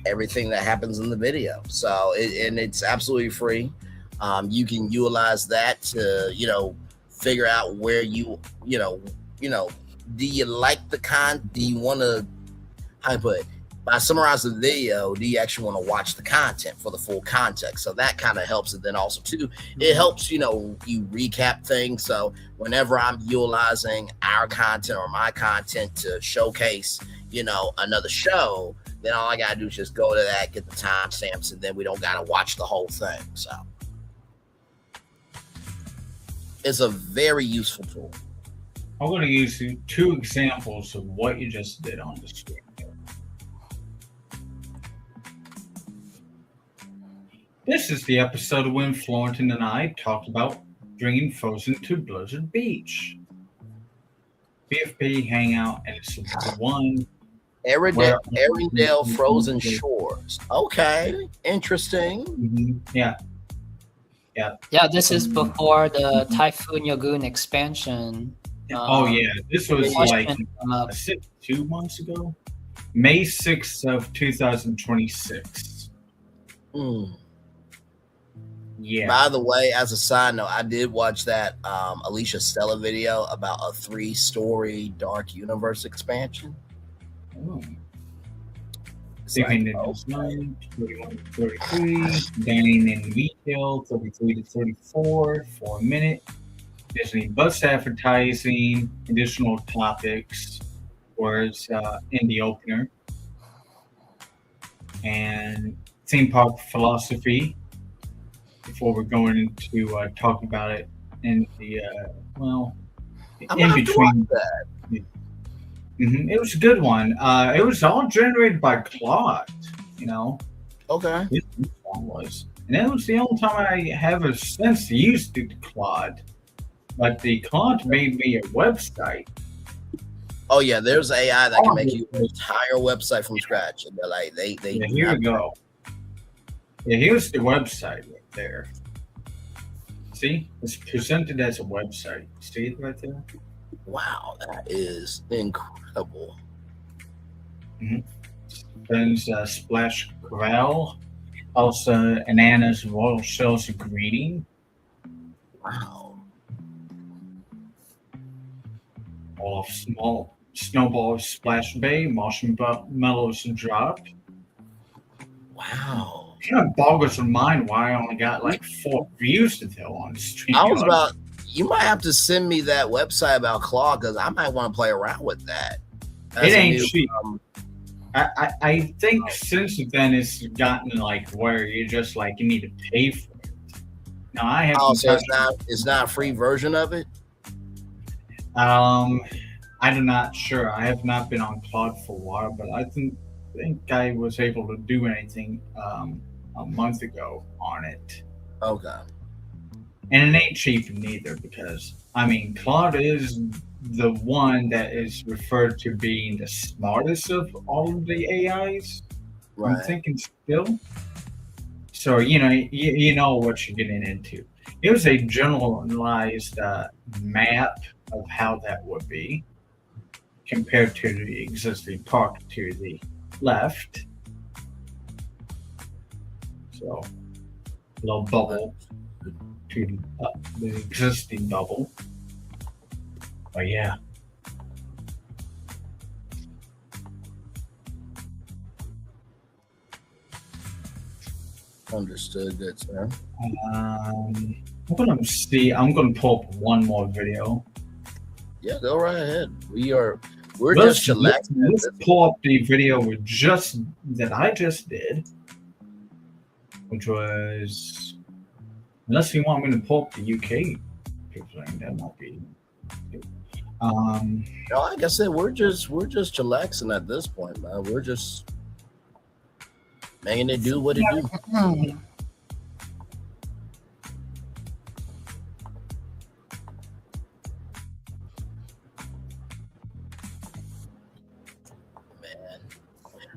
everything that happens in the video. So and it's absolutely free. You can utilize that to, figure out where do you like the do you want to, how to put it, by summarizing the video, do you actually want to watch the content for the full context? So that kind of helps. And then also too, it helps, you recap things. So whenever I'm utilizing our content or my content to showcase, another show, then all I got to do is just go to that, get the timestamps, and then we don't got to watch the whole thing. So it's a very useful tool. I'm going to use two examples of what you just did on the screen. This is the episode when Florentin and I talked about bringing Frozen to Blizzard Beach. BFP Hangout, and it's the one. Arendelle Frozen Shores. Okay, interesting. Mm-hmm. Yeah. This is before the Typhoon Lagoon expansion. This was like 2 months ago, May 6th of 2026. Yeah. By the way, as a side note, I did watch that Alicia Stella video about a 3-story Dark Universe expansion. Dining in design, 31 to 33. Dining in retail, 33 to 34. 4 minute. Disney bus advertising. Additional topics. Words in the opener. And theme park philosophy. Before we're going into talking about it in the in between that. Mm-hmm. It was a good one. It was all generated by Claude, Okay. This one was. And that was the only time I have a sense to use the Claude. But the Claude made me a website. Oh yeah, there's AI that can make you an entire website from scratch. And they're like, they Yeah, here we go. Yeah, here's the website right there. See? It's presented as a website. See it right there? Wow, that is incredible. Mm-hmm. Then Splash Corral. Also, Anana's Royal Shells of Greeting. Wow. All of small Snowball Splash Bay, Marshmallows and Drop. Wow. It kind of boggles the mind why I only got like 4 views to tell on the stream. You might have to send me that website about Claw because I might want to play around with that. It ain't cheap. I think since then it's gotten like where you just like you need to pay for it. Now I have. So it's not a free version of it. I'm not sure. I have not been on Claude for a while, but I think think I was able to do anything a month ago on it. Okay. And it ain't cheap neither, because I mean, Claude is the one that is referred to being the smartest of all of the AIs. Right. I'm thinking still. So you know what you're getting into. It was a generalized map of how that would be compared to the existing park to the left. So a little bubble to the existing bubble. But yeah. Understood, good sir. I'm gonna pull up one more video. Yeah, go right ahead. We're Let's just chillaxing. Let's pull up the video that I just did, which was, unless you want me to pull up the UK pavilion, that might be. No, like I said, we're just chillaxing at this point, man. We're just making it do what it do.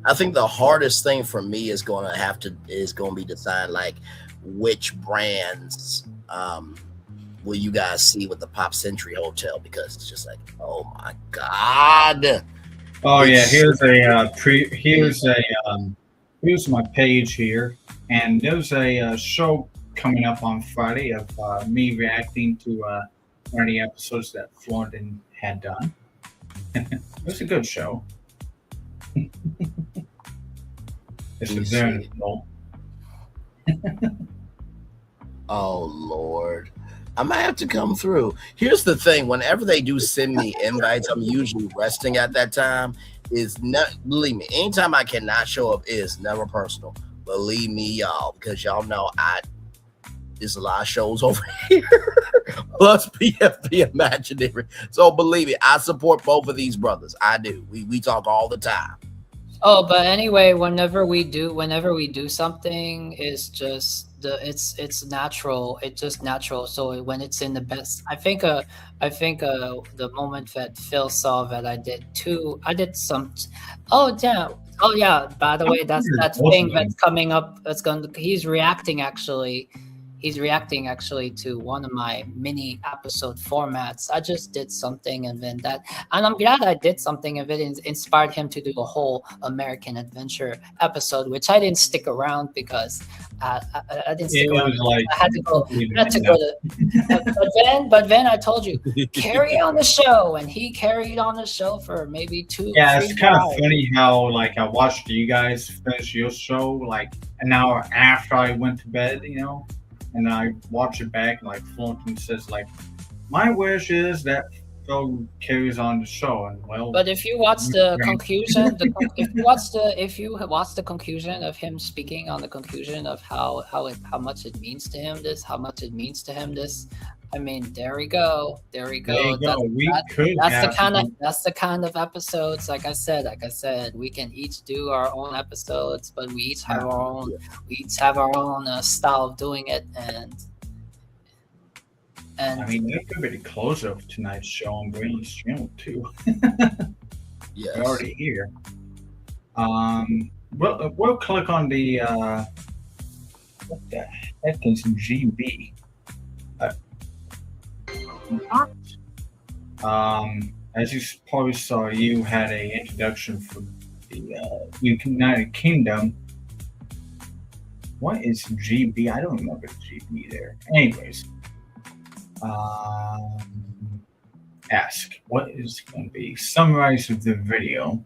I think the hardest thing for me is going to be decide like which brands will you guys see with the Pop Century Hotel, because it's just like, oh my god. Oh yeah, here's my page here, and there's a show coming up on Friday of me reacting to one of the episodes that Florentine had done. It was a good show. It's a very cool. Oh Lord, I might have to come through. Here's the thing: whenever they do send me invites, I'm usually resting at that time. Is not, believe me, anytime I cannot show up is never personal. Believe me, y'all, because y'all know there's a lot of shows over here. Plus PFP Imaginary. So believe me, I support both of these brothers. I do. We talk all the time. Oh, but anyway, whenever we do something, it's natural. It's just natural. So when it's in the best, I think the moment that Phil saw that I did some. Oh damn. Oh yeah. By the way, that's that thing that's coming up. He's reacting actually. He's reacting actually to one of my mini episode formats. I just did something, and I'm glad I did something, and it inspired him to do a whole American Adventure episode, which I didn't stick around because I didn't stick around. Like, I had to go to. But then I told you, carry on the show, and he carried on the show for maybe 2. Yeah, it's kind of funny how like I watched you guys finish your show like an hour after I went to bed, and I watch it back, and like Florentine says, like, my wish is that Phil carries on the show, and well. But if you watch the conclusion, if you watch the conclusion of him speaking on the conclusion of how much it means to him this, I mean, there we go. There you go. That's the kind of episodes. Like I said, we can each do our own episodes, but we each have our own. We each have our own style of doing it, and I mean, that could be the close of tonight's show on Green's channel too. Yes, we're already here. We'll click on the what the heck is GB? As you probably saw, you had an introduction for the United Kingdom. What is GB? I don't remember GB there. Anyways, ask what is going to be summarize of the video.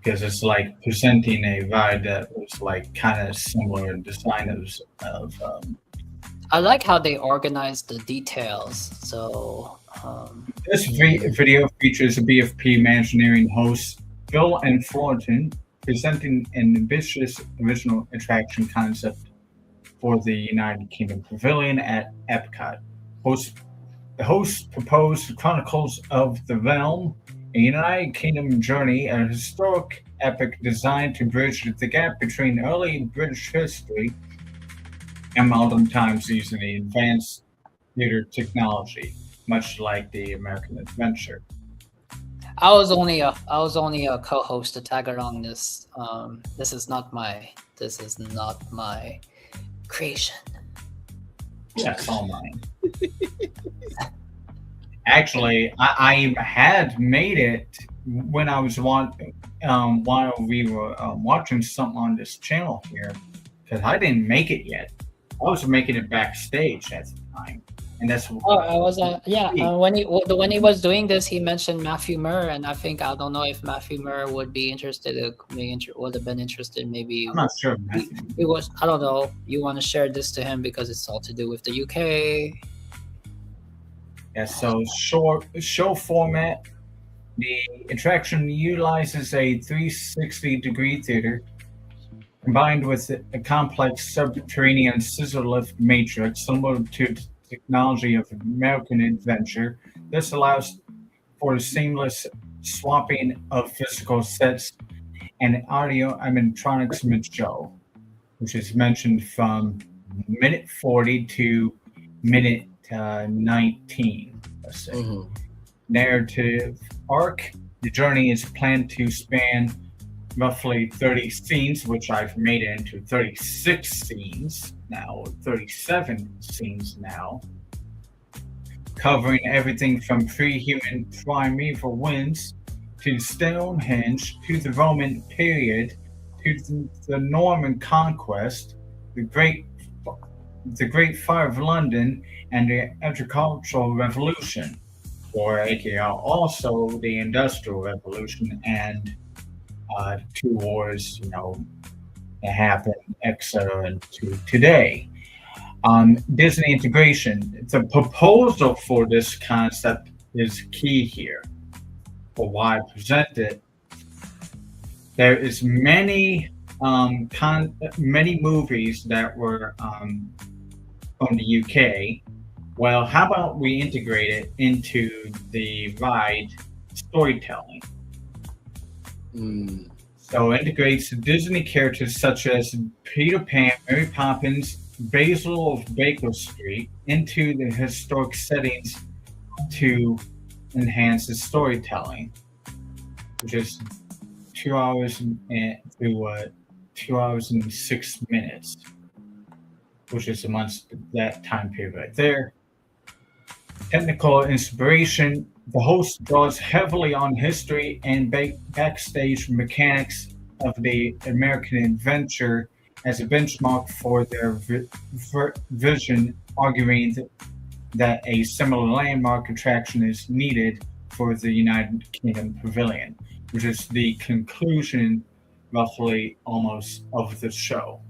Because it's like presenting a vibe that was like kind of similar in design of I like how they organized the details. So this video features a BFP Imagineering host Phil and Florentine presenting an ambitious original attraction concept for the United Kingdom Pavilion at Epcot. Host The host proposed Chronicles of the Realm, a United Kingdom journey, a historic epic designed to bridge the gap between early British history and modern times using the advanced theater technology, much like the American Adventure. I was only a co-host to tag along this. This is not my creation. Yeah, it's all mine. Actually, I had made it when I was while we were watching something on this channel here, because I didn't make it yet. I was making it backstage at the time, and that's. Oh, I was when he was doing this, he mentioned Matthew Murr, and I don't know if Matthew Murr would be interested. Would have been interested. Maybe I'm not sure. He was. I don't know. You want to share this to him because it's all to do with the UK. Yeah. So show format. The attraction utilizes a 360-degree theater combined with a complex subterranean scissor lift matrix similar to the technology of American Adventure. This allows for seamless swapping of physical sets and audio animatronics mid-show, which is mentioned from minute 40 to minute 19, let's say. Mm-hmm. Narrative arc. The journey is planned to span roughly 30 scenes, which I've made it into 36 scenes now, or 37 scenes now, covering everything from pre-human primeval winds to Stonehenge to the Roman period to the Norman conquest, the Great Fire of London, and the Agricultural Revolution, or aka also the Industrial Revolution and two wars, that happened, etc., and to today. Disney integration. The proposal for this concept is key here. For why I present it, there is many movies that were from the UK. Well, how about we integrate it into the ride storytelling? So it integrates Disney characters such as Peter Pan, Mary Poppins, Basil of Baker Street into the historic settings to enhance the storytelling, which is 2 hours and 2 hours and 6 minutes, which is amongst that time period right there. Technical inspiration. The host draws heavily on history and backstage mechanics of the American Adventure as a benchmark for their vision, arguing that a similar landmark attraction is needed for the United Kingdom Pavilion, which is the conclusion, roughly, almost of the show.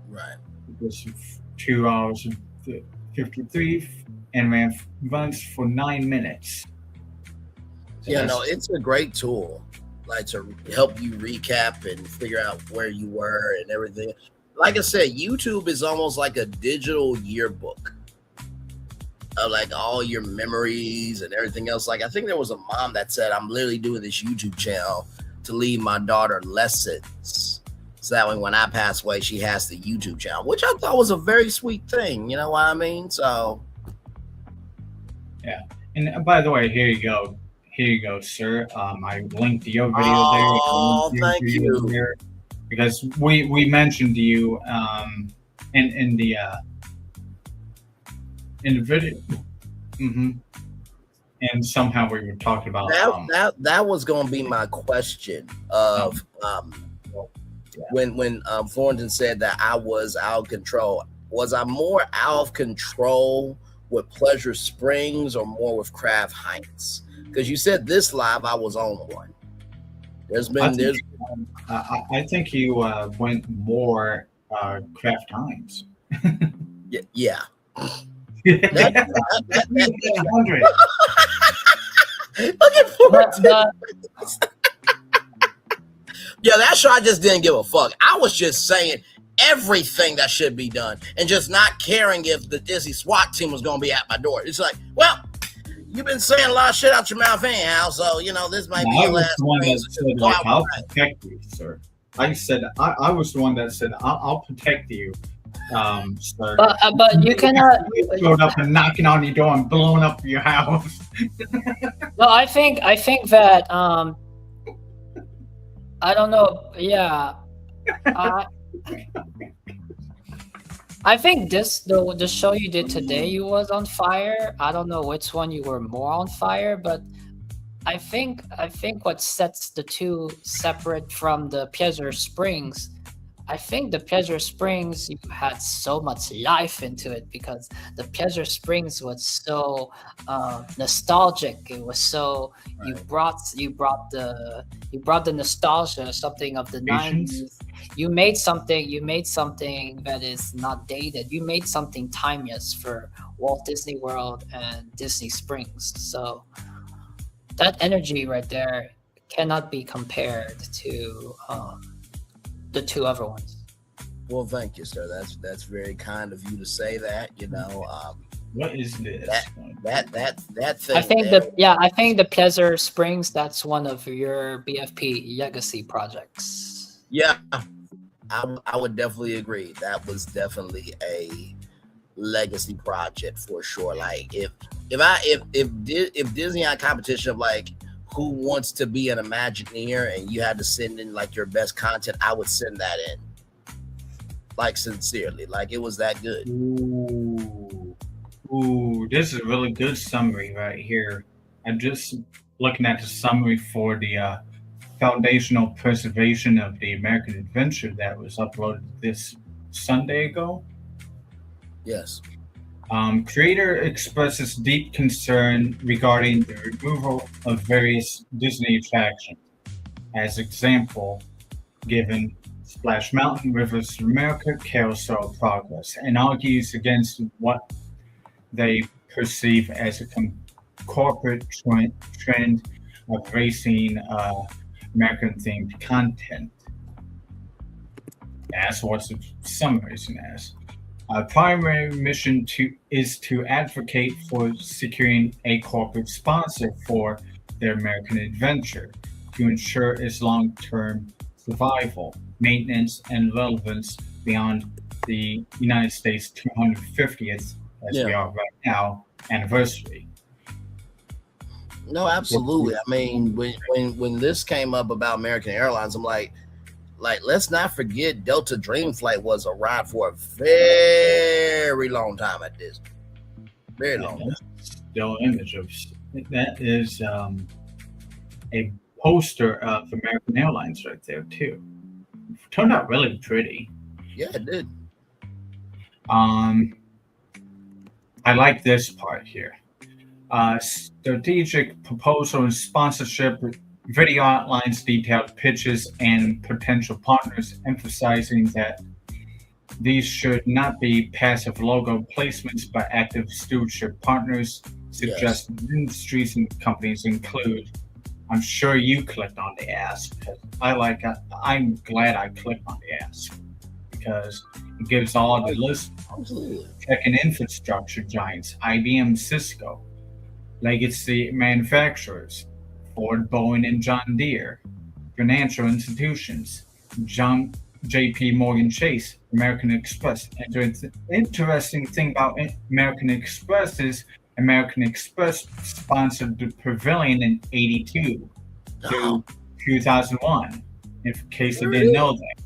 Right. It was 2 hours and 53 and runs for 9 minutes. So yeah, no, it's a great tool, like to help you recap and figure out where you were and everything. Like I said, YouTube is almost like a digital yearbook of like all your memories and everything else. Like I think there was a mom that said, "I'm literally doing this YouTube channel to leave my daughter lessons, so that way when I pass away, she has the YouTube channel," which I thought was a very sweet thing. You know what I mean? So, yeah. And by the way, here you go. Here you go, sir. I linked your video there. Oh, thank you. There because we mentioned you in the video. Mm-hmm. And somehow we were talking about that was going to be my question of when Thornton said that I was out of control. Was I more out of control with Pleasure Springs or more with Kraft Heights? Because you said this live, I was on one. I think you went more Kraft Heinz. Yeah. Looking forward to yeah, that show I just didn't give a fuck. I was just saying everything that should be done and just not caring if the Disney SWAT team was going to be at my door. It's like, well, You've been saying a lot of shit out your mouth anyhow, so this might be I your was last the one that chance to said, go like, out I'll right. protect you, sir. I said, I was the one that said, I'll protect you, sir. But you cannot. Showed up and knocking on your door and blowing up your house. Well, I think that I don't know. Yeah, I think the show you did today, you was on fire. I don't know which one you were more on fire, but I think what sets the two separate from the Pleasure Springs. I think the Pleasure Springs, you had so much life into it because the Pleasure Springs was so nostalgic. It was so you brought the nostalgia, something of the '90s. You made something that is not dated. You made something timeless for Walt Disney World and Disney Springs. So that energy right there cannot be compared to the two other ones. Well, thank you, sir. That's very kind of you to say that. What is this? That thing. I think there, I think the Pleasure Springs, that's one of your BFP legacy projects. Yeah, I would definitely agree. That was definitely a legacy project for sure. Like if Disney had a competition of like who wants to be an Imagineer and you had to send in like your best content, I would send that in. Like sincerely, like it was that good. Ooh, this is a really good summary right here. I'm just looking at the summary for the foundational preservation of the American Adventure that was uploaded this Sunday ago. Yes. Creator expresses deep concern regarding the removal of various Disney attractions. As example, given Splash Mountain, Rivers of America, Carousel Progress, and argues against what they perceive as a corporate trend of racing American-themed content. That's what the summarizing as. Our primary mission is to advocate for securing a corporate sponsor for their American Adventure to ensure its long-term survival, maintenance, and relevance beyond the United States 250th, as we are right now, anniversary. No, absolutely. I mean, when this came up about American Airlines, I'm like, let's not forget Delta Dream Flight was a ride for a very long time at Disney. Very long time. Still image of that is a poster of American Airlines right there too. Turned out really pretty. Yeah, it did. I like this part here. Strategic proposal and sponsorship video outlines detailed pitches and potential partners, emphasizing that these should not be passive logo placements but active stewardship partners. Suggested industries and companies include. I'm sure you clicked on the ask because I'm glad I clicked on the ask because it gives all the lists. Tech and infrastructure giants, IBM, Cisco, legacy manufacturers, Ford, Boeing, and John Deere, financial institutions, JP Morgan Chase, American Express. And the interesting thing about American Express is American Express sponsored the Pavilion in '82 to 2001. In case you didn't know that.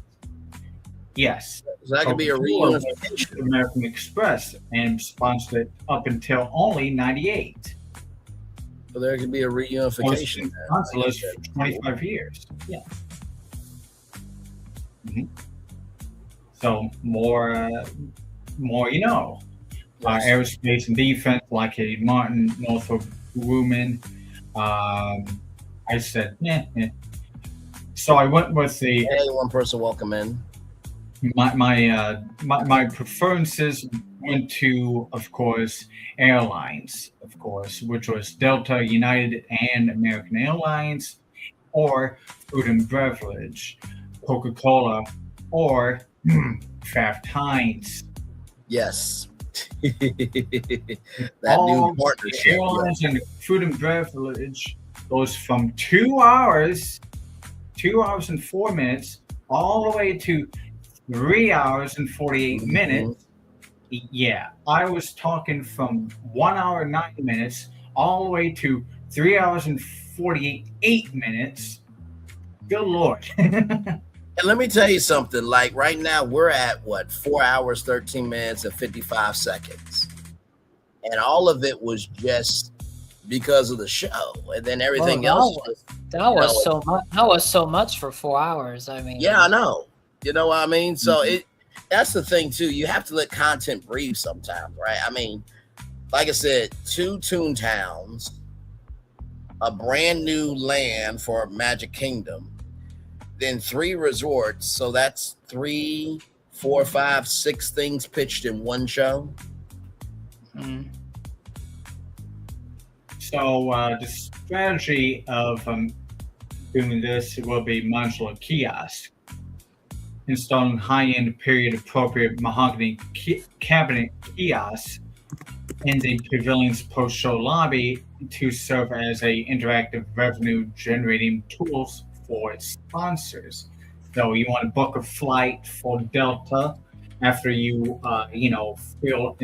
Yes. So that could be a reunification. American Express and sponsored it up until only '98. So there could be a reunification. Sponsors for 25 years. Yeah. Mm-hmm. So more you know. Aerospace and defense, Lockheed Martin, Northrop Grumman. I said, So I went with the. Hey, one person, welcome in. My preferences went to, of course, airlines, of course, which was Delta, United, and American Airlines, or food and beverage, Coca-Cola, or Kraft Heinz. Yes. That All new partnership. the airlines and the food and beverage goes from 2 hours, 2 hours and 4 minutes, all the way to 3 hours and 48 minutes. Yeah, I was talking from 1 hour and 9 minutes all the way to 3 hours and 48 minutes. Good Lord. And let me tell you something, like right now we're at what, 4 hours, 13 minutes and 55 seconds. And all of it was just because of the show. And then everything else that was so much. That was so much for 4 hours. I mean, yeah, I know. You know what I mean? So that's the thing too. You have to let content breathe sometimes, right? I mean, like I said, 2 Toontowns, a brand new land for Magic Kingdom, then 3 resorts. So that's 3, 4, 5, 6 things pitched in one show. So the strategy of doing this will be modular kiosk, installing high-end period-appropriate mahogany cabinet kiosks in the pavilion's post-show lobby to serve as a interactive revenue-generating tools for its sponsors. So you want to book a flight for Delta after you, feel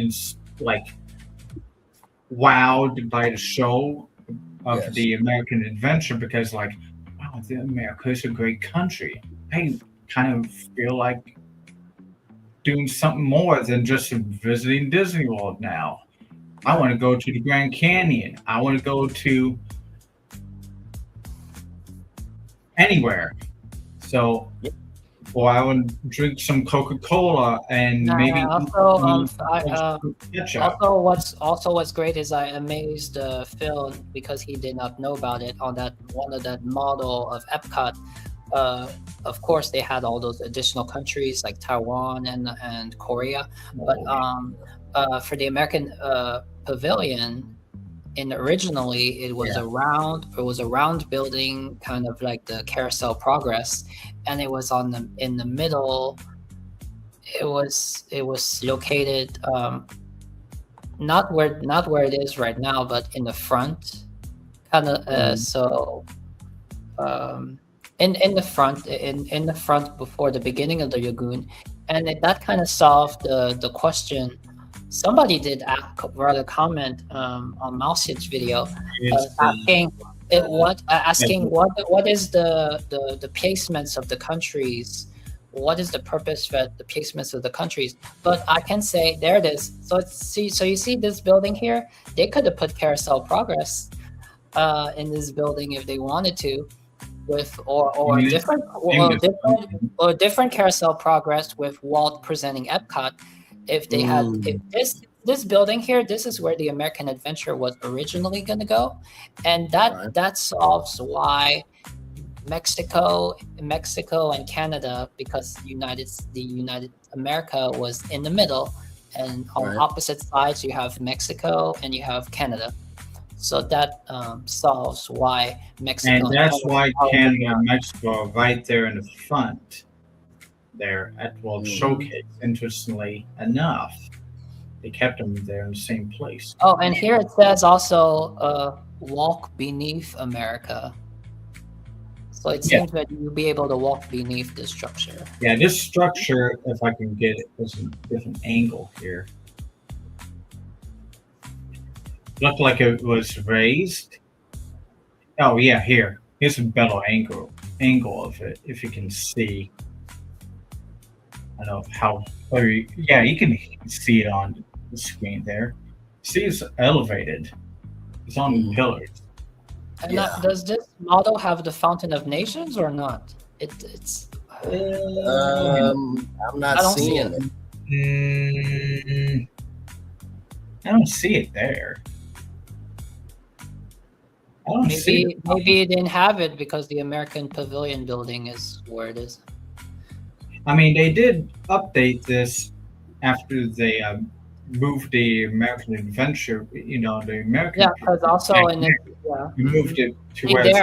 wowed by the show of the American adventure, because wow, America is a great country. I kind of feel like doing something more than just visiting Disney World now. I want to go to the Grand Canyon. I want to go to anywhere. So, or I would drink some Coca-Cola and maybe what's great is I amazed Phil because he did not know about it on that one of that model of Epcot. Of course, they had all those additional countries like Taiwan and Korea, but for the American Pavilion, originally it was a round building, kind of like the Carousel Progress, and it was in the middle. It was located not where it is right now, but in the front, kind of in the front before the beginning of the lagoon, and that kind of solved the question. Somebody did write a comment on Mouse's video asking what is the placements of the countries, what is the purpose for the placements of the countries. But I can say there it is. So you see this building here, they could have put Carousel Progress in this building if they wanted to, with or different Carousel Progress with Walt presenting Epcot. If they had this building here, this is where the American Adventure was originally going to go, and that solves why Mexico and Canada, because the United America was in the middle, and on opposite sides you have Mexico and you have Canada. So that solves why Mexico and that's why Canada and Mexico are right there in the front. There at World Showcase. Interestingly enough, they kept them there in the same place. Oh, and here it says also walk beneath America. So it seems that you'll be able to walk beneath this structure. Yeah, this structure, if I can get it, there's a different angle here. Looked like it was raised. Oh yeah, here's a better angle of it, if you can see. I don't know how. You can see it on the screen there. See, it's elevated. It's on pillars. And does this model have the Fountain of Nations or not? It's. I'm not seeing it. I don't see it there. Maybe it didn't have it because the American Pavilion building is where it is. I mean, they did update this after they moved the American Adventure. The American. Yeah, because also moved it to where it's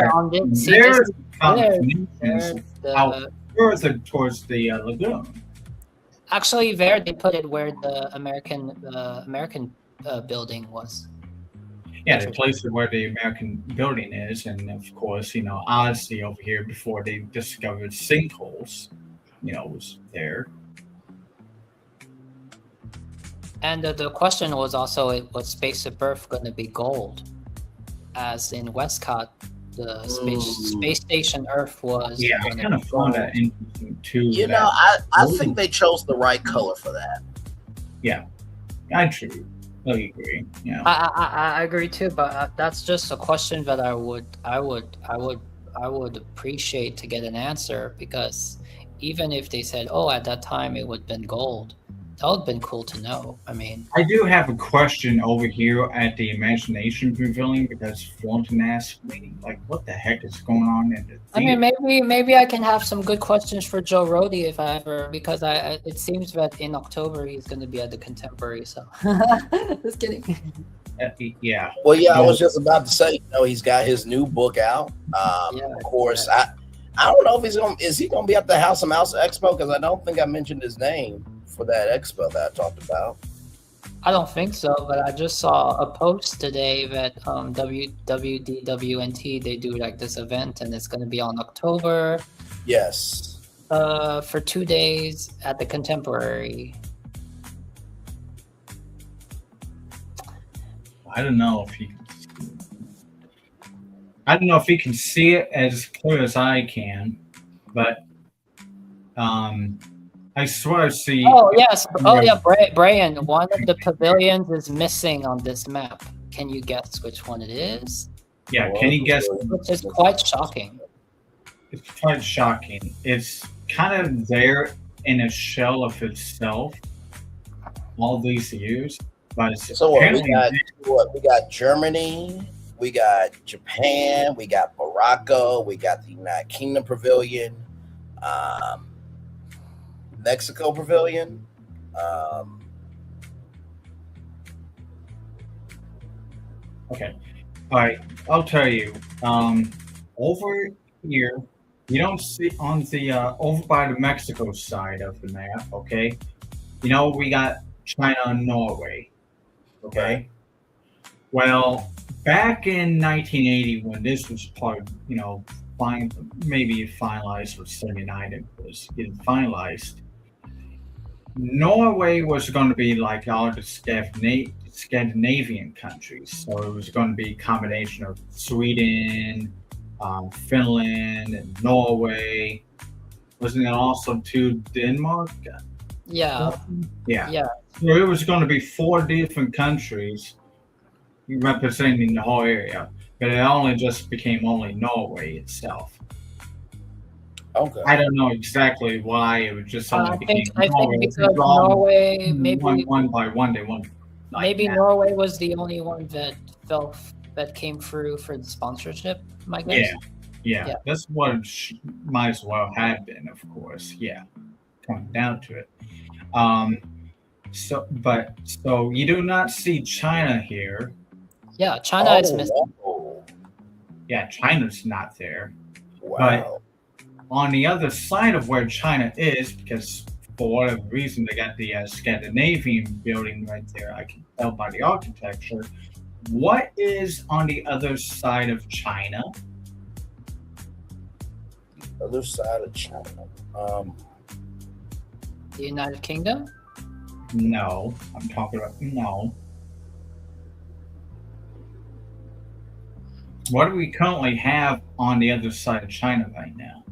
out further towards the lagoon. Actually, there they put it where the American building was. Yeah, they placed it where the American building is, and of course, Odyssey over here before they discovered sinkholes, was there. And the question was also, was Space of Earth going to be gold? As in Westcott, the space station Earth was. Yeah, I kind of found that interesting too. I think they chose the right color for that. Yeah, I agree. Yeah, I agree too, but that's just a question that I would appreciate to get an answer, because even if they said, "Oh, at that time it would have been gold," that would have been cool to know. I mean, I do have a question over here at the Imagination Pavilion, because Thornton asked me, like, what the heck is going on in the theater? I mean, maybe I can have some good questions for Joe Rody if I ever, because it seems that in October he's going to be at the Contemporary. So, just kidding. Yeah. Well, yeah, I was just about to say, he's got his new book out. Of course, I don't know if is he gonna be at the House of Mouse Expo, because I don't think I mentioned his name for that expo that I talked about. I don't think so, but I just saw a post today that WWDWNT, they do like this event, and it's going to be on October. Yes. For 2 days at the Contemporary. I don't know if he can see it as clear as I can, but I swear I see. Oh yes. Oh yeah, Brian. One of the pavilions is missing on this map. Can you guess which one it is? Yeah, can you guess? Which is quite shocking. It's quite shocking. It's kind of there in a shell of itself all these years, but it's we got Germany, we got Japan, we got Morocco, we got the United Kingdom Pavilion, Mexico Pavilion. Okay. All right. I'll tell you. Over here, you don't see on the over by the Mexico side of the map. Okay. We got China and Norway. Okay. Well, back in 1980, when this was part of, maybe finalized with 79, it was getting finalized. Norway was going to be like all the Scandinavian countries. So it was going to be a combination of Sweden, Finland, and Norway. Wasn't it also Denmark? Yeah. Yeah. So it was going to be 4 different countries representing the whole area, but it only just became only Norway itself. Okay. I don't know exactly why it was just only became I think because Norway, maybe one by one they won. Maybe Norway was the only one that came through for the sponsorship. My guess. Yeah. That's what it might as well have been, of course. Yeah, coming down to it. So you do not see China here. Yeah, China is missing. Yeah, China's not there. Wow. But on the other side of where China is, because for whatever reason they got the Scandinavian building right there, I can tell by the architecture. What is on the other side of China? Other side of China. The United Kingdom? No, I'm talking about no. What do we currently have on the other side of China right now?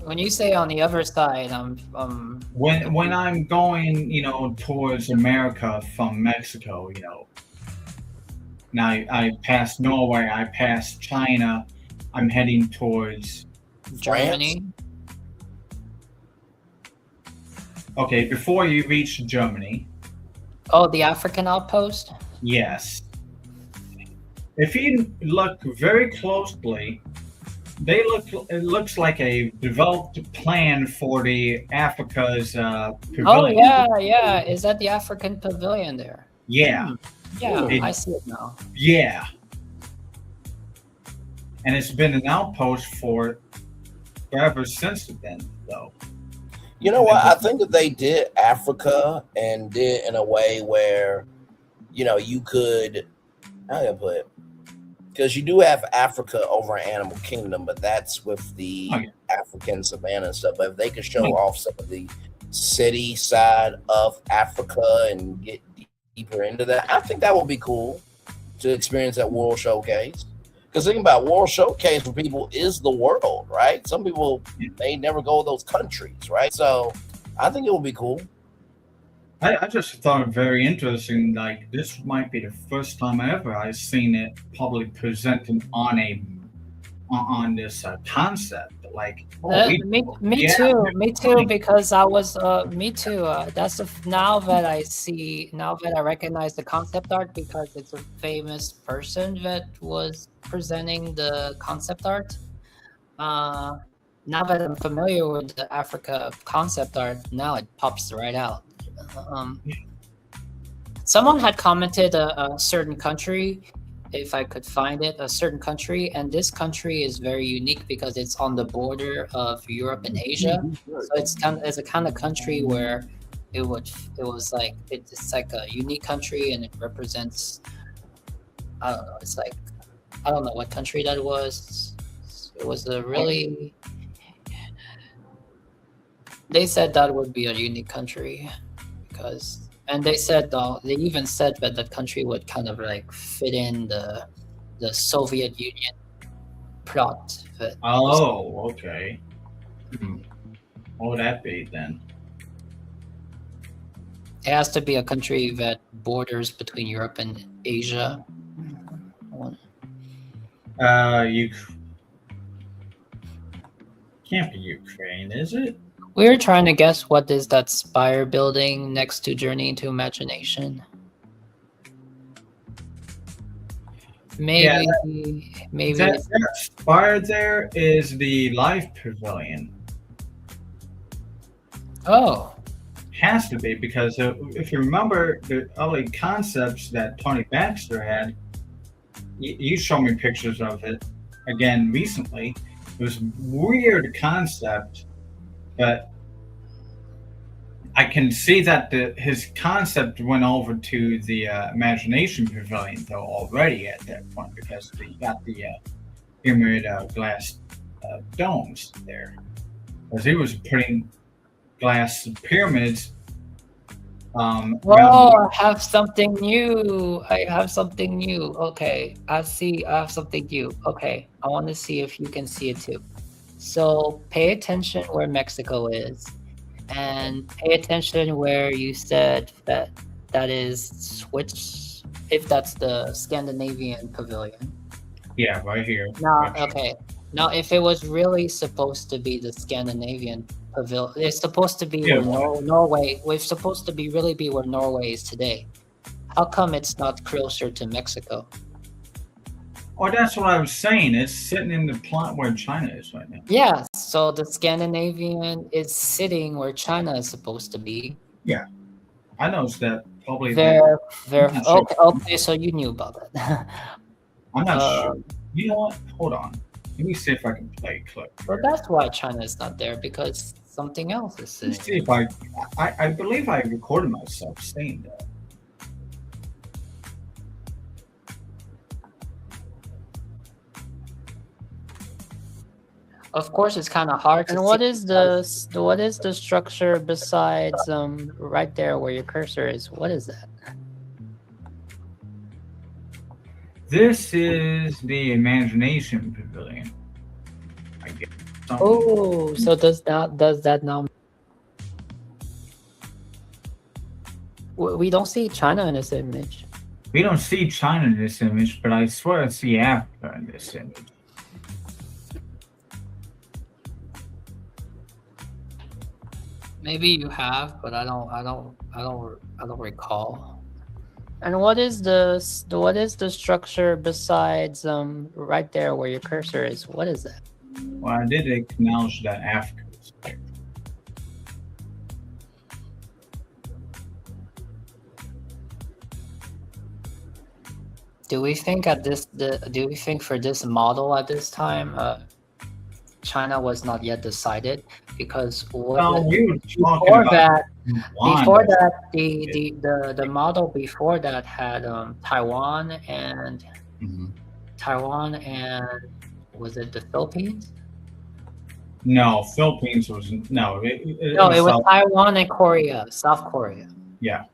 When you say on the other side, when I'm going, towards America from Mexico, now I passed Norway, I passed China, I'm heading towards Germany. Okay, before you reach Germany. Oh, the African outpost? Yes. If you look very closely, it looks like a developed plan for the Africa's pavilion. Oh yeah. Is that the African pavilion there? Yeah. Yeah, I see it now. Yeah. And it's been an outpost for forever since then, though. You know what? I think that they did Africa and did in a way where, you could, how do I put it? Because you do have Africa over in Animal Kingdom, but that's with the African savannah and stuff. But if they could show off some of the city side of Africa and get deeper into that, I think that would be cool to experience at World Showcase. Because think about World Showcase for people is the world, right? Some people, they never go to those countries, right? So I think it would be cool. I just thought it very interesting. Like, this might be the first time ever I've seen it publicly presented on this concept. Like, me too, because I was me too. That's now that I recognize the concept art because it's a famous person that was presenting the concept art. Now that I'm familiar with the Africa concept art, now it pops right out. Someone had commented a certain country, if I could find it, a certain country, and this country is very unique because it's on the border of Europe and Asia. So it's a kind of country where it's like a unique country, and it represents, I don't know, it's like, I don't know what country that was. It was a really, they said that would be a unique country because, and they even said that that country would kind of like fit in the Soviet Union plot. Okay. What would that be then? It has to be a country that borders between Europe and Asia. Can't be Ukraine, is it? We were trying to guess what is that spire building next to Journey into Imagination. Maybe that spire there is the Life Pavilion. Oh, has to be, because if you remember the early concepts that Tony Baxter had, you showed me pictures of it again recently. It was a weird concept, but I can see that his concept went over to the Imagination Pavilion though already at that point, because he got the pyramid glass domes there, because he was putting glass pyramids. I have something new. Okay, I have something new. Okay, I want to see if you can see it too. So pay attention where Mexico is, and pay attention where you said that is which, if that's the Scandinavian pavilion. Yeah, right here. Now, if it was really supposed to be the Scandinavian pavilion, it's supposed to be where Norway. We're supposed to be where Norway is today. How come it's not closer to Mexico? Oh, that's what I was saying. It's sitting in the plot where China is right now. Yeah, so the Scandinavian is sitting where China is supposed to be. Yeah, I noticed that probably. Okay, so you knew about that. I'm not sure. You know what? Hold on. Let me see if I can play a clip. Well, that's why China is not there, because something else is sitting. Let's see if I believe I recorded myself saying that. Of course, it's kind of hard. And what is the structure besides right there where your cursor is? What is that? This is the Imagination Pavilion. I guess. Oh, so does that now? We don't see China in this image. We don't see China in this image, but I swear I see Africa in this image. Maybe you have, but I don't recall. And what is the structure besides right there where your cursor is? What is that? Well, I did acknowledge that Africa was there. Do we think for this model at this time, China was not yet decided because we were before about that, Taiwan. the model before that had Taiwan and was it the Philippines? No, Philippines was no. It was South, Taiwan and Korea, South Korea. yeah.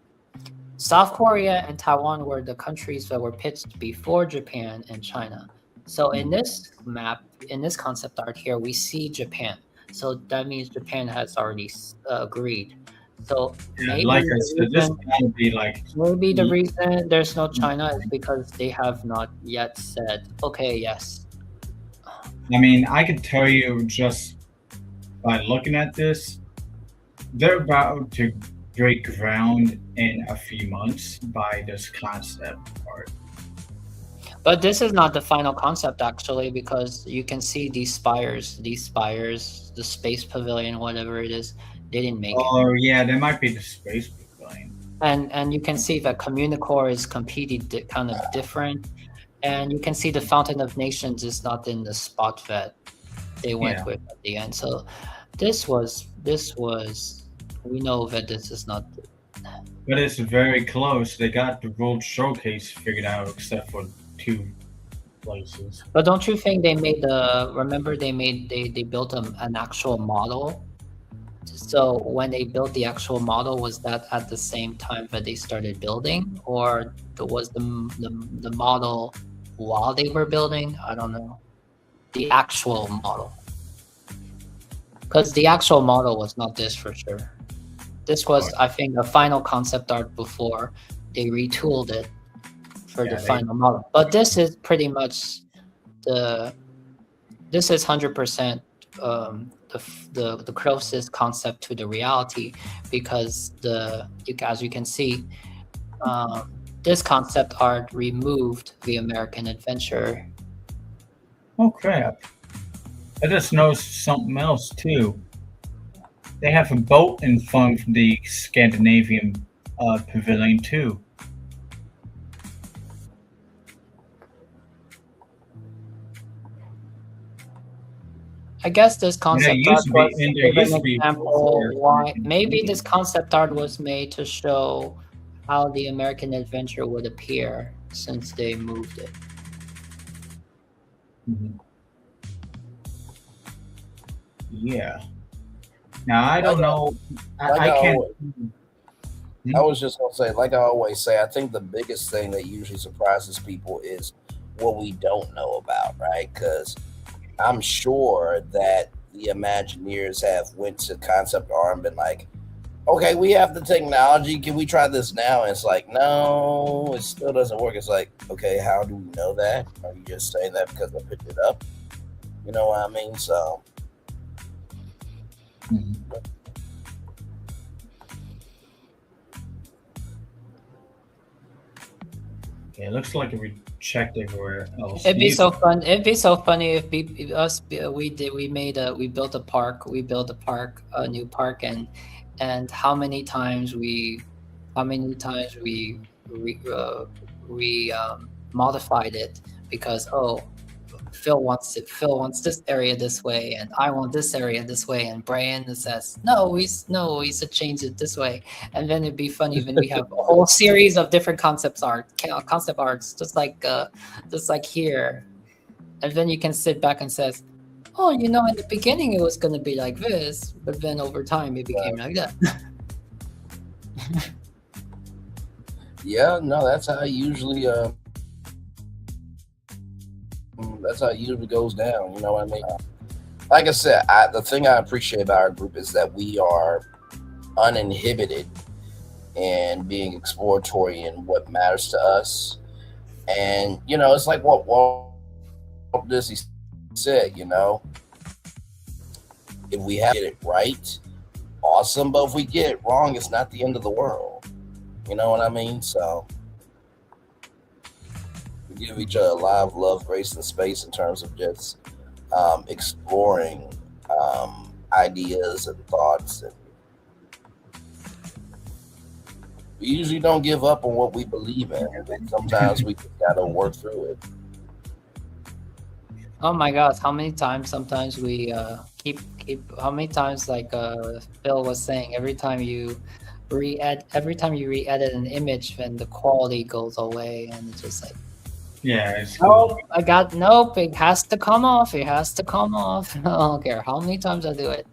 South Korea and Taiwan were the countries that were pitched before Japan and China. So in this map, in this concept art here, we see Japan. So that means Japan has already agreed. So maybe like I said, this can be like maybe the reason there's no China is because they have not yet said, okay, yes. I mean, I could tell you just by looking at this, they're about to break ground in a few months by this concept art. But this is not the final concept actually, because you can see these spires, the space pavilion, whatever it is, they didn't make it. Oh yeah, there might be the space pavilion. And you can see that Communicore is completely kind of different. And you can see the Fountain of Nations is not in the spot that they went with at the end. So this was we know that this is not. But it's very close. They got the World Showcase figured out, except for 2 places. But don't you think they made they built an actual model? So when they built the actual model, was that at the same time that they started building, or was the model while they were building? I don't know. The actual model, because the actual model was not this for sure. This was, I think, a final concept art before they retooled it for the final model. But this is pretty much this is 100% the closest concept to the reality, because as you can see, this concept art removed the American adventure. Oh crap! I just noticed something else too. They have a boat in front of the Scandinavian pavilion too. I guess this concept art was an example why maybe this concept art was made to show how the American adventure would appear since they moved it. Yeah. Now I don't know. I can't. I was just gonna say, like I always say, I think the biggest thing that usually surprises people is what we don't know about, right? Because I'm sure that the Imagineers have went to concept art and been like, okay, we have the technology. Can we try this now? And it's like, no, it still doesn't work. It's like, okay, how do we know that? Are you just saying that because I picked it up? You know what I mean? So. Yeah, it looks like we checked everywhere else. It'd be so fun. It'd be so funny if we built a park. We built a new park, and how many times we modified it because Phil wants this area this way, and I want this area this way, and Brian says no, we should change it this way, and then it'd be funny when we have a whole series of different concept arts, just like here, and then you can sit back and says, oh, in the beginning it was going to be like this, but then over time it became like that. Yeah, no, that's how I usually goes down. You know what I mean? Like I said, the thing I appreciate about our group is that we are uninhibited in being exploratory in what matters to us. And, it's like what Walt Disney said, if we have it right, awesome. But if we get it wrong, it's not the end of the world. You know what I mean? So we give each other a lot of love, grace, and space in terms of just exploring ideas and thoughts. And we usually don't give up on what we believe in. Sometimes we just gotta work through it. Oh my God! How many times? Sometimes we keep. How many times? Like Phil was saying, every time you re-edit an image, then the quality goes away, and it's just like, Yeah, it's nope. Nope. It has to come off. It has to come off. I don't care how many times I do it.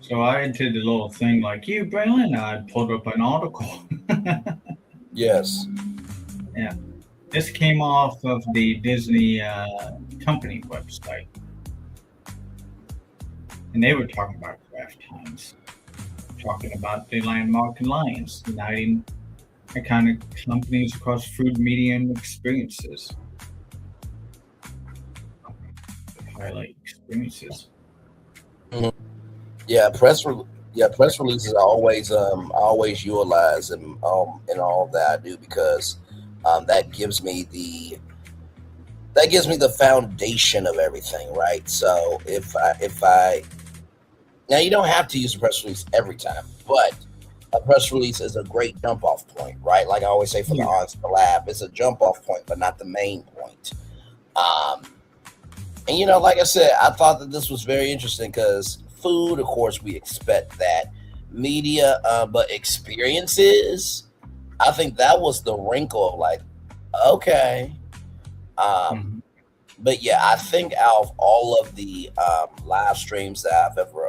So I did a little thing like you, Braylon. I pulled up an article. Yes. Yeah. This came off of the Disney company website. And they were talking about Kraft Heinz. Talking about the landmark alliance, uniting iconic companies across food, media, and experiences. Highlight experiences. Mm-hmm. Yeah, press releases I always utilize in all that I do, because that gives me the foundation of everything, right? So if I now, you don't have to use a press release every time, but a press release is a great jump off point, right? Like I always say for the Honest Collab, it's a jump off point, but not the main point. And like I said, I thought that this was very interesting because food, of course, we expect that. Media, but experiences, I think that was the wrinkle of like, okay. But yeah, I think out of all of the live streams that I've ever,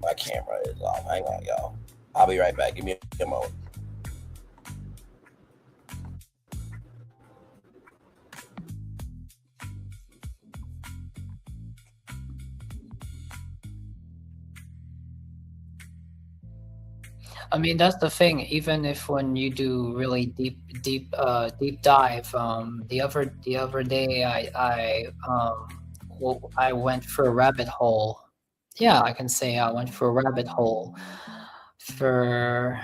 my camera is off. Hang on, y'all. I'll be right back. Give me a moment. I mean, that's the thing. Even if when you do really deep dive, the other day I went for a rabbit hole. Yeah, I can say I went for a rabbit hole for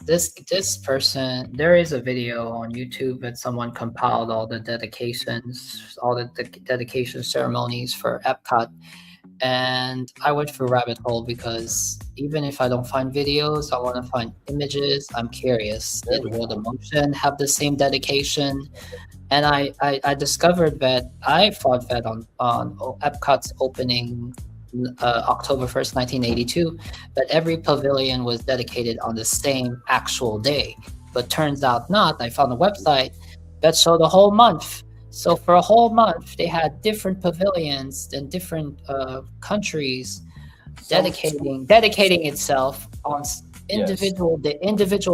this person. There is a video on YouTube that someone compiled all the dedications, all the dedication ceremonies for Epcot. And I went for rabbit hole because even if I don't find videos, I want to find images. I'm curious. Did World of Motion have the same dedication? And I discovered that I thought that on Epcot's opening October 1st, 1982, that every pavilion was dedicated on the same actual day. But turns out not. I found a website that showed a whole month. So for a whole month, they had different pavilions in different countries dedicating itself on individual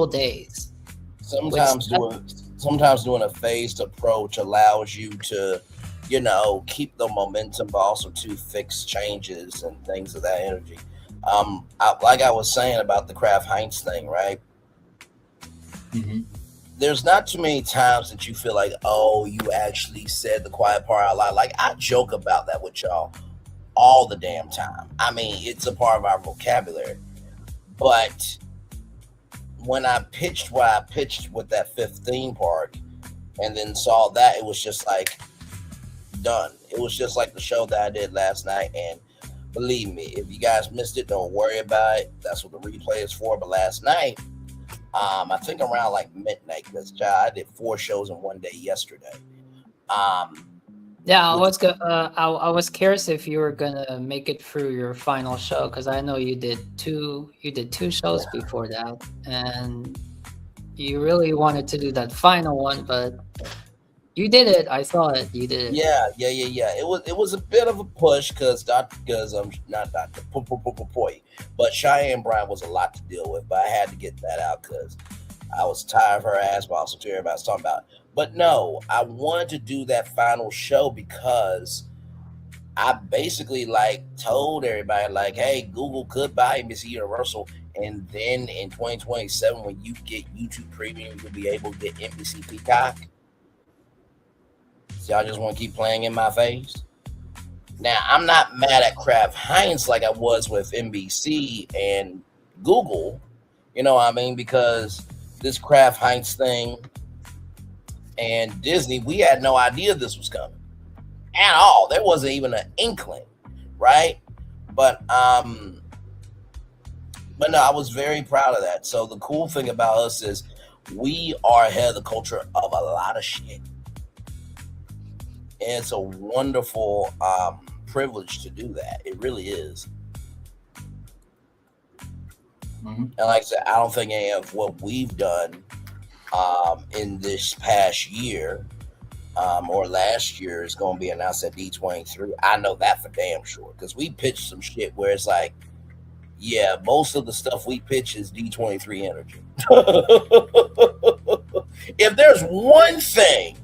days. Sometimes doing a phased approach allows you to, keep the momentum, but also to fix changes and things of that energy. Like I was saying about the Kraft Heinz thing, right? Mm-hmm. There's not too many times that you feel like, oh, you actually said the quiet part out loud. Like, I joke about that with y'all all the damn time. I mean, it's a part of our vocabulary. But when I pitched what I pitched with that fifth theme park and then saw that, it was just like, done. It was just like the show that I did last night. And believe me, if you guys missed it, don't worry about it. That's what the replay is for. But last night, I think around like midnight, because I did 4 shows in one day yesterday. Yeah, I was curious if you were gonna make it through your final show, because I know you did two shows before that, and you really wanted to do that final one, but you did it. I saw it. You did it. Yeah. It was a bit of a push because I'm not Dr. Poy, but Cheyenne Brown was a lot to deal with. But I had to get that out because I was tired of her ass while so everybody was talking about it. But no, I wanted to do that final show because I basically told everybody hey, Google could buy NBC Universal, and then in 2027 when you get YouTube Premium, you'll be able to get NBC Peacock. So y'all just want to keep playing in my face? Now, I'm not mad at Kraft Heinz like I was with NBC and Google, you know what I mean? Because this Kraft Heinz thing and Disney, we had no idea this was coming at all. There wasn't even an inkling, right? But But no, I was very proud of that. So the cool thing about us is we are ahead of the culture of a lot of shit. And it's a wonderful privilege to do that. It really is. And like I said, I don't think any of what we've done in this past year or last year is going to be announced at D23. I know that for damn sure, because we pitched some shit where it's like, yeah, most of the stuff we pitch is D23 energy. If there's one thing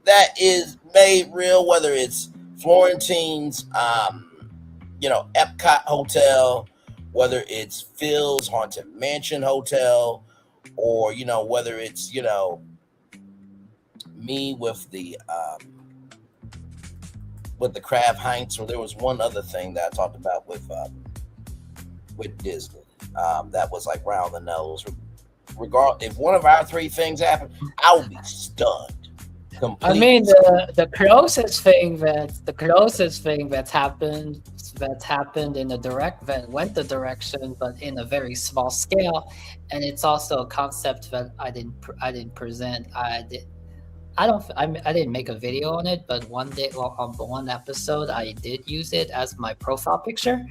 that is made real, whether it's Florentine's, Epcot Hotel, whether it's Phil's Haunted Mansion Hotel, or, whether it's, me with the Kraft Heinz, or there was one other thing that I talked about with Disney that was like round the nose. If one of our three things happened, I would be stunned. Completely. I mean, the closest thing that's happened in the direct that went the direction, but in a very small scale, and it's also a concept that I didn't present. I didn't make a video on it, but one day, on one episode, I did use it as my profile picture.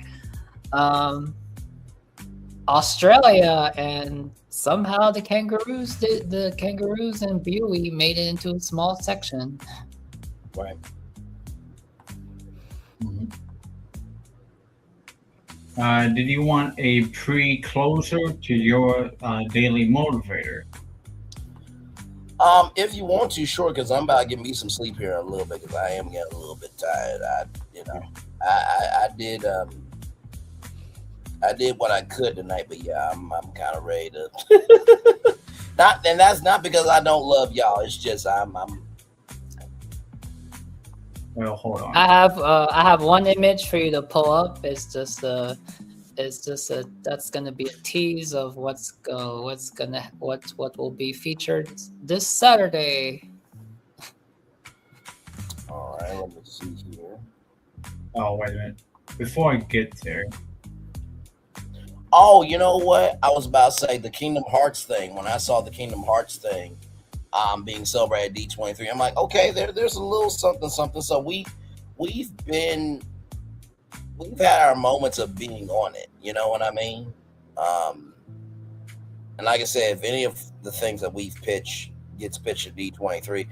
Australia, and somehow the kangaroos and Buey made it into a small section. Right. Did you want a pre-closer to your daily motivator? If you want to, sure, because I'm about to get me some sleep here in a little bit, because I am getting a little bit tired. I did what I could tonight, but yeah, I'm kind of ready to. And that's not because I don't love y'all. It's just I'm. Well, hold on. I have one image for you to pull up. It's just that's gonna be a tease of what will be featured this Saturday. All right, let me see here. Oh, wait a minute. Before I get there. Oh, you know what? I was about to say the Kingdom Hearts thing. When I saw the Kingdom Hearts thing being celebrated at D23, I'm like, okay, there's a little something. So we've had our moments of being on it. You know what I mean? And like I said, if any of the things that we've pitched gets pitched at D23,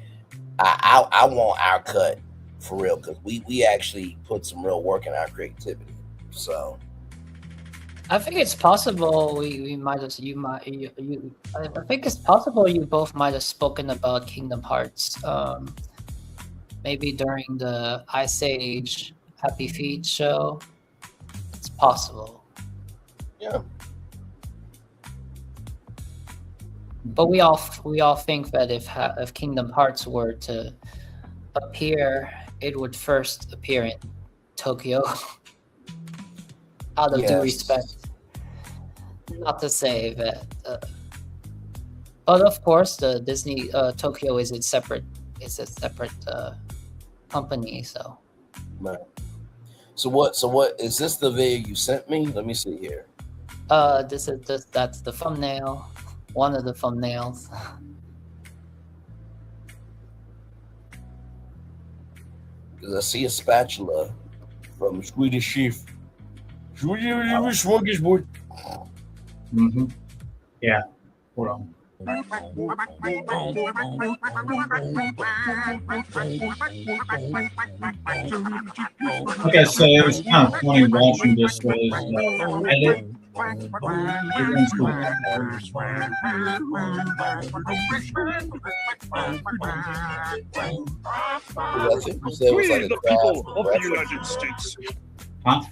I want our cut for real, because we actually put some real work in our creativity. So. I think it's possible I think it's possible you both might have spoken about Kingdom Hearts, maybe during the Ice Age Happy Feet show. It's possible. Yeah. But we all think that if Kingdom Hearts were to appear, it would first appear in Tokyo. Out of due respect, not to say that, but of course, the Disney Tokyo is a separate company. So, right. So what is this? The video you sent me? Let me see here. That's the thumbnail. One of the thumbnails. Because I see a spatula from Swedish Chef. Mm-hmm. Yeah. Hold on. Okay, so it was kind of funny watching this edit. We the people of the United States. Huh?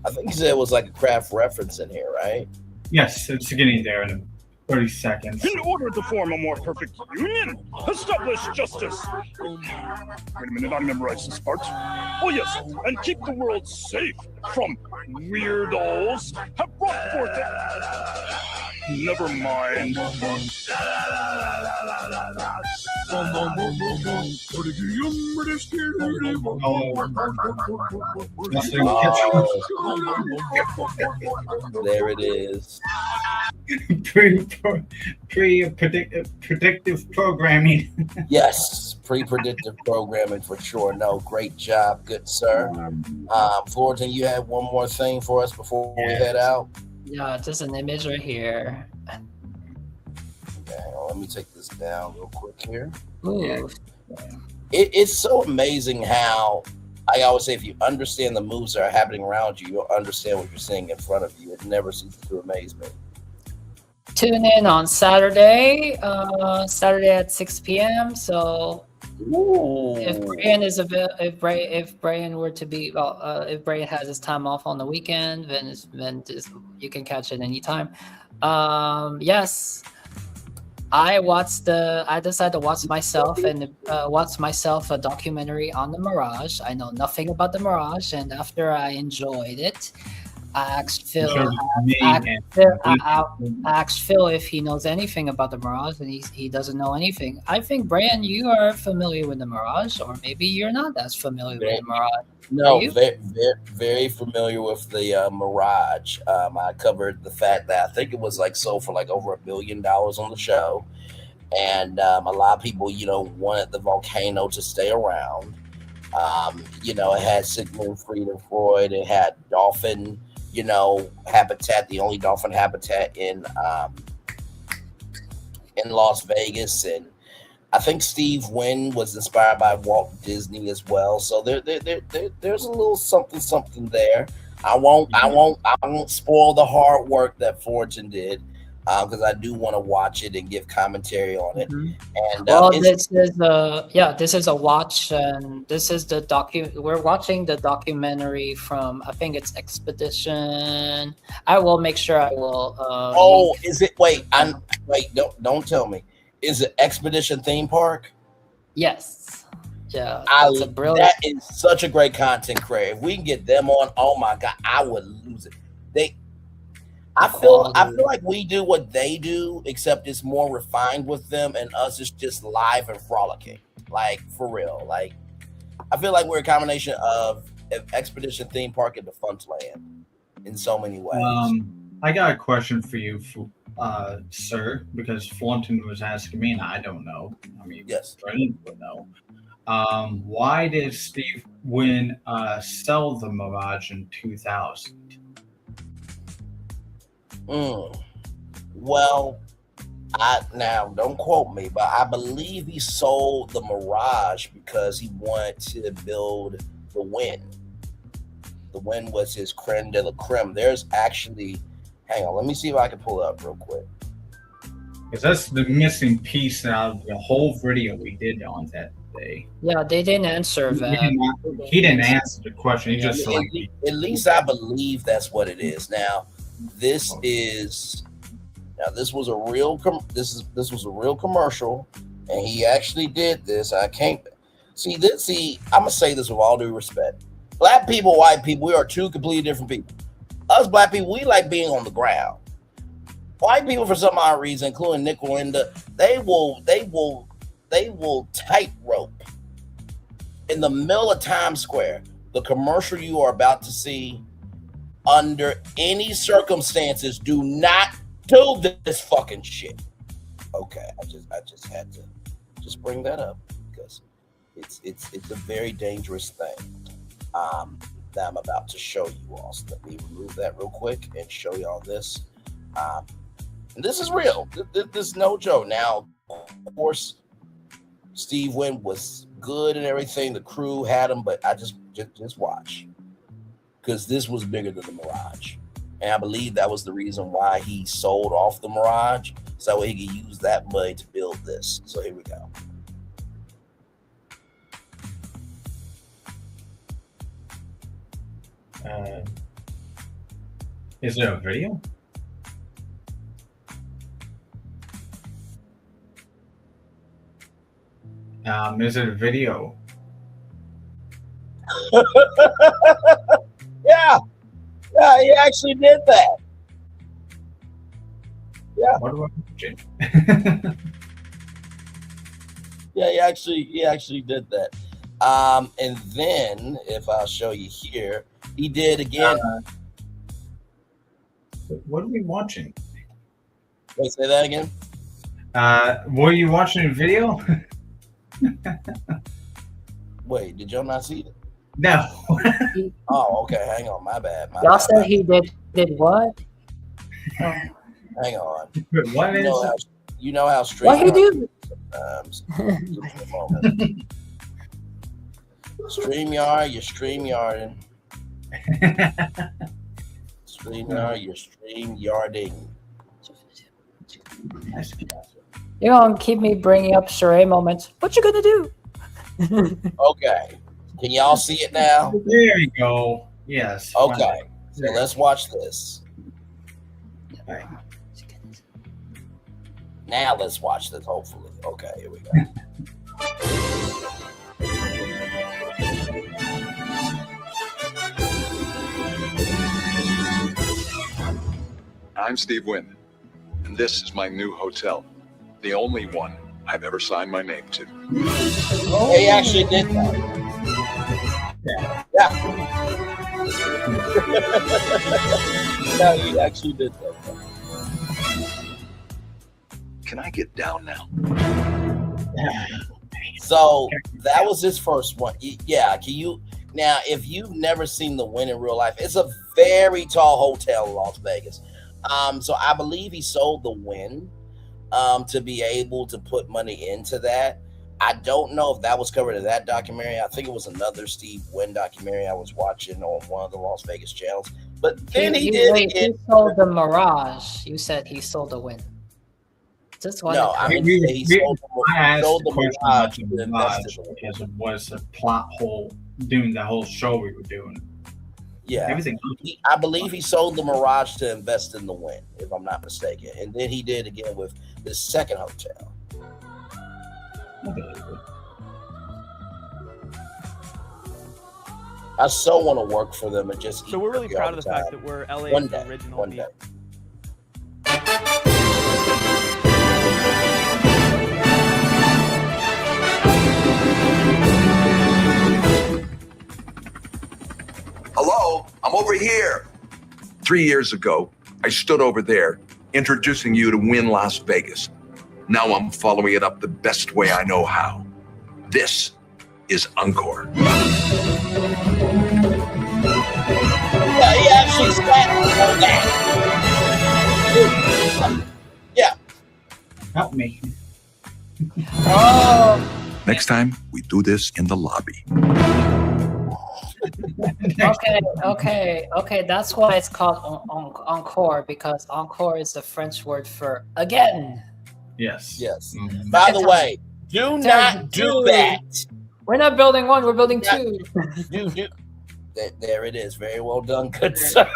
I think you said it was like a craft reference in here, right? Yes, it's getting there in 30 seconds. In order to form a more perfect union, establish justice. Wait a minute, I memorized this part. Oh yes, and keep the world safe from weirdos have brought forth Never mind. There it is. Predictive programming. Yes, pre-predictive programming for sure. No, great job, good sir. Fullerton, you had one more thing for us before we head out? Yeah, just an image right here. Okay, hang on, let me take this down real quick here. Ooh. It's so amazing how, I always say, if you understand the moves that are happening around you, you'll understand what you're seeing in front of you. It never ceases to amaze me. Tune in on Saturday at 6 p.m. So if Brian is if Brian were to be, if Brian has his time off on the weekend, then you can catch it anytime. Yes, I decided to watch myself a documentary on the Mirage. I know nothing about the Mirage, and after I enjoyed it, I asked Phil if he knows anything about the Mirage, and he doesn't know anything. I think, Brian, you are familiar with the Mirage, or maybe you're not as familiar with the Mirage. No, very familiar with the Mirage. I covered the fact that I think it was sold for over $1 billion on the show, and a lot of people, wanted the volcano to stay around. It had Sigmund Freud, Freud. It had dolphin, habitat, the only dolphin habitat in Las Vegas, and I think Steve Wynn was inspired by Walt Disney as well. So there's a little something there. I won't spoil the hard work that Fortune did, because I do want to watch it and give commentary on it. And this is a watch, and this is the we're watching the documentary from, I think it's Expedition. I will make sure I will. Is it? Wait, don't tell me. Is it Expedition Theme Park? Yes. Yeah, that is such a great content creator. If we can get them on, oh my god, I would lose it. I feel like we do what they do, except it's more refined with them, and us is just live and frolicking. For real. I feel like we're a combination of Expedition Theme Park and Defunctland in so many ways. I got a question for you, sir, because Fulton was asking me, and I don't know. I mean, yes, Brendan would know. Why did Steve Wynn sell the Mirage in 2000? Well, now don't quote me, but I believe he sold the Mirage because he wanted to build the Wynn. The Wynn was his creme de la creme. There's actually, hang on, let me see if I can pull it up real quick. Because that's the missing piece out of the whole video we did on that day. Yeah, they didn't answer that. He didn't answer the question. He just at least I believe that's what it is. Now, this was a real commercial, and he actually did this. I can't see. I'm gonna say this with all due respect. Black people, white people, we are two completely different people. Us black people, we like being on the ground. White people, for some odd reason, including Nick and Linda, they will tightrope in the middle of Times Square. The commercial you are about to see, under any circumstances, do not do this fucking shit. Okay, I just had to just bring that up because it's a very dangerous thing that I'm about to show you all. So let me remove that real quick and show you all this. And this is real. This is no joke. Now, of course, Steve Wynn was good and everything. The crew had him, but I just watch, because this was bigger than the Mirage, and I believe that was the reason why he sold off the Mirage, so that way he could use that money to build this. So here we go. Is there a video? Is it a video? Yeah, he actually did that. Yeah. What do I watching? Yeah, he actually did that. And then if I'll show you here, he did again. What are we watching? Wait, say that again. Were you watching a video? Wait, did y'all not see it? No. Oh, okay. Hang on. My bad. Y'all said he did what? Hang on. What you, is know how, you know how straight. What he do? StreamYard, you're StreamYarding. StreamYard, you're StreamYarding. You gonna keep me bringing up charade moments. What you gonna do? Okay. Can y'all see it now? There you go. Yes. Okay. So let's watch this. Okay. Now let's watch this, hopefully. Okay, here we go. I'm Steve Wynn, and this is my new hotel. The only one I've ever signed my name to. He actually did that. Yeah. No, he actually did that. Can I get down now? So that was his first one. Yeah. Can you now? If you've never seen the Wynn in real life, it's a very tall hotel in Las Vegas. So I believe he sold the Wynn to be able to put money into that. I don't know if that was covered in that documentary. I think it was another Steve Wynn documentary I was watching on one of the Las Vegas channels. But then he sold the Mirage. You said he sold the Wynn. Just one. No, I mean he sold the Mirage to invest in the because it was a plot hole doing the whole show we were doing. Yeah, everything. I believe he sold the Mirage to invest in the Wynn, if I'm not mistaken. And then he did again with the second hotel. I so want to work for them and just. So we're really proud of the fact that we're LA's original. One day. Hello, I'm over here. 3 years ago, I stood over there introducing you to Wynn Las Vegas. Now I'm following it up the best way I know how. This is Encore. Yeah, he actually sat on that. Yeah. Help me. Oh. Next time, we do this in the lobby. Okay. That's why it's called encore, because encore is the French word for again. Yes. Mm-hmm. By the way, do not do that. We're not building one. We're building two. There it is. Very well done, good sir.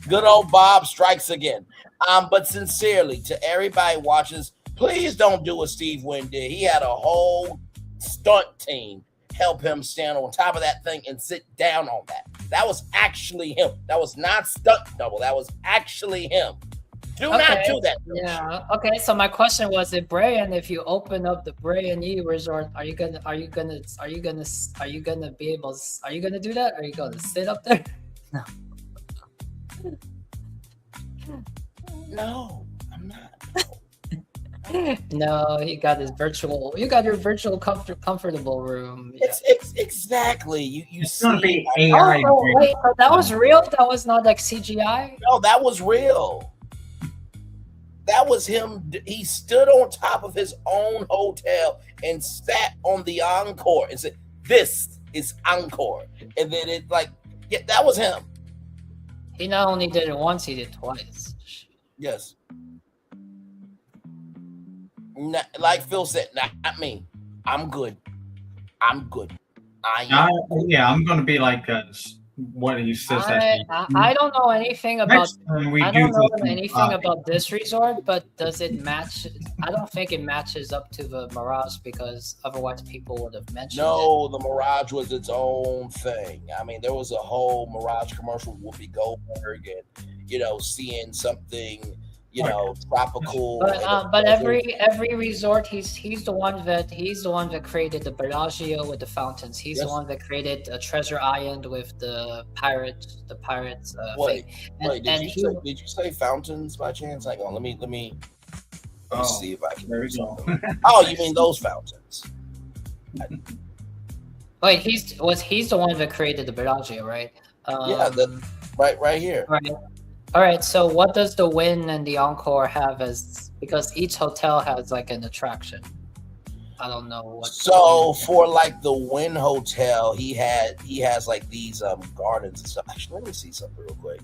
Good old Bob strikes again. But sincerely, to everybody watches, please don't do what Steve Wynn did. He had a whole stunt team help him stand on top of that thing and sit down on that. That was actually him. That was not stunt double. That was actually him. Do not do that. Yeah. Okay. So my question was, if Brian, if you open up the Brian E Resort, are you gonna be able? Are you gonna do that? Are you gonna sit up there? No. No, I'm not. No, you got your virtual comfortable room. Yeah. It's exactly you see. AI. Oh, wait, that was real. That was not like CGI. No, that was real. That was him. He stood on top of his own hotel and sat on the Encore and said, "This is Encore." And then that was him. He not only did it once, he did it twice. Yes. Like Phil said, not me. I'm good. I'm going to be like what he says. I don't know anything about. About this resort, but does it match? I don't think it matches up to the Mirage, because otherwise people would have mentioned it. The Mirage was its own thing. I mean, there was a whole Mirage commercial with Whoopi Goldberg, and seeing something, tropical. But every resort, he's the one that created the Bellagio with the fountains. He's the one that created Treasure Island with the pirates. Wait, thing. Did you say fountains by chance? Hang on, let me see if I can. There we go. Oh, you mean those fountains? Wait, he's the one that created the Bellagio, right? Yeah, right here. Right. All right. So what does the Wynn and the Encore have because each hotel has like an attraction? I don't know what. So for like the Wynn Hotel, he has like these gardens and stuff. Actually, let me see something real quick.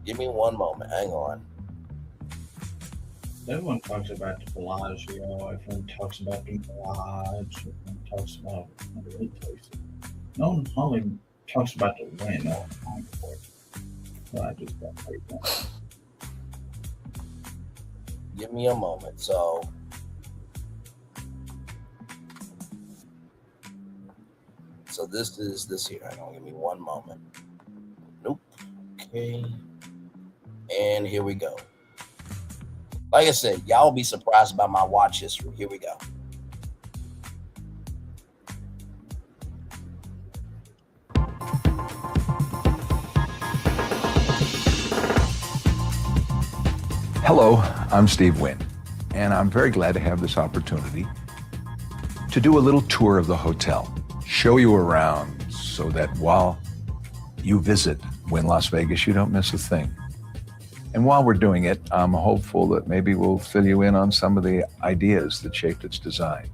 Give me one moment. Hang on. Everyone talks about the Bellagio. Everyone talks about the Mirage. Everyone talks about other places. No one only talks about the Wynn or Encore. So I just got right now. Give me a moment. So this is this here. Hang on. Give me one moment. Nope. Okay. And here we go. Like I said, y'all will be surprised by my watch history. Here we go. Hello, I'm Steve Wynn, and I'm very glad to have this opportunity to do a little tour of the hotel, show you around so that while you visit Wynn Las Vegas, you don't miss a thing. And while we're doing it, I'm hopeful that maybe we'll fill you in on some of the ideas that shaped its design.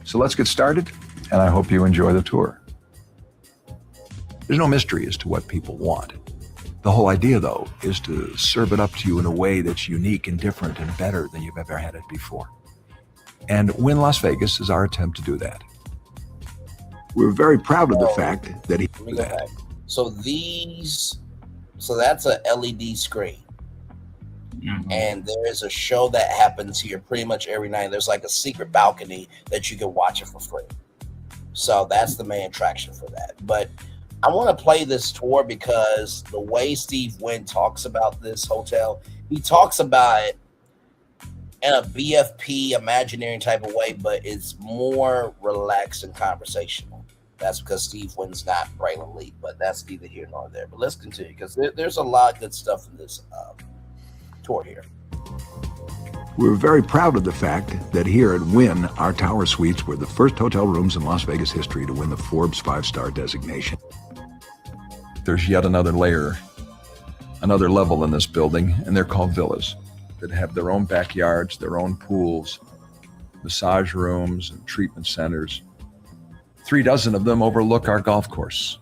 So let's get started, and I hope you enjoy the tour. There's no mystery as to what people want. The whole idea, though, is to serve it up to you in a way that's unique and different and better than you've ever had it before. And Wynn Las Vegas is our attempt to do that. We're very proud of the fact that Let me go back. So that's a LED screen. Mm-hmm. And there is a show that happens here pretty much every night. There's like a secret balcony that you can watch it for free. So that's the main attraction for that. But I want to play this tour because the way Steve Wynn talks about this hotel, he talks about it in a BFP imaginary type of way, but it's more relaxed and conversational. That's because Steve Wynn's not Braylon Lee, but that's neither here nor there. But let's continue because there's a lot of good stuff in this tour here. We're very proud of the fact that here at Wynn, our tower suites were the first hotel rooms in Las Vegas history to win the Forbes 5-star designation. There's yet another level in this building, and they're called villas that have their own backyards, their own pools, massage rooms, and treatment centers. 36 of them overlook our golf course.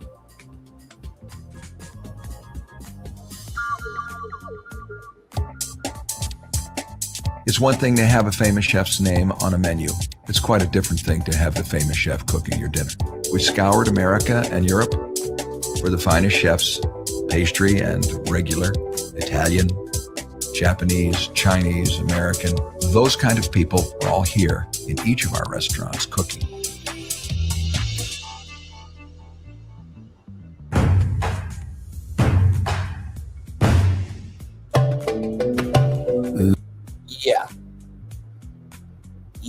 It's one thing to have a famous chef's name on a menu. It's quite a different thing to have the famous chef cooking your dinner. We scoured America and Europe for the finest chefs, pastry and regular, Italian, Japanese, Chinese, American. Those kind of people are all here in each of our restaurants cooking.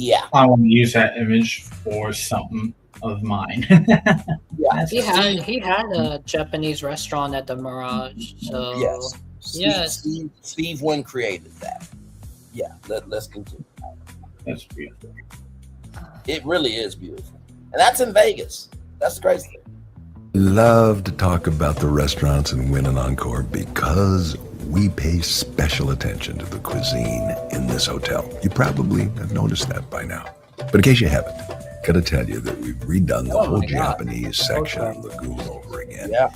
Yeah. I want to use that image for something of mine. Yeah. He had a Japanese restaurant at the Mirage. So yes. Steve Wynn created that. Yeah. Let's continue. That's beautiful. It really is beautiful. And that's in Vegas. That's crazy. Love to talk about the restaurants in Wynn and Encore because we pay special attention to the cuisine in this hotel. You probably have noticed that by now. But in case you haven't, gotta tell you that we've redone the whole Japanese section of Lagoon over again. Yeah.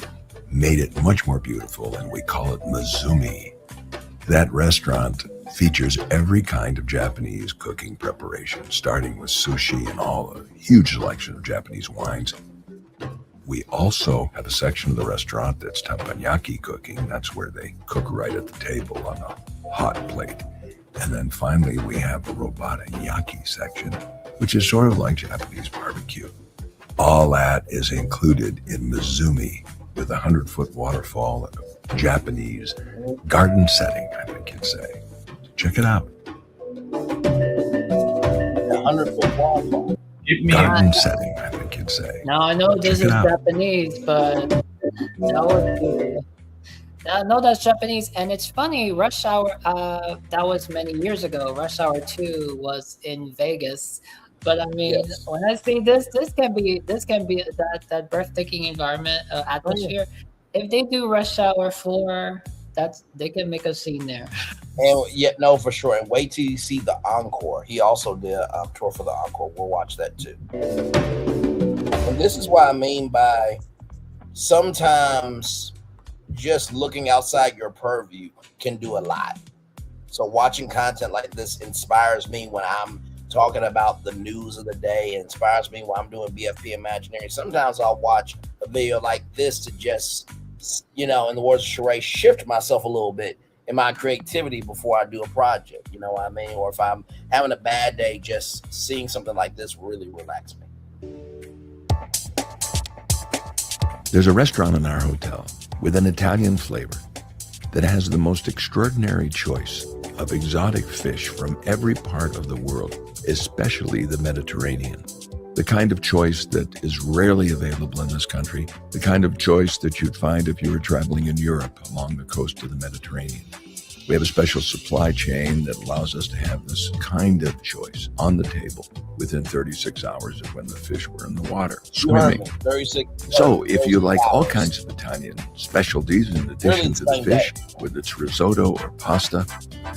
Made it much more beautiful, and we call it Mizumi. That restaurant features every kind of Japanese cooking preparation, starting with sushi and all a huge selection of Japanese wines. We also have a section of the restaurant that's teppanyaki cooking. That's where they cook right at the table on a hot plate. And then finally, we have the robata yaki section, which is sort of like Japanese barbecue. All that is included in Mizumi with a 100-foot waterfall and a Japanese garden setting, I think you'd say. Check it out. 100-foot waterfall. Garden setting, I think you'd say. Now I know this Check is it out. Japanese, but that would be. I know that's Japanese, and it's funny. Rush Hour, that was many years ago. Rush Hour 2 was in Vegas, but I mean, when I see this can be that breathtaking environment, atmosphere. If they do Rush Hour 4, they can make a scene there. And yet, no, for sure. And wait till you see the encore. He also did a tour for the encore. We'll watch that too. And this is what I mean by sometimes just looking outside your purview can do a lot. So watching content like this inspires me when I'm talking about the news of the day. It inspires me when I'm doing BFP Imaginary. Sometimes I'll watch a video like this to just, in the words of Sheree, shift myself a little bit in my creativity before I do a project. You know what I mean? Or if I'm having a bad day, just seeing something like this really relax me. There's a restaurant in our hotel with an Italian flavor that has the most extraordinary choice of exotic fish from every part of the world, especially the Mediterranean. The kind of choice that is rarely available in this country, the kind of choice that you'd find if you were traveling in Europe along the coast of the Mediterranean. We have a special supply chain that allows us to have this kind of choice on the table within 36 hours of when the fish were in the water, swimming. 36. So if you like all kinds of Italian specialties in addition to the fish, with its risotto or pasta,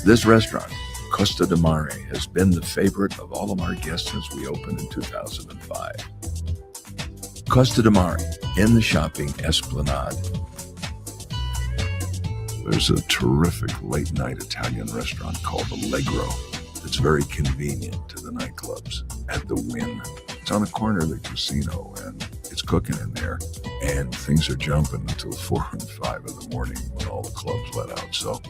this restaurant, Costa di Mare, has been the favorite of all of our guests since we opened in 2005. Costa di Mare, in the shopping Esplanade. There's a terrific late-night Italian restaurant called Allegro. It's very convenient to the nightclubs at the Wynn. It's on the corner of the casino, and it's cooking in there. And things are jumping until 4 and 5 in the morning when all the clubs let out. So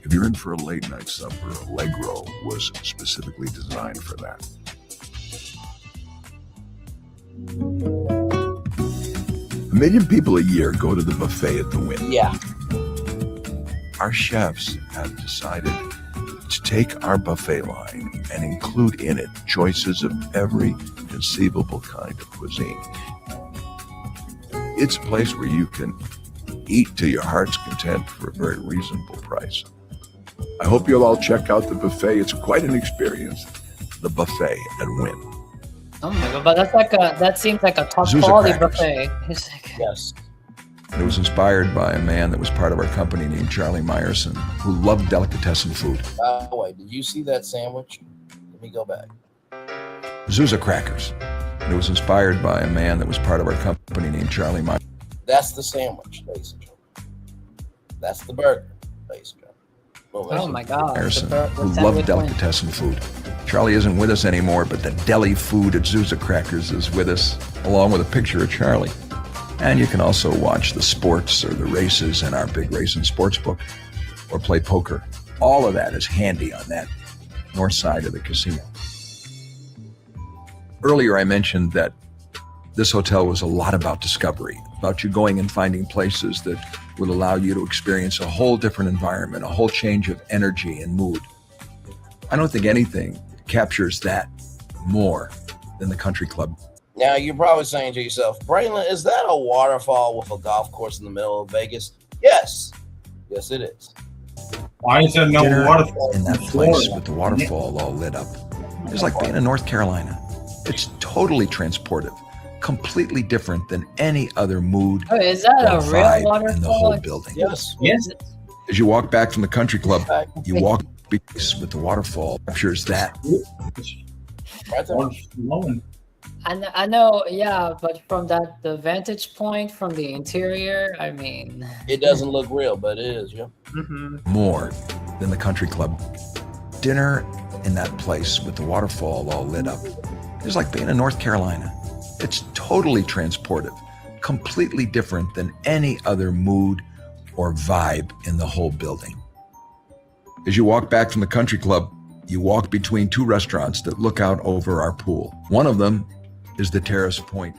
if you're in for a late-night supper, Allegro was specifically designed for that. A million people a year go to the buffet at the Wynn. Yeah. Our chefs have decided to take our buffet line and include in it choices of every conceivable kind of cuisine. It's a place where you can eat to your heart's content for a very reasonable price. I hope you'll all check out the buffet. It's quite an experience. The buffet at Wynn. Oh my god, but that seems like a top Zuza quality crackers. buffet. Yes. It was inspired by a man that was part of our company named Charlie Meyerson, who loved delicatessen food. By the way, did you see that sandwich? Let me go back. Zuza crackers. And it was inspired by a man that was part of our company named Charlie Meyerson. That's the sandwich, ladies and gentlemen. That's the burger, ladies and gentlemen. Oh my god. Meyerson, who loved delicatessen food. Charlie isn't with us anymore, but the deli food at Zuza Crackers is with us, along with a picture of Charlie. And you can also watch the sports or the races in our big racing sports book, or play poker. All of that is handy on that north side of the casino. Earlier I mentioned that this hotel was a lot about discovery, about you going and finding places that would allow you to experience a whole different environment, a whole change of energy and mood. I don't think anything captures that more than the country club. Now, you're probably saying to yourself, Braylon, is that a waterfall with a golf course in the middle of Vegas? Yes. Yes, it is. Why is there no Dinner waterfall in that place with the waterfall all lit up? It's like being in North Carolina. It's totally transportive, completely different than any other mood. Oh, is that or a real vibe waterfall? in the whole building. Yes. Yes. As you walk back from the country club, you walk with the waterfall. Captures that. Right there. I know, yeah, but from the vantage point from the interior, I mean, It doesn't look real, but it is, yeah. More than the country club. Dinner in that place with the waterfall all lit up. It's like being in North Carolina. It's totally transportive, completely different than any other mood or vibe in the whole building. As you walk back from the country club, you walk between two restaurants that look out over our pool. One of them is the Terrace Point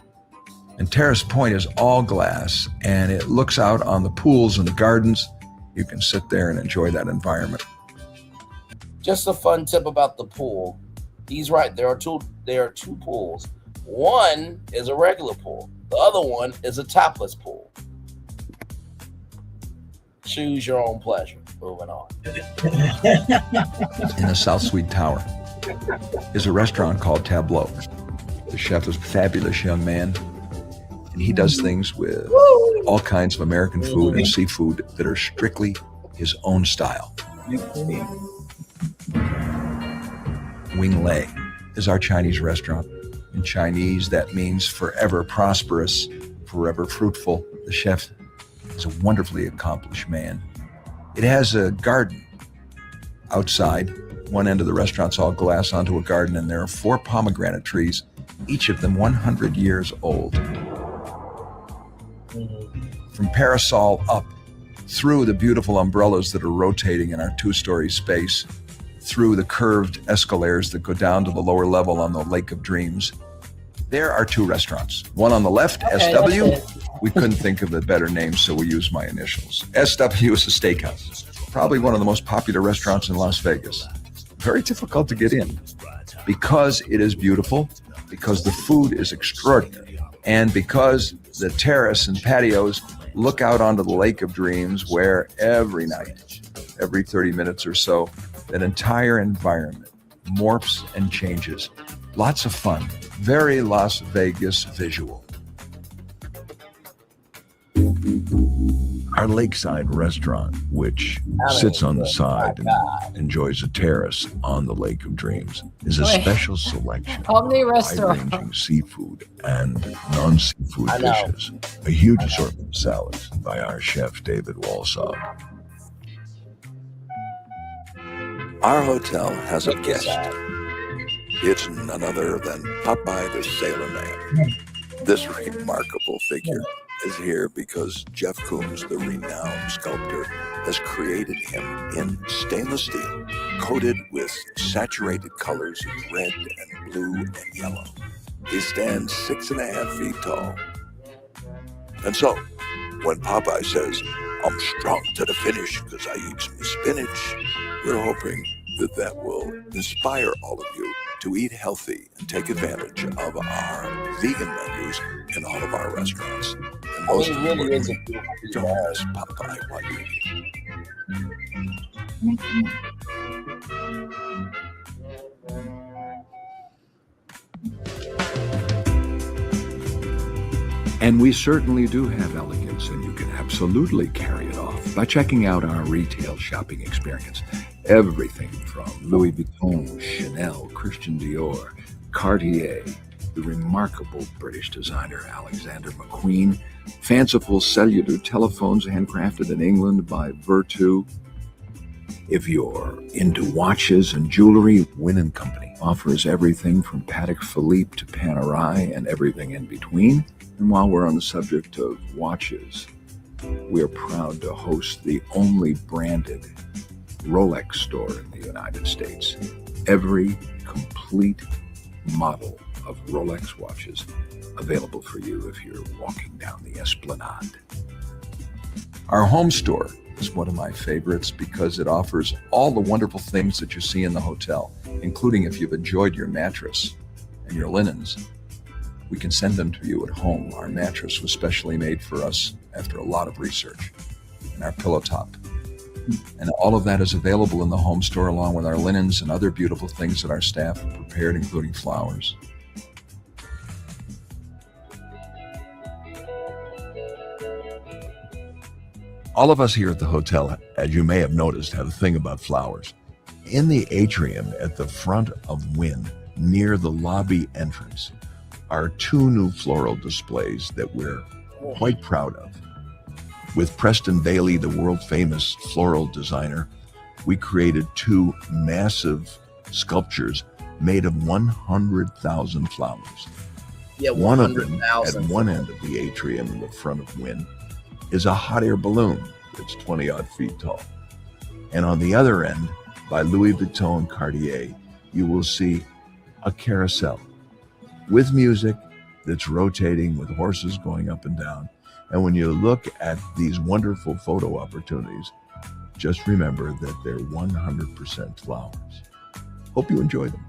And Terrace Point is all glass, and it looks out on the pools and the gardens. You can sit there and enjoy that environment. Just a fun tip about the pool. He's right. There are two pools. One is a regular pool. The other one is a topless pool. Choose your own pleasure. Moving on. In the South Suite Tower is a restaurant called Tableau. The chef is a fabulous young man, and he does things with all kinds of American food and seafood that are strictly his own style. Wing Lei is our Chinese restaurant. In Chinese, that means forever prosperous, forever fruitful. The chef is a wonderfully accomplished man. It has a garden outside. One end of the restaurant's all glass onto a garden, and there are 4 pomegranate trees, each of them 100 years old. From parasol up, through the beautiful umbrellas that are rotating in our 2-story space, through the curved escalators that go down to the lower level on the Lake of Dreams, there are 2 restaurants. One on the left, SW. We couldn't think of a better name, so we used my initials. SW is a steakhouse, probably one of the most popular restaurants in Las Vegas. Very difficult to get in because it is beautiful, because the food is extraordinary, and because the terrace and patios look out onto the Lake of Dreams, where every night, every 30 minutes or so, that entire environment morphs and changes. Lots of fun. Very Las Vegas visual. Our lakeside restaurant, which sits on the side and enjoys a terrace on the Lake of Dreams, is a special selection How many of restaurants? wide-ranging seafood and non-seafood dishes. A huge assortment of salads by our chef, David Walsall. Our hotel has a guest. It's none other than Popeye the Sailor Man. This remarkable figure is here because Jeff Coombs, the renowned sculptor, has created him in stainless steel, coated with saturated colors of red and blue and yellow. He stands 6.5 feet tall. And so, when Popeye says, "I'm strong to the finish because I eat some spinach," we're hoping that that will inspire all of you to eat healthy and take advantage of our vegan menus in all of our restaurants. And most importantly, don't miss Popeye while you eat. And we certainly do have elegance, and you can absolutely carry it off by checking out our retail shopping experience. Everything from Louis Vuitton, Chanel, Christian Dior, Cartier, the remarkable British designer Alexander McQueen, fanciful cellular telephones handcrafted in England by Vertu. If you're into watches and jewelry, Wynn & Company offers everything from Patek Philippe to Panerai and everything in between. And while we're on the subject of watches, we are proud to host the only branded Rolex store in the United States. Every complete model of Rolex watches available for you if you're walking down the Esplanade. Our home store is one of my favorites because it offers all the wonderful things that you see in the hotel, including if you've enjoyed your mattress and your linens. We can send them to you at home. Our mattress was specially made for us after a lot of research, and our pillow top. And all of that is available in the home store, along with our linens and other beautiful things that our staff have prepared, including flowers. All of us here at the hotel, as you may have noticed, have a thing about flowers. In the atrium at the front of Wynn, near the lobby entrance, are 2 new floral displays that we're quite proud of. With Preston Bailey, the world-famous floral designer, we created 2 massive sculptures made of 100,000 flowers. Yeah, one of them, at 100,000. one end of the atrium in the front of Wynn, is a hot air balloon that's 20-odd feet tall. And on the other end, by Louis Vuitton and Cartier, you will see a carousel with music that's rotating with horses going up and down. And when you look at these wonderful photo opportunities, just remember that they're 100% flowers. Hope you enjoy them.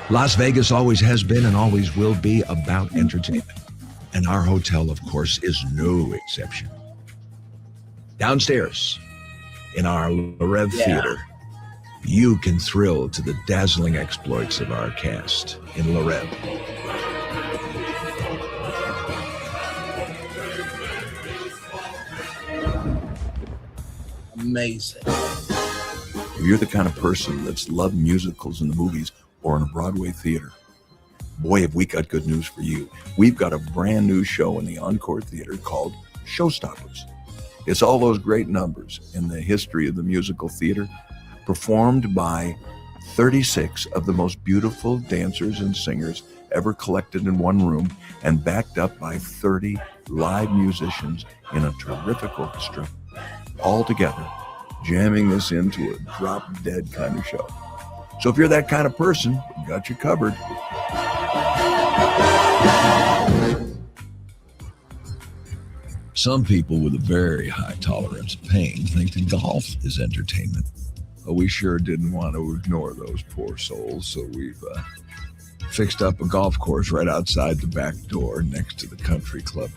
Las Vegas always has been and always will be about entertainment. And our hotel, of course, is no exception. Downstairs in our Rev Theater, you can thrill to the dazzling exploits of our cast in La Rev. Amazing. If you're the kind of person that's loved musicals in the movies or in a Broadway theater, boy, have we got good news for you. We've got a brand new show in the Encore Theater called Showstoppers. It's all those great numbers in the history of the musical theater, performed by 36 of the most beautiful dancers and singers ever collected in one room, and backed up by 30 live musicians in a terrific orchestra, all together, jamming this into a drop-dead kind of show. So if you're that kind of person, we got you covered. Some people with a very high tolerance of pain think that golf is entertainment. Well, we sure didn't want to ignore those poor souls, so we've fixed up a golf course right outside the back door next to the country club.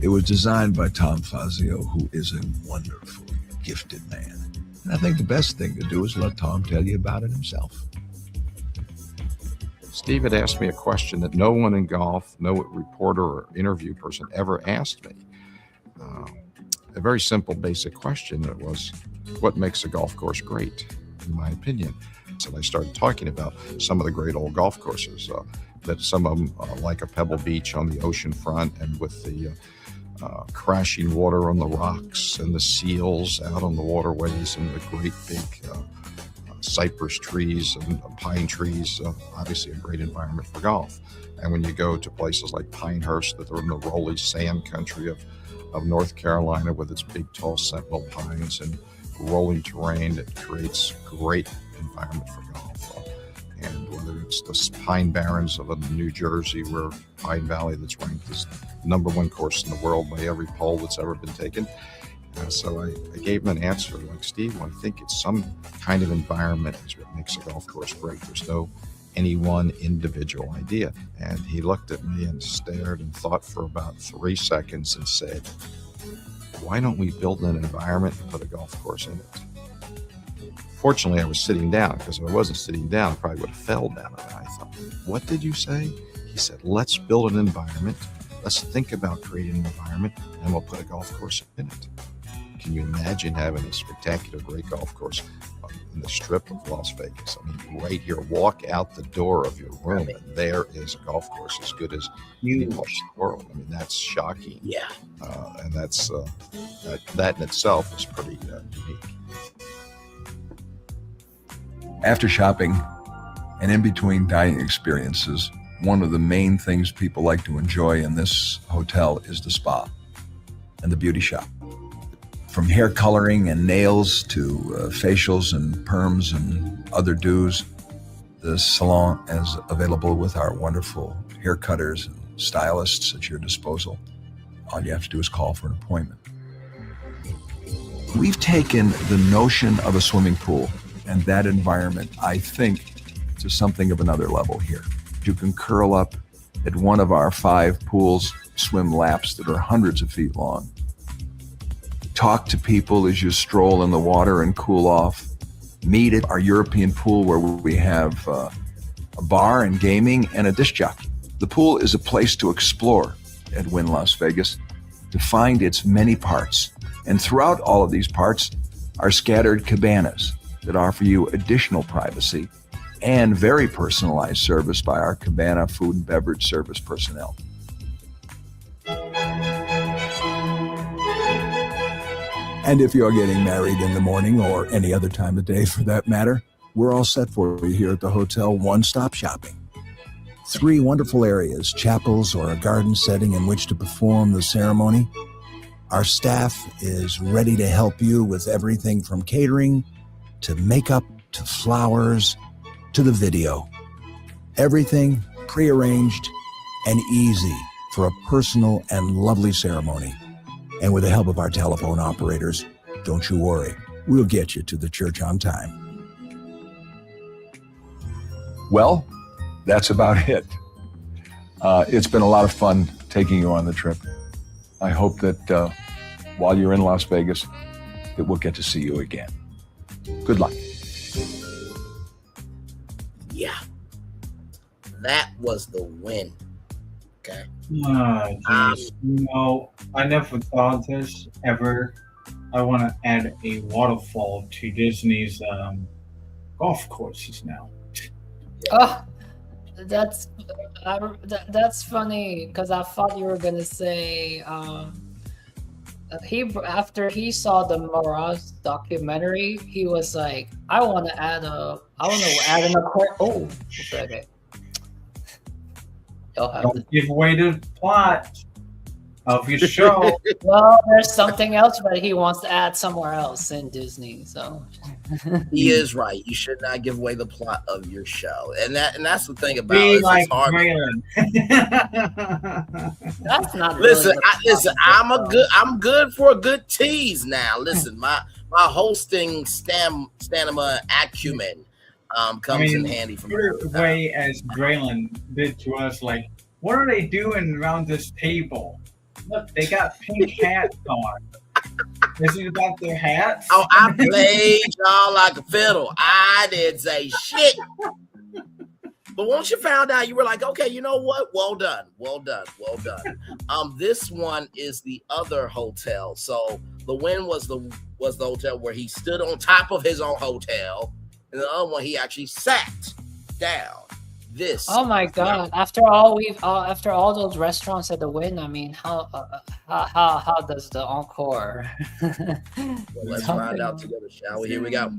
It was designed by Tom Fazio, who is a wonderful, gifted man. And I think the best thing to do is let Tom tell you about it himself. Steve had asked me a question that no one in golf, no reporter or interview person ever asked me. A very simple, basic question. It was, what makes a golf course great, in my opinion? So I started talking about some of the great old golf courses, that some of them like a Pebble Beach on the ocean front, and with the crashing water on the rocks and the seals out on the waterways and the great big cypress trees and pine trees, obviously a great environment for golf. And when you go to places like Pinehurst, that are in the rolly sand country of North Carolina with its big tall sentinel pines and rolling terrain, that creates great environment for golf. And whether it's the Pine Barrens of New Jersey, where Pine Valley, that's ranked as #1 course in the world by every poll that's ever been taken. So I gave him an answer like, Steve, I think it's some kind of environment is what makes a golf course great. There's no any one individual idea. And he looked at me and stared and thought for about 3 seconds and said, why don't we build an environment and put a golf course in it? Fortunately, I was sitting down, because if I wasn't sitting down, I probably would have fell down. And I thought, what did you say? He said, let's build an environment. Let's think about creating an environment, and we'll put a golf course in it. Can you imagine having a spectacular, great golf course in the Strip of Las Vegas? I mean, right here, walk out the door of your room, and there is a golf course as good as any place in the world. I mean, that's shocking. Yeah. And that's that in itself is pretty unique. After shopping and in between dining experiences, one of the main things people like to enjoy in this hotel is the spa and the beauty shop. From hair coloring and nails to facials and perms and other do's, the salon is available with our wonderful hair cutters and stylists at your disposal. All you have to do is call for an appointment. We've taken the notion of a swimming pool and that environment, I think, to something of another level here. You can curl up at one of our 5 pools, swim laps that are hundreds of feet long. Talk to people as you stroll in the water and cool off. Meet at our European pool, where we have a bar and gaming and a disc jockey. The pool is a place to explore at Wynn Las Vegas, to find its many parts. And throughout all of these parts are scattered cabanas that offer you additional privacy and very personalized service by our cabana food and beverage service personnel. And if you're getting married in the morning, or any other time of day for that matter, we're all set for you here at the hotel One-Stop Shopping. 3 wonderful areas, chapels or a garden setting in which to perform the ceremony, Our staff is ready to help you with everything from catering to makeup to flowers to the video. Everything prearranged and easy for a personal and lovely ceremony. And with the help of our telephone operators, don't you worry, we'll get you to the church on time. Well, that's about it. It's been a lot of fun taking you on the trip. I hope that while you're in Las Vegas, that we'll get to see you again. Good luck. Yeah. That was the win. Okay. No, I never thought this ever. I want to add a waterfall to Disney's golf courses now. Oh, that's funny because I thought you were gonna say after he saw the Mirage documentary, he was like, I want to add an aquarium. Oh, okay. Don't give away the plot of your show. Well, there's something else that he wants to add somewhere else in Disney. So he is right. You should not give away the plot of your show, and that's the thing about Be it. like It's hard. That's not. Listen, really I'm good for a good tease now. Listen, my hosting stamina acumen comes in handy from the way as Braylon did to us. Like, what are they doing around this table? Look, they got pink hats on. Is it about their hats? Oh, I played y'all like a fiddle. I didn't say shit. But once you found out, you were like, okay, you know what? Well done. This one is the other hotel. So the win was the hotel where he stood on top of his own hotel, and the other one he actually sat down. This. Oh my God! After all those restaurants at the Win, I mean, how does the encore? Well, let's find out together, shall we? Here we go.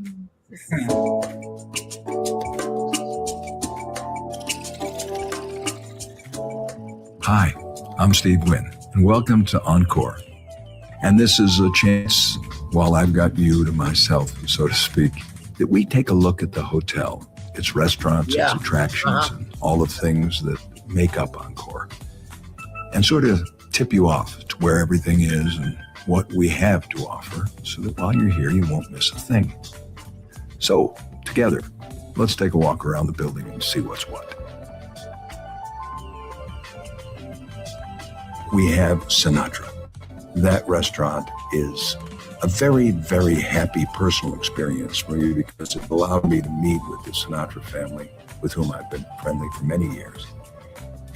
Hi, I'm Steve Wynn, and welcome to Encore. And this is a chance, while I've got you to myself, so to speak, that we take a look at the hotel, its restaurants, its attractions, and all the things that make up Encore, and sort of tip you off to where everything is and what we have to offer, so that while you're here, you won't miss a thing. So, together, let's take a walk around the building and see what's what. We have Sinatra. That restaurant is a very, very happy personal experience for me because it allowed me to meet with the Sinatra family, with whom I've been friendly for many years,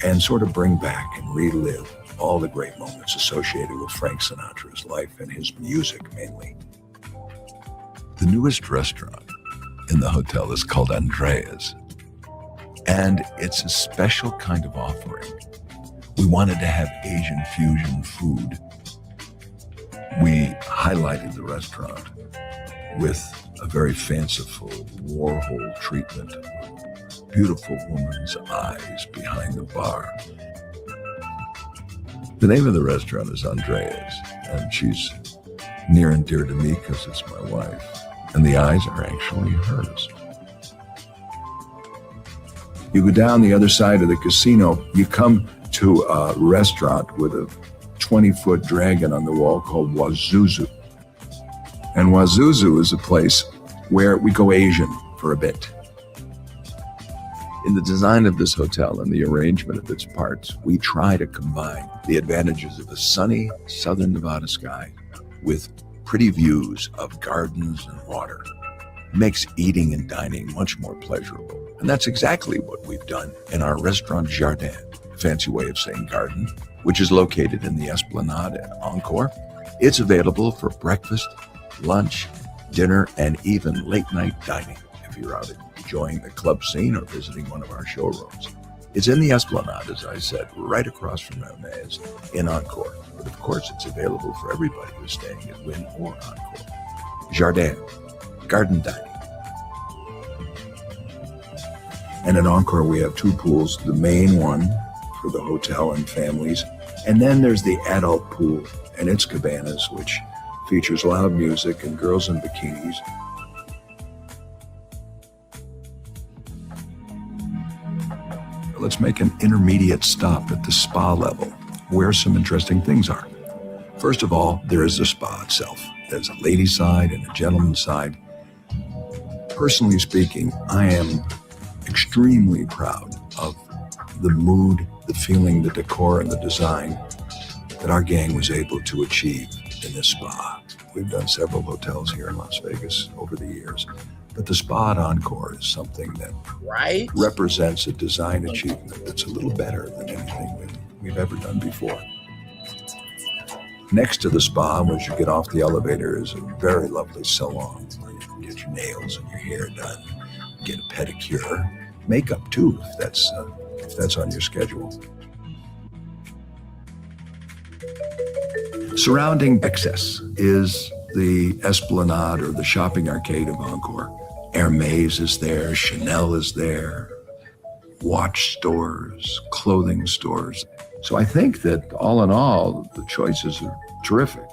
and sort of bring back and relive all the great moments associated with Frank Sinatra's life and his music mainly. The newest restaurant in the hotel is called Andrea's, and it's a special kind of offering. We wanted to have Asian fusion food. We highlighted the restaurant with a very fanciful Warhol treatment of a beautiful woman's eyes behind the bar. The name of the restaurant is Andrea's, and she's near and dear to me because it's my wife, and the eyes are actually hers. You go down the other side of the casino, you come to a restaurant with a 20-foot dragon on the wall called Wazuzu. And Wazuzu is a place where we go Asian for a bit. In the design of this hotel and the arrangement of its parts, we try to combine the advantages of a sunny southern Nevada sky with pretty views of gardens and water. It makes eating and dining much more pleasurable. And that's exactly what we've done in our restaurant Jardin, a fancy way of saying garden, which is located in the Esplanade at Encore. It's available for breakfast, lunch, dinner, and even late-night dining if you're out enjoying the club scene or visiting one of our showrooms. It's in the Esplanade, as I said, right across from Zanies in Encore. But of course, it's available for everybody who's staying at Wynn or Encore. Jardin, garden dining. And at Encore, we have two pools, the main one for the hotel and families, and then there's the adult pool and its cabanas, which features loud music and girls in bikinis. Let's make an intermediate stop at the spa level, where some interesting things are. First of all, there is the spa itself. There's a ladies' side and a gentleman's side. Personally speaking, I am extremely proud of the mood, the feeling, the decor, and the design that our gang was able to achieve in this spa. We've done several hotels here in Las Vegas over the years, but the spa at Encore is something that represents a design achievement that's a little better than anything we've ever done before. Next to the spa, once you get off the elevator, is a very lovely salon where you can get your nails and your hair done, get a pedicure, makeup too, if that's on your schedule. Surrounding Excess is the Esplanade or the shopping arcade of Encore. Hermes is there, Chanel is there, watch stores, clothing stores. So I think that all in all, the choices are terrific.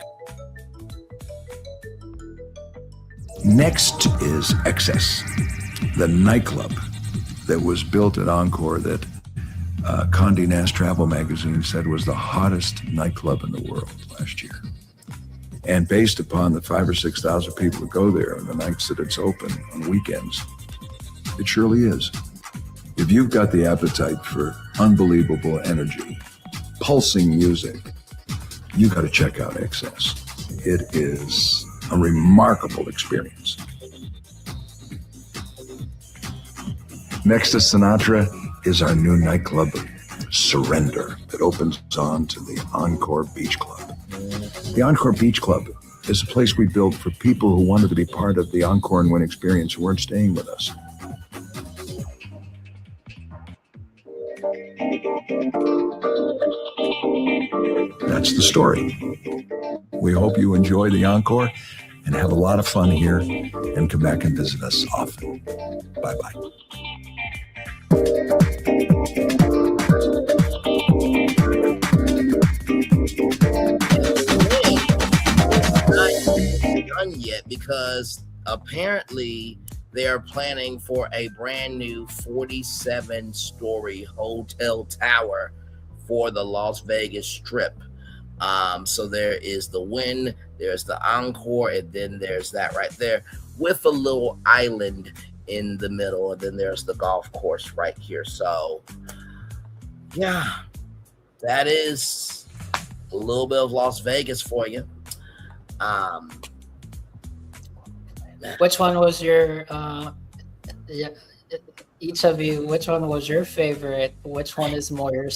Next is Excess, the nightclub that was built at Encore that Condé Nast Travel Magazine said was the hottest nightclub in the world last year. And based upon the 5,000 or 6,000 people that go there on the nights that it's open on weekends, it surely is. If you've got the appetite for unbelievable energy, pulsing music, you got to check out Excess. It is a remarkable experience. Next to Sinatra is our new nightclub, Surrender, that opens on to the Encore Beach Club. The Encore Beach Club is a place we built for people who wanted to be part of the Encore and Win experience who weren't staying with us. That's the story. We hope you enjoy the Encore and have a lot of fun here and come back and visit us often. Bye-bye. Not done yet because apparently they are planning for a brand new 47-story hotel tower for the Las Vegas Strip. So there is the Wynn, there's the Encore, and then there's that right there with a little island in the middle, and then there's the golf course right here. So yeah, that is a little bit of Las Vegas for you. Which one was your each of you, which one was your favorite? Which one is more your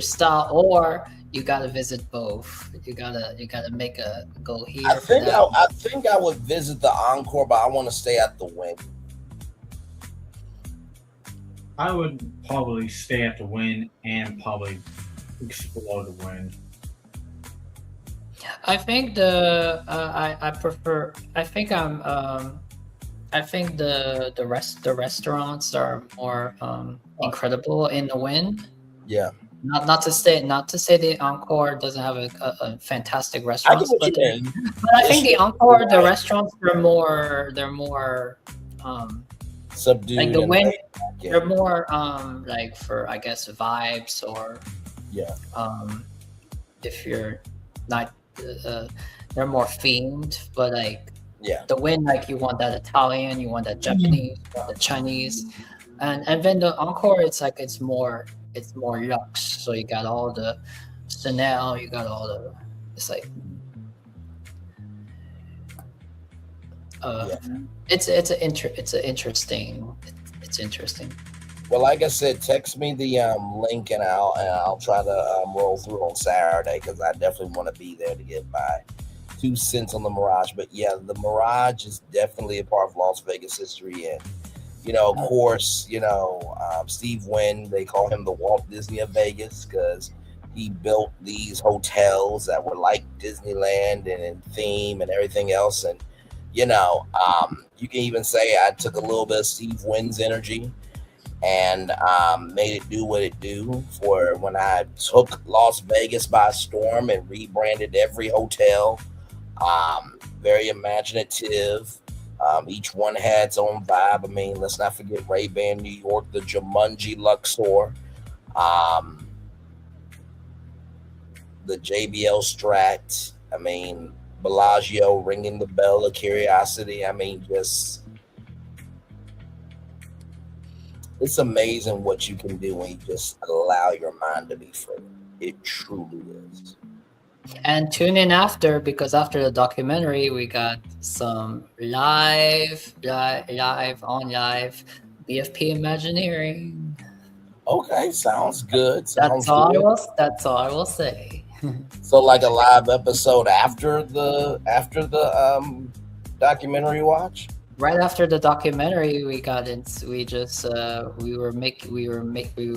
style? Or you gotta visit both. You gotta make a go here. I think I would visit the Encore, but I want to stay at the Wynn. I would probably stay at the Wynn and probably explore the Wynn. I think the restaurants are more incredible in the Wynn. Yeah. Not to say the Encore doesn't have a fantastic restaurants, but I think the Encore, the restaurants they're more subdued. Like the Wynn, they're more like for I guess vibes or if you're not they're more themed, but like the Wynn, like you want that Italian, you want that Japanese, you want the Chinese, and then the Encore, it's like it's more luxe. So you got all the Chanel, you got all the it's like it's interesting. Well, like I said, text me the link and I'll try to roll through on Saturday because I definitely want to be there to get my 2 cents on the Mirage. But yeah, the Mirage is definitely a part of Las Vegas history, and of course, Steve Wynn, they call him the Walt Disney of Vegas because he built these hotels that were like Disneyland and in theme and everything else. And you can even say I took a little bit of Steve Wynn's energy and made it do what it do for when I took Las Vegas by storm and rebranded every hotel. Very imaginative. Each one had its own vibe. I mean, let's not forget Ray-Ban New York, the Jumanji Luxor, the JBL Strat. I mean, Bellagio ringing the bell of curiosity. I mean, just it's amazing what you can do when you just allow your mind to be free. It truly is. And tune in after, because after the documentary, we got some live BFP Imagineering. Okay, sounds good. That's all I will say. So, like a live episode after the documentary watch. Right after the documentary, we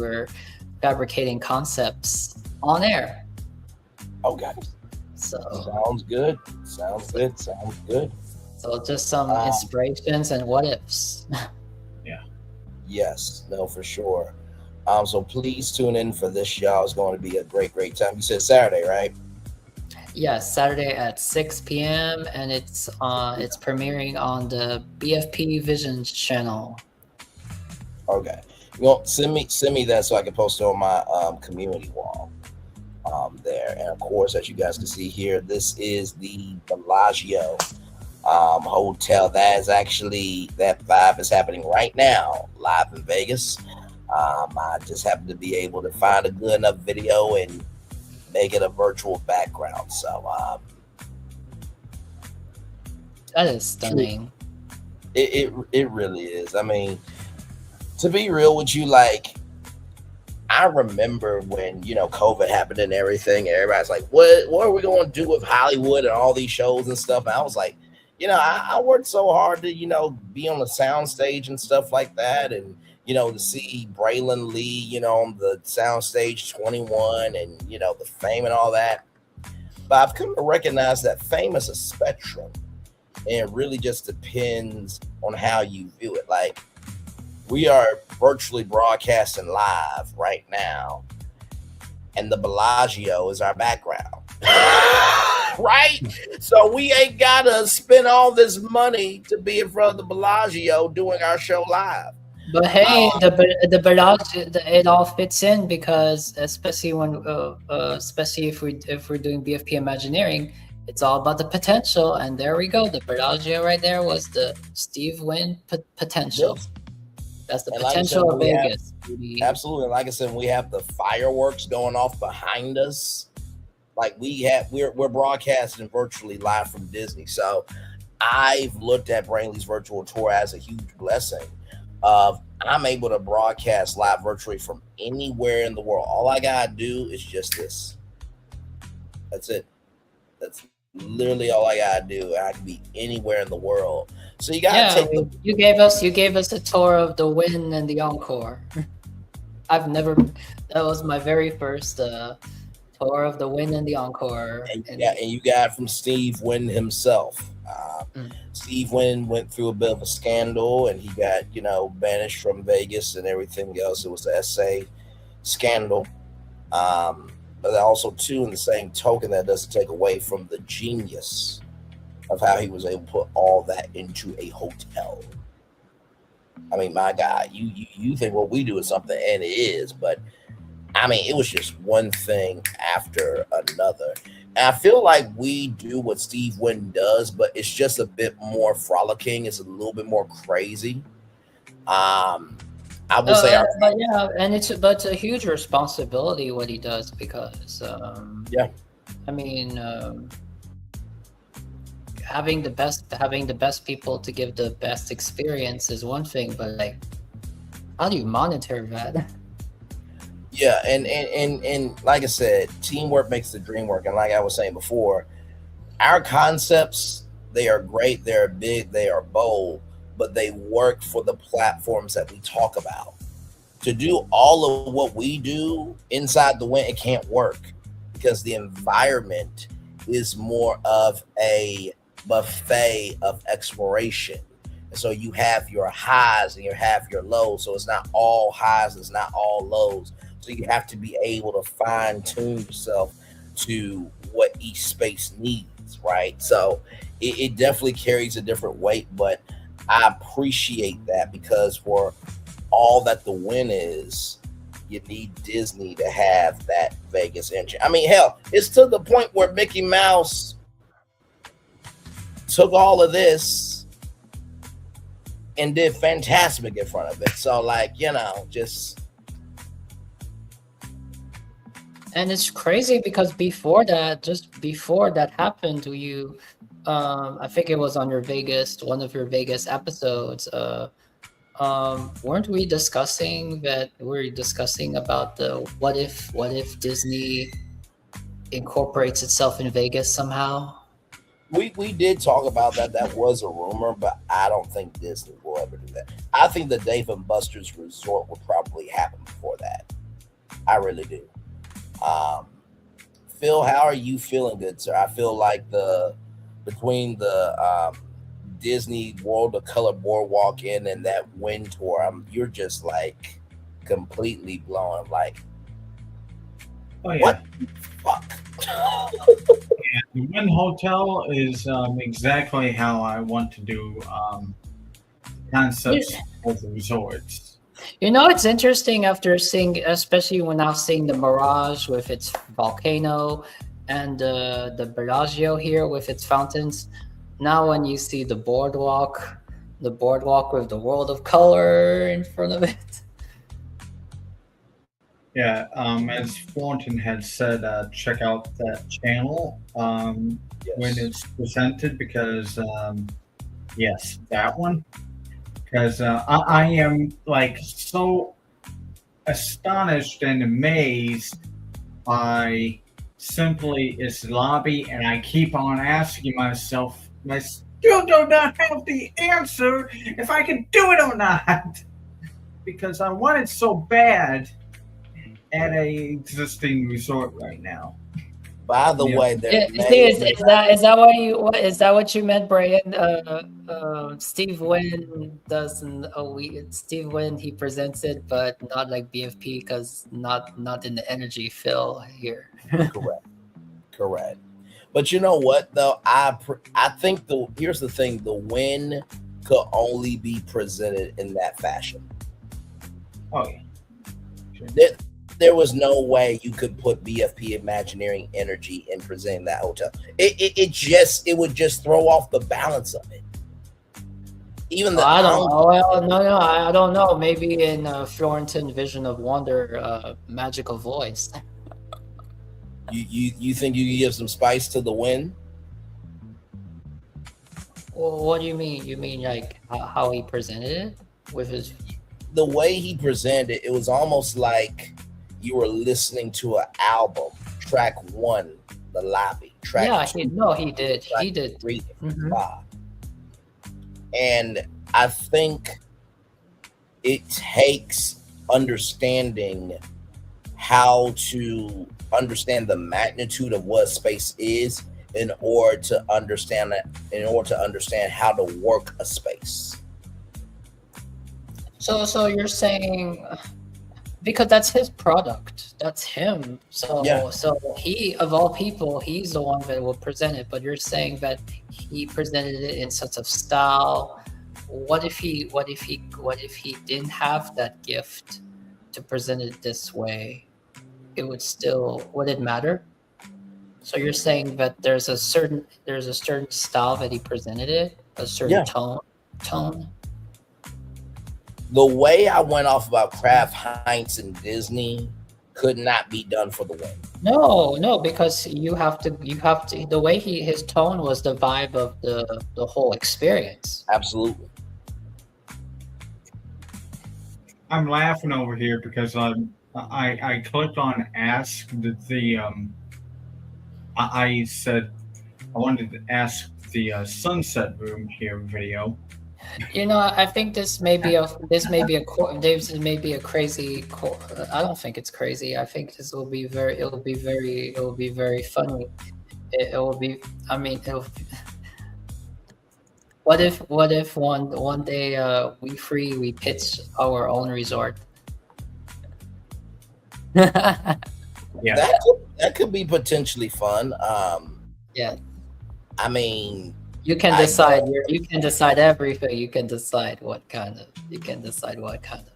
were fabricating concepts on air. Okay. So sounds good. Sounds good. So just some inspirations and what ifs. Yeah. Yes. No, for sure. So please tune in for this show. It's going to be a great time. You said Saturday, right? Yes, Saturday at 6 p.m. and it's premiering on the BFP Visions channel. Okay. You know, send me that so I can post it on my community wall. There, and of course, as you guys can see here, this is the Bellagio hotel. That vibe is happening right now live in Vegas. I just happen to be able to find a good enough video and make it a virtual background. So that is stunning. It really is. I mean, to be real with you, like, I remember when, COVID happened and everything, and everybody's like, what are we going to do with Hollywood and all these shows and stuff? And I was like, I worked so hard to, be on the sound stage and stuff like that. And, to see Braylon Lee, on the sound stage 21 and, the fame and all that. But I've come to recognize that fame is a spectrum, and it really just depends on how you view it. Like, we are virtually broadcasting live right now, and the Bellagio is our background, right? So we ain't gotta spend all this money to be in front of the Bellagio doing our show live. But hey, the Bellagio, it all fits in, because especially if we're doing BFP Imagineering, it's all about the potential. And there we go, the Bellagio right there was the Steve Wynn potential. Yes. That's the potential of Vegas. Absolutely. Like I said, we have the fireworks going off behind us. Like we're broadcasting virtually live from Disney. So I've looked at Brainley's virtual tour as a huge blessing of I'm able to broadcast live virtually from anywhere in the world. All I gotta do is just this. That's it. That's literally all I gotta do. I can be anywhere in the world. So you gotta you gave us a tour of the Wynn and the Encore. That was my very first tour of the Wynn and the Encore. And you got it from Steve Wynn himself. Steve Wynn went through a bit of a scandal, and he got banished from Vegas and everything else. It was the SA scandal. But also, too, in the same token, that doesn't take away from the genius of how he was able to put all that into a hotel. I mean, my God, you think what we do is something, and it is, but I mean, it was just one thing after another. And I feel like we do what Steve Wynn does, but it's just a bit more frolicking. It's a little bit more crazy. I will say, but it's a huge responsibility what he does, because I mean, having the best people to give the best experience is one thing, but like, how do you monitor that? Yeah, and like I said, teamwork makes the dream work. And like I was saying before, our concepts, they are great, they're big, they are bold, but they work for the platforms that we talk about. To do all of what we do inside the Wynn, it can't work, because the environment is more of a buffet of exploration. And so you have your highs and you have your lows. So it's not all highs, it's not all lows. So you have to be able to fine tune yourself to what each space needs, right? So it definitely carries a different weight, but I appreciate that because for all that the win is, you need Disney to have that Vegas engine. I mean, hell, it's to the point where Mickey Mouse took all of this and did Fantasmic in front of it. So, like, you know, just. And it's crazy because before that, just before that happened to you, I think it was on your Vegas, one of your Vegas episodes. Weren't we discussing that? We're discussing about the what if Disney incorporates itself in Vegas somehow? We did talk about that. That was a rumor, but I don't think Disney will ever do that. I think the Dave and Buster's Resort would probably happen before that. I really do. Phil, how are you feeling, good sir? I feel like between the Disney World of Color Boardwalk in and that wind tour, you're just like completely blowing. Like, oh, yeah. What the fuck? Yeah, the Wind Hotel is exactly how I want to do concepts of the resorts. You know, it's interesting after seeing, especially when I was seeing the Mirage with its volcano and the Bellagio here with its fountains. Now when you see the boardwalk with the World of Color in front of it. Yeah, as Thornton had said, check out that channel when it's presented because, yes, that one. Because I am like so astonished and amazed by simply its lobby, and I keep on asking myself, I still do not have the answer if I can do it or not, because I want it so bad at a existing resort right now. By the way, is that what you meant, Brian? Steve Wynn doesn't. Steve Wynn, he presents it, but not like BFP because not in the energy fill here. Correct. But you know what though? I think here's the thing: the win could only be presented in that fashion. Oh yeah. Sure. There was no way you could put BFP Imagineering energy in presenting that hotel. It would just throw off the balance of it. Even the I don't know. Well, no, I don't know. Maybe in Florentine Vision of Wonder, Magical Voice. You think you can give some spice to the win? Well, what do you mean? You mean like how he presented it with his? The way he presented it, it was almost like you were listening to an album. Track 1, the lobby. Track 2, he did. He did. 3, 5. And I think it takes understanding how to understand the magnitude of what space is in order to understand how to work a space. So you're saying because that's his product, that's him. So he, of all people, he's the one that will present it. But you're saying that he presented it in such a style. What if he didn't have that gift to present it this way? Would it matter? So you're saying that there's a certain style that he presented it, a certain tone. The way I went off about Kraft, Heinz, and Disney could not be done for the win. No, because you have to. The way his tone was the vibe of the whole experience. Absolutely. I'm laughing over here because I clicked on ask I said I wanted to ask the Sunset Room here video. You know, I think this may be a crazy. I don't think it's crazy. I think this will be very. It will be very funny. It will be. I mean, what if one day we pitch our own resort? Yeah, that could be potentially fun. Yeah. I mean, You can decide. You can decide everything. You can decide what kind of. You can decide what kind of.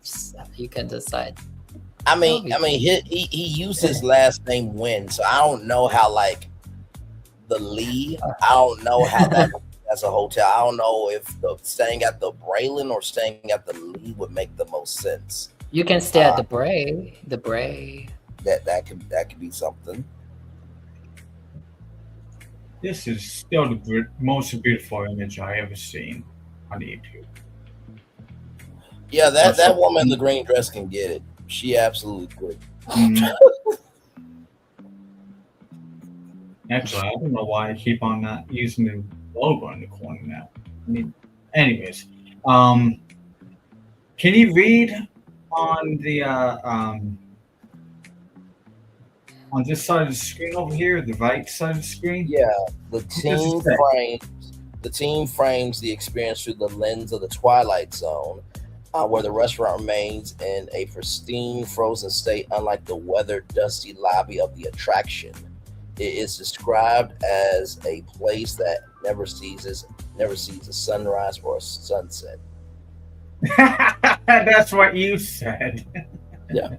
You can decide. I mean, he used his last name Win, so I don't know how like the Lee. I don't know how that as a hotel. I don't know if staying at the Braylon or staying at the Lee would make the most sense. You can stay at the Bray. The Bray. That could be something. This is still the most beautiful image I ever seen on YouTube. Yeah, that woman in the green dress can get it. She absolutely could. Actually, I don't know why I keep on not using the logo in the corner now. I mean, anyways, can you read on the on this side of the screen over here, the right side of the screen? Yeah, the team frames the experience through the lens of the Twilight Zone, where the restaurant remains in a pristine, frozen state, unlike the weathered, dusty lobby of the attraction. It is described as a place that never sees a sunrise or a sunset. That's what you said. Yeah.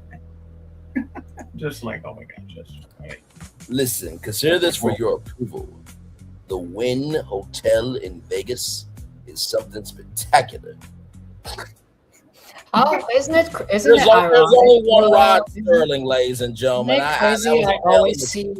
Just like, oh my god, just right. Listen, consider this for your approval. The Wynn Hotel in Vegas is something spectacular. Oh, isn't it There's ironic? only one Rod Sterling, ladies and gentlemen. Isn't it crazy?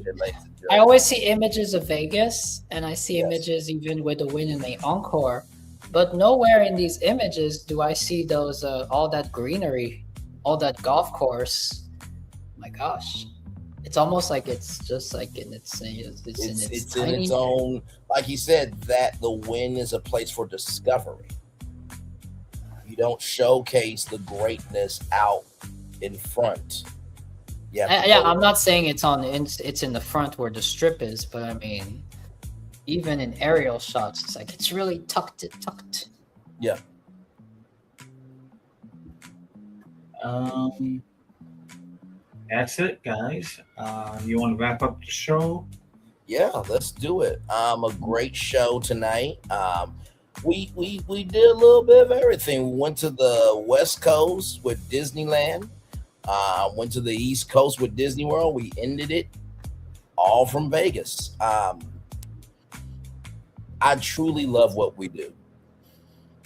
I always see images of Vegas, and I see images even with the Wynn and the Encore, but nowhere in these images do I see those all that greenery, all that golf course. My gosh, it's almost like it's just like in its in its own. Like he said, that the Wynn is a place for discovery. You don't showcase the greatness out in front. Yeah, I'm not saying it's in the front where the strip is, but I mean, even in aerial shots, it's like it's really tucked. Yeah. That's it, guys. You want to wrap up the show? Yeah, let's do it. A great show tonight. We did a little bit of everything. We went to the West Coast with Disneyland. Went to the East Coast with Disney World. We ended it all from Vegas. I truly love what we do.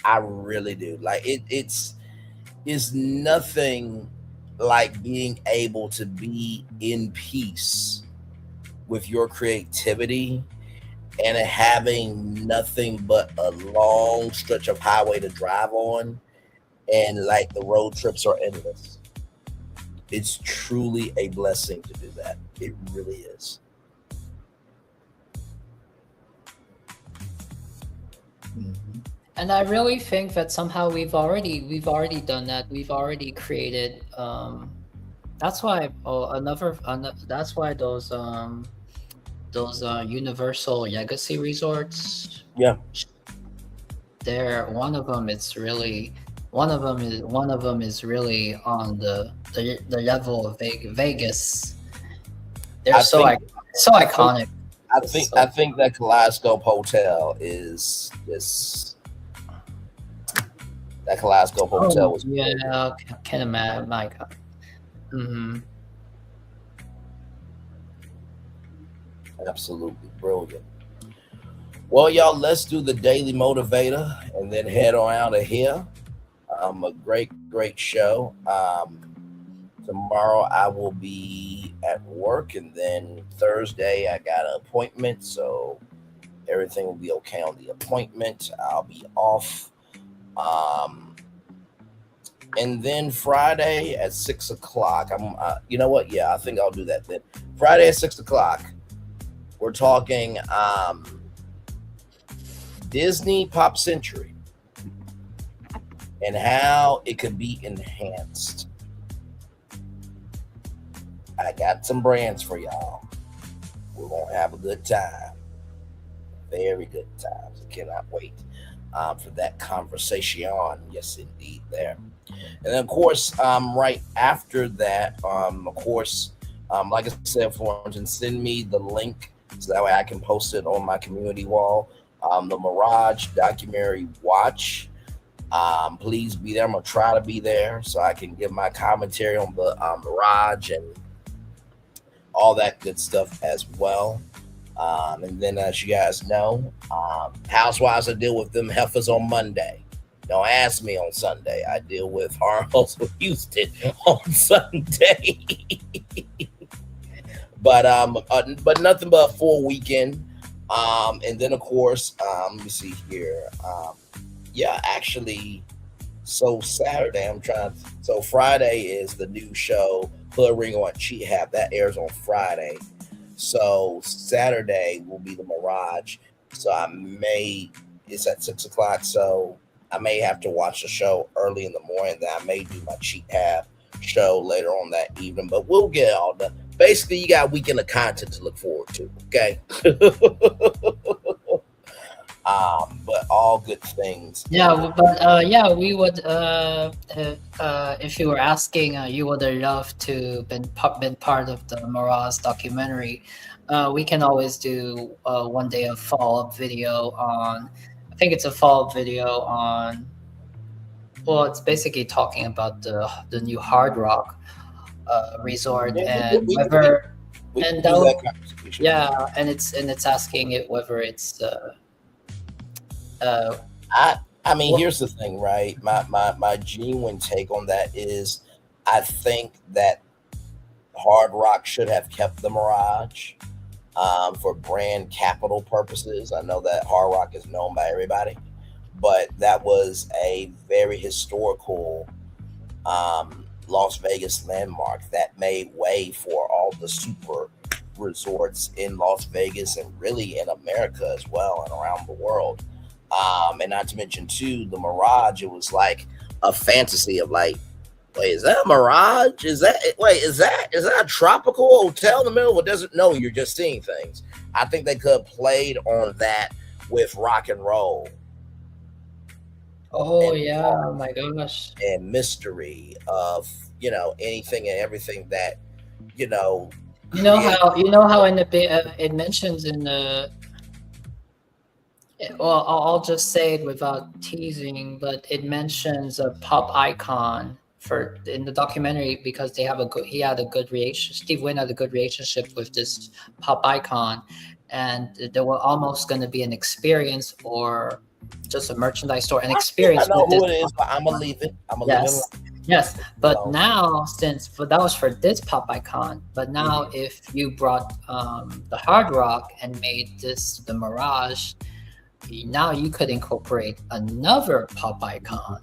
I really do. Like it's nothing like being able to be in peace with your creativity and having nothing but a long stretch of highway to drive on, and like the road trips are endless. It's truly a blessing to do that. It really is. And I really think that somehow we've already done that. We've already created. That's why that's why those Universal Legacy resorts. Yeah. One of them is really on the level of Vegas. They're so iconic. I think that Kaleidoscope Hotel is this. That Kaleidoscope Hotel was I can't imagine. My God. Absolutely brilliant. Well, y'all, let's do the Daily Motivator and then head on out of here. A great show. Tomorrow I will be at work, and then Thursday I got an appointment, so everything will be okay on the appointment. I'll be off. And then Friday at 6 o'clock, you know what? Yeah, I think I'll do that then. Friday at 6 o'clock, we're talking Disney Pop Century and how it could be enhanced. I got some brands for y'all. We're going to have a good time. Very good times. I cannot wait. for that conversation. Yes, indeed, there. And then, of course, right after that, of course, like I said, Florence, send me the link so that way I can post it on my community wall. The Mirage documentary watch. Please be there. I'm gonna try to be there so I can give my commentary on the Mirage and all that good stuff as well. And then, as you guys know, Housewives, I deal with them heifers on Monday. Don't ask me on Sunday. I deal with Harlem Houston on Sunday. But nothing but a full weekend. And then, of course, let me see here. Actually, so Saturday, so Friday is the new show, Hood Ring on Cheat Hab. That airs on Friday. So Saturday will be the Mirage. So it's at 6:00. So I may have to watch the show early in the morning. Then I may do my Cheat Hab show later on that evening. But we'll get all done. Basically, you got a weekend of content to look forward to. Okay. But all good things. Yeah, but we would. If you were asking, you would have loved to been part of the Mirage documentary. We can always do one day of follow-up video on. I think it's a follow-up video on. Well, it's basically talking about the new Hard Rock resort and whether. And that, and it's asking it whether it's. I mean, here's the thing, right? My genuine take on that is I think that Hard Rock should have kept the Mirage for brand capital purposes. I know that Hard Rock is known by everybody, but that was a very historical Las Vegas landmark that made way for all the super resorts in Las Vegas and really in America as well and around the world. And not to mention too, the Mirage, it was like a fantasy of like, wait, is that a Mirage? Is that a tropical hotel in the middle of a desert? No, you're just seeing things. I think they could have played on that with rock and roll. Oh oh my gosh. And mystery of, anything and everything that, You know how in the it mentions in the. Well, I'll just say it without teasing, but it mentions a pop icon in the documentary because Steve Wynn had a good relationship with this pop icon, and there were almost going to be an experience or just a merchandise store, an experience. I know who it is, but I'm gonna leave it. Yes, but now that was for this pop icon, but now if you brought the Hard Rock and made this the Mirage. Now you could incorporate another pop icon,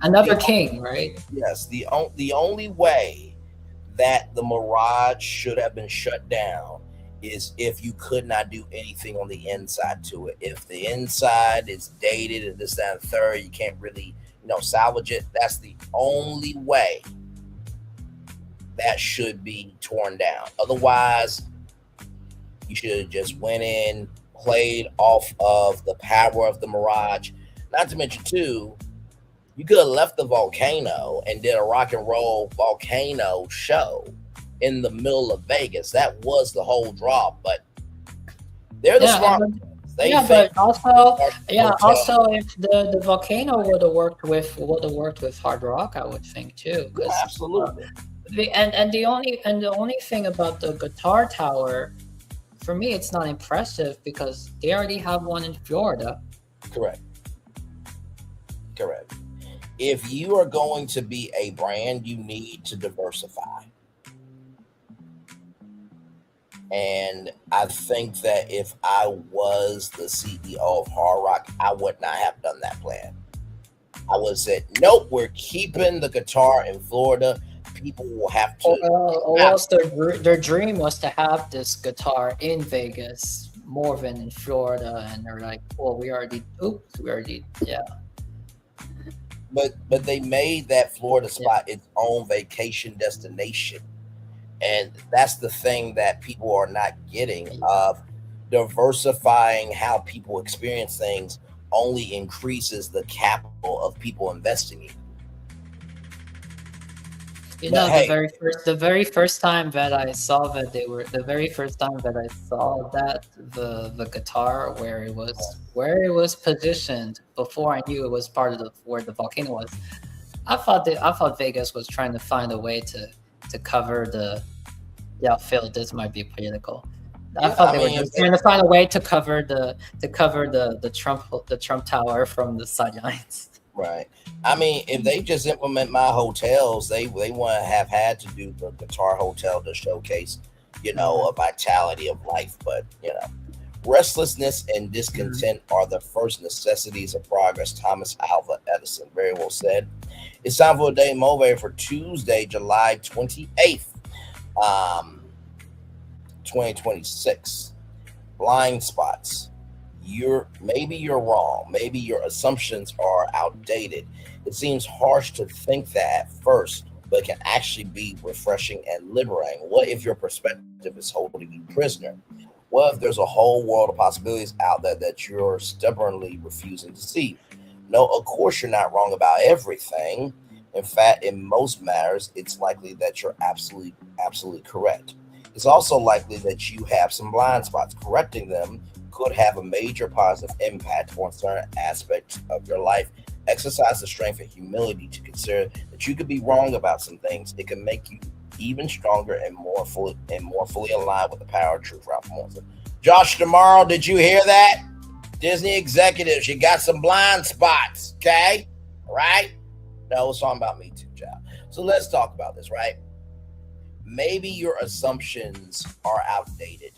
another king, right? Yes, the only way that the Mirage should have been shut down is if you could not do anything on the inside to it. If the inside is dated and this, that, and third, you can't really, salvage it. That's the only way that should be torn down. Otherwise, you should have just went in, played off of the power of the Mirage. Not to mention too, you could have left the volcano and did a rock and roll volcano show in the middle of Vegas. That was the whole draw, but they're the smart ones. But also if the volcano would have worked with Hard Rock, I would think too. Absolutely. And the only thing about the guitar tower, for me, it's not impressive because they already have one in Florida. Correct. If you are going to be a brand, you need to diversify. And I think that if I was the CEO of Hard Rock, I would not have done that plan. I would have said, nope, we're keeping the guitar in Florida. People will have to. Or else their dream was to have this guitar in Vegas more than in Florida, and they're like, well, yeah. But they made that Florida spot its own vacation destination, and that's the thing that people are not getting. diversifying how people experience things only increases the capital of people investing in. You know, the very first time that I saw that the very first time that I saw that the guitar where it was positioned before I knew it was part of where the volcano was, I thought Vegas was trying to find a way to cover the. Yeah, Phil, this might be political. I thought they were just trying to find a way to cover the Trump Tower from the sidelines. Right. I mean, if they just implement my hotels, they want to have had to do the guitar hotel to showcase, a vitality of life. But restlessness and discontent are the first necessities of progress. Thomas Alva Edison very well said. It's time for a day move for Tuesday, July 28th. 2026. Blind spots. Maybe you're wrong. Maybe your assumptions are outdated. It seems harsh to think that at first, but it can actually be refreshing and liberating. What if your perspective is holding you prisoner? What if there's a whole world of possibilities out there that you're stubbornly refusing to see? No, of course you're not wrong about everything. In fact, in most matters, it's likely that you're absolutely correct. It's also likely that you have some blind spots. Correcting them could have a major positive impact on certain aspects of your life. Exercise the strength and humility to consider that you could be wrong about some things. It can make you even stronger and more fully aligned with the power of truth. Ralph Morrison. Josh Tomorrow, did you hear that? Disney executives, you got some blind spots, okay? All right? No, it's talking about me too, child. So let's talk about this, right? Maybe your assumptions are outdated.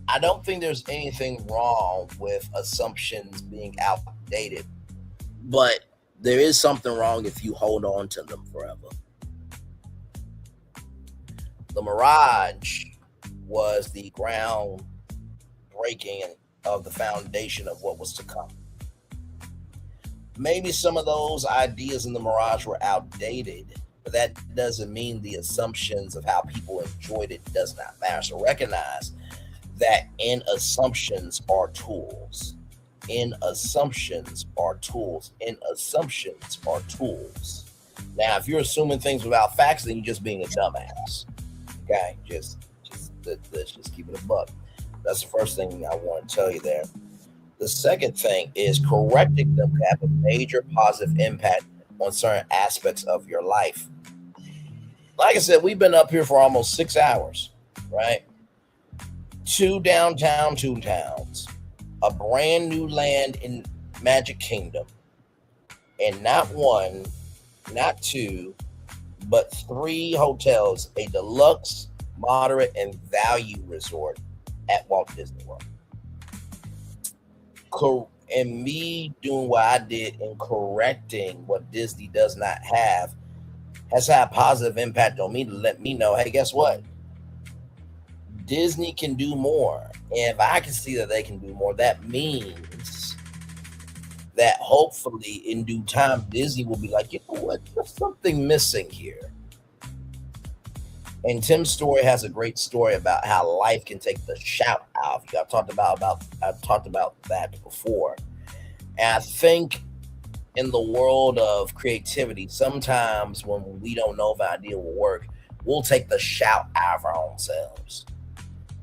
I don't think there's anything wrong with assumptions being outdated, but there is something wrong if you hold on to them forever. The Mirage was the ground breaking of the foundation of what was to come. Maybe some of those ideas in the Mirage were outdated, but that doesn't mean the assumptions of how people enjoyed it does not matter. So recognize that in assumptions are tools. In assumptions are tools. In assumptions are tools. Now, if you're assuming things without facts, then you're just being a dumbass. Okay, let's just keep it a buck. That's the first thing I want to tell you there. The second thing is correcting them can have a major positive impact on certain aspects of your life. Like I said, we've been up here for almost 6 hours, right? 2 downtown Toontowns, a brand new land in Magic Kingdom, and not 1, not 2, but 3 hotels, a deluxe, moderate, and value resort at Walt Disney World. And me doing what I did in correcting what Disney does not have has had a positive impact on me to let me know, hey, guess what? Disney can do more. And if I can see that they can do more, that means that hopefully in due time, Disney will be like, you know what? There's something missing here. And Tim's story has a great story about how life can take the shout out of you. I've talked about that before. And I think in the world of creativity, sometimes when we don't know if an idea will work, we'll take the shout out of our own selves.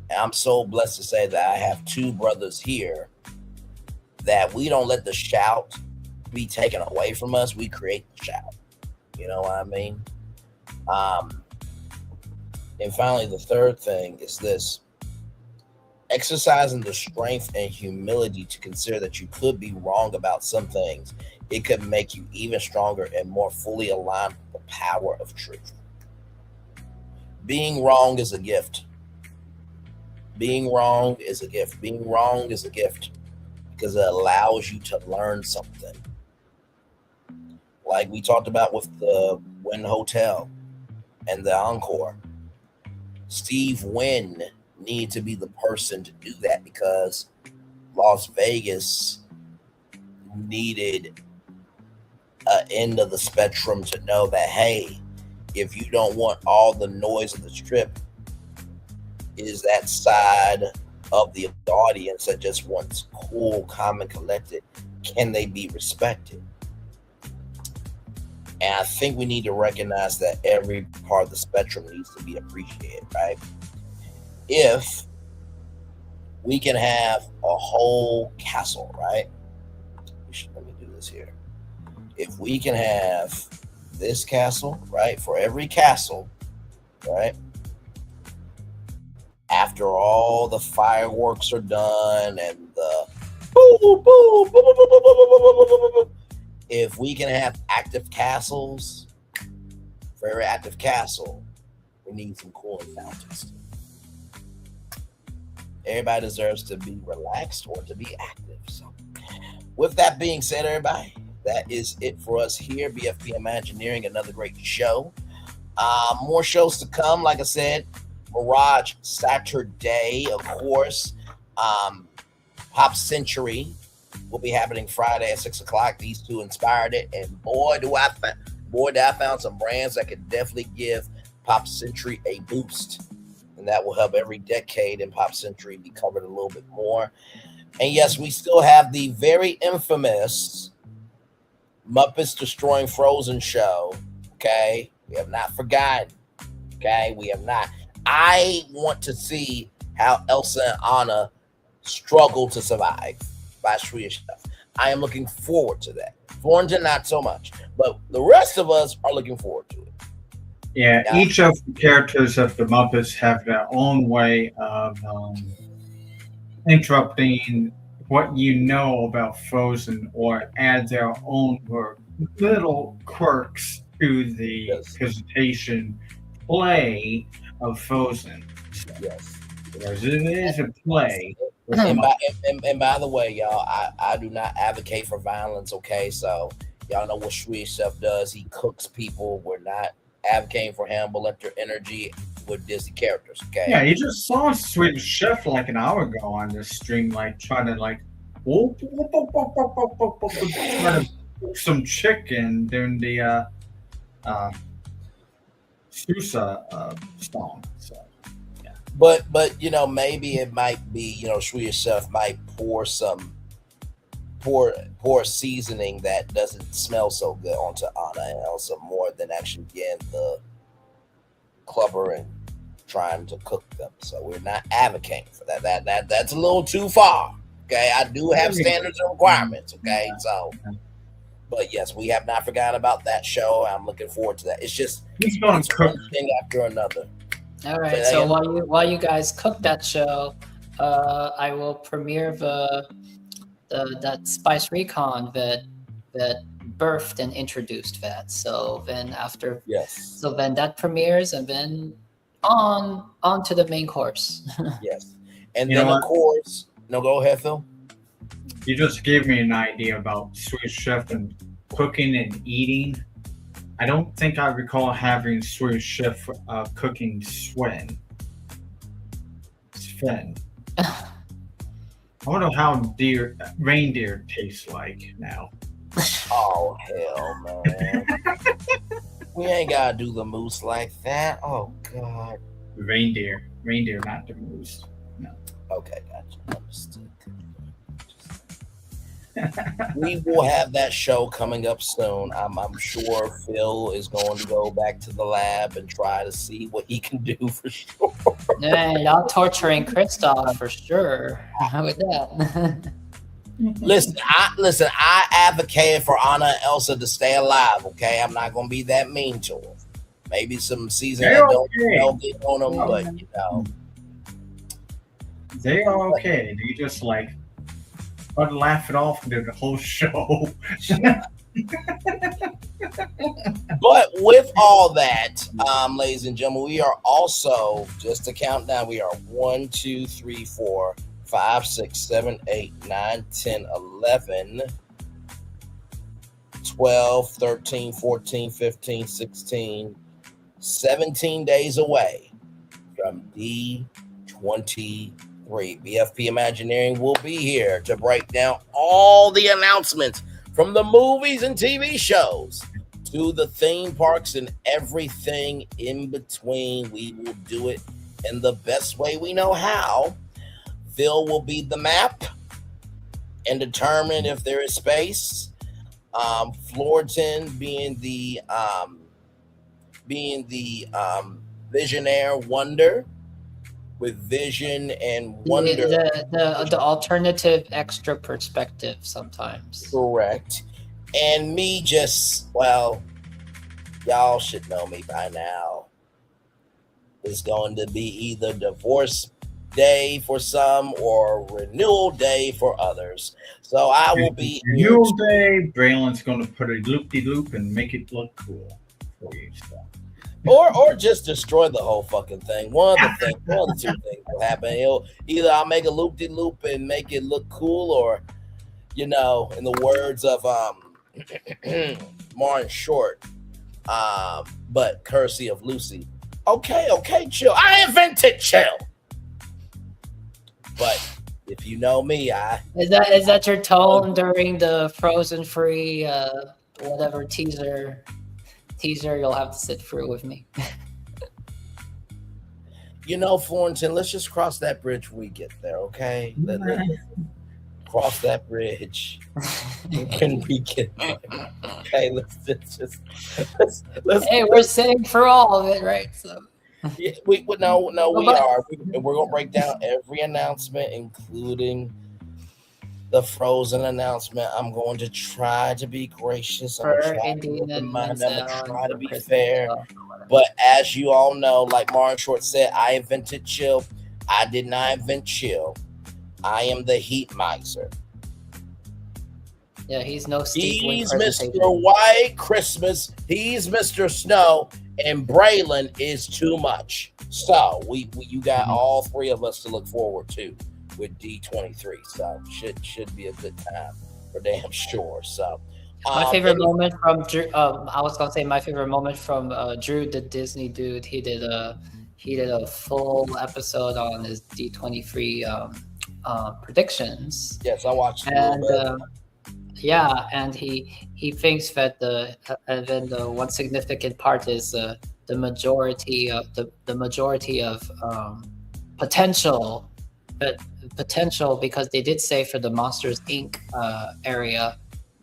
And I'm so blessed to say that I have 2 brothers here that we don't let the shout be taken away from us. We create the shout. You know what I mean? And finally, the third thing is this. Exercising the strength and humility to consider that you could be wrong about some things, it could make you even stronger and more fully aligned with the power of truth. Being wrong is a gift. Being wrong is a gift. Being wrong is a gift because it allows you to learn something. Like we talked about with the Wynn Hotel and the Encore. Steve Wynn needed to be the person to do that because Las Vegas needed an end of the spectrum to know that, hey, if you don't want all the noise of the strip, is that side of the audience that just wants cool, calm, and collected. Can they be respected? And I think we need to recognize that every part of the spectrum needs to be appreciated, right? If we can have a whole castle, right? Let me do this here. If we can have this castle, right? For every castle, right? After all the fireworks are done and the boo, boo, boo, boo, boo, boo, boo, boo, boo, boo, if we can have active castles, for every active castle, we need some cooling fountains. Everybody deserves to be relaxed or to be active. So, with that being said, everybody, that is it for us here. BFP Imagineering, another great show. More shows to come. Like I said, Mirage Saturday, of course. Pop Century will be happening Friday at 6 o'clock. These two inspired it, and boy, did I found some brands that could definitely give Pop Century a boost, and that will help every decade in Pop Century be covered a little bit more. And yes, we still have the very infamous Muppets Destroying Frozen show. Okay, we have not forgotten. Okay, we have not. I want to see how Elsa and Anna struggle to survive by Swedish Chef. I am looking forward to that. Florentine, not so much, but the rest of us are looking forward to it. Yeah, each of the characters of the Muppets have their own way of interrupting what you know about Frozen, or add their own little quirks to the presentation play of Frozen. Yes. Because it is a play. And by the way, y'all, I do not advocate for violence, okay? So y'all know what Swedish Chef does. He cooks people. We're not advocating for him, but let their energy with Disney characters, okay? Yeah, you just saw Swedish Chef like an hour ago on this stream, like trying to like whoop, whoop, whoop, whoop, whoop, whoop, whoop, whoop, whoop, trying to cook some chicken during the Sousa song. So yeah. But you know, maybe it might be, you know, Swedish Chef might pour seasoning that doesn't smell so good onto Anna and Elsa more than actually getting the clubber and trying to cook them. So we're not advocating for that. That's a little too far. Okay, I do have standards and requirements. Okay, so, but yes, we have not forgotten about that show. I'm looking forward to that. It's just it's one thing after another. All right. So while you guys cook that show, I will premiere that Spice Recon that birthed and introduced that. So then after, so then that premieres, and then on to the main course. Yes, and then of course, no, go ahead, Phil. You just gave me an idea about Swedish Chef and cooking and eating. I don't think I recall having Swedish Chef cooking Sven. I wonder how reindeer tastes like now. Oh hell, man! We ain't gotta do the moose like that. Oh god. Reindeer, not the moose. No. Okay, gotcha. Understood. We will have that show coming up soon. I'm sure Phil is going to go back to the lab and try to see what he can do for sure. Yeah, y'all torturing Kristoff for sure. How with that? Listen, I advocated for Anna and Elsa to stay alive, okay? I'm not going to be that mean to them. Maybe some season I don't get on them, but, you know. They are okay. They just, like, laugh it off the whole show. But with all that, ladies and gentlemen, we are also, just to count down, we are 1, 2, 3, 4, 5, 6, 7, 8, 9, 10, 11, 12, 13, 14, 15, 16, 17 days away from D23. BFP Imagineering will be here to break down all the announcements from the movies and TV shows to the theme parks and everything in between. We will do it in the best way we know how. Phil will be the map and determine if there is space. Florton being the visionaire wonder with vision and wonder. The alternative extra perspective sometimes. Correct. And me just, well, y'all should know me by now. It's going to be either divorce day for some or renewal day for others. So I will be renewal day. Braylon's going to put a loop-de-loop and make it look cool for you. So. Or just destroy the whole fucking thing. One of the two things will happen. Either I'll make a loop-de-loop and make it look cool, or, you know, in the words of Martin Short, but courtesy of Lucy. Okay, chill. I invented chill. But if you know me, is that your tone during the Frozen Free whatever teaser? You'll have to sit through with me. You know, Florentine, let's just cross that bridge when we get there, okay? Let's cross that bridge when we get there. Okay, let's hey, we're sitting for all of it, right? So yeah, we are. We're gonna break down every announcement, including the Frozen announcement. I'm going to try to be gracious. I'm going to try to be fair. But as you all know, like Martin Short said, I invented chill. I did not invent chill. I am the heat miser. Yeah, he's no Steve. He's Mr. White Christmas. He's Mr. Snow. And Braylon is too much. So you got all three of us to look forward to with D23. So should be a good time for damn sure. So my favorite moment from Drew, I was gonna say my favorite moment from Drew, the Disney dude. He did a full episode on his D23 predictions. Yes, I watched it. And yeah, and he thinks that the one significant part is the majority of potential, because they did say for the Monsters Inc. Area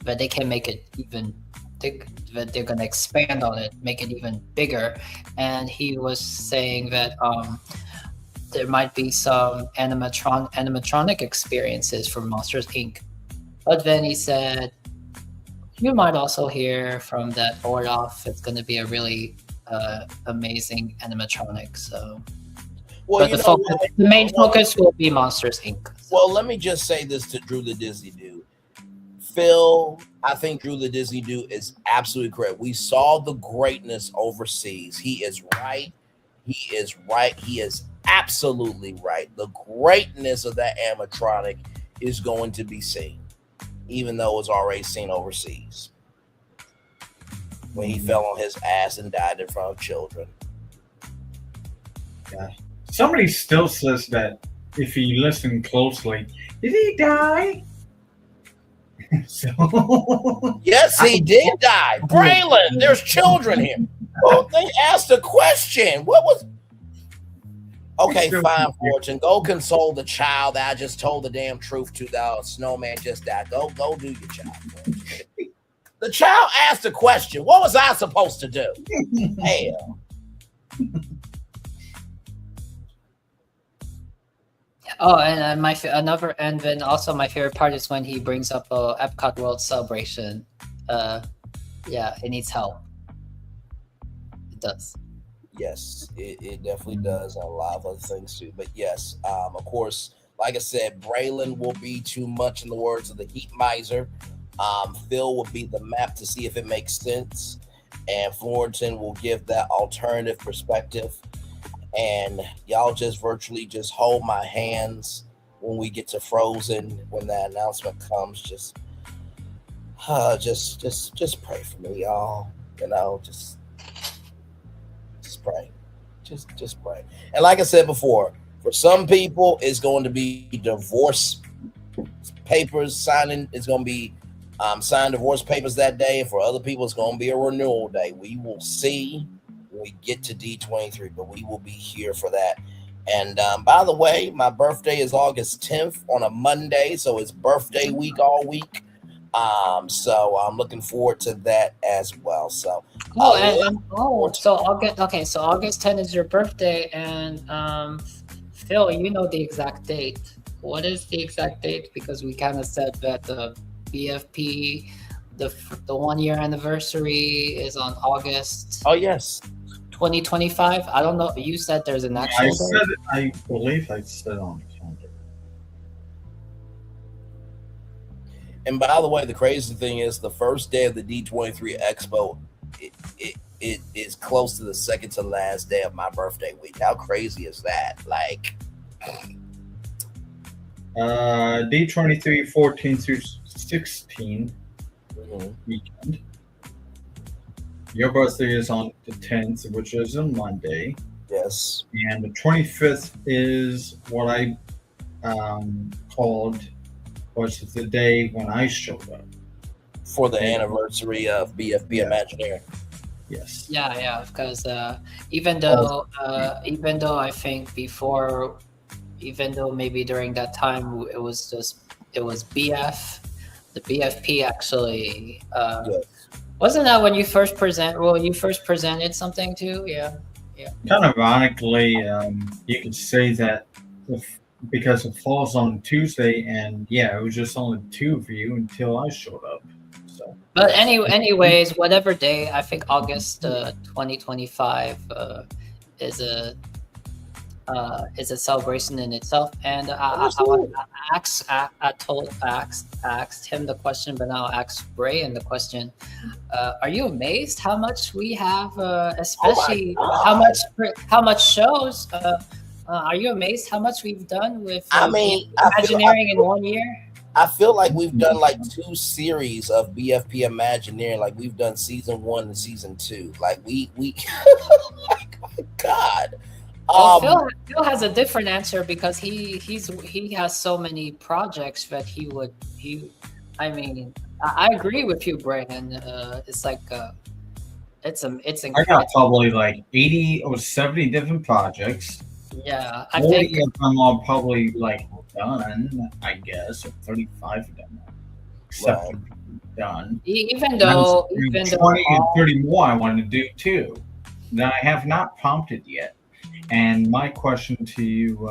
that they can make it even that they're going to expand on it, make it even bigger. And he was saying that there might be some animatronic experiences for Monsters Inc. But then he said, you might also hear from that board off. It's going to be a really amazing animatronic. So, well, but the main focus will be Monsters Inc. Well, let me just say this to Drew the Disney Dude. I think Drew the Disney Dude is absolutely correct. We saw the greatness overseas. He is right. He is right. He is absolutely right. The greatness of that animatronic is going to be seen, even though it was already seen overseas when he fell on his ass and died in front of children. Yeah. Somebody still says that if you listen closely, did he die? So yes, he did die. Braylon, there's children here. Well, they asked a question. What was? Okay, fine, Fortune. Go console the child that I just told the damn truth to. The snowman just died. Go do your child. The child asked a question. What was I supposed to do? Hell. Oh, and and then also my favorite part is when he brings up Epcot World Celebration. Yeah, it needs help. It does. Yes, it definitely does, and a lot of other things too. But yes, of course, like I said, Braylon will be too much in the words of the heat miser. Phil will be the map to see if it makes sense, and Florentine will give that alternative perspective. And y'all just virtually just hold my hands when we get to Frozen, when that announcement comes. Just pray for me, y'all. You know, just pray. Just pray. And like I said before, for some people, it's going to be divorce papers signing. It's going to be signing divorce papers that day. And for other people, it's going to be a renewal day. We will see when we get to D23, but we will be here for that. And by the way, my birthday is August 10th on a Monday, so it's birthday week all week. So I'm looking forward to that as well. So so August 10th is your birthday, and Phil, you know the exact date. What is the exact date? Because we kind of said that the BFP, the 1 year anniversary is on August. Oh yes, 2025. I don't know. You said there's an actual date. I believe I said on the calendar. And by the way, the crazy thing is the first day of the D23 Expo, it is close to the second to last day of my birthday week. How crazy is that? Like, D23 14 through 16 weekend. Your birthday is on the 10th, which is a Monday. Yes. And the 25th is what I called, was the day when I showed up. For the anniversary of BFP Imagineering. Yes. Yeah, because even though I think before, even though maybe during that time it was BF, the BFP actually wasn't that when you first presented something too? Yeah. Kind of ironically, you could say that because it falls on Tuesday, and it was just only two of you until I showed up. So, but anyways, whatever day, I think August 2025 is a celebration in itself. And I asked him the question, but now I'll ask Brian the question. Are you amazed how much we have, especially how much shows? Are you amazed how much we've done with Imagineering in 1 year? I feel like we've done like 2 series of BFP Imagineering. Like we've done season 1 and season 2. Like we oh my God. Phil has a different answer because he has so many projects that I agree with you, Brian. It's like it's incredible. I got probably like 80 or 70 different projects. Yeah, I think I'm all probably like done, I guess, or 35 of them except done. Even though 20 and 30 more I want to do too that I have not prompted yet. And my question to you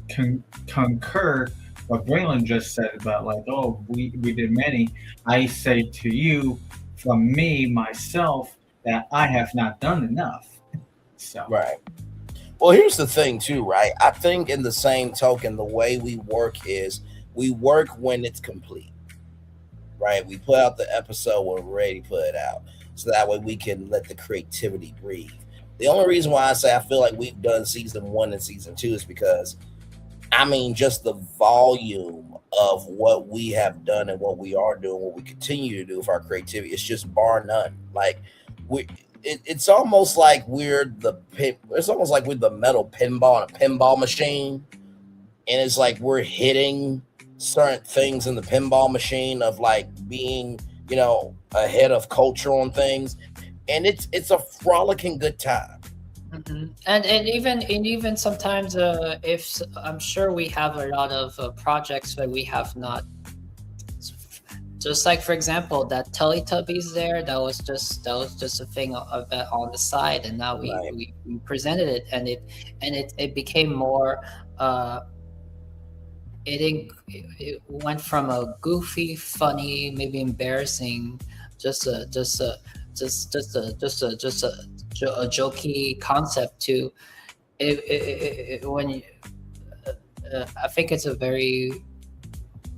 concur what Braylon just said about like, oh, we did many. I say to you, from me, myself, that I have not done enough. So right. Well, here's the thing too, right? I think in the same token, the way we work is we work when it's complete, right? We put out the episode when we're ready to put it out. So that way we can let the creativity breathe. The only reason why I say I feel like we've done season 1 and season 2 is because, just the volume of what we have done and what we are doing, what we continue to do with our creativity, it's just bar none. Like it's almost like we're the metal pinball in a pinball machine, and it's like we're hitting certain things in the pinball machine of like being, ahead of culture on things. And it's a frolicking good time. Mm-hmm. And even sometimes if I'm sure we have a lot of projects that we have not, just like for example that Teletubbies there, that was just a thing on the side, and now we presented it, and it became more it went from a goofy, funny, maybe embarrassing, just a jokey concept to when I think it's a very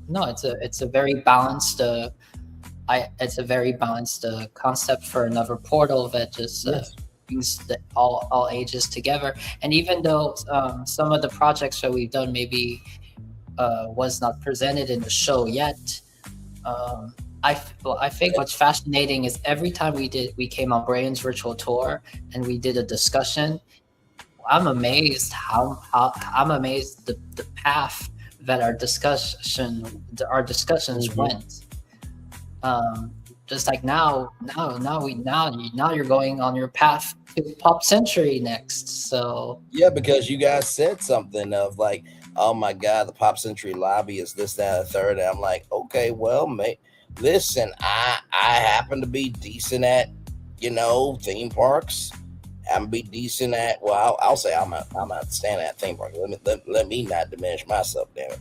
balanced it's a very balanced concept for another portal that just brings all ages together. And even though some of the projects that we've done maybe was not presented in the show yet, I think what's fascinating is every time we came on Brian's virtual tour and we did a discussion, I'm amazed the path that our discussions went. just like now you're going on your path to Pop Century next. So yeah, because you guys said something of like, oh my God, the Pop Century lobby is this, that, and the third. And I'm like, okay, well, mate, listen, I happen to be decent at, theme parks. I'm be decent at. Well, I'll say I'm outstanding at theme parks. Let me not diminish myself, damn it.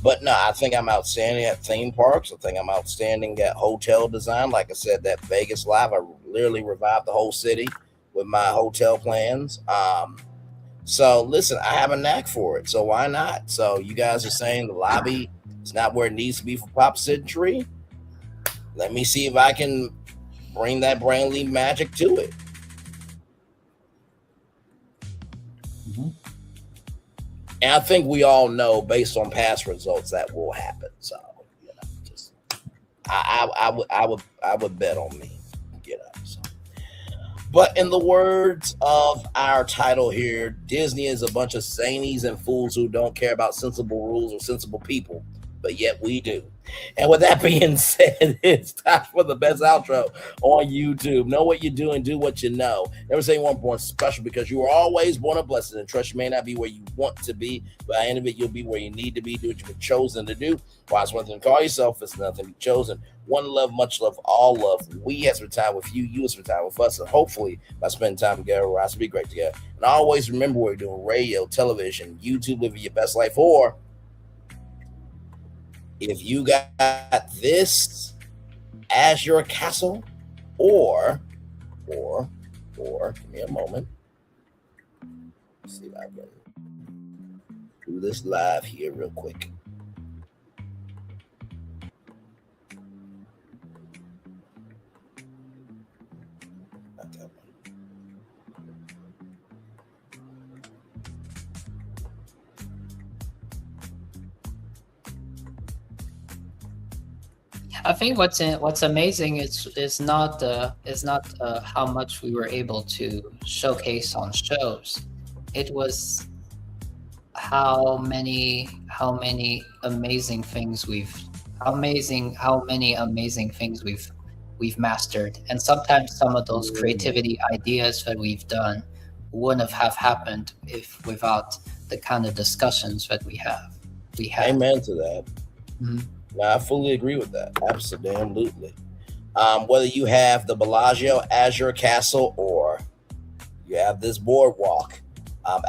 But no, I think I'm outstanding at theme parks. I think I'm outstanding at hotel design. Like I said, that Vegas Live, I literally revived the whole city with my hotel plans. So listen, I have a knack for it. So why not? So you guys are saying the lobby is not where it needs to be for Pop Century. Let me see if I can bring that brainly magic to it. And I think we all know, based on past results, that will happen. So, I would bet on me, So. But in the words of our title here, Disney is a bunch of zanies and fools who don't care about sensible rules or sensible people, but yet we do. And with that being said, it's time for the best outro on YouTube. Know what you do and do what you know. Never say you weren't born special, because you were always born a blessing. And trust, you may not be where you want to be, but at the end of it, you'll be where you need to be. Do what you've been chosen to do. Why it's one thing to call yourself, it's nothing to be chosen. One love, much love, all love. We have some time with you. You have some time with us. And hopefully, by spending time together, we'll also be great together. And always remember, we're doing radio, television, YouTube, living your best life, or if you got this as your castle, or give me a moment. Let's see if I can do this live here real quick. I think what's amazing is not how much we were able to showcase on shows. It was how many amazing things we've mastered. And sometimes some of those creativity ideas that we've done wouldn't have happened without the kind of discussions that we have. Amen to that. Mm-hmm. No, I fully agree with that. Absolutely. Whether you have the Bellagio as your castle, or you have this boardwalk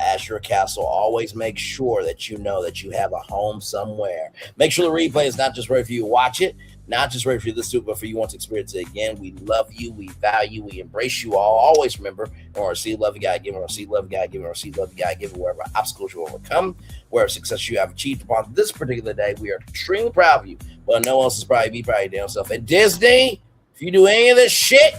as your castle, always make sure that you know that you have a home somewhere. Make sure the replay is not just ready for you to watch it, not just ready for you to listen to it, but for you want to experience it again. We love you. We value. We embrace you all. Always remember, or receive love you got given, or receive love you got given, or receive love you got given, wherever obstacles you overcome, wherever success you have achieved upon this particular day. We are extremely proud of you. Well, no one else is proud of you, proud of your damn self. At Disney, if you do any of this shit,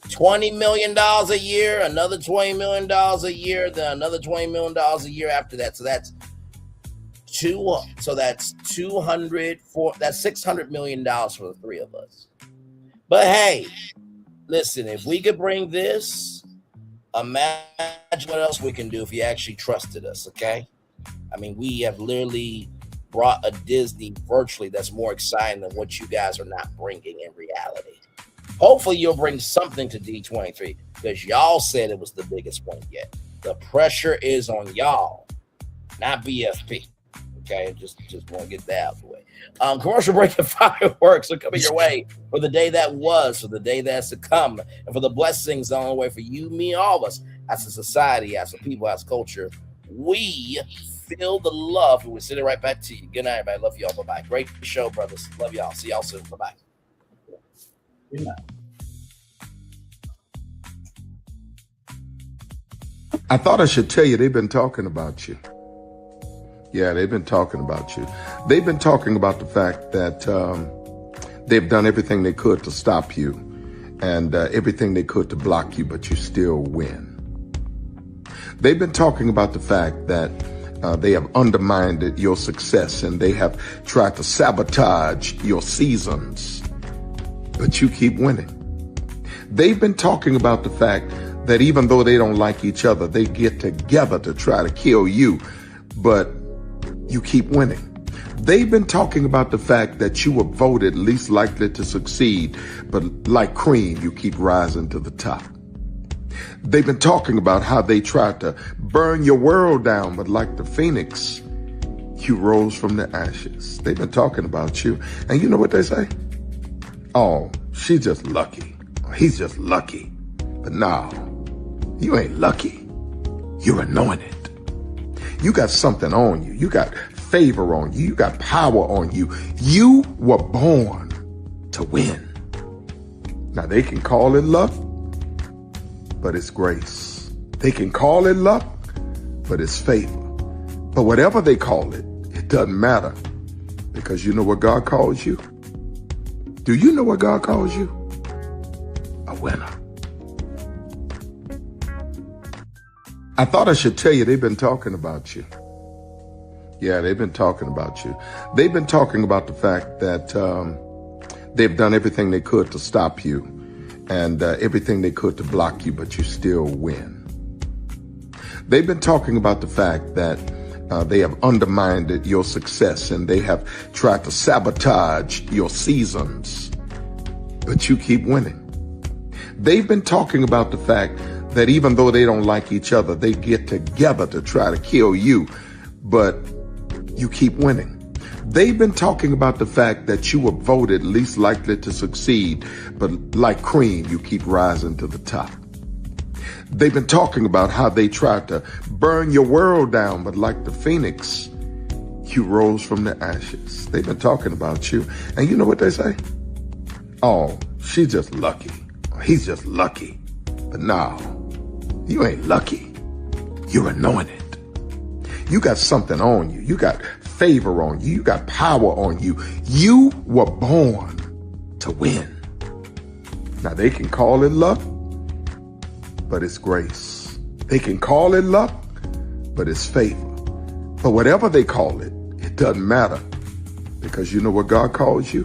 $20 million a year, another $20 million a year, then another $20 million a year after that. So that's that's $600 million for the three of us. But hey, listen, if we could bring this, imagine what else we can do if you actually trusted us, okay? I mean, we have literally brought a Disney virtually that's more exciting than what you guys are not bringing in reality. Hopefully you'll bring something to D23, because y'all said it was the biggest one yet. The pressure is on y'all, not BFP. Okay, just want to get that out of the way. Commercial break and fireworks are coming your way for the day that was, for the day that's to come, and for the blessings on the way for you, me, all of us, as a society, as a people, as a culture. We feel the love, and we're sitting right back to you. Good night, everybody. Love y'all. Bye-bye. Great show, brothers. Love y'all. See y'all soon. Bye-bye. Good night. I thought I should tell you, they've been talking about you. Yeah, they've been talking about you. They've been talking about the fact that they've done everything they could to stop you, and everything they could to block you, but you still win. They've been talking about the fact that they have undermined your success, and they have tried to sabotage your seasons, but you keep winning. They've been talking about the fact that even though they don't like each other, they get together to try to kill you, but you keep winning. They've been talking about the fact that you were voted least likely to succeed, but like cream, you keep rising to the top. They've been talking about how they tried to burn your world down, but like the phoenix, you rose from the ashes. They've been talking about you. And you know what they say? Oh, she's just lucky. He's just lucky. But no, you ain't lucky. You're anointed. You got something on you. You got favor on you. You got power on you. You were born to win. Now they can call it luck, but it's grace. They can call it luck, but it's favor. But whatever they call it, it doesn't matter, because you know what God calls you? Do you know what God calls you? A winner. I thought I should tell you they've been talking about you. Yeah, they've been talking about you. They've been talking about the fact that they've done everything they could to stop you and everything they could to block you, but you still win. They've been talking about the fact that they have undermined your success and they have tried to sabotage your seasons, but you keep winning. They've been talking about the fact that even though they don't like each other, they get together to try to kill you, but you keep winning. They've been talking about the fact that you were voted least likely to succeed, but like cream, you keep rising to the top. They've been talking about how they tried to burn your world down, but like the phoenix, you rose from the ashes. They've been talking about you. And you know what they say? Oh, she's just lucky. He's just lucky. But no, you ain't lucky. You're anointed. You got something on you. You got favor on you. You got power on you. You were born to win. Now they can call it luck, but it's grace. They can call it luck, but it's favor. But whatever they call it, it doesn't matter, because you know what God calls you?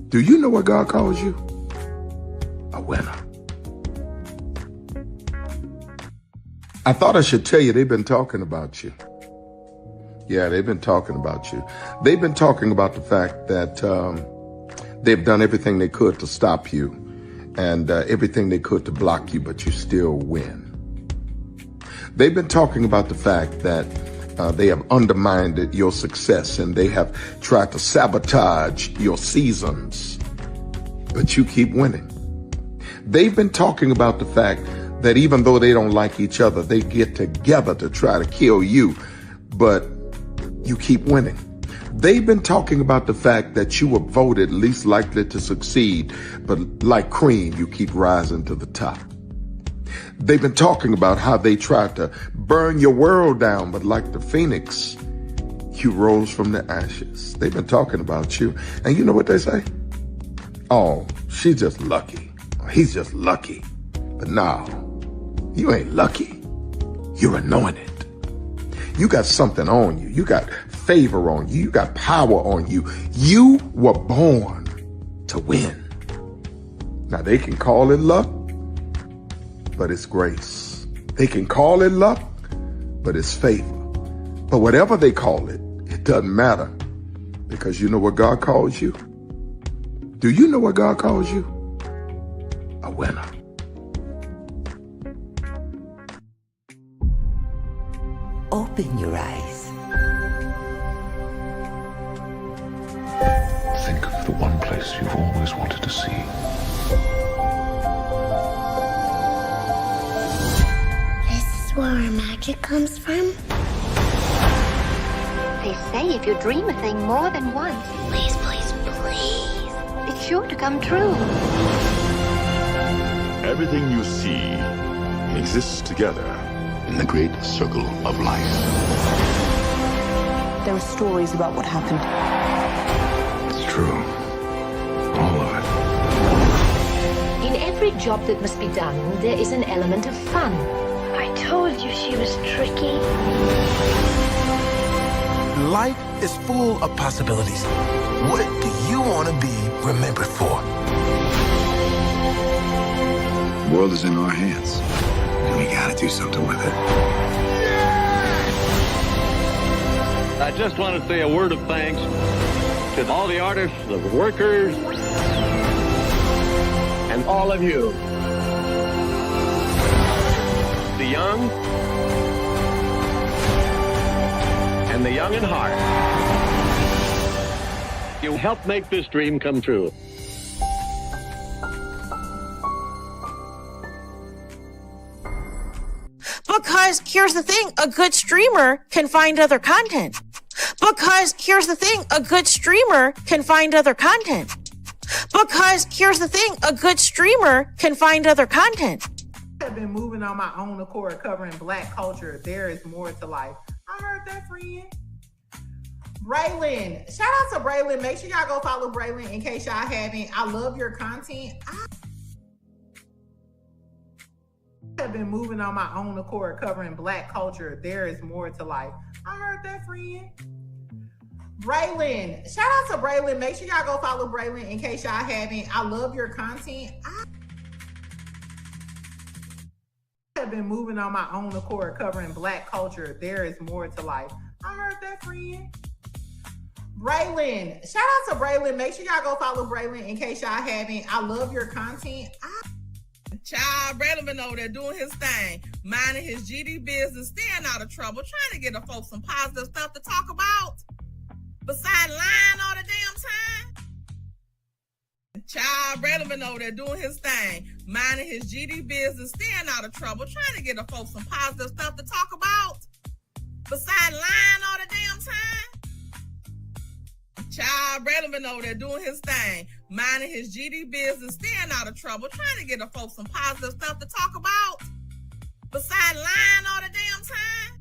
Do you know what God calls you? A winner. I thought I should tell you they've been talking about you. Yeah, they've been talking about you. They've been talking about the fact that they've done everything they could to stop you and everything they could to block you, but you still win. They've been talking about the fact that they have undermined your success and they have tried to sabotage your seasons, but you keep winning. They've been talking about the fact that even though they don't like each other, they get together to try to kill you, but you keep winning. They've been talking about the fact that you were voted least likely to succeed, but like cream, you keep rising to the top. They've been talking about how they tried to burn your world down, but like the phoenix, you rose from the ashes. They've been talking about you. And you know what they say? Oh, she's just lucky. He's just lucky. But no, you ain't lucky. You're anointed. You got something on you. You got favor on you. You got power on you. You were born to win. Now they can call it luck, but it's grace. They can call it luck, but it's favor. But whatever they call it, it doesn't matter, because you know what God calls you? Do you know what God calls you? A winner. Open your eyes. Think of the one place you've always wanted to see. This is where our magic comes from? They say if you dream a thing more than once, Please, please, please. it's sure to come true. Everything you see exists together in the great circle of life. There are stories about what happened. It's true. All of it. In every job that must be done, there is an element of fun. I told you she was tricky. Life is full of possibilities. What do you want to be remembered for? The world is in our hands, and we gotta do something with it. I just want to say a word of thanks to all the artists, the workers, and all of you. The young and the young in heart. You helped make this dream come true. Because here's the thing, a good streamer can find other content. Because here's the thing, a good streamer can find other content. Because here's the thing, a good streamer can find other content. I've been moving on my own accord, covering Black culture. There is more to life. I heard that, friend. Braylon, shout out to Braylon. Make sure y'all go follow Braylon in case y'all haven't. I love your content. I've been moving on my own accord, covering Black culture. There is more to life. I heard that, friend. Braylon, shout out to Braylon. Make sure y'all go follow Braylon in case y'all haven't. I love your content. I've been moving on my own accord, covering Black culture. There is more to life. I heard that, friend. Braylon, shout out to Braylon. Make sure y'all go follow Braylon in case y'all haven't. I love your content. Child, Braylon been over there doing his thing, minding his GD business, staying out of trouble, trying to get the folks some positive stuff to talk about. Besides lying all the damn time. Child, Braylon been over there doing his thing, minding his GD business, staying out of trouble, trying to get the folks some positive stuff to talk about. Besides lying all the damn time. Child, Braylon been over there doing his thing, minding his GD business, staying out of trouble, trying to get the folks some positive stuff to talk about. Besides lying all the damn time.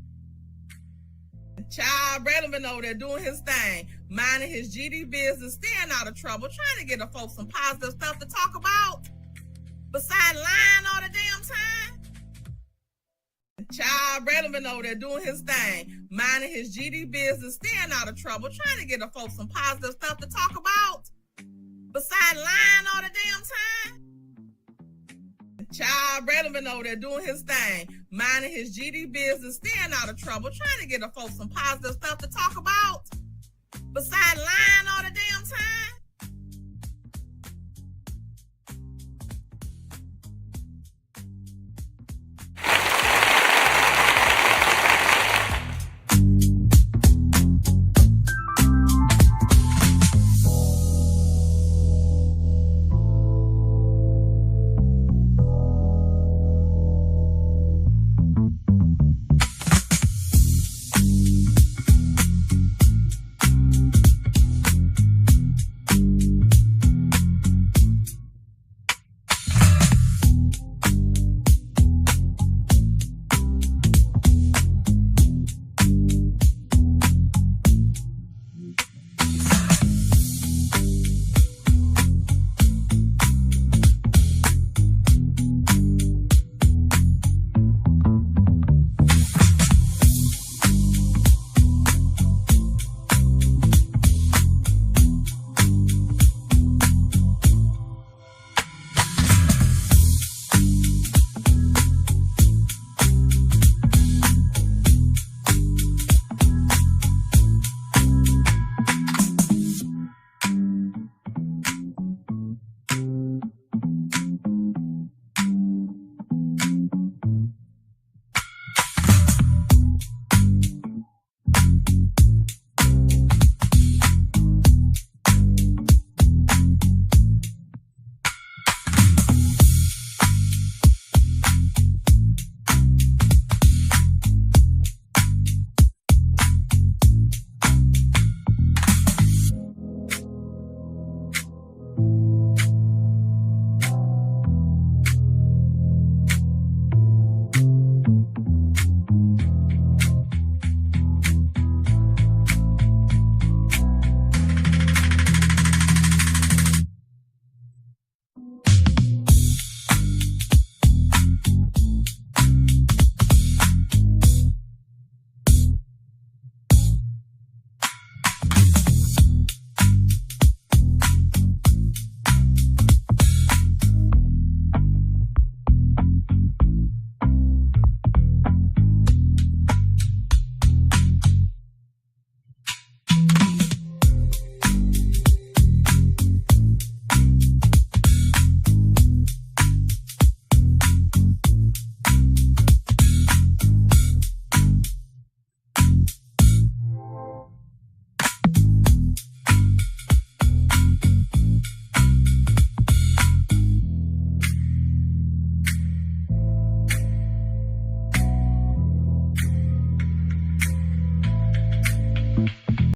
Child, Braylon been over there doing his thing, minding his GD business, staying out of trouble, trying to get the folks some positive stuff to talk about. Besides lying all the damn time. Child, Braylon been over there doing his thing, minding his GD business, staying out of trouble, trying to get the folks some positive stuff to talk about. Besides lying all the damn time. Child, Braylon been over there doing his thing, minding his GD business, staying out of trouble, trying to get the folks some positive stuff to talk about. Besides lying all the damn time.